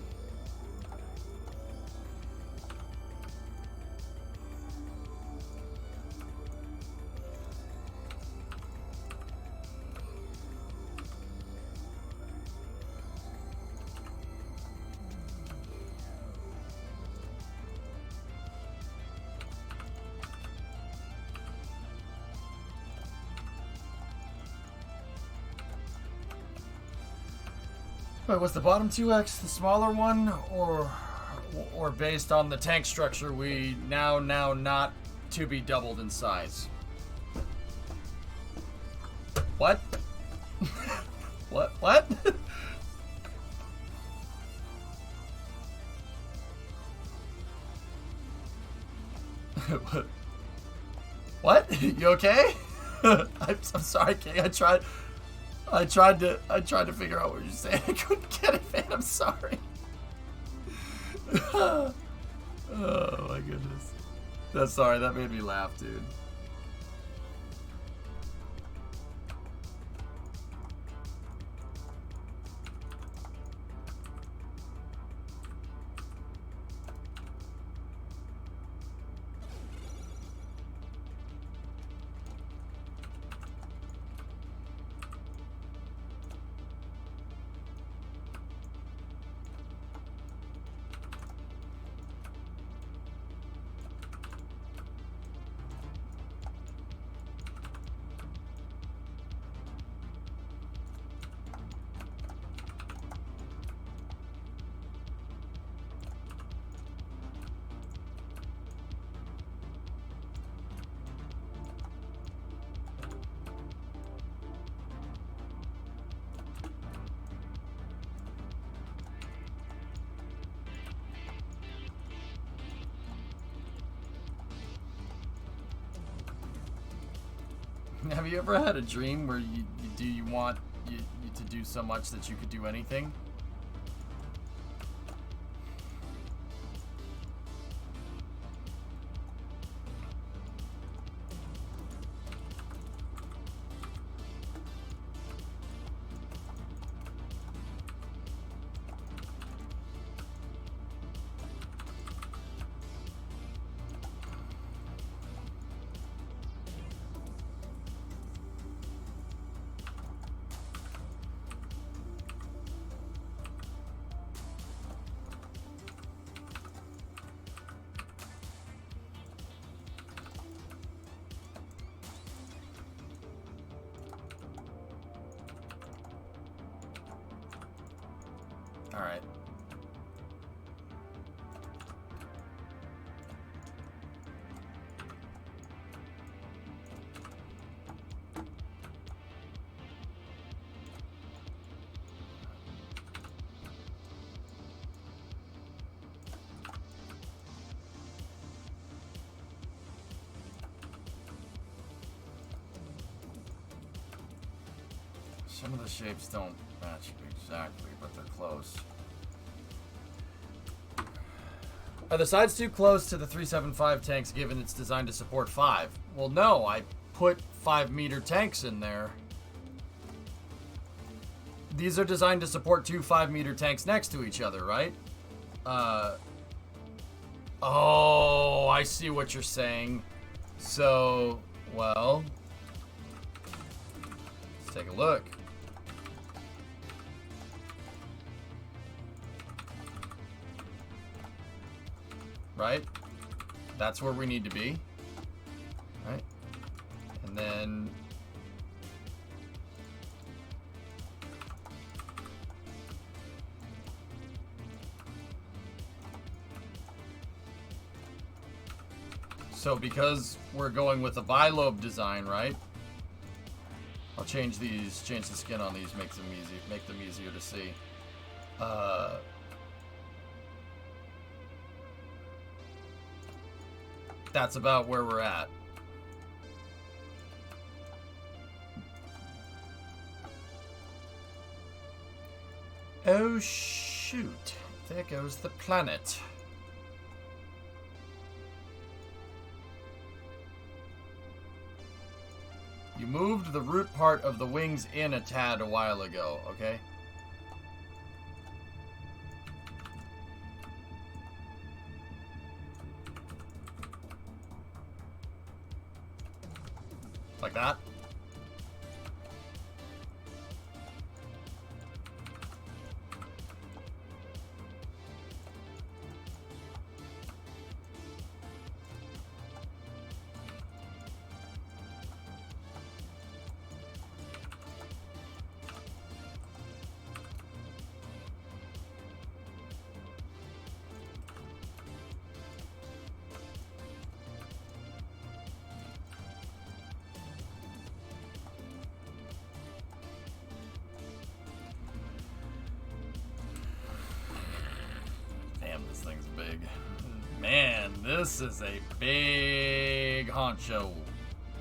Wait, was the bottom 2X the smaller one, or based on the tank structure we now not to be doubled in size? What? What? What? You okay? I'm sorry, King. I tried to figure out what you're saying. I couldn't get it, man. I'm sorry. Oh my goodness. That's sorry. That made me laugh, dude. Have you ever had a dream where you want you to do so much that you could do anything? All right. Some of the shapes don't match exactly, but they're close. Are the sides too close to the 375 tanks given it's designed to support 5? Well, no, I put 5-meter tanks in there. These are designed to support 2 5-meter tanks next to each other, right? Oh, I see what you're saying. So, well, let's take a look. Right? That's where we need to be. Right? And then so because we're going with a bilobe design, right? I'll change the skin on these, make them easier to see. That's about where we're at. Oh shoot, there goes the planet. You moved the root part of the wings in a tad a while ago, okay? Like that. This thing's big. Man, this is a big honcho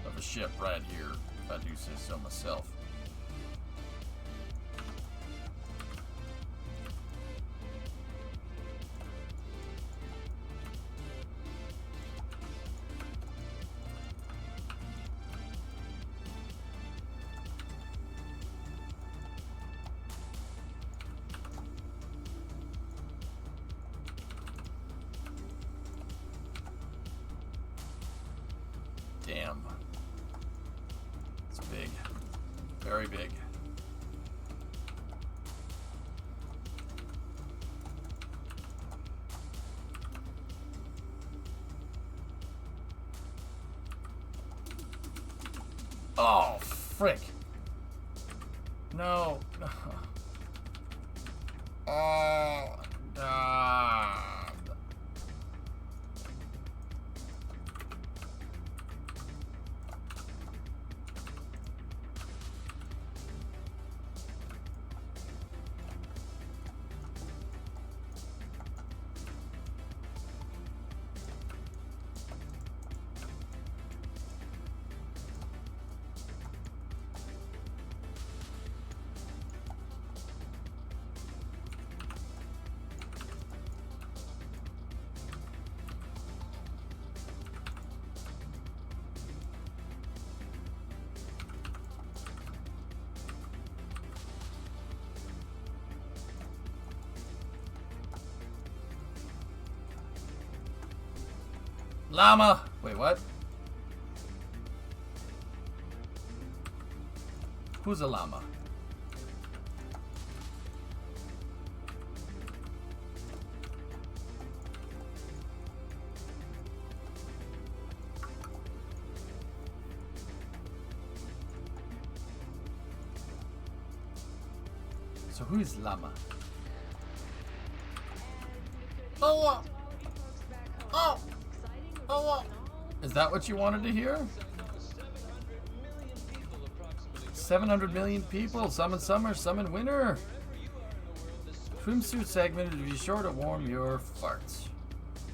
of a ship right here, if I do say so myself. Damn. It's big. Very big. Oh, frick. No. Oh, God. Llama! Wait, what? Who's a llama? So who is llama? Oh! Oh! Oh! Is that what you wanted to hear? 700 million people, some in summer, some in winter. Swimsuit segment to be sure to warm your farts.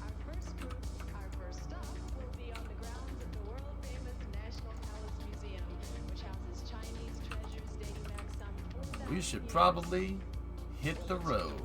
Our first stop will be on the grounds of the world-famous National Palace Museum, which houses Chinese treasures dating back some 4,000 We should years. probably hit the road.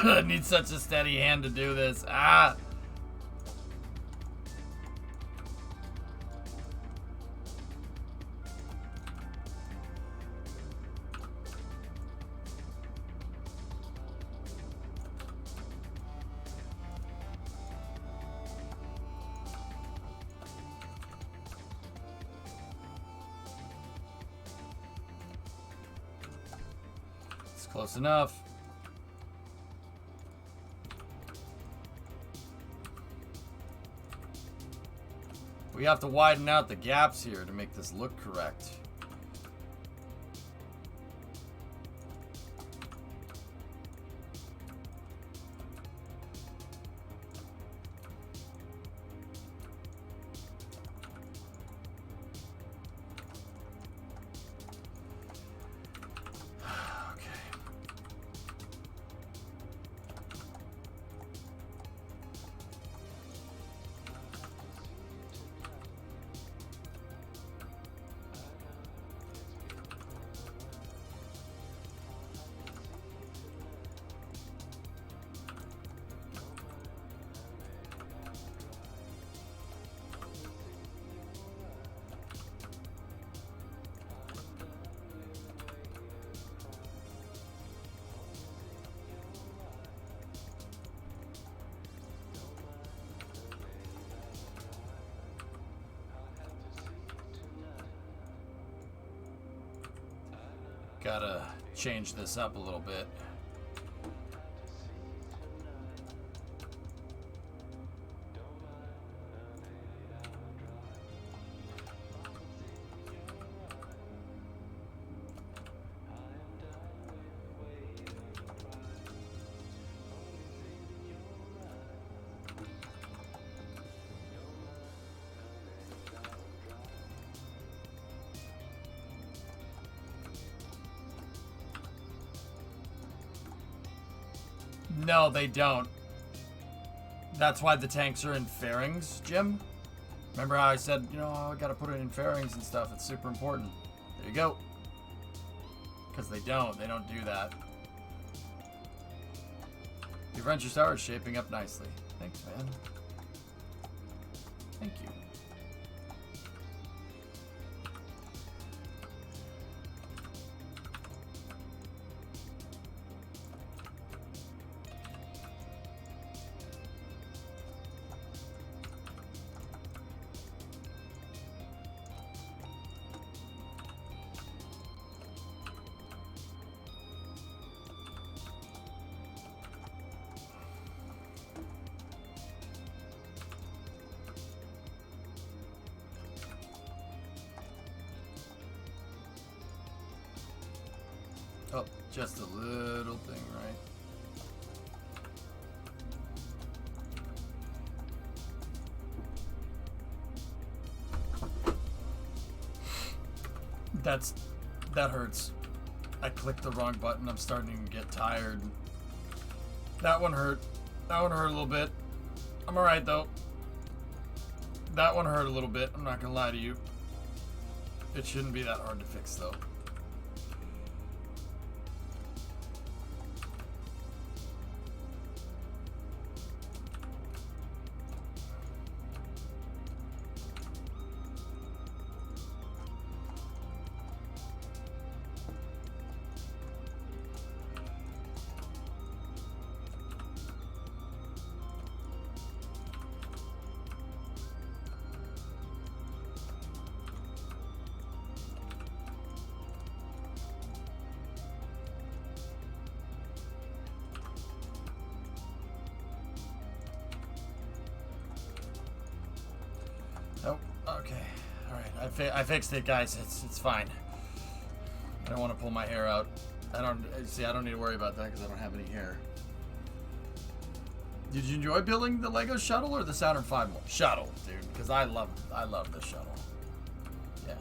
I need such a steady hand to do this. Ah! It's close enough. We have to widen out the gaps here to make this look correct. Gotta change this up a little bit. No, they don't. That's why the tanks are in fairings, Jim. Remember how I said, you know, I gotta put it in fairings and stuff. It's super important. There you go. Because they don't. They don't do that. The Adventure Star is shaping up nicely. Thanks, man. Thank you. Oh, just a little thing, right? That hurts. I clicked the wrong button. I'm starting to get tired. That one hurt. That one hurt a little bit. I'm alright though. That one hurt a little bit. I'm not gonna lie to you. It shouldn't be that hard to fix though. Oh, okay. Alright, I fixed it, guys. It's fine. I don't want to pull my hair out. I don't need to worry about that because I don't have any hair. Did you enjoy building the Lego shuttle or the Saturn V more? Shuttle, dude, because I love the shuttle. Yeah.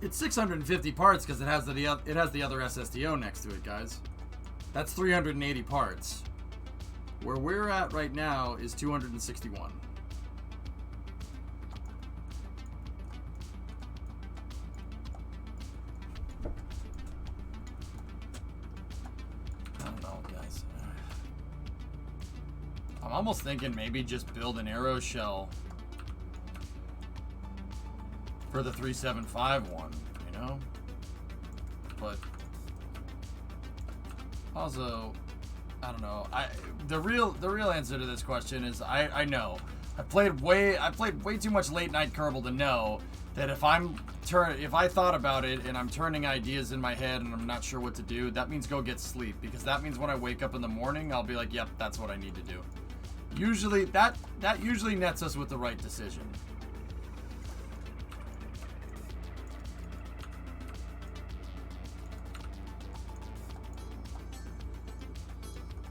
It's 650 parts because it has the other SSDO next to it, guys. That's 380 parts. Where we're at right now is 261. I don't know, guys. I'm almost thinking maybe just build an arrow shell for the 375 one, you know? But also, I don't know. The real answer to this question is I know. I played way too much late night Kerbal to know that if I thought about it and I'm turning ideas in my head and I'm not sure what to do, that means go get sleep, because that means when I wake up in the morning, I'll be like, yep, that's what I need to do. Usually that usually nets us with the right decision.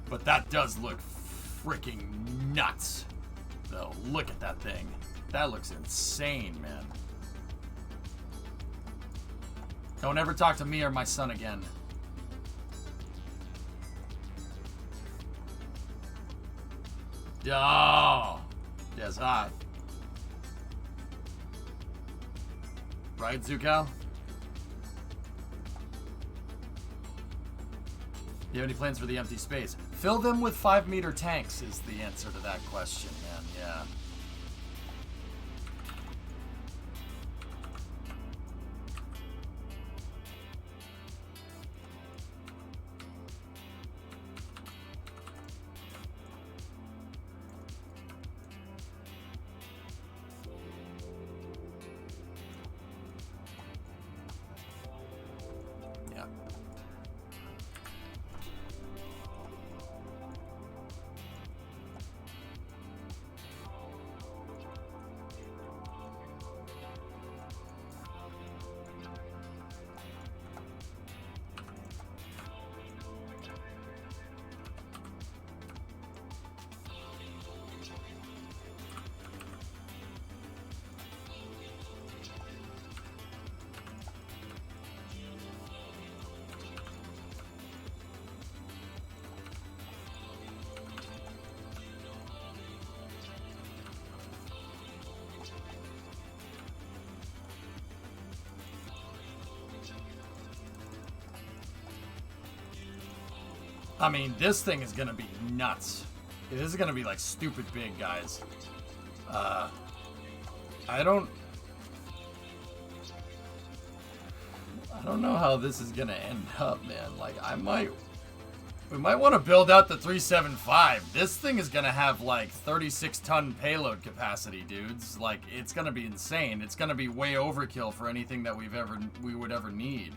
But that does look freaking nuts, though. Look at that thing. That looks insane, man. Don't ever talk to me or my son again. Oh, that's hot. Right, Zukal? Do you have any plans for the empty space? Fill them with 5-meter tanks is the answer to that question, man. Yeah. Yeah. I mean, this thing is gonna be nuts. This is gonna be like stupid big, guys. I don't know how this is gonna end up, man. Like, we might want to build out the 375. This thing is gonna have like 36-ton payload capacity, dudes. Like, it's gonna be insane. It's gonna be way overkill for anything that we would ever need.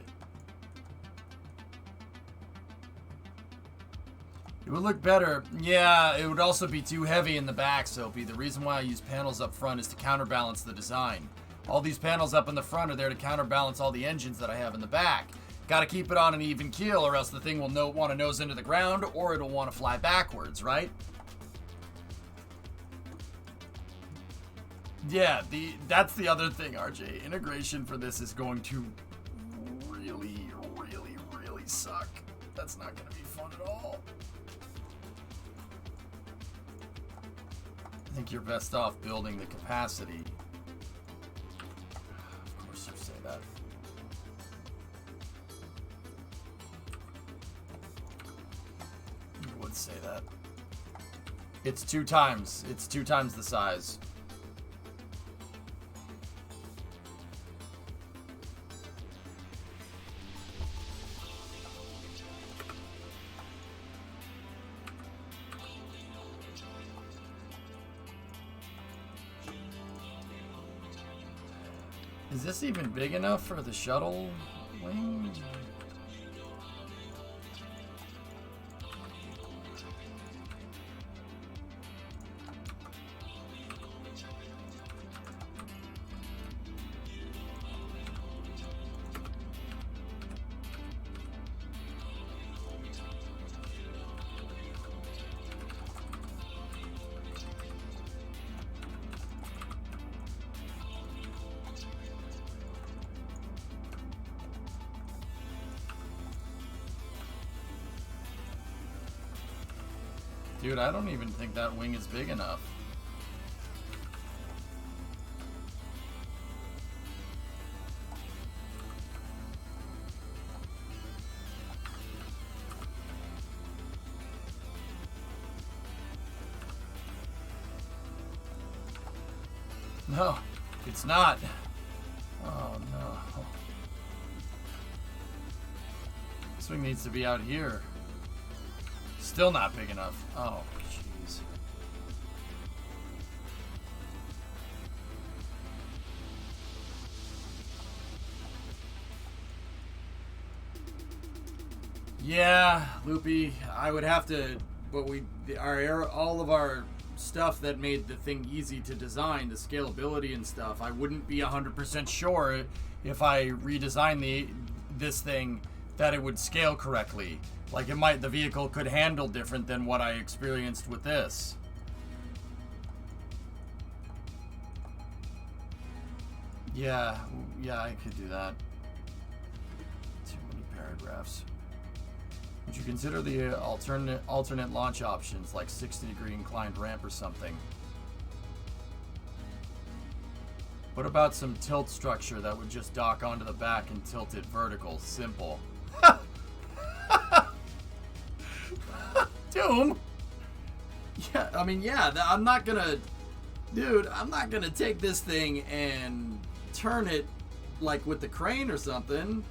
It would look better. Yeah, it would also be too heavy in the back, Soapy. The reason why I use panels up front is to counterbalance the design. All these panels up in the front are there to counterbalance all the engines that I have in the back. Gotta keep it on an even keel, or else the thing will want to nose into the ground, or it'll want to fly backwards, right? Yeah, that's the other thing, RJ. Integration for this is going to really, really, really suck. That's not going to be fun at all. I think you're best off building the capacity. Of course you say that. You would say that. It's two times the size. Is this even big enough for the shuttle wing? Dude, I don't even think that wing is big enough. No, it's not. Oh no. This wing needs to be out here. Still not big enough. Oh, jeez. Yeah, Loopy, I would have to, but all of our stuff that made the thing easy to design, the scalability and stuff, I wouldn't be 100% sure if I redesign this thing that it would scale correctly. Like the vehicle could handle different than what I experienced with this. Yeah, I could do that. Too many paragraphs. Would you consider the alternate launch options, like 60-degree inclined ramp or something? What about some tilt structure that would just dock onto the back and tilt it vertical? Simple. Doom? Yeah, I mean, yeah, I'm not gonna... Dude, I'm not gonna take this thing and turn it, like, with the crane or something.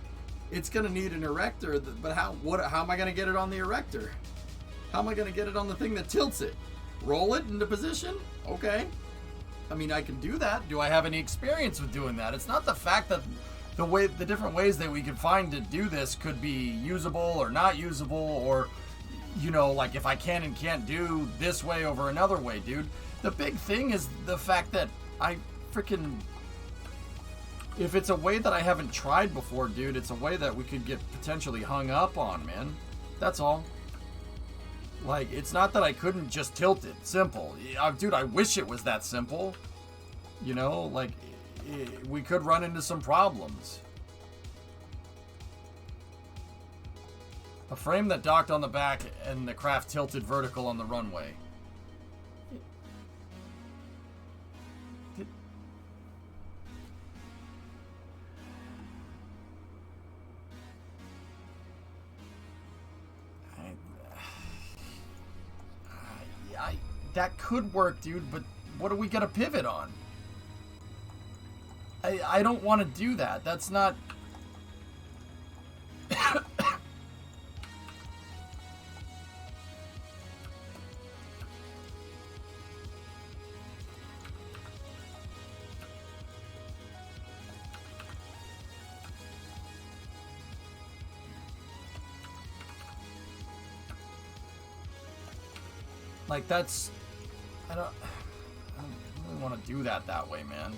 It's gonna need an erector, but how am I gonna get it on the erector? How am I gonna get it on the thing that tilts it? Roll it into position? Okay. I mean, I can do that. Do I have any experience with doing that? It's not the fact that the different ways that we can find to do this could be usable or not usable, or, you know, like if I can and can't do this way over another way, dude. The big thing is the fact that if it's a way that I haven't tried before, dude, it's a way that we could get potentially hung up on, man. That's all. Like, it's not that I couldn't just tilt it. Simple. Dude, I wish it was that simple. You know, like, we could run into some problems. A frame that docked on the back and the craft tilted vertical on the runway. That could work, dude, but what are we gonna pivot on? I don't want to do that. That's not... Like, that's... I don't really want to do that way, man.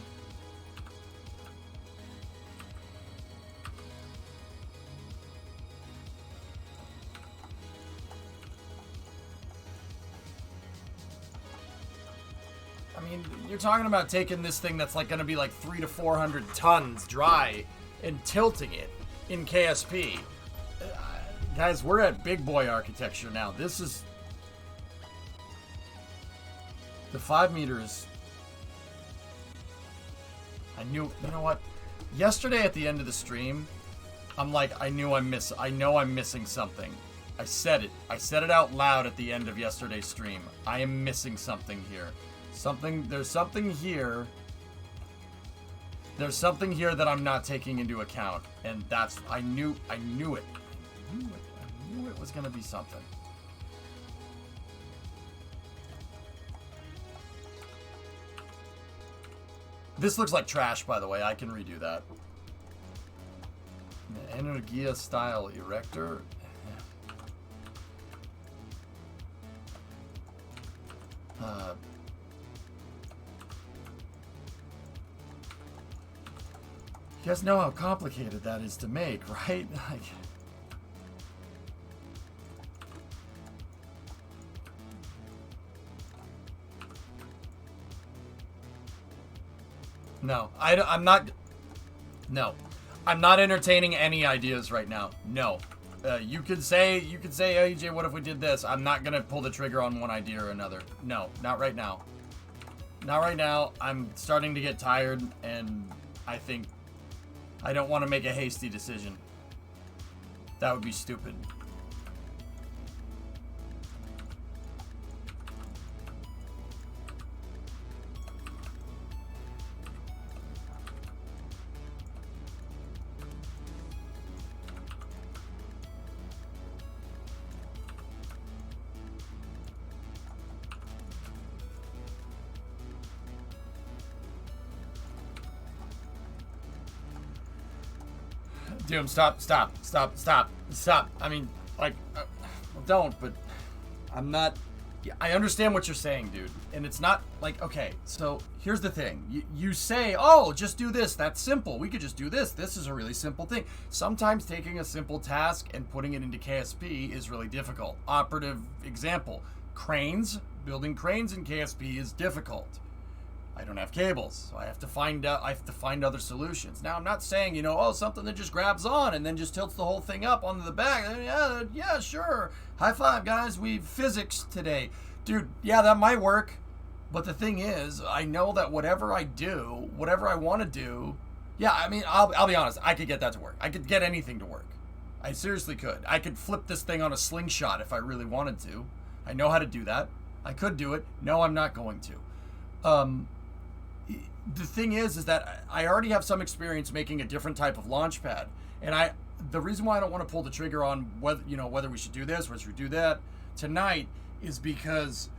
I mean, you're talking about taking this thing that's like going to be like 300 to 400 tons dry and tilting it in KSP. Guys, we're at big boy architecture now. This is... The 5 meters. I knew, you know what? Yesterday at the end of the stream, I'm like, I know I'm missing something. I said it. I said it out loud at the end of yesterday's stream. I am missing something here. There's something here. There's something here that I'm not taking into account. And that's, I knew it. I knew it was going to be something. This looks like trash, by the way. I can redo that. Energia style erector. You guys know how complicated that is to make, right? Like... No, I'm not... No. I'm not entertaining any ideas right now. No. You could say, hey, AJ, what if we did this? I'm not gonna pull the trigger on one idea or another. No, not right now. Not right now. I'm starting to get tired, and I think I don't want to make a hasty decision. That would be stupid. Doom, stop. I mean, like, don't, but I'm not. I understand what you're saying, dude. And it's not like, okay, so here's the thing. You say, oh, just do this. That's simple. We could just do this. This is a really simple thing. Sometimes taking a simple task and putting it into KSP is really difficult. Operative example, cranes. Building cranes in KSP is difficult. I don't have cables, so I have to find other solutions. Now, I'm not saying, oh, something that just grabs on and then just tilts the whole thing up onto the back. Yeah, sure. High five, guys. We physics today. Dude, yeah, that might work. But the thing is, I know that whatever I do, whatever I want to do, yeah, I mean, I'll be honest. I could get that to work. I could get anything to work. I seriously could. I could flip this thing on a slingshot if I really wanted to. I know how to do that. I could do it. No, I'm not going to. The thing is that I already have some experience making a different type of launch pad, and the reason why I don't want to pull the trigger on whether we should do this, whether we should do that tonight, is because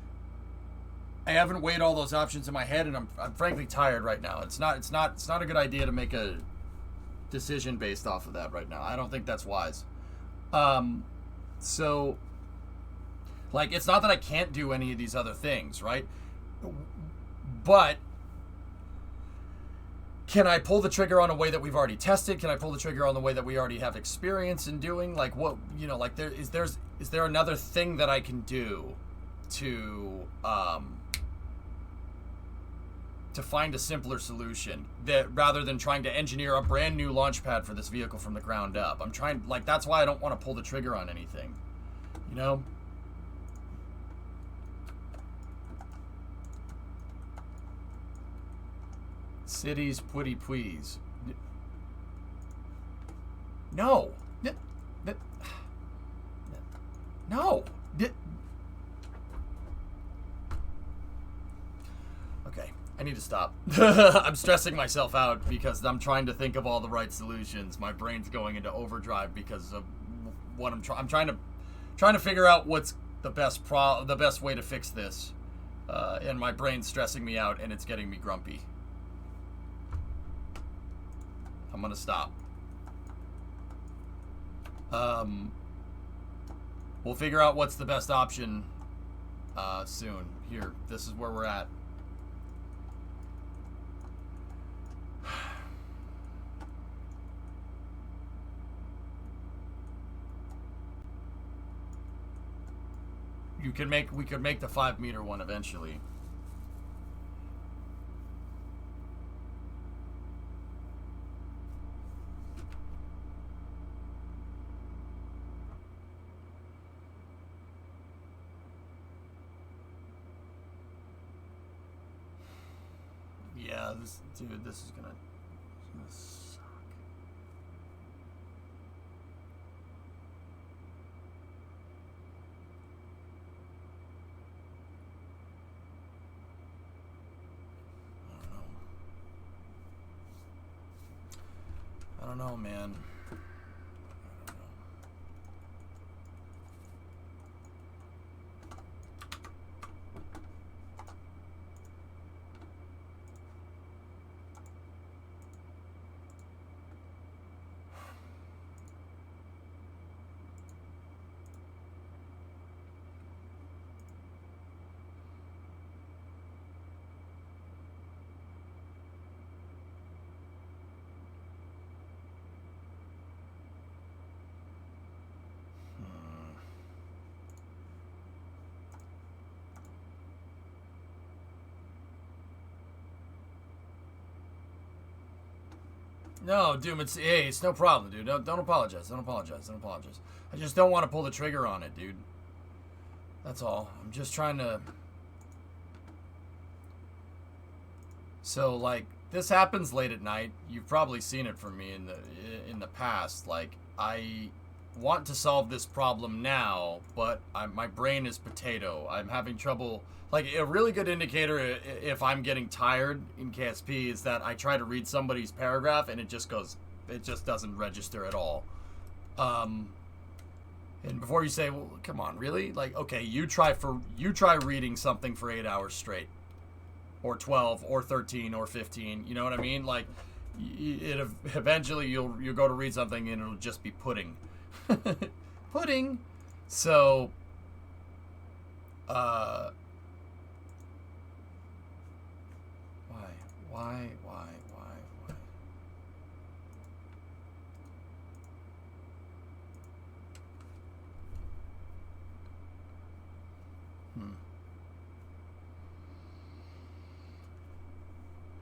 I haven't weighed all those options in my head, and I'm frankly tired right now. It's not a good idea to make a decision based off of that right now. I don't think that's wise. So, like, it's not that I can't do any of these other things, right? But can I pull the trigger on a way that we've already tested? Can I pull the trigger on the way that we already have experience in doing? Like, what, like, is there another thing that I can do to find a simpler solution that rather than trying to engineer a brand new launch pad for this vehicle from the ground up? That's why I don't want to pull the trigger on anything, Cities, putty, please. No. No. Okay, I need to stop. I'm stressing myself out because I'm trying to think of all the right solutions. My brain's going into overdrive because of what I'm trying to figure out what's the best way to fix this. And my brain's stressing me out and it's getting me grumpy. I'm gonna stop. We'll figure out what's the best option soon. Here, this is where we're at. We could make the 5-meter one eventually. Yeah, this is gonna suck. I don't know, man. No, Doom, it's no problem, dude. Don't apologize. Don't apologize. Don't apologize. I just don't want to pull the trigger on it, dude. That's all. I'm just trying to. So, like, this happens late at night. You've probably seen it from me in the past. Like, I want to solve this problem now, but my brain is potato. I'm having trouble. Like, a really good indicator if I'm getting tired in KSP is that I try to read somebody's paragraph and it just doesn't register at all. And before you say, well, come on, really? Like, okay, you try reading something for 8 hours straight, or 12, or 13, or 15. You know what I mean? Like, eventually you'll go to read something and it'll just be pudding. Pudding. So, why?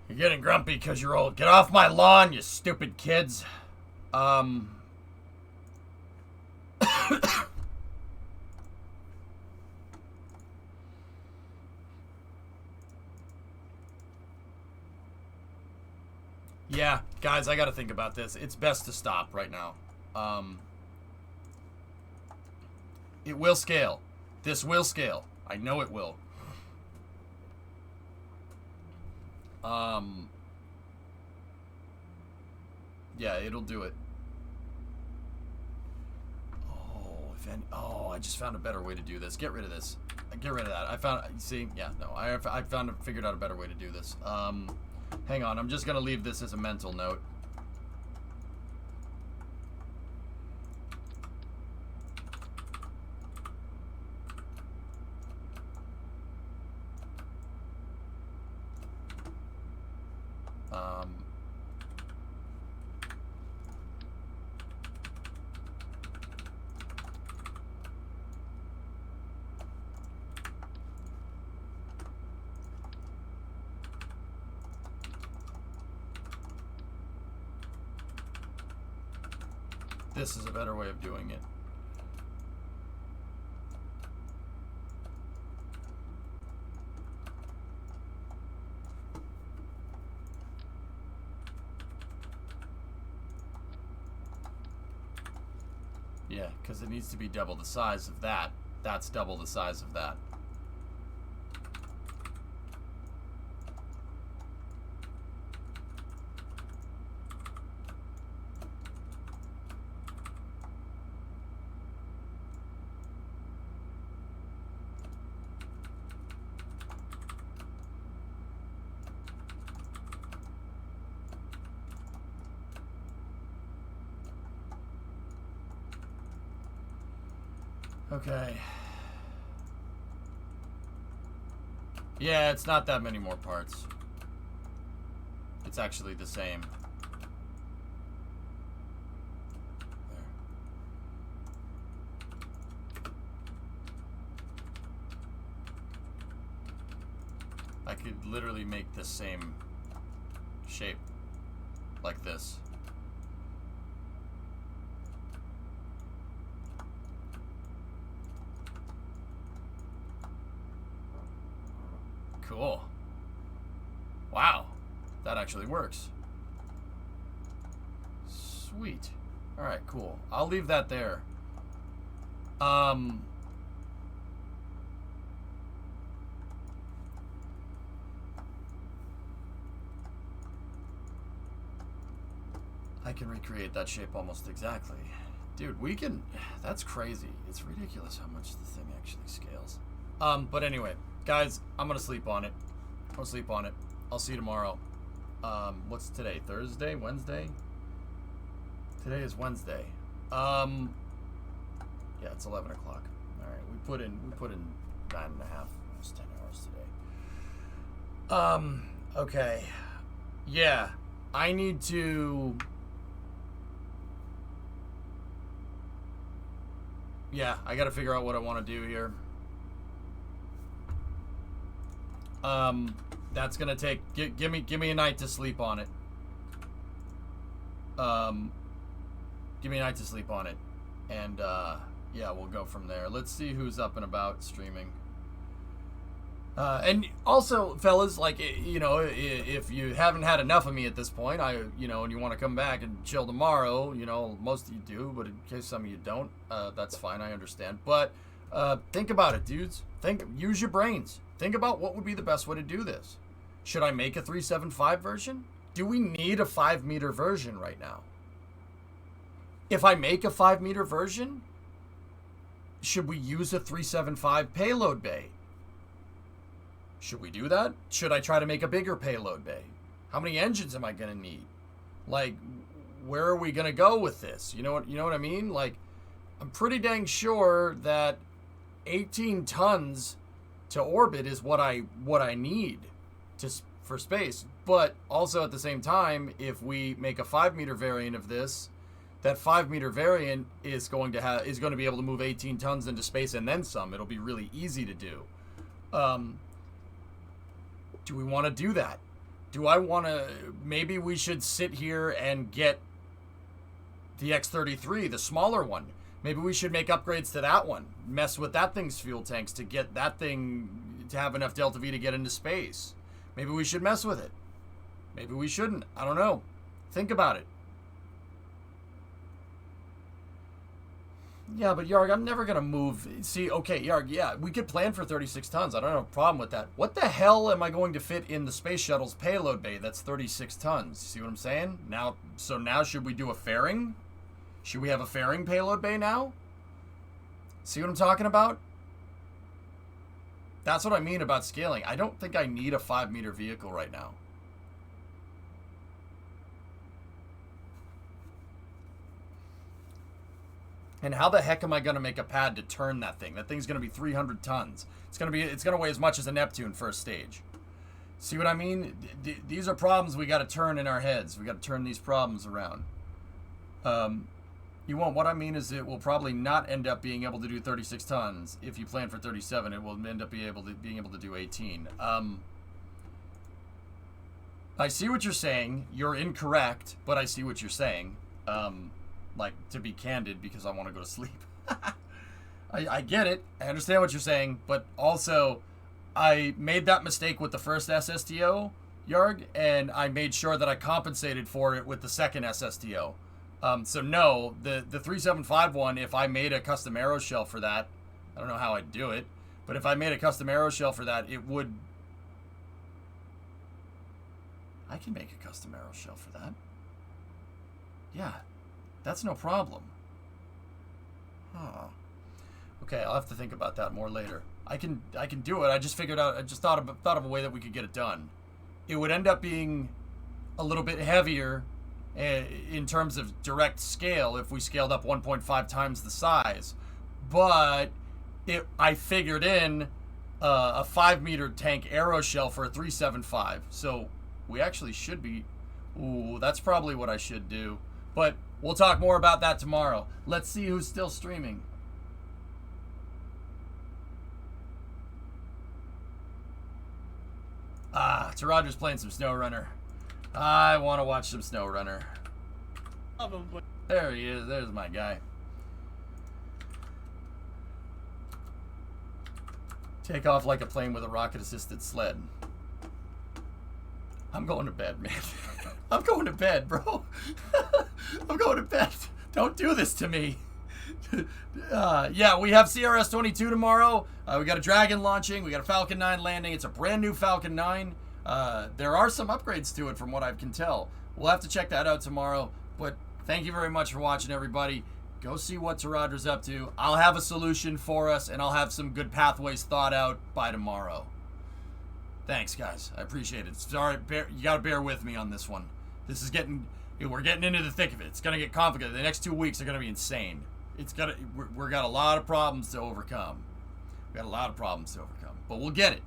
You're getting grumpy because you're old. Get off my lawn, you stupid kids. Yeah, guys, I gotta think about this. It's best to stop right now. It will scale. This will scale. I know it will. Yeah, it'll do it. I just found a better way to do this. Get rid of this. Get rid of that. I figured out a better way to do this. Hang on, I'm just gonna leave this as a mental note. This is a better way of doing it. Yeah, because it needs to be double the size of that. That's double the size of that. Okay. Yeah, it's not that many more parts. It's actually the same. There. I could literally make the same shape like this. Cool. Wow. That actually works. Sweet. Alright, cool. I'll leave that there. I can recreate that shape almost exactly. Dude, we can... That's crazy. It's ridiculous how much the thing actually scales. But anyway... Guys, I'm gonna sleep on it. I'll sleep on it. I'll see you tomorrow. What's today? Thursday? Wednesday? Today is Wednesday. Yeah, it's 11 o'clock. Alright, we put in 9.5, almost 10 hours today. Okay. Yeah. I need to... Yeah, I gotta figure out what I want to do here. That's gonna take. Give me a night to sleep on it. Give me a night to sleep on it. And, yeah, we'll go from there. Let's see who's up and about streaming. And also, fellas, like, you know, if you haven't had enough of me at this point, and you want to come back and chill tomorrow, you know, most of you do, but in case some of you don't, that's fine, I understand. But think about it, dudes. Use your brains. Think about what would be the best way to do this. Should I make a 375 version? Do we need a 5-meter version right now? If I make a 5-meter version, should we use a 375 payload bay? Should we do that? Should I try to make a bigger payload bay? How many engines am I going to need? Like, where are we going to go with this? You know what I mean? Like, I'm pretty dang sure that 18 tons to orbit is what I need for space. But also at the same time, if we make a 5-meter variant of this, that 5-meter variant is going to be able to move 18 tons into space and then some. It'll be really easy to do. Do we want to do that? Do I want to... Maybe we should sit here and get the X-33, the smaller one. Maybe we should make upgrades to that one. Mess with that thing's fuel tanks to get that thing to have enough Delta V to get into space. Maybe we should mess with it. Maybe we shouldn't. I don't know. Think about it. Yeah, but Yarg, I'm never going to move. See, okay, Yarg, yeah, we could plan for 36 tons. I don't have a problem with that. What the hell am I going to fit in the space shuttle's payload bay that's 36 tons? See what I'm saying? Now should we do a fairing? Should we have a fairing payload bay now? See what I'm talking about? That's what I mean about scaling. I don't think I need a 5-meter vehicle right now. And how the heck am I going to make a pad to turn that thing? That thing's going to be 300 tons. It's going to weigh as much as a Neptune for a stage. See what I mean? These are problems we got to turn in our heads. We got to turn these problems around. You won't. What I mean is it will probably not end up being able to do 36 tons. If you plan for 37, it will end up being able to do 18. I see what you're saying. You're incorrect, but I see what you're saying. Like, to be candid, because I want to go to sleep. I get it. I understand what you're saying, but also, I made that mistake with the first SSTO, Yarg, and I made sure that I compensated for it with the second SSTO. So no, the 375 one, if I made a custom aero shell for that, I don't know how I'd do it, but if I made a custom aero shell for that, it would... I can make a custom aero shell for that. Yeah. That's no problem. Huh. Okay, I'll have to think about that more later. I can do it. I just thought of a way that we could get it done. It would end up being a little bit heavier in terms of direct scale if we scaled up 1.5 times the size. But I figured in a 5-meter tank aero shell for a 375. So we actually should be... Ooh, that's probably what I should do. But we'll talk more about that tomorrow. Let's see who's still streaming. Roger's playing some SnowRunner. I want to watch some SnowRunner. There he is. There's my guy. Take off like a plane with a rocket-assisted sled. I'm going to bed, man. I'm going to bed, bro. I'm going to bed. Don't do this to me. Yeah, we have CRS-22 tomorrow. We got a Dragon launching. We got a Falcon 9 landing. It's a brand new Falcon 9. There are some upgrades to it from what I can tell. We'll have to check that out tomorrow. But thank you very much for watching, everybody. Go see what Taradra's up to. I'll have a solution for us, and I'll have some good pathways thought out by tomorrow. Thanks, guys. I appreciate it. Sorry, you got to bear with me on this one. This is we're getting into the thick of it. It's going to get complicated. The next 2 weeks are going to be insane. We've got a lot of problems to overcome. We got a lot of problems to overcome, but we'll get it.